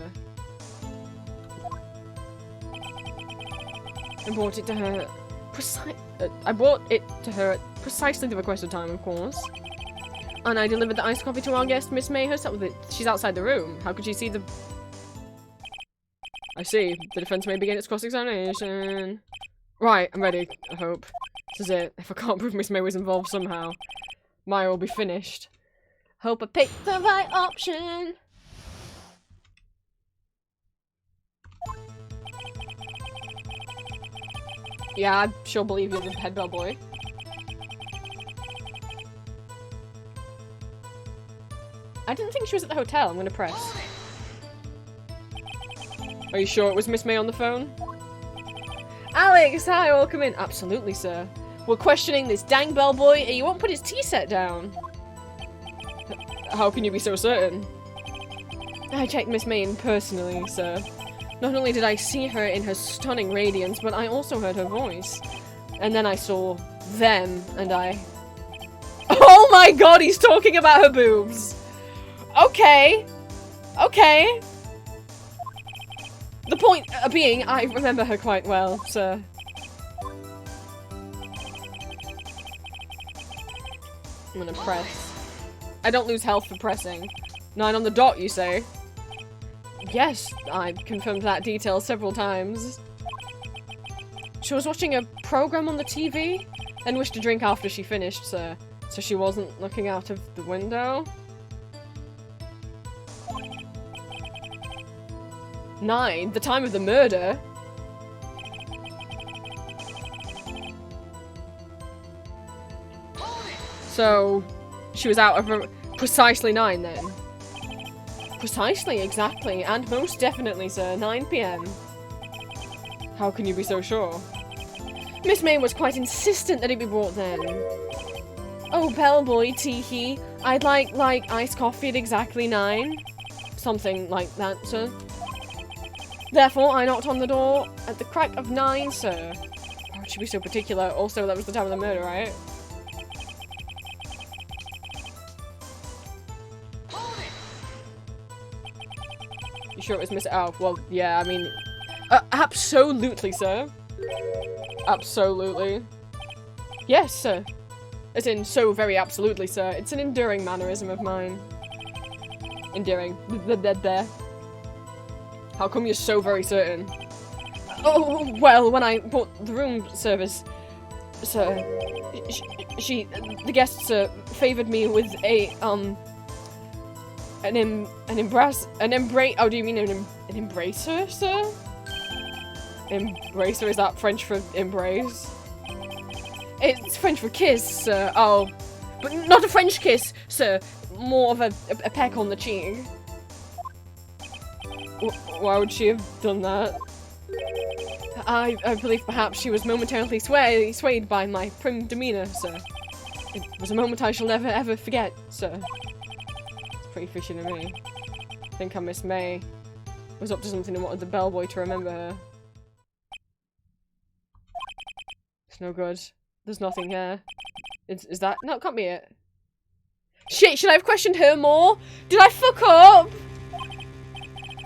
I brought it to her I brought it to her at precisely the requested time, of course. And I delivered the iced coffee to our guest, Miss May herself. She's outside the room. How could she see the... I see. The defense may begin its cross-examination. Right, I'm ready, I hope. This is it. If I can't prove Miss May was involved somehow, Maya will be finished. Hope I picked the right option. Yeah, I sure believe you're the head bellboy. I didn't think she was at the hotel. I'm gonna press. Are you sure it was Miss May on the phone? Alex, hi, welcome in. Absolutely, sir. We're questioning this dang bellboy and you won't put his tea set down. How can you be so certain? I checked Miss May in personally, sir. Not only did I see her in her stunning radiance, but I also heard her voice. And then I saw them, and I... Oh my god, he's talking about her boobs! Okay. Okay. The point being, I remember her quite well, sir. I'm gonna press. I don't lose health for pressing. 9 on the dot, you say? Yes, I confirmed that detail several times. She was watching a program on the TV and wished to drink after she finished, sir. So she wasn't looking out of the window? 9, the time of the murder? So, she was out of her... Precisely 9, then? Precisely, exactly, and most definitely, sir. 9 PM. How can you be so sure? Miss May was quite insistent that it be brought then. Oh, bellboy, tee-hee. I'd like iced coffee at exactly 9. Something like that, sir. Therefore, I knocked on the door at the crack of 9, sir. Why would she be so particular? Also, that was the time of the murder, right? You sure it was Miss... Oh, well, yeah, I mean... absolutely, sir. Absolutely. Yes, sir. As in, so very absolutely, sir. It's an enduring mannerism of mine. Endearing. There. How come you're so very certain? Oh, well, when I bought the room service, sir, the guests, favoured me with a, an embrace, oh, do you mean an embracer, sir? Embracer, is that French for embrace? It's French for kiss, sir. Oh, but not a French kiss, sir. More of a peck on the cheek. Why would she have done that? I believe perhaps she was momentarily swayed by my prim demeanour, sir. It was a moment I shall never ever forget, sir. It's pretty fishy to me. I think Miss May was up to something and wanted the bellboy to remember her. It's no good. There's nothing here. Is that? No, it can't be it. Shit, should I have questioned her more? Did I fuck up?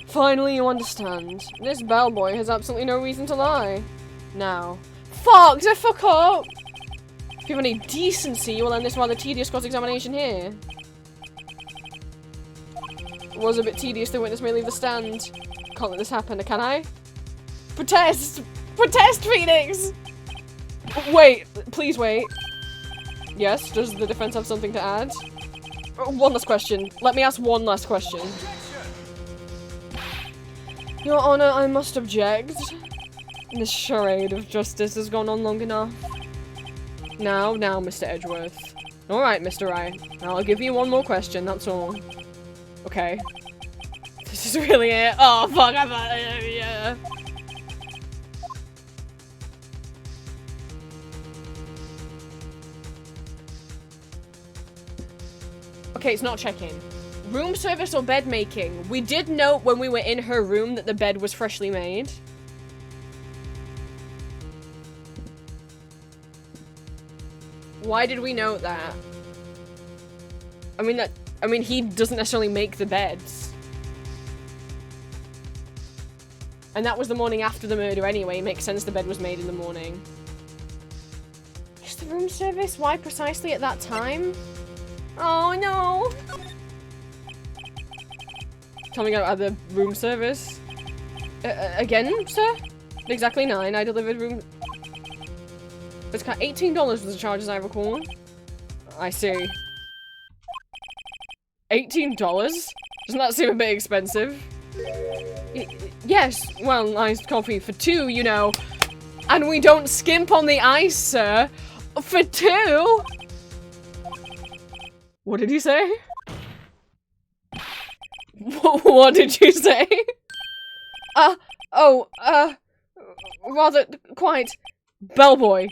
Finally, you understand. This bellboy has absolutely no reason to lie. Now. Fuck! Did I fuck up? If you have any decency, you will end this rather tedious cross-examination here. It was a bit tedious, the witness may leave the stand. Can't let this happen, can I? Protest! Protest, Phoenix! Wait, please wait. Yes, does the defense have something to add? One last question. Let me ask one last question. Your Honor, I must object. This charade of justice has gone on long enough. Now, Mr. Edgeworth. Alright, Mr. Wright. I'll give you one more question, that's all. Okay. This is really it. Oh, fuck, yeah. Okay, it's not checking. Room service or bed making? We did note when we were in her room that the bed was freshly made. Why did we note that? I mean, I mean, he doesn't necessarily make the beds. And that was the morning after the murder anyway. It makes sense the bed was made in the morning. Just the room service? Why precisely at that time? Oh no! Coming out of the room service. Again, sir? Exactly 9. I delivered room... It's got $18 was the charge as I recall. I see. $18? Doesn't that seem a bit expensive? Yes, well, iced coffee for 2, you know. And we don't skimp on the ice, sir. For 2? What did he say? What did you say? Rather quite. Bellboy,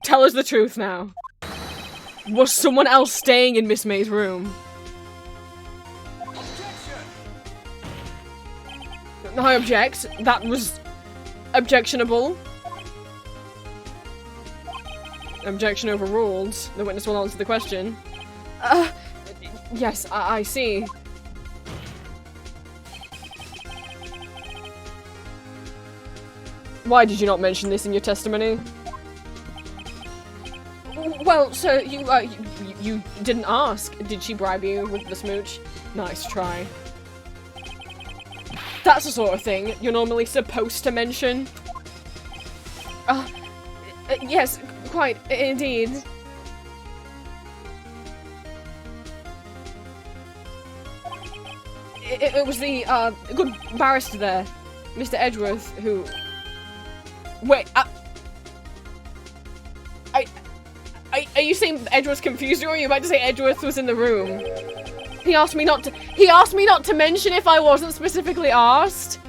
tell us the truth now. Was someone else staying in Miss May's room? I object. That was objectionable. Objection overruled. The witness will answer the question. Yes, I see. Why did you not mention this in your testimony? Well, sir, you didn't ask. Did she bribe you with the smooch? Nice try. That's the sort of thing you're normally supposed to mention. Yes, quite, indeed. It was the, good barrister there, Mr. Edgeworth, who... Wait, are you saying Edgeworth confused you, or are you about to say Edgeworth was in the room? He asked me not to mention if I wasn't specifically asked.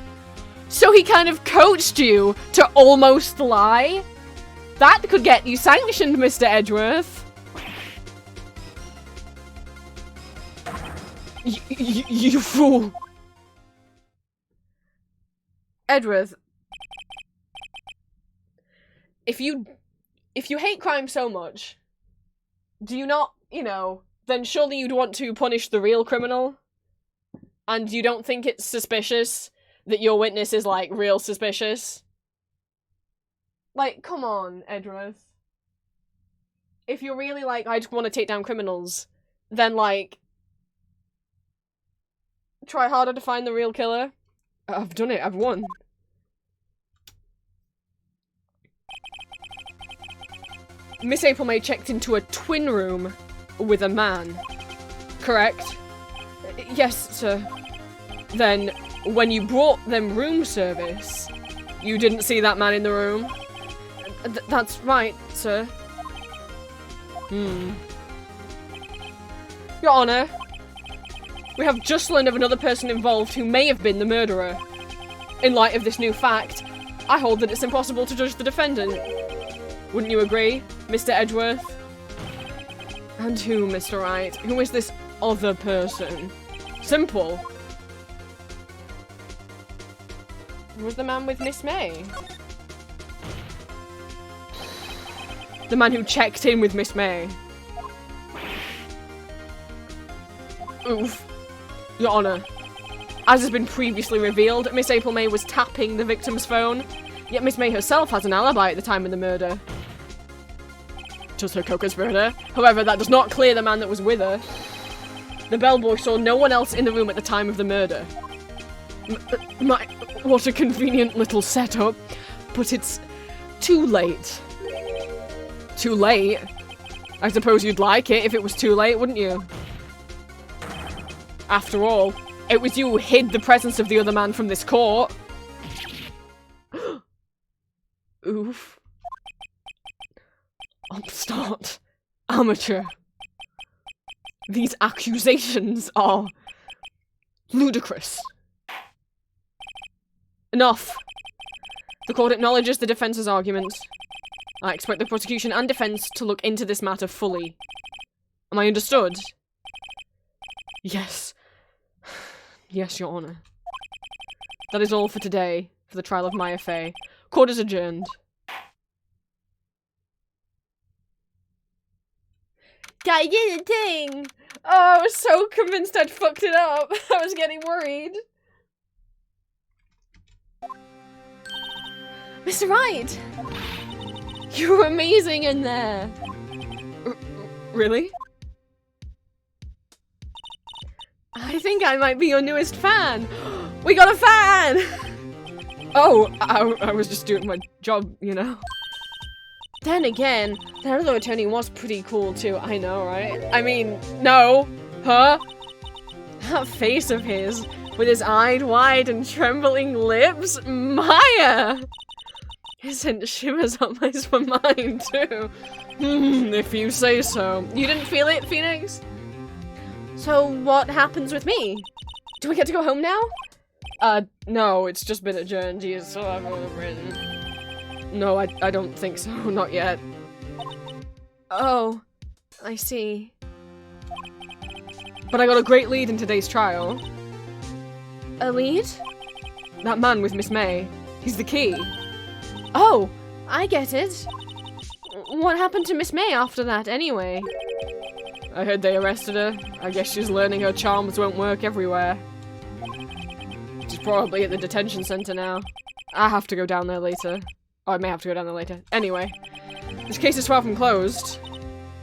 So he kind of coached you to almost lie? That could get you sanctioned, Mr. Edgeworth. You fool. Edgeworth. If you hate crime so much, do you not, you know, then surely you'd want to punish the real criminal? And you don't think it's suspicious that your witness is, like, real suspicious? Like, come on, Edgeworth. If you're really like, I just want to take down criminals, then, like, try harder to find the real killer. I've done it, I've won. Miss April May checked into a twin room with a man. Correct? Yes, sir. Then, when you brought them room service, you didn't see that man in the room? That's right, sir. Your Honor, we have just learned of another person involved who may have been the murderer. In light of this new fact, I hold that it's impossible to judge the defendant. Wouldn't you agree, Mr. Edgeworth? And who, Mr. Wright? Who is this other person? Simple. Was the man with Miss May? The man who checked in with Miss May. Oof. Your Honor, as has been previously revealed, Miss April May was tapping the victim's phone, yet Miss May herself has an alibi at the time of the murder. Just her co-conspirator. However, that does not clear the man that was with her. The bellboy saw no one else in the room at the time of the murder. What a convenient little setup. But it's too late. Too late? I suppose you'd like it if it was too late, wouldn't you? After all, it was you who hid the presence of the other man from this court. Oof. Upstart. Amateur. These accusations are ludicrous. Enough. The court acknowledges the defense's argument. I expect the prosecution and defense to look into this matter fully. Am I understood? Yes. Yes, Your Honor. That is all for today, for the trial of Maya Fey. Court is adjourned. I did a thing! Oh, I was so convinced I'd fucked it up. I was getting worried. Mr. Wright! You were amazing in there! Really? I think I might be your newest fan! We got a fan! Oh, I was just doing my job, you know? Then again, that other attorney was pretty cool too, I know, right? I mean, no! Huh? That face of his, with his eyed wide and trembling lips? Maya! It sent shivers up my spine too. If you say so. You didn't feel it, Phoenix? So what happens with me? Do we get to go home now? No, it's just been adjourned. You still haven't written. No, I don't think so. Not yet. Oh, I see. But I got a great lead in today's trial. A lead? That man with Miss May. He's the key. Oh, I get it. What happened to Miss May after that, anyway? I heard they arrested her. I guess she's learning her charms won't work everywhere. She's probably at the detention center now. I have to go down there later. Oh, I may have to go down there later. Anyway, this case is far from closed.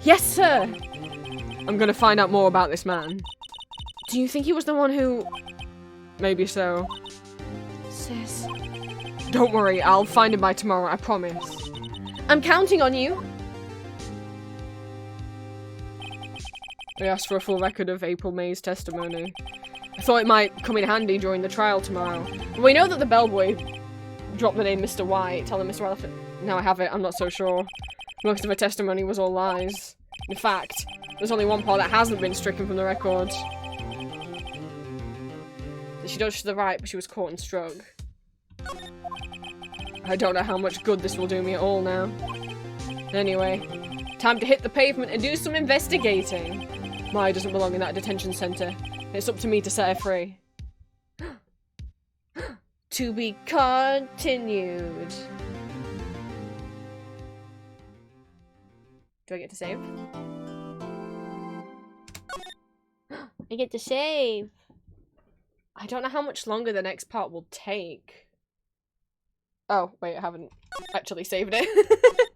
Yes, sir! I'm gonna find out more about this man. Do you think he was the one who... Maybe so. Sis. Don't worry, I'll find him by tomorrow, I promise. I'm counting on you! They asked for a full record of April May's testimony. I thought it might come in handy during the trial tomorrow. We know that the bellboy dropped the name Mr. White, telling Mr. White now I have it, I'm not so sure. Most of her testimony was all lies. In fact, there's only one part that hasn't been stricken from the record. She dodged to the right, but she was caught and struck. I don't know how much good this will do me at all now. Anyway, time to hit the pavement and do some investigating. Maya doesn't belong in that detention center. It's up to me to set her free. To be continued. Do I get to save? I get to save. I don't know how much longer the next part will take. Oh, wait, I haven't actually saved it.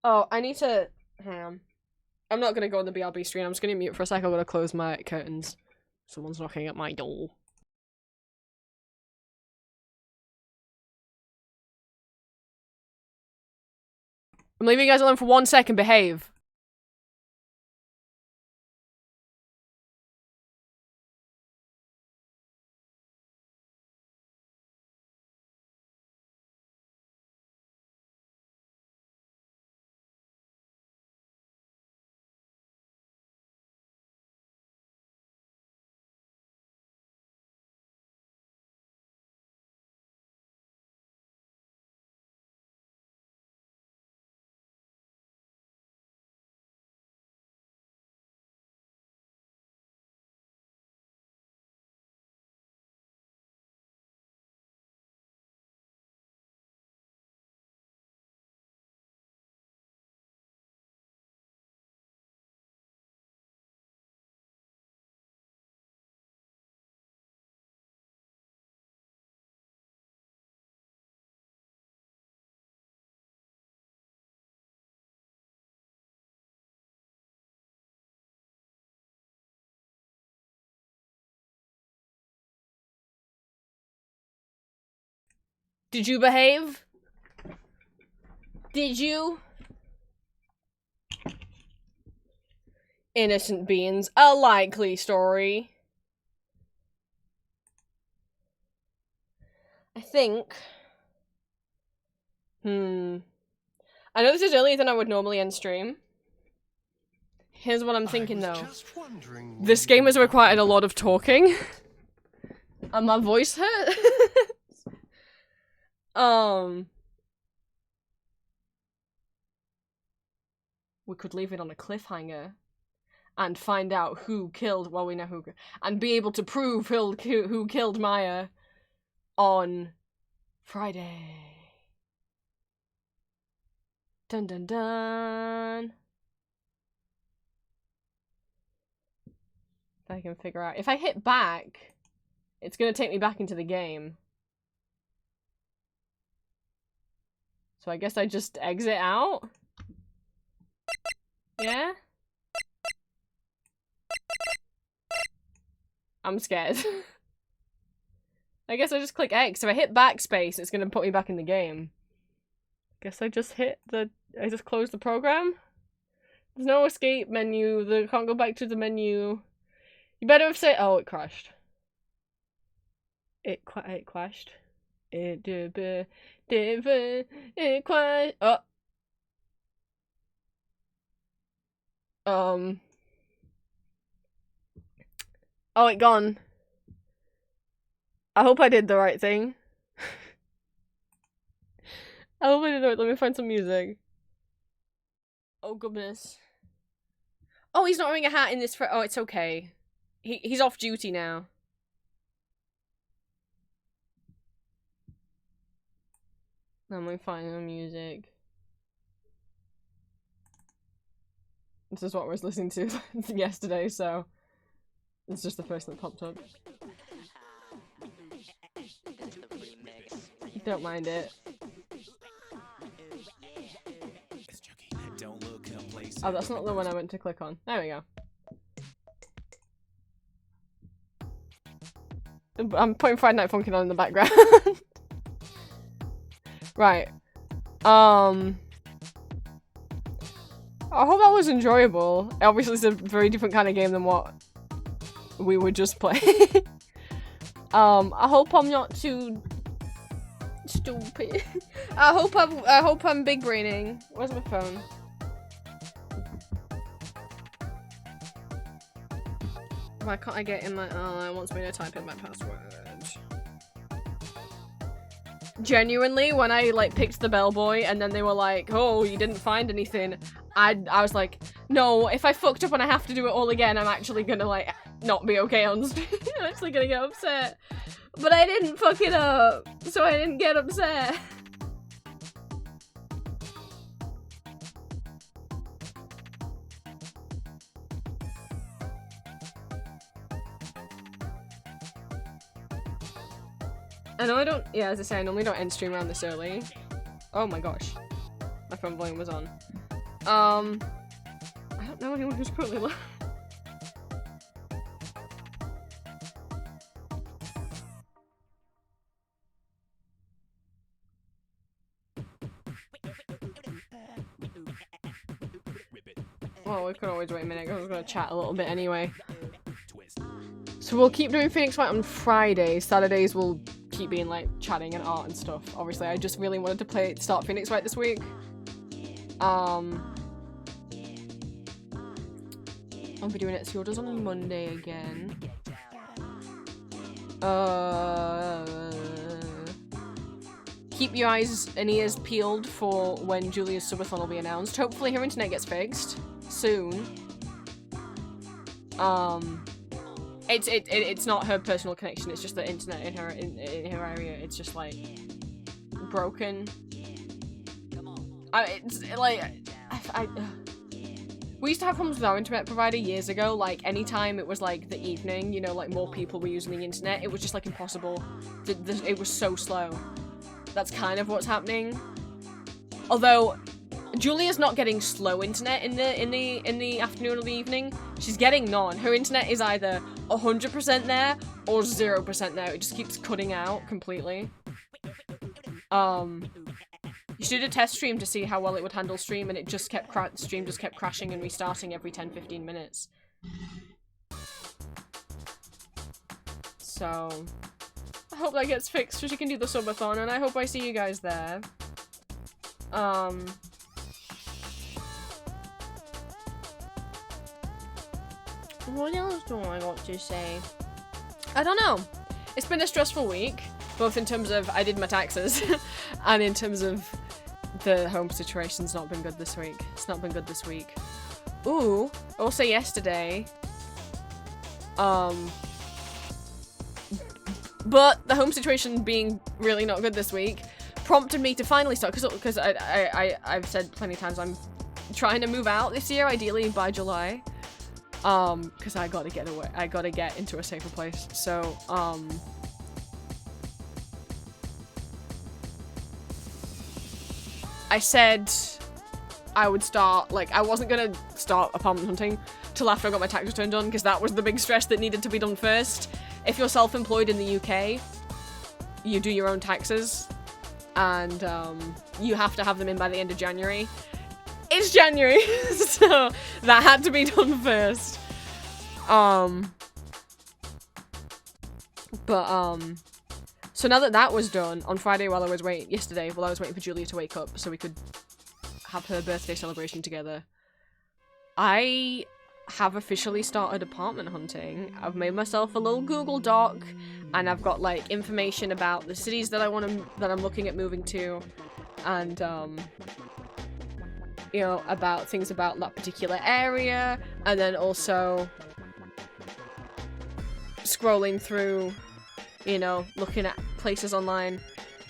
Oh, I need to... Hang on. I'm not gonna go on the BRB stream. I'm just gonna mute for a sec. I'm gonna close my curtains. Someone's knocking at my door. I'm leaving you guys alone for 1 second. Behave. Did you behave? Did you? Innocent beings, a likely story. I think. I know this is earlier than I would normally end stream. Here's what I'm thinking though. This game has required a lot of talking. And my voice hurt. We could leave it on a cliffhanger and find out who killed, well, we know who, and be able to prove who killed Maya on Friday. Dun dun dun. If I can figure out. If I hit back, it's gonna take me back into the game. So I guess I just exit out? Yeah? I'm scared. I guess I just click X. If I hit backspace, it's gonna put me back in the game. Guess I just I just closed the program? There's no escape menu. I can't go back to the menu. You better have said, oh, it crashed. It crashed. It crashed. Oh. Oh, it gone. I hope I did the right thing. I hope I did the right. Let me find some music. Oh goodness. Oh, he's not wearing a hat in this. Oh, it's okay. He's off duty now. Let me find the music. This is what I was listening to yesterday, so it's just the first that popped up. Don't mind it. Oh, that's not the one I went to click on. There we go. I'm putting Friday Night Funkin' on in the background. Right. I hope that was enjoyable. Obviously, it's a very different kind of game than what we would just play. I hope I'm not too stupid. I hope I'm big braining. Where's my phone? Why can't I get in my... Oh, it wants me to type in my password. Genuinely, when I, like, picked the bellboy and then they were like, oh, you didn't find anything, I was like, no, if I fucked up and I have to do it all again, I'm actually gonna, like, not be okay on stream. I'm actually gonna get upset. But I didn't fuck it up, so I didn't get upset. I know I don't, yeah, as I say, I normally don't end stream around this early. Oh my gosh. My phone volume was on. I don't know anyone who's currently live. Well, we could always wait a minute, because I was going to chat a little bit anyway. So we'll keep doing Phoenix Wright on Fridays. Saturdays we'll keep being like chatting and art and stuff. Obviously, I just really wanted to start Phoenix Wright this week. I'll be doing it Swords on Monday again. Keep your eyes and ears peeled for when Julia's subathon will be announced. Hopefully her internet gets fixed soon. It's not her personal connection, it's just the internet in her area. It's just like broken. We used to have problems with our internet provider years ago. Like anytime it was like the evening, you know, like more people were using the internet, it was just like impossible. It was so slow. That's kind of what's happening. Although Julia's not getting slow internet in the afternoon or the evening. She's getting none. Her internet is either 100% there or 0% there. It just keeps cutting out completely. You should do a test stream to see how well it would handle stream, and it just kept stream just kept crashing and restarting every 10-15 minutes. So I hope that gets fixed so she can do the subathon, and I hope I see you guys there. What else do I got to say? I don't know. It's been a stressful week, both in terms of I did my taxes and in terms of the home situation's not been good this week. It's not been good this week. Ooh, also yesterday. But the home situation being really not good this week, prompted me to finally start, because I've said plenty of times I'm trying to move out this year, ideally by July. Because I gotta get away. I gotta get into a safer place. So, I said I would start, like, I wasn't gonna start apartment hunting till after I got my tax return done, because that was the big stress that needed to be done first. If you're self-employed in the UK, you do your own taxes, and you have to have them in by the end of January. It's January, so that had to be done first. So now that that was done, on Friday yesterday while I was waiting for Julia to wake up so we could have her birthday celebration together, I have officially started apartment hunting. I've made myself a little Google Doc, and I've got, like, information about the cities that I'm looking at moving to, and, you know, about things about that particular area, and then also scrolling through, you know, looking at places online,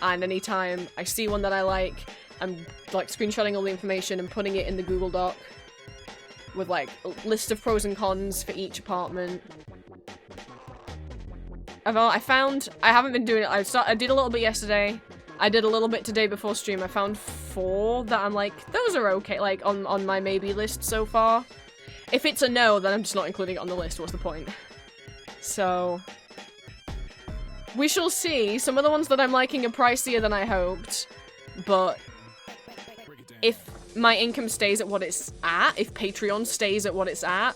and anytime I see one that I like, I'm, like, screenshotting all the information and putting it in the Google Doc with, like, a list of pros and cons for each apartment. I haven't been doing it, I did a little bit yesterday, I did a little bit today before stream. I found 4 that I'm like, those are okay, like, on my maybe list so far. If it's a no, then I'm just not including it on the list, what's the point? So, we shall see. Some of the ones that I'm liking are pricier than I hoped, but if my income stays at what it's at, if Patreon stays at what it's at,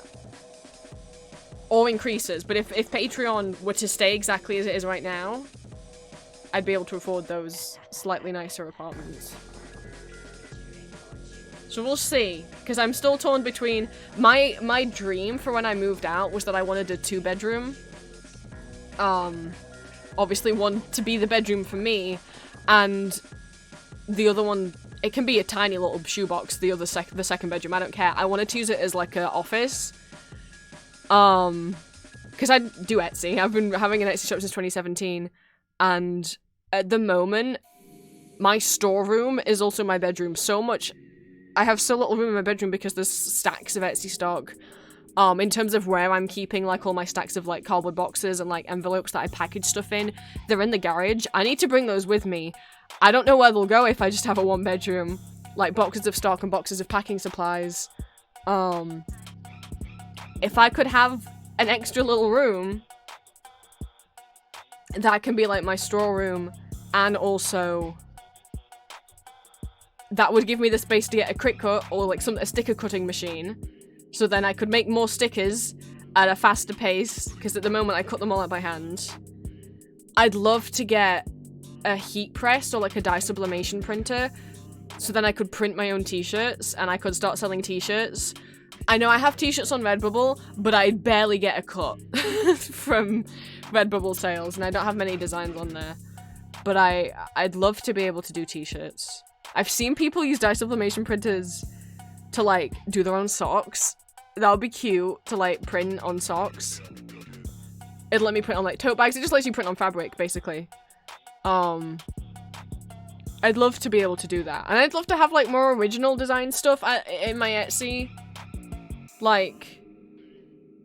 or increases, but if Patreon were to stay exactly as it is right now, I'd be able to afford those slightly nicer apartments. So we'll see, because I'm still torn between my dream for when I moved out was that I wanted a 2-bedroom. Obviously one to be the bedroom for me, and the other one, it can be a tiny little shoebox, the second bedroom, I don't care. I wanted to use it as like an office. Because I do Etsy. I've been having an Etsy shop since 2017, and at the moment, my storeroom is also my bedroom. I have so little room in my bedroom because there's stacks of Etsy stock. In terms of where I'm keeping, like, all my stacks of, like, cardboard boxes and, like, envelopes that I package stuff in, they're in the garage. I need to bring those with me. I don't know where they'll go if I just have a 1-bedroom. Like, boxes of stock and boxes of packing supplies. If I could have an extra little room that can be, like, my storeroom, and also that would give me the space to get a Cricut or, like, a sticker cutting machine. So then I could make more stickers at a faster pace, because at the moment I cut them all out by hand. I'd love to get a heat press or, like, a dye sublimation printer, so then I could print my own t-shirts, and I could start selling t-shirts. I know I have t-shirts on Redbubble, but I barely get a cut from Redbubble sales, and I don't have many designs on there. But I'd love to be able to do t-shirts. I've seen people use dye sublimation printers to, like, do their own socks. That would be cute to, like, print on socks. It'd let me print on, like, tote bags. It just lets you print on fabric, basically. I'd love to be able to do that. And I'd love to have, like, more original design stuff in my Etsy. Like,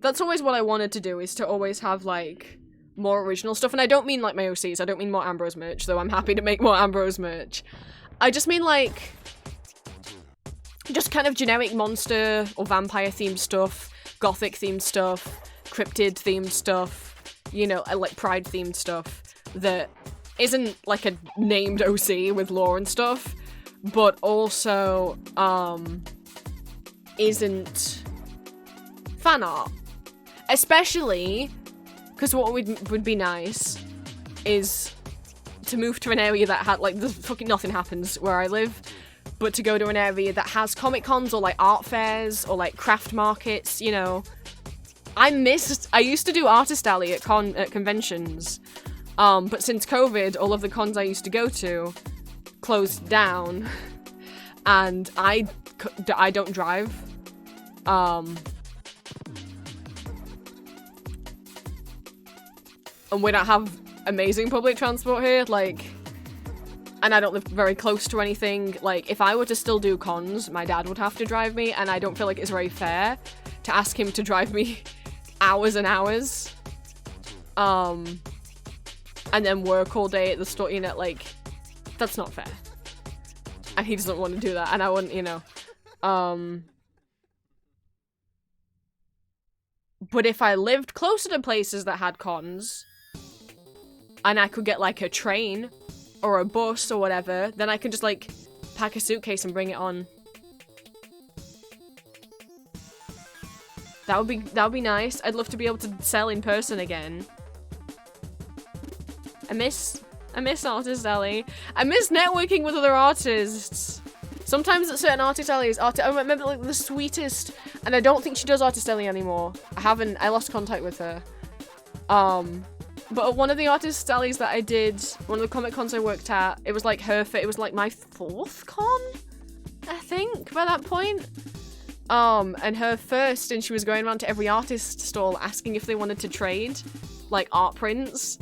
that's always what I wanted to do, is to always have, like, more original stuff. And I don't mean, like, my OCs. I don't mean more Ambrose merch, though I'm happy to make more Ambrose merch. I just mean, like, just kind of generic monster or vampire themed stuff, gothic themed stuff, cryptid themed stuff, you know, like pride themed stuff that isn't like a named OC with lore and stuff, but also isn't fan art. Especially because what would be nice is to move to an area that had, like, fucking nothing happens where I live, but to go to an area that has Comic Cons or, like, art fairs or, like, craft markets, you know. I used to do Artist Alley at conventions, but since COVID, all of the cons I used to go to closed down, and I don't drive. And we don't have amazing public transport here, like, and I don't live very close to anything. Like, if I were to still do cons, my dad would have to drive me, and I don't feel like it's very fair to ask him to drive me hours and hours. And then work all day at the store, you know, like, that's not fair. And he doesn't want to do that, and I wouldn't, you know. But if I lived closer to places that had cons, and I could get, like, a train or a bus or whatever, then I could just, like, pack a suitcase and bring it on. That would be nice. I'd love to be able to sell in person again. I miss Artist Alley. I miss networking with other artists. Sometimes at certain Artist Alleys, I remember, like, the sweetest, and I don't think she does Artist Alley anymore. I lost contact with her. But at one of the Artist Alleys that I did, one of the Comic Cons I worked at, it was like it was like my 4th con, I think, by that point. And her first, and she was going around to every artist stall asking if they wanted to trade, like, art prints.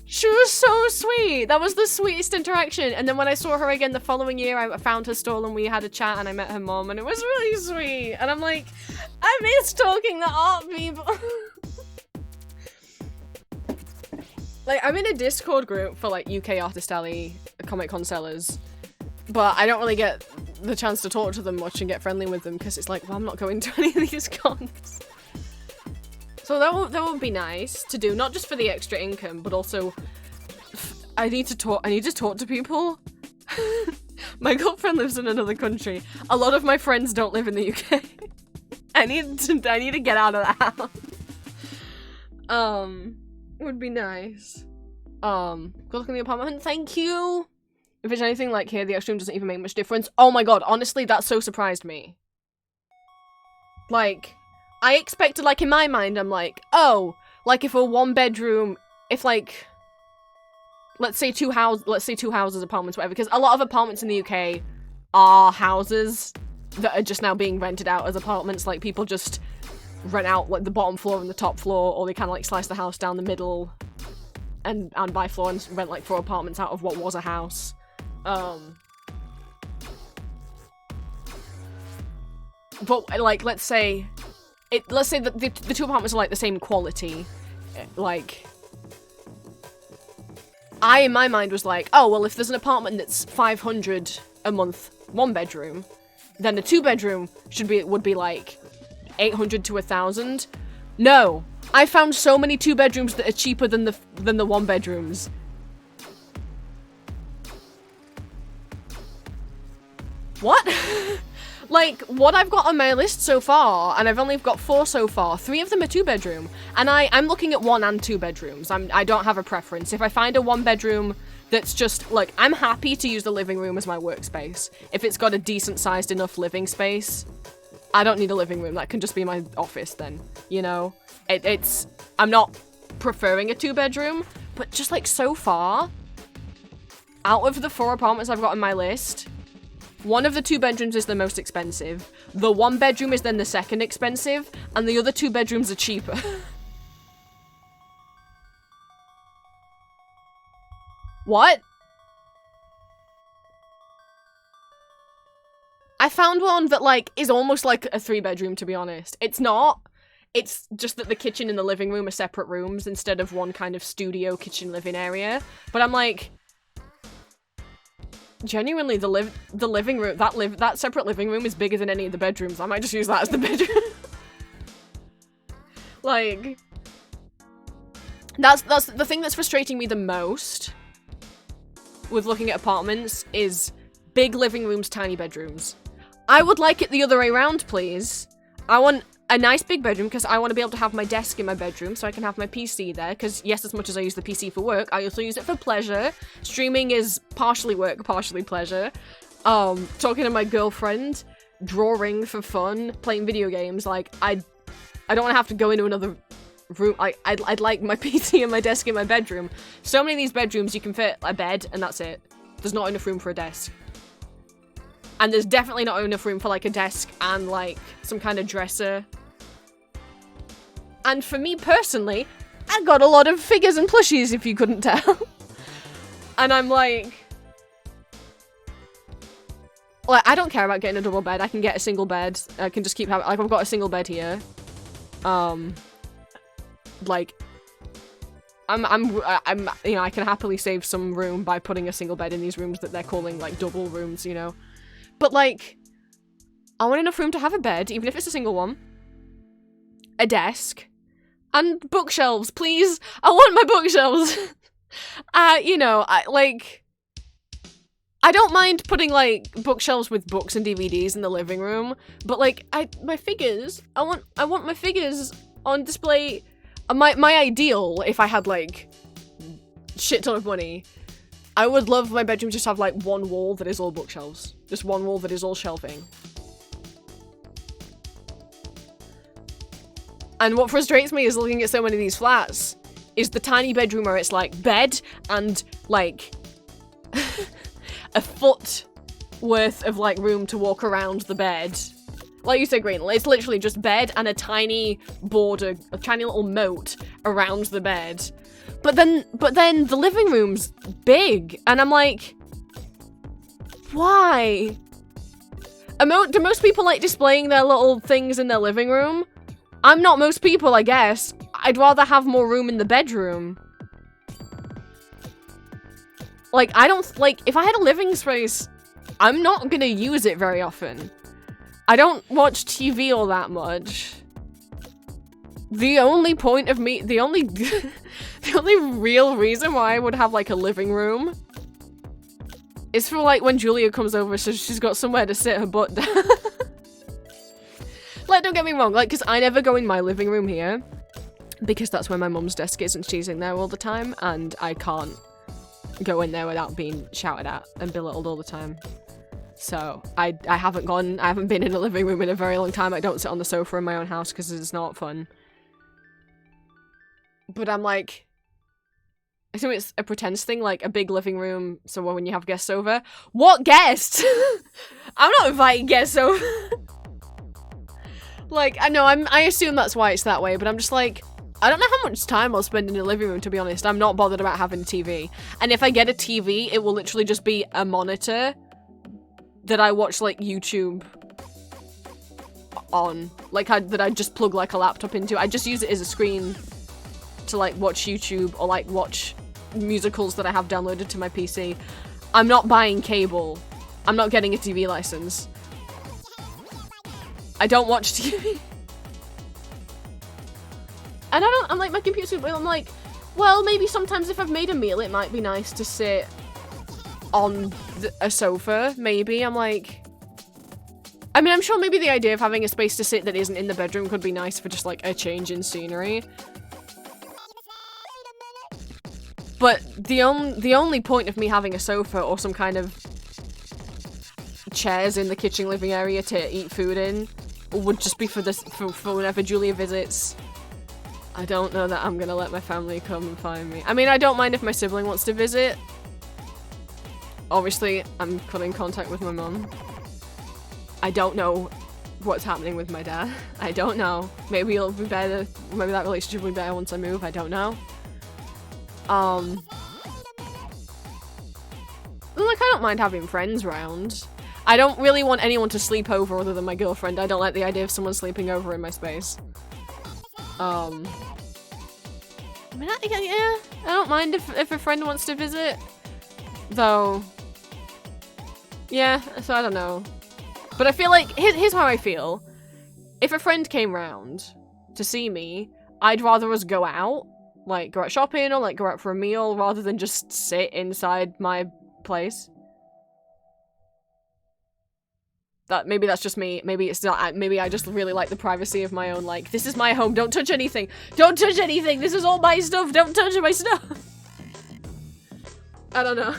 She was so sweet. That was the sweetest interaction. And then when I saw her again the following year, I found her stall and we had a chat and I met her mom and it was really sweet. And I'm like, I miss talking to art people. Like, I'm in a Discord group for, like, UK Artist Alley Comic Con sellers, but I don't really get the chance to talk to them much and get friendly with them because it's like, well, I'm not going to any of these cons. So that would be nice to do, not just for the extra income, but also I need to talk to people. My girlfriend lives in another country. A lot of my friends don't live in the UK. I need to get out of the house. Would be nice. Good luck in the apartment. Thank you. If it's anything like here, the extreme doesn't even make much difference. Oh my god, honestly, that so surprised me. Like, I expected, like, in my mind, I'm like, oh, like, if a 1-bedroom, if, like, let's say two houses, apartments, whatever, because a lot of apartments in the UK are houses that are just now being rented out as apartments. Like, people just rent out, like, the bottom floor and the top floor, or they kind of, like, slice the house down the middle and buy floor and rent, like, 4 apartments out of what was a house. But, like, let's say that the 2 apartments are, like, the same quality. Like, in my mind was like, oh, well, if there's an apartment that's 500 a month, 1-bedroom, then a 2-bedroom would be, like, 800 to 1,000. No! I found so many 2-bedrooms that are cheaper than the 1-bedrooms. What? Like, what I've got on my list so far, and I've only got 4 so far, 3 of them are 2-bedroom. And I'm looking at 1 and 2 bedrooms. I don't have a preference. If I find a 1-bedroom that's just, like, I'm happy to use the living room as my workspace. If it's got a decent-sized enough living space, I don't need a living room. That can just be my office then, you know? I'm not preferring a 2-bedroom, but just, like, so far, out of the 4 apartments I've got on my list, 1 of the 2 bedrooms is the most expensive, the 1 bedroom is then the second expensive, and the other 2 bedrooms are cheaper. What? I found one that, like, is almost like a 3-bedroom, to be honest. It's not. It's just that the kitchen and the living room are separate rooms instead of one kind of studio kitchen living area. But I'm like, genuinely, the living room, that separate living room is bigger than any of the bedrooms. I might just use that as the bedroom. Like, that's the thing that's frustrating me the most with looking at apartments is big living rooms, tiny bedrooms. I would like it the other way around, please. I want a nice big bedroom because I want to be able to have my desk in my bedroom so I can have my PC there, because yes, as much as I use the PC for work, I also use it for pleasure. Streaming is partially work, partially pleasure. Talking to my girlfriend, drawing for fun, playing video games, like, I don't want to have to go into another room. I'd like my PC and my desk in my bedroom. So many of these bedrooms you can fit a bed and that's it. There's not enough room for a desk. And there's definitely not enough room for, like, a desk and, like, some kind of dresser. And for me personally, I got a lot of figures and plushies, if you couldn't tell. And I'm like, Like, I don't care about getting a double bed. I can get a single bed. I can just keep having, like, I've got a single bed here. Like, you know, I can happily save some room by putting a single bed in these rooms that they're calling, like, double rooms, you know? But, like, I want enough room to have a bed, even if it's a single one. A desk. And bookshelves, please! I want my bookshelves! You know, I don't mind putting, like, bookshelves with books and DVDs in the living room, but, like, my figures, I want my figures on display. My ideal, if I had, like, shit ton of money, I would love my bedroom just to have, like, one wall that is all bookshelves. Just one wall that is all shelving. And what frustrates me is looking at so many of these flats is the tiny bedroom where it's, like, bed and, like, a foot worth of, like, room to walk around the bed. Like you said, Green, it's literally just bed and a tiny border, a tiny little moat around the bed. But then the living room's big, and I'm like, why? Do most people like displaying their little things in their living room? I'm not most people, I guess. I'd rather have more room in the bedroom. Like, if I had a living space, I'm not gonna use it very often. I don't watch TV all that much. The only point of me, the only real reason why I would have, like, a living room is for, like, when Julia comes over so she's got somewhere to sit her butt down. Like, don't get me wrong, like, because I never go in my living room here because that's where my mum's desk is and she's in there all the time and I can't go in there without being shouted at and belittled all the time. So, I haven't been in a living room in a very long time. I don't sit on the sofa in my own house because it's not fun. But I'm like, I think it's a pretense thing, like a big living room, so when you have guests over. What guests? I'm not inviting guests over. Like, I know, I assume that's why it's that way, but I'm just like, I don't know how much time I'll spend in the living room, to be honest. I'm not bothered about having a TV. And if I get a TV, it will literally just be a monitor that I watch, like, YouTube on. Like, that I just plug, like, a laptop into. I just use it as a screen to, like, watch YouTube or, like, watch musicals that I have downloaded to my PC. I'm not buying cable. I'm not getting a TV license. I don't watch TV. And I'm like, my computer, I'm like, well, maybe sometimes if I've made a meal, it might be nice to sit on a sofa, maybe. I'm like, I mean, I'm sure maybe the idea of having a space to sit that isn't in the bedroom could be nice for just, like, a change in scenery. But the only point of me having a sofa or some kind of chairs in the kitchen living area to eat food in would just be for whenever Julia visits. I don't know that I'm gonna let my family come and find me. I mean, I don't mind if my sibling wants to visit. Obviously, I'm cutting contact with my mum. I don't know what's happening with my dad. I don't know. Maybe it'll be better. Maybe that relationship will be better once I move. I don't know. Like, I don't mind having friends around. I don't really want anyone to sleep over other than my girlfriend. I don't like the idea of someone sleeping over in my space. I mean, yeah, I don't mind if a friend wants to visit. Though, yeah, so I don't know. But I feel like, here's how I feel. If a friend came round to see me, I'd rather us go out. Like, go out shopping or, like, go out for a meal rather than just sit inside my place. Maybe that's just me. Maybe it's not. Maybe I just really like the privacy of my own, like, this is my home, don't touch anything. Don't touch anything, this is all my stuff, don't touch my stuff. I don't know.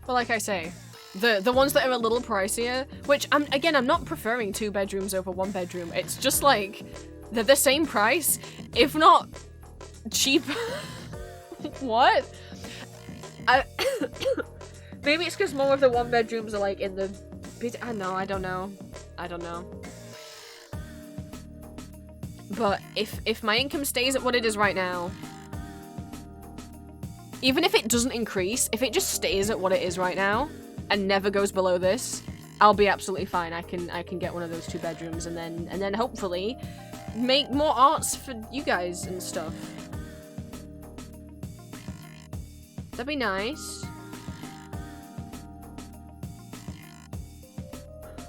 But like I say, the ones that are a little pricier, which I'm not preferring 2 bedrooms over 1 bedroom. It's just like, they're the same price, if not cheaper. What? Maybe it's because more of the 1 bedrooms are like in the I don't know. But if my income stays at what it is right now, even if it doesn't increase, if it just stays at what it is right now and never goes below this, I'll be absolutely fine. I can get one of those 2 bedrooms and then hopefully make more arts for you guys and stuff. That'd be nice.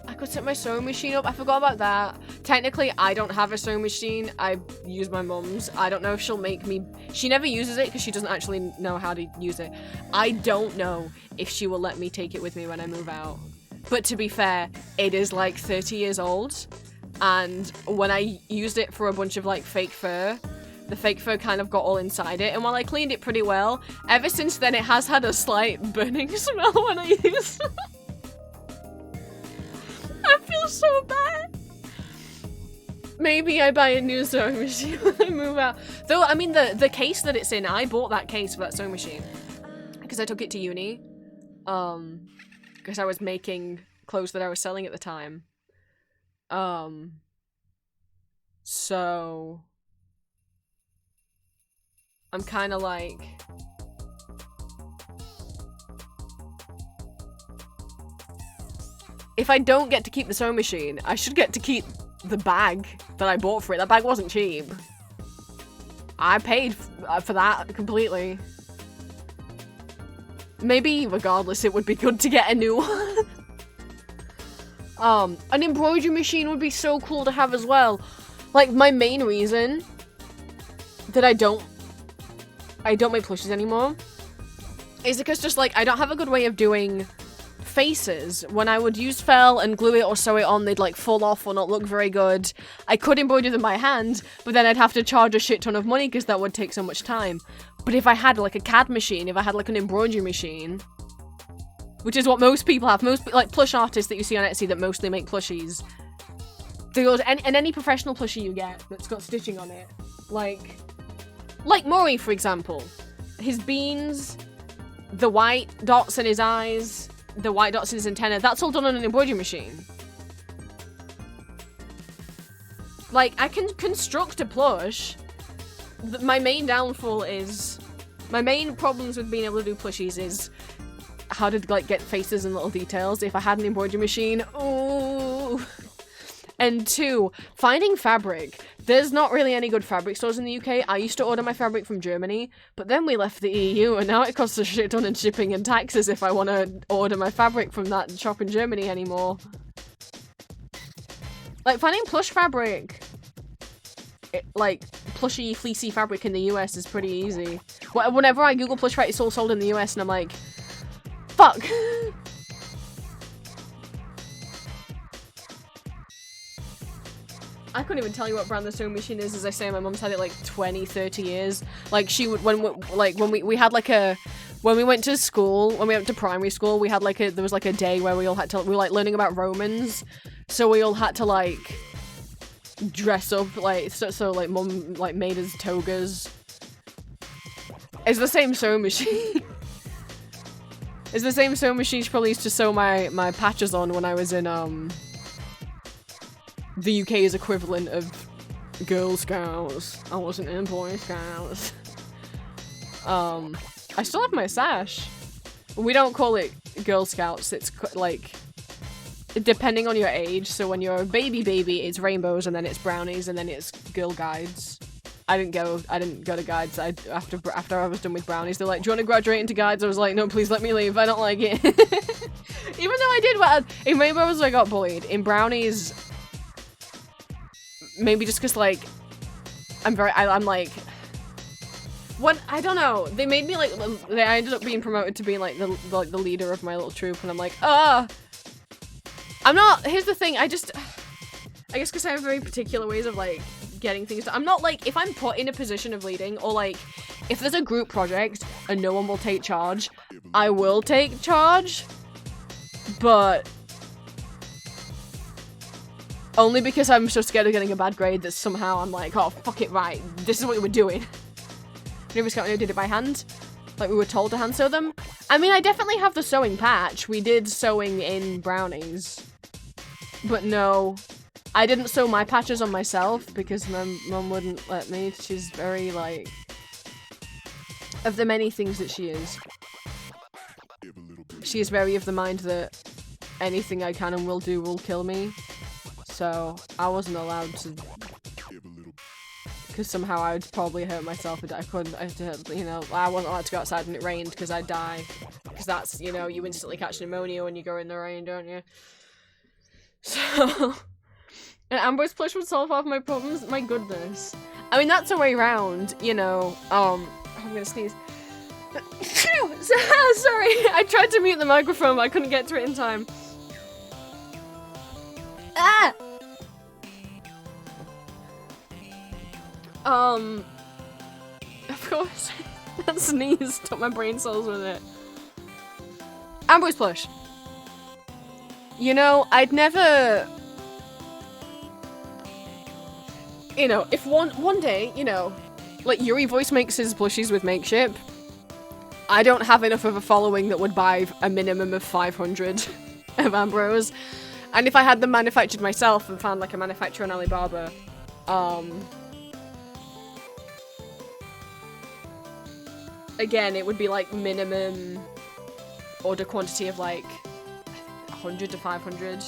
I could set my sewing machine up. I forgot about that. Technically, I don't have a sewing machine. I use my mum's. I don't know if she'll make me... She never uses it because she doesn't actually know how to use it. I don't know if she will let me take it with me when I move out. But to be fair, it is like 30 years old. And when I used it for a bunch of like fake fur, the fake fur kind of got all inside it. And while I cleaned it pretty well, ever since then it has had a slight burning smell when I use it. I feel so bad. Maybe I buy a new sewing machine when I move out. Though, I mean, the case that it's in, I bought that case for that sewing machine. Because I took it to uni. Because I was making clothes that I was selling at the time. So... I'm kind of like... If I don't get to keep the sewing machine, I should get to keep the bag that I bought for it. That bag wasn't cheap. I paid for that completely. Maybe, regardless, it would be good to get a new one. An embroidery machine would be so cool to have as well. Like, my main reason that I don't make plushies anymore is because just, like, I don't have a good way of doing faces. When I would use fell and glue it or sew it on, they'd, like, fall off or not look very good. I could embroider them by hand, but then I'd have to charge a shit ton of money because that would take so much time. But if I had, like, a CAD machine, if I had, like, an embroidery machine, which is what most people have, most, like, plush artists that you see on Etsy that mostly make plushies, they go to any professional plushie you get that's got stitching on it, like Maury, for example. His beans, the white dots in his eyes, the white dots in his antenna, that's all done on an embroidery machine. Like, I can construct a plush. My main downfall is... My main problems with being able to do plushies is how to, like, get faces and little details. If I had an embroidery machine, ooh. And 2, finding fabric. There's not really any good fabric stores in the UK. I used to order my fabric from Germany, but then we left the EU, and now it costs a shit ton in shipping and taxes if I want to order my fabric from that shop in Germany anymore. Like, finding plush fabric, like, plushy, fleecy fabric in the US is pretty easy. Whenever I Google plush fabric, it's all sold in the US, and I'm like, fuck! I couldn't even tell you what brand the sewing machine is. As I say, my mum's had it like 20, 30 years. Like, she would, when we had like a, when we went to school, when we went to primary school, we had like a, there was like a day where we all had to, we were like learning about Romans. So we all had to like dress up, like, so like mum like made us togas. It's the same sewing machine. It's the same sewing machine she probably used to sew my patches on when I was in, the UK's equivalent of Girl Scouts. I wasn't in Boy Scouts. I still have my sash. We don't call it Girl Scouts, it's like, depending on your age. So when you're a baby, it's rainbows, and then it's brownies, and then it's Girl Guides. I didn't go to Guides. After I was done with brownies, they're like, do you want to graduate into Guides? I was like, no, please let me leave, I don't like it. Even though I did well, in rainbows I got bullied. In brownies, maybe just because, like, I'm like, what, I don't know, they made me, like, I ended up being promoted to being, like, the leader of my little troop, and I'm like, I'm not, here's the thing, I guess because I have very particular ways of, like, getting things done. I'm not, like, if I'm put in a position of leading, or, like, if there's a group project, and no one will take charge, I will take charge, but only because I'm so scared of getting a bad grade that somehow I'm like, oh, fuck it, right, this is what we're doing. Never Scout did it by hand. Like, we were told to hand sew them. I mean, I definitely have the sewing patch. We did sewing in brownies. But no, I didn't sew my patches on myself because my mum wouldn't let me. She's very, like, of the many things that she is very of the mind that anything I can and will do will kill me. So I wasn't allowed to, because somehow I would probably hurt myself. I couldn't, you know, I wasn't allowed to go outside when it rained because I'd die. Because that's, you know, you instantly catch pneumonia when you go in the rain, don't you? So, an Ambrose plush would solve half my problems? My goodness. I mean, that's a way round, you know, I'm gonna sneeze. Sorry, I tried to mute the microphone, but I couldn't get to it in time. Ah! Of course, that sneeze took my brain cells with it. Ambrose plush. You know, I'd never... You know, if one day, you know, like Yuri voice makes his plushies with Makeship, I don't have enough of a following that would buy a minimum of 500 of Ambrose. And if I had them manufactured myself and found like a manufacturer on Alibaba, again, it would be like minimum order quantity of like 100 to 500.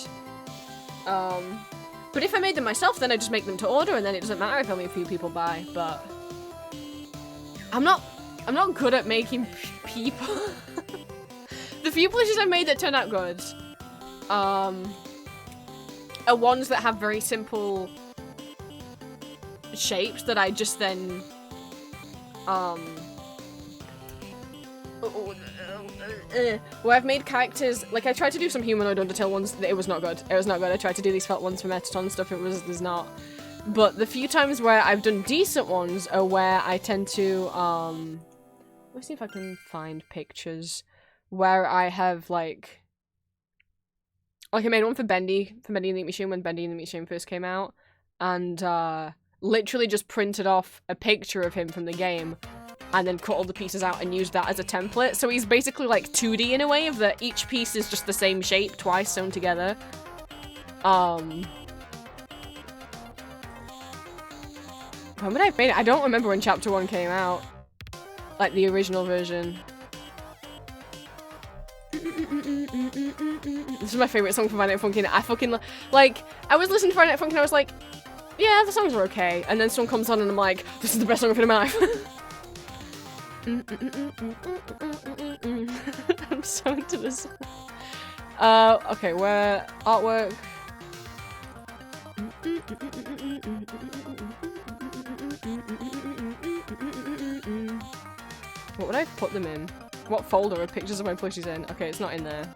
But if I made them myself, then I just make them to order, and then it doesn't matter if only a few people buy. But I'm not good at making people. The few plushies I've made that turn out good, are ones that have very simple shapes that I just then, where I've made characters, like I tried to do some humanoid Undertale ones, it was not good. It was not good. I tried to do these felt ones for Metaton stuff, there's not. But the few times where I've done decent ones are where I tend to, let's see if I can find pictures where I have like I made one for Bendy and the Meat Machine when Bendy and the Meat Machine first came out, and literally just printed off a picture of him from the game and then cut all the pieces out and used that as a template. So he's basically like 2D in a way, of that each piece is just the same shape twice sewn together. When would I have made it? I don't remember when Chapter 1 came out. Like the original version. This is my favorite song from Friday Night Funkin'. I fucking, like, I was listening to Friday Night Funkin' and I was like, yeah, the songs are okay. And then someone comes on and I'm like, this is the best song I've heard in my life. I'm so into this. Okay, where artwork. What would I put them in? What folder are pictures of my plushies in? Okay, it's not in there.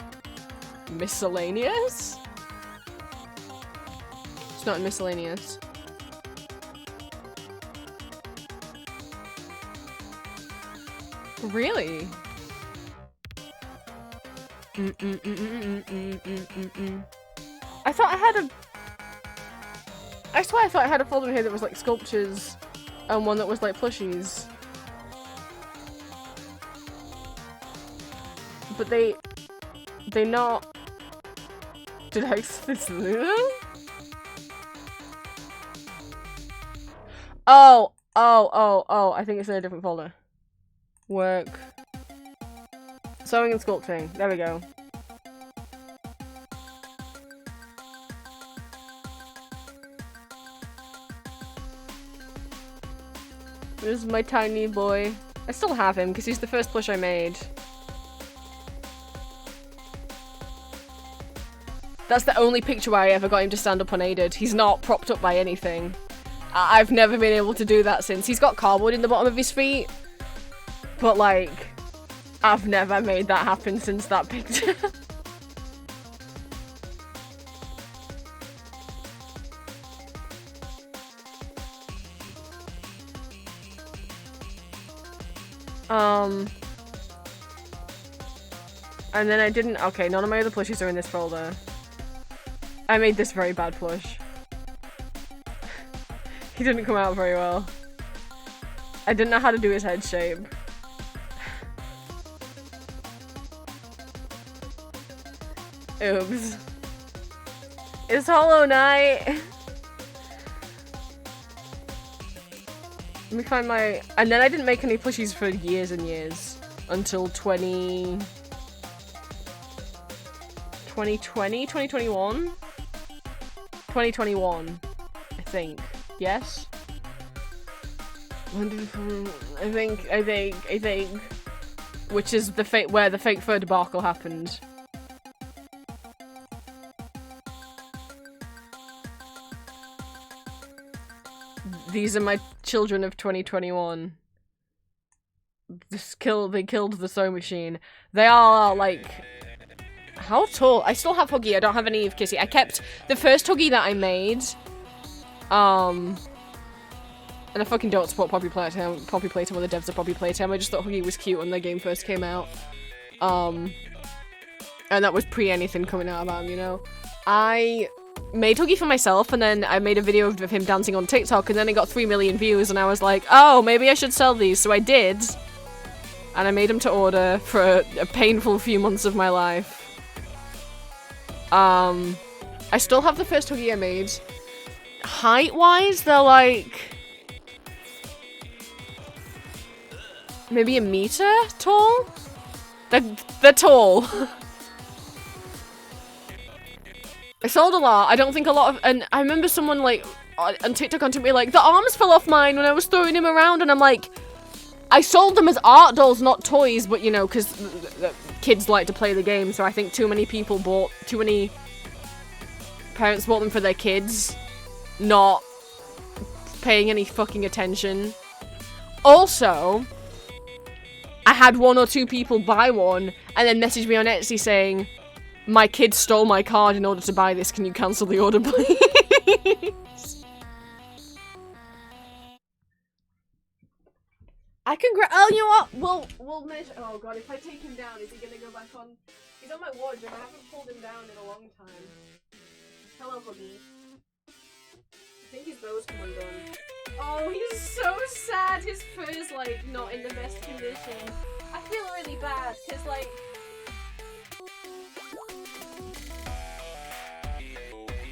Miscellaneous? It's not in miscellaneous. Really? I thought I had a... I swear I thought I had a folder here that was like sculptures and one that was like plushies. But they not... Did I exclude them? Oh, I think it's in a different folder. Work. Sewing and sculpting. There we go. This is my tiny boy. I still have him because he's the first plush I made. That's the only picture where I ever got him to stand up unaided. He's not propped up by anything. I've never been able to do that since. He's got cardboard in the bottom of his feet. But, like, I've never made that happen since that picture. And then I didn't- okay, none of my other plushies are in this folder. I made this very bad plush. He didn't come out very well. I didn't know how to do his head shape. Oops. It's Hollow Knight. Let me find my... And then I didn't make any plushies for years and years. Until 2020? 2021? 2021, I think. Yes? I think. Which is the where the fake fur debacle happened. These are my children of 2021. They killed the sewing machine. They are, like... How tall? I still have Huggy, I don't have any of Kissy. I kept the first Huggy that I made. And I fucking don't support Poppy Playtime when the devs of Poppy Playtime. I just thought Huggy was cute when the game first came out. And that was pre anything coming out about him, you know? I made Huggy for myself, and then I made a video of him dancing on TikTok, and then it got 3 million views, and I was like, oh, maybe I should sell these. So I did. And I made them to order for a painful few months of my life. I still have the first Huggy I made. Height-wise, they're like... maybe a meter tall? They're tall. I sold a lot. I don't think a lot of... And I remember someone, like, on TikTok on me, like, the arms fell off mine when I was throwing him around, and I'm like... I sold them as art dolls, not toys, but, you know, because kids like to play the game, so I think too many parents bought them for their kids, not paying any fucking attention. Also, I had 1 or 2 people buy one, and then message me on Etsy saying, my kid stole my card in order to buy this, can you cancel the order, please? I can oh, you know what? We'll measure. Oh god, if I take him down, is he gonna go back on? He's on my wardrobe. I haven't pulled him down in a long time. Hello, Huggy. I think his bow's come undone. Oh, he's so sad. His fur's like not in the best condition. I feel really bad because like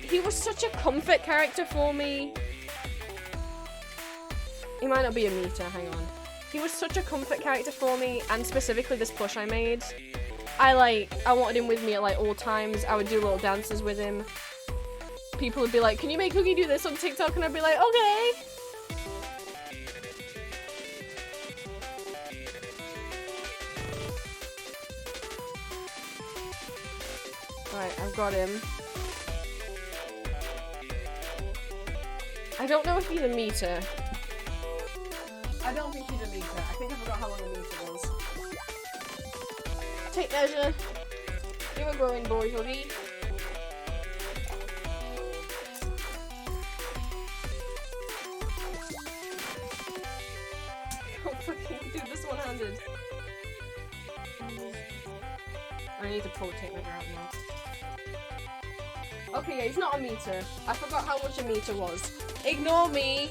he was such a comfort character for me. He might not be a meter. Hang on. He was such a comfort character for me, and specifically this plush I made. I wanted him with me at like all times. I would do little dances with him. People would be like, can you make Huggy do this on TikTok? And I'd be like, okay. Alright, I've got him. I don't know if he's a meter. I don't think he's a meter. I think I forgot how long a meter was. Tape measure. You're a growing boy, Huggy. Oh, fucking do this one-handed. I need to pull the tape measure out now. Okay, yeah, he's not a meter. I forgot how much a meter was. Ignore me!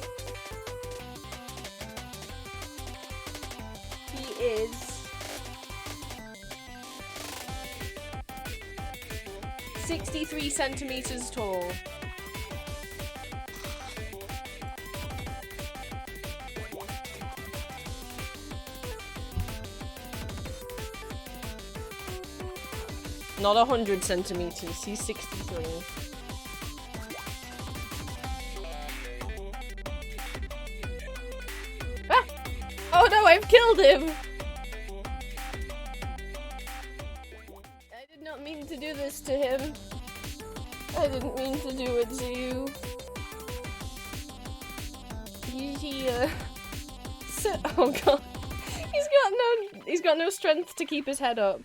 He is 63 centimeters tall. Not 100 centimeters, he's 63. Ah! Oh no, I've killed him! I did not mean to do this to him. I didn't mean to do it to you. Oh god. He's got no strength to keep his head up.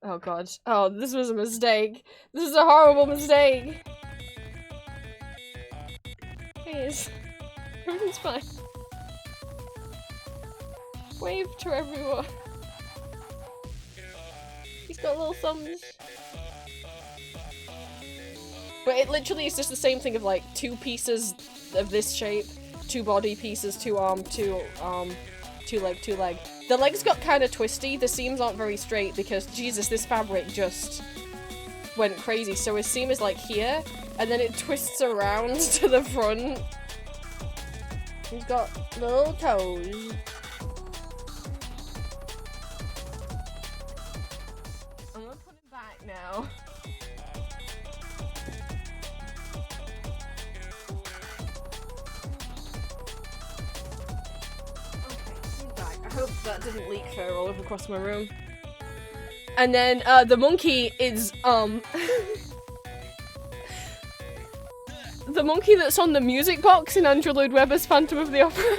Oh god. Oh, this was a mistake. This is a horrible mistake. Please. Everything's fine. Wave to everyone. He's got little thumbs. But it literally is just the same thing of like 2 pieces of this shape, 2 body pieces, 2 arm, 2 leg, 2 leg. The legs got kind of twisty, the seams aren't very straight because, Jesus, this fabric just went crazy. So his seam is like here, and then it twists around to the front. He's got little toes. I'm gonna put it back now. I hope that didn't leak fur all over across my room. And then, the monkey is, the monkey that's on the music box in Andrew Lloyd Webber's Phantom of the Opera.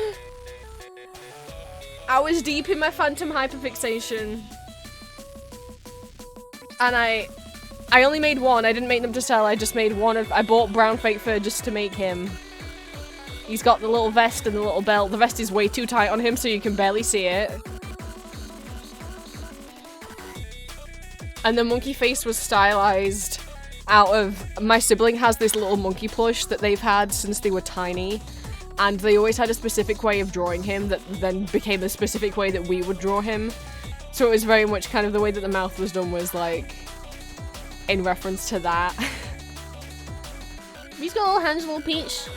I was deep in my Phantom hyperfixation. And I only made one. I didn't make them to sell, I just made one I bought brown fake fur just to make him. He's got the little vest and the little belt. The vest is way too tight on him so you can barely see it. And the monkey face was stylized out of... My sibling has this little monkey plush that they've had since they were tiny. And they always had a specific way of drawing him that then became the specific way that we would draw him. So it was very much kind of the way that the mouth was done was like... in reference to that. He's got little hands, little peach.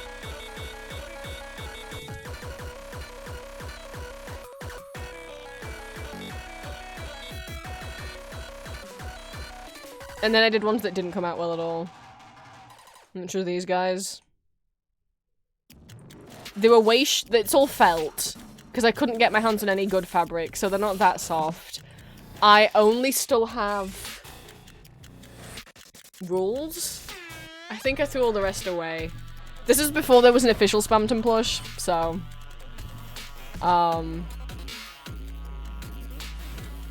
And then I did ones that didn't come out well at all. Which are these guys. They were way it's all felt. Because I couldn't get my hands on any good fabric, so they're not that soft. I only still have... rules? I think I threw all the rest away. This is before there was an official Spamton plush, so...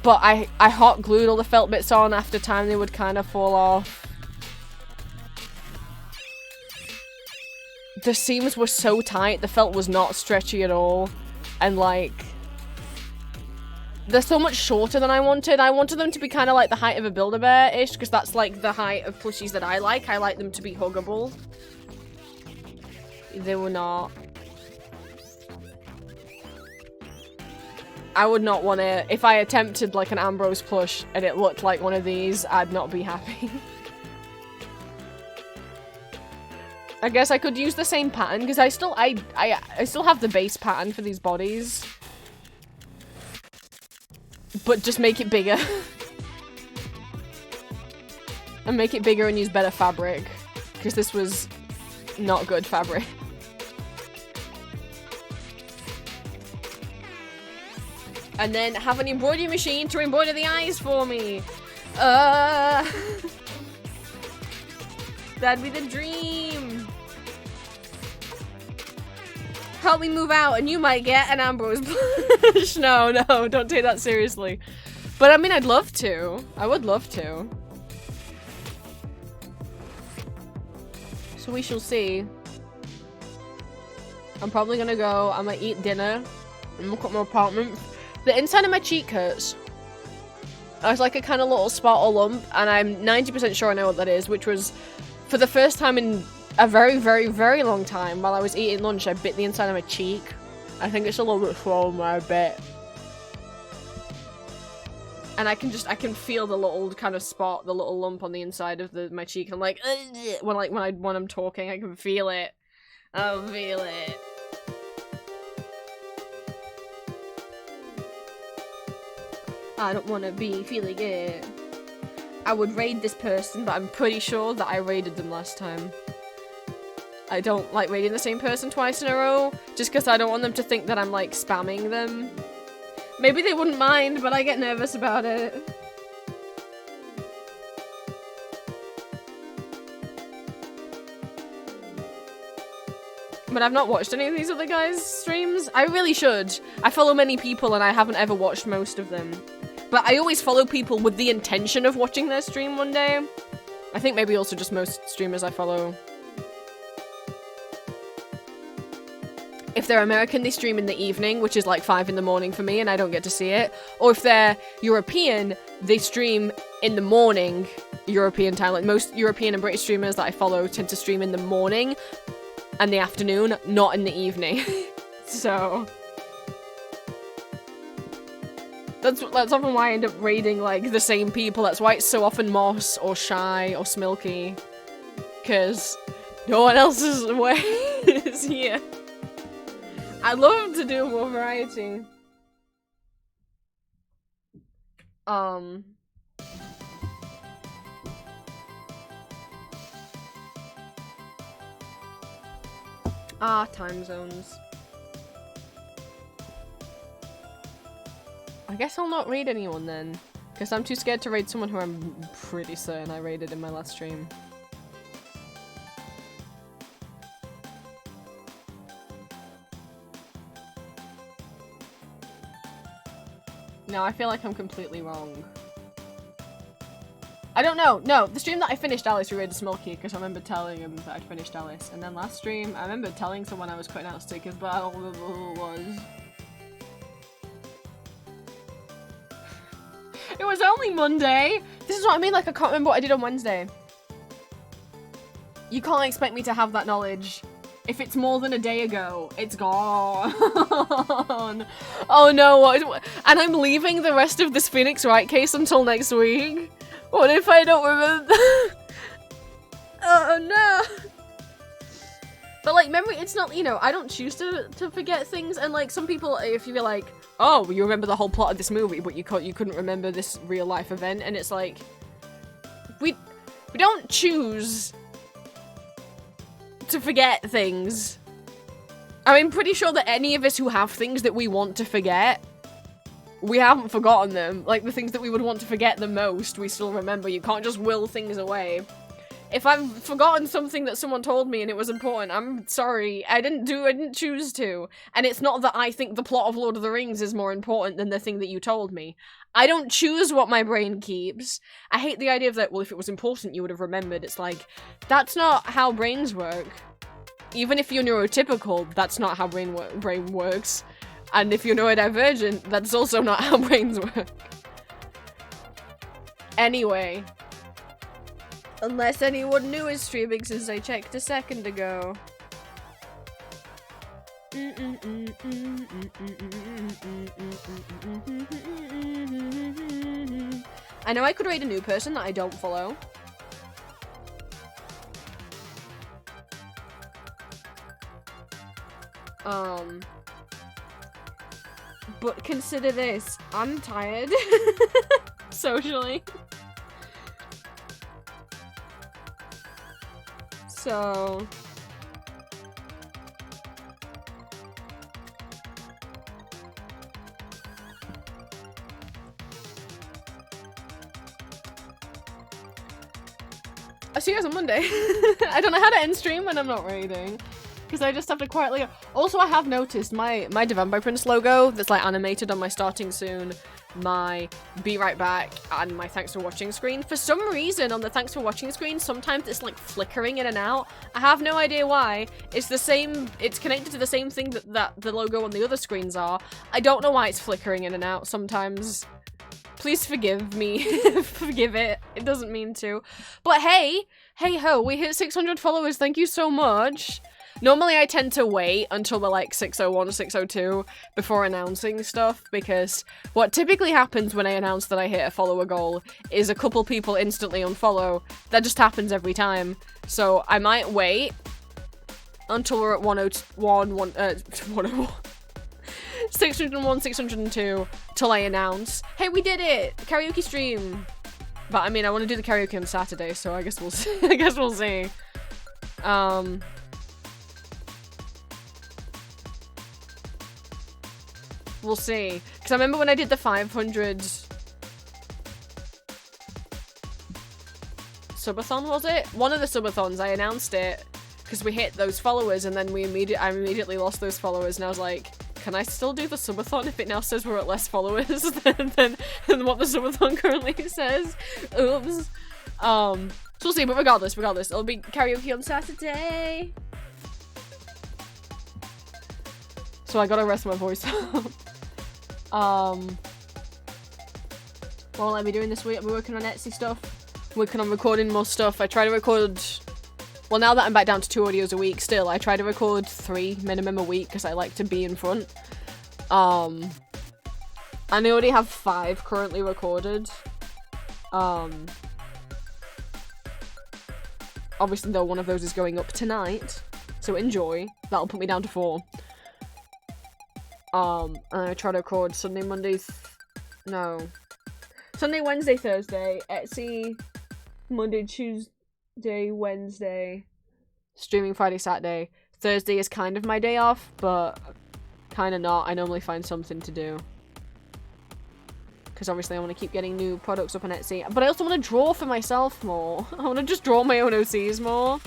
But I hot glued all the felt bits on. After time they would kind of fall off. The seams were so tight, the felt was not stretchy at all. And like... they're so much shorter than I wanted. I wanted them to be kind of like the height of a Build-A-Bear-ish, because that's like the height of plushies that I like. I like them to be huggable. They were not. I would not want to... if I attempted like an Ambrose plush and it looked like one of these, I'd not be happy. I guess I could use the same pattern, because I still have the base pattern for these bodies. But just make it bigger. And make it bigger and use better fabric. Because this was not good fabric. And then have an embroidery machine to embroider the eyes for me. That'd be the dream. Help me move out and you might get an Ambrose plush. No, don't take that seriously. But I mean, I'd love to. I would love to. So we shall see. I'm probably gonna go, I'm gonna eat dinner and look at my apartment. The inside of my cheek hurts. There's like a kind of little spot or lump, and I'm 90% sure I know what that is, which was for the first time in a very, very, very long time. While I was eating lunch, I bit the inside of my cheek. I think it's a little bit swollen where I bit. And I can feel the little kind of spot, the little lump on the inside of my cheek. I'm like, ugh! when I'm talking, I can feel it. I feel it. I don't want to be feeling it. I would raid this person, but I'm pretty sure that I raided them last time. I don't like raiding the same person twice in a row, just because I don't want them to think that I'm, like, spamming them. Maybe they wouldn't mind, but I get nervous about it. But I've not watched any of these other guys' streams. I really should. I follow many people and I haven't ever watched most of them. But I always follow people with the intention of watching their stream one day. I think maybe also just most streamers I follow. If they're American, they stream in the evening, which is like 5 in the morning for me, and I don't get to see it. Or if they're European, they stream in the morning, European time. Like most European and British streamers that I follow tend to stream in the morning and the afternoon, not in the evening. So that's often why I end up raiding like the same people. That's why it's so often Moss or Shy or Smilky, because no one else is away is here. I'd love to do more variety. Time zones. I guess I'll not raid anyone then. Because I'm too scared to raid someone who I'm pretty certain I raided in my last stream. No, I feel like I'm completely wrong. I don't know. No, the stream that I finished Alice, we raided Smokey because I remember telling him that I'd finished Alice. And then last stream, I remember telling someone I was cutting out stickers, but I don't remember who it was. It was only Monday! This is what I mean, like I can't remember what I did on Wednesday. You can't expect me to have that knowledge. If it's more than a day ago, it's gone. Oh no, what? And I'm leaving the rest of this Phoenix Wright case until next week? What if I don't remember? Oh no! But like, memory, it's not, you know, I don't choose to forget things, and like, some people, if you're like, oh, you remember the whole plot of this movie, but you couldn't remember this real life event, and it's like, we don't choose to forget things. I'm pretty sure that any of us who have things that we want to forget, we haven't forgotten them. Like, the things that we would want to forget the most, we still remember. You can't just will things away. If I've forgotten something that someone told me and it was important, I'm sorry. I didn't choose to. And it's not that I think the plot of Lord of the Rings is more important than the thing that you told me. I don't choose what my brain keeps. I hate the idea of that, well, if it was important, you would have remembered. It's like, that's not how brains work. Even if you're neurotypical, that's not how brain works. And if you're neurodivergent, that's also not how brains work. Anyway. Unless anyone new is streaming since I checked a second ago. I know I could raid a new person that I don't follow. But consider this, I'm tired. Socially. So... I'll see you guys on Monday. I don't know how to end stream when I'm not raiding. Because I just have to quietly... Also, I have noticed my Divine by Prince logo that's like animated on my starting soon, my be right back, and my thanks for watching screen. For some reason, on the thanks for watching screen, sometimes it's like flickering in and out. I have no idea why. It's the same... It's connected to the same thing that the logo on the other screens are. I don't know why it's flickering in and out sometimes. Please forgive me. Forgive it. It doesn't mean to. But hey! Hey ho, we hit 600 followers. Thank you so much. Normally I tend to wait until we're like 601, 602 before announcing stuff, because what typically happens when I announce that I hit a follower goal is a couple people instantly unfollow. That just happens every time. So I might wait until we're at 601, 602 till I announce, hey, we did it! Karaoke stream! But I mean, I want to do the karaoke on Saturday, so I guess we'll see. I guess we'll see. We'll see. Because I remember when I did the 500 subathon, was it? One of the subathons, I announced it because we hit those followers, and then I immediately lost those followers, and I was like, can I still do the subathon if it now says we're at less followers than what the subathon currently says? Oops. So we'll see, but regardless, it'll be karaoke on Saturday. So I gotta rest my voice up. What will I be doing this week? I'll be working on Etsy stuff, working on recording more stuff. I try to record, well, now that I'm back down to 2 audios a week, still, I try to record 3 minimum a week because I like to be in front. And I already have 5 currently recorded. Obviously, though, one of those is going up tonight, so enjoy. That'll put me down to 4. And I try to record Sunday, Sunday, Wednesday, Thursday, Etsy, Monday, Tuesday, Wednesday, streaming Friday, Saturday. Thursday is kind of my day off, but kind of not. I normally find something to do. Because obviously I want to keep getting new products up on Etsy. But I also want to draw for myself more. I want to just draw my own OCs more.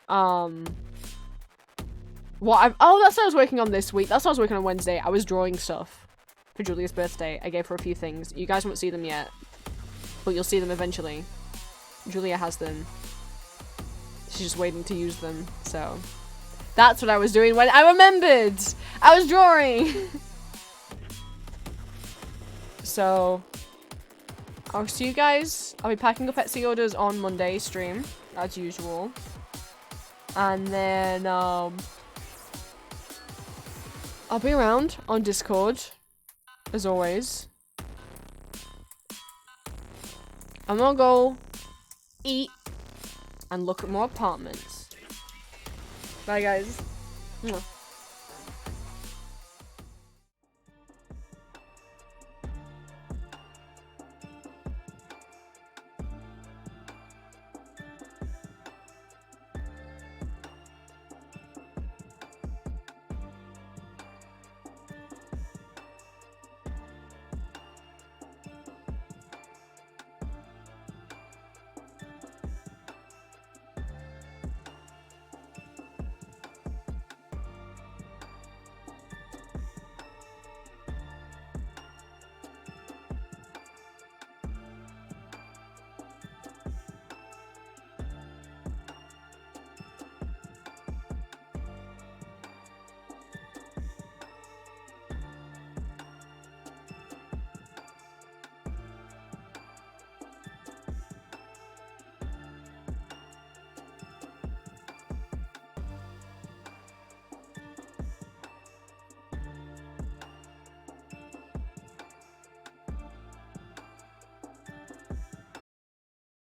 Oh, that's what I was working on this week. That's what I was working on Wednesday. I was drawing stuff for Julia's birthday. I gave her a few things. You guys won't see them yet, but you'll see them eventually. Julia has them. She's just waiting to use them, so. That's what I was doing when I remembered! I was drawing! So, I'll see you guys. I'll be packing up Etsy orders on Monday stream, as usual. And then, I'll be around on Discord, as always. I'm gonna go eat and look at more apartments. Bye, guys. Mwah.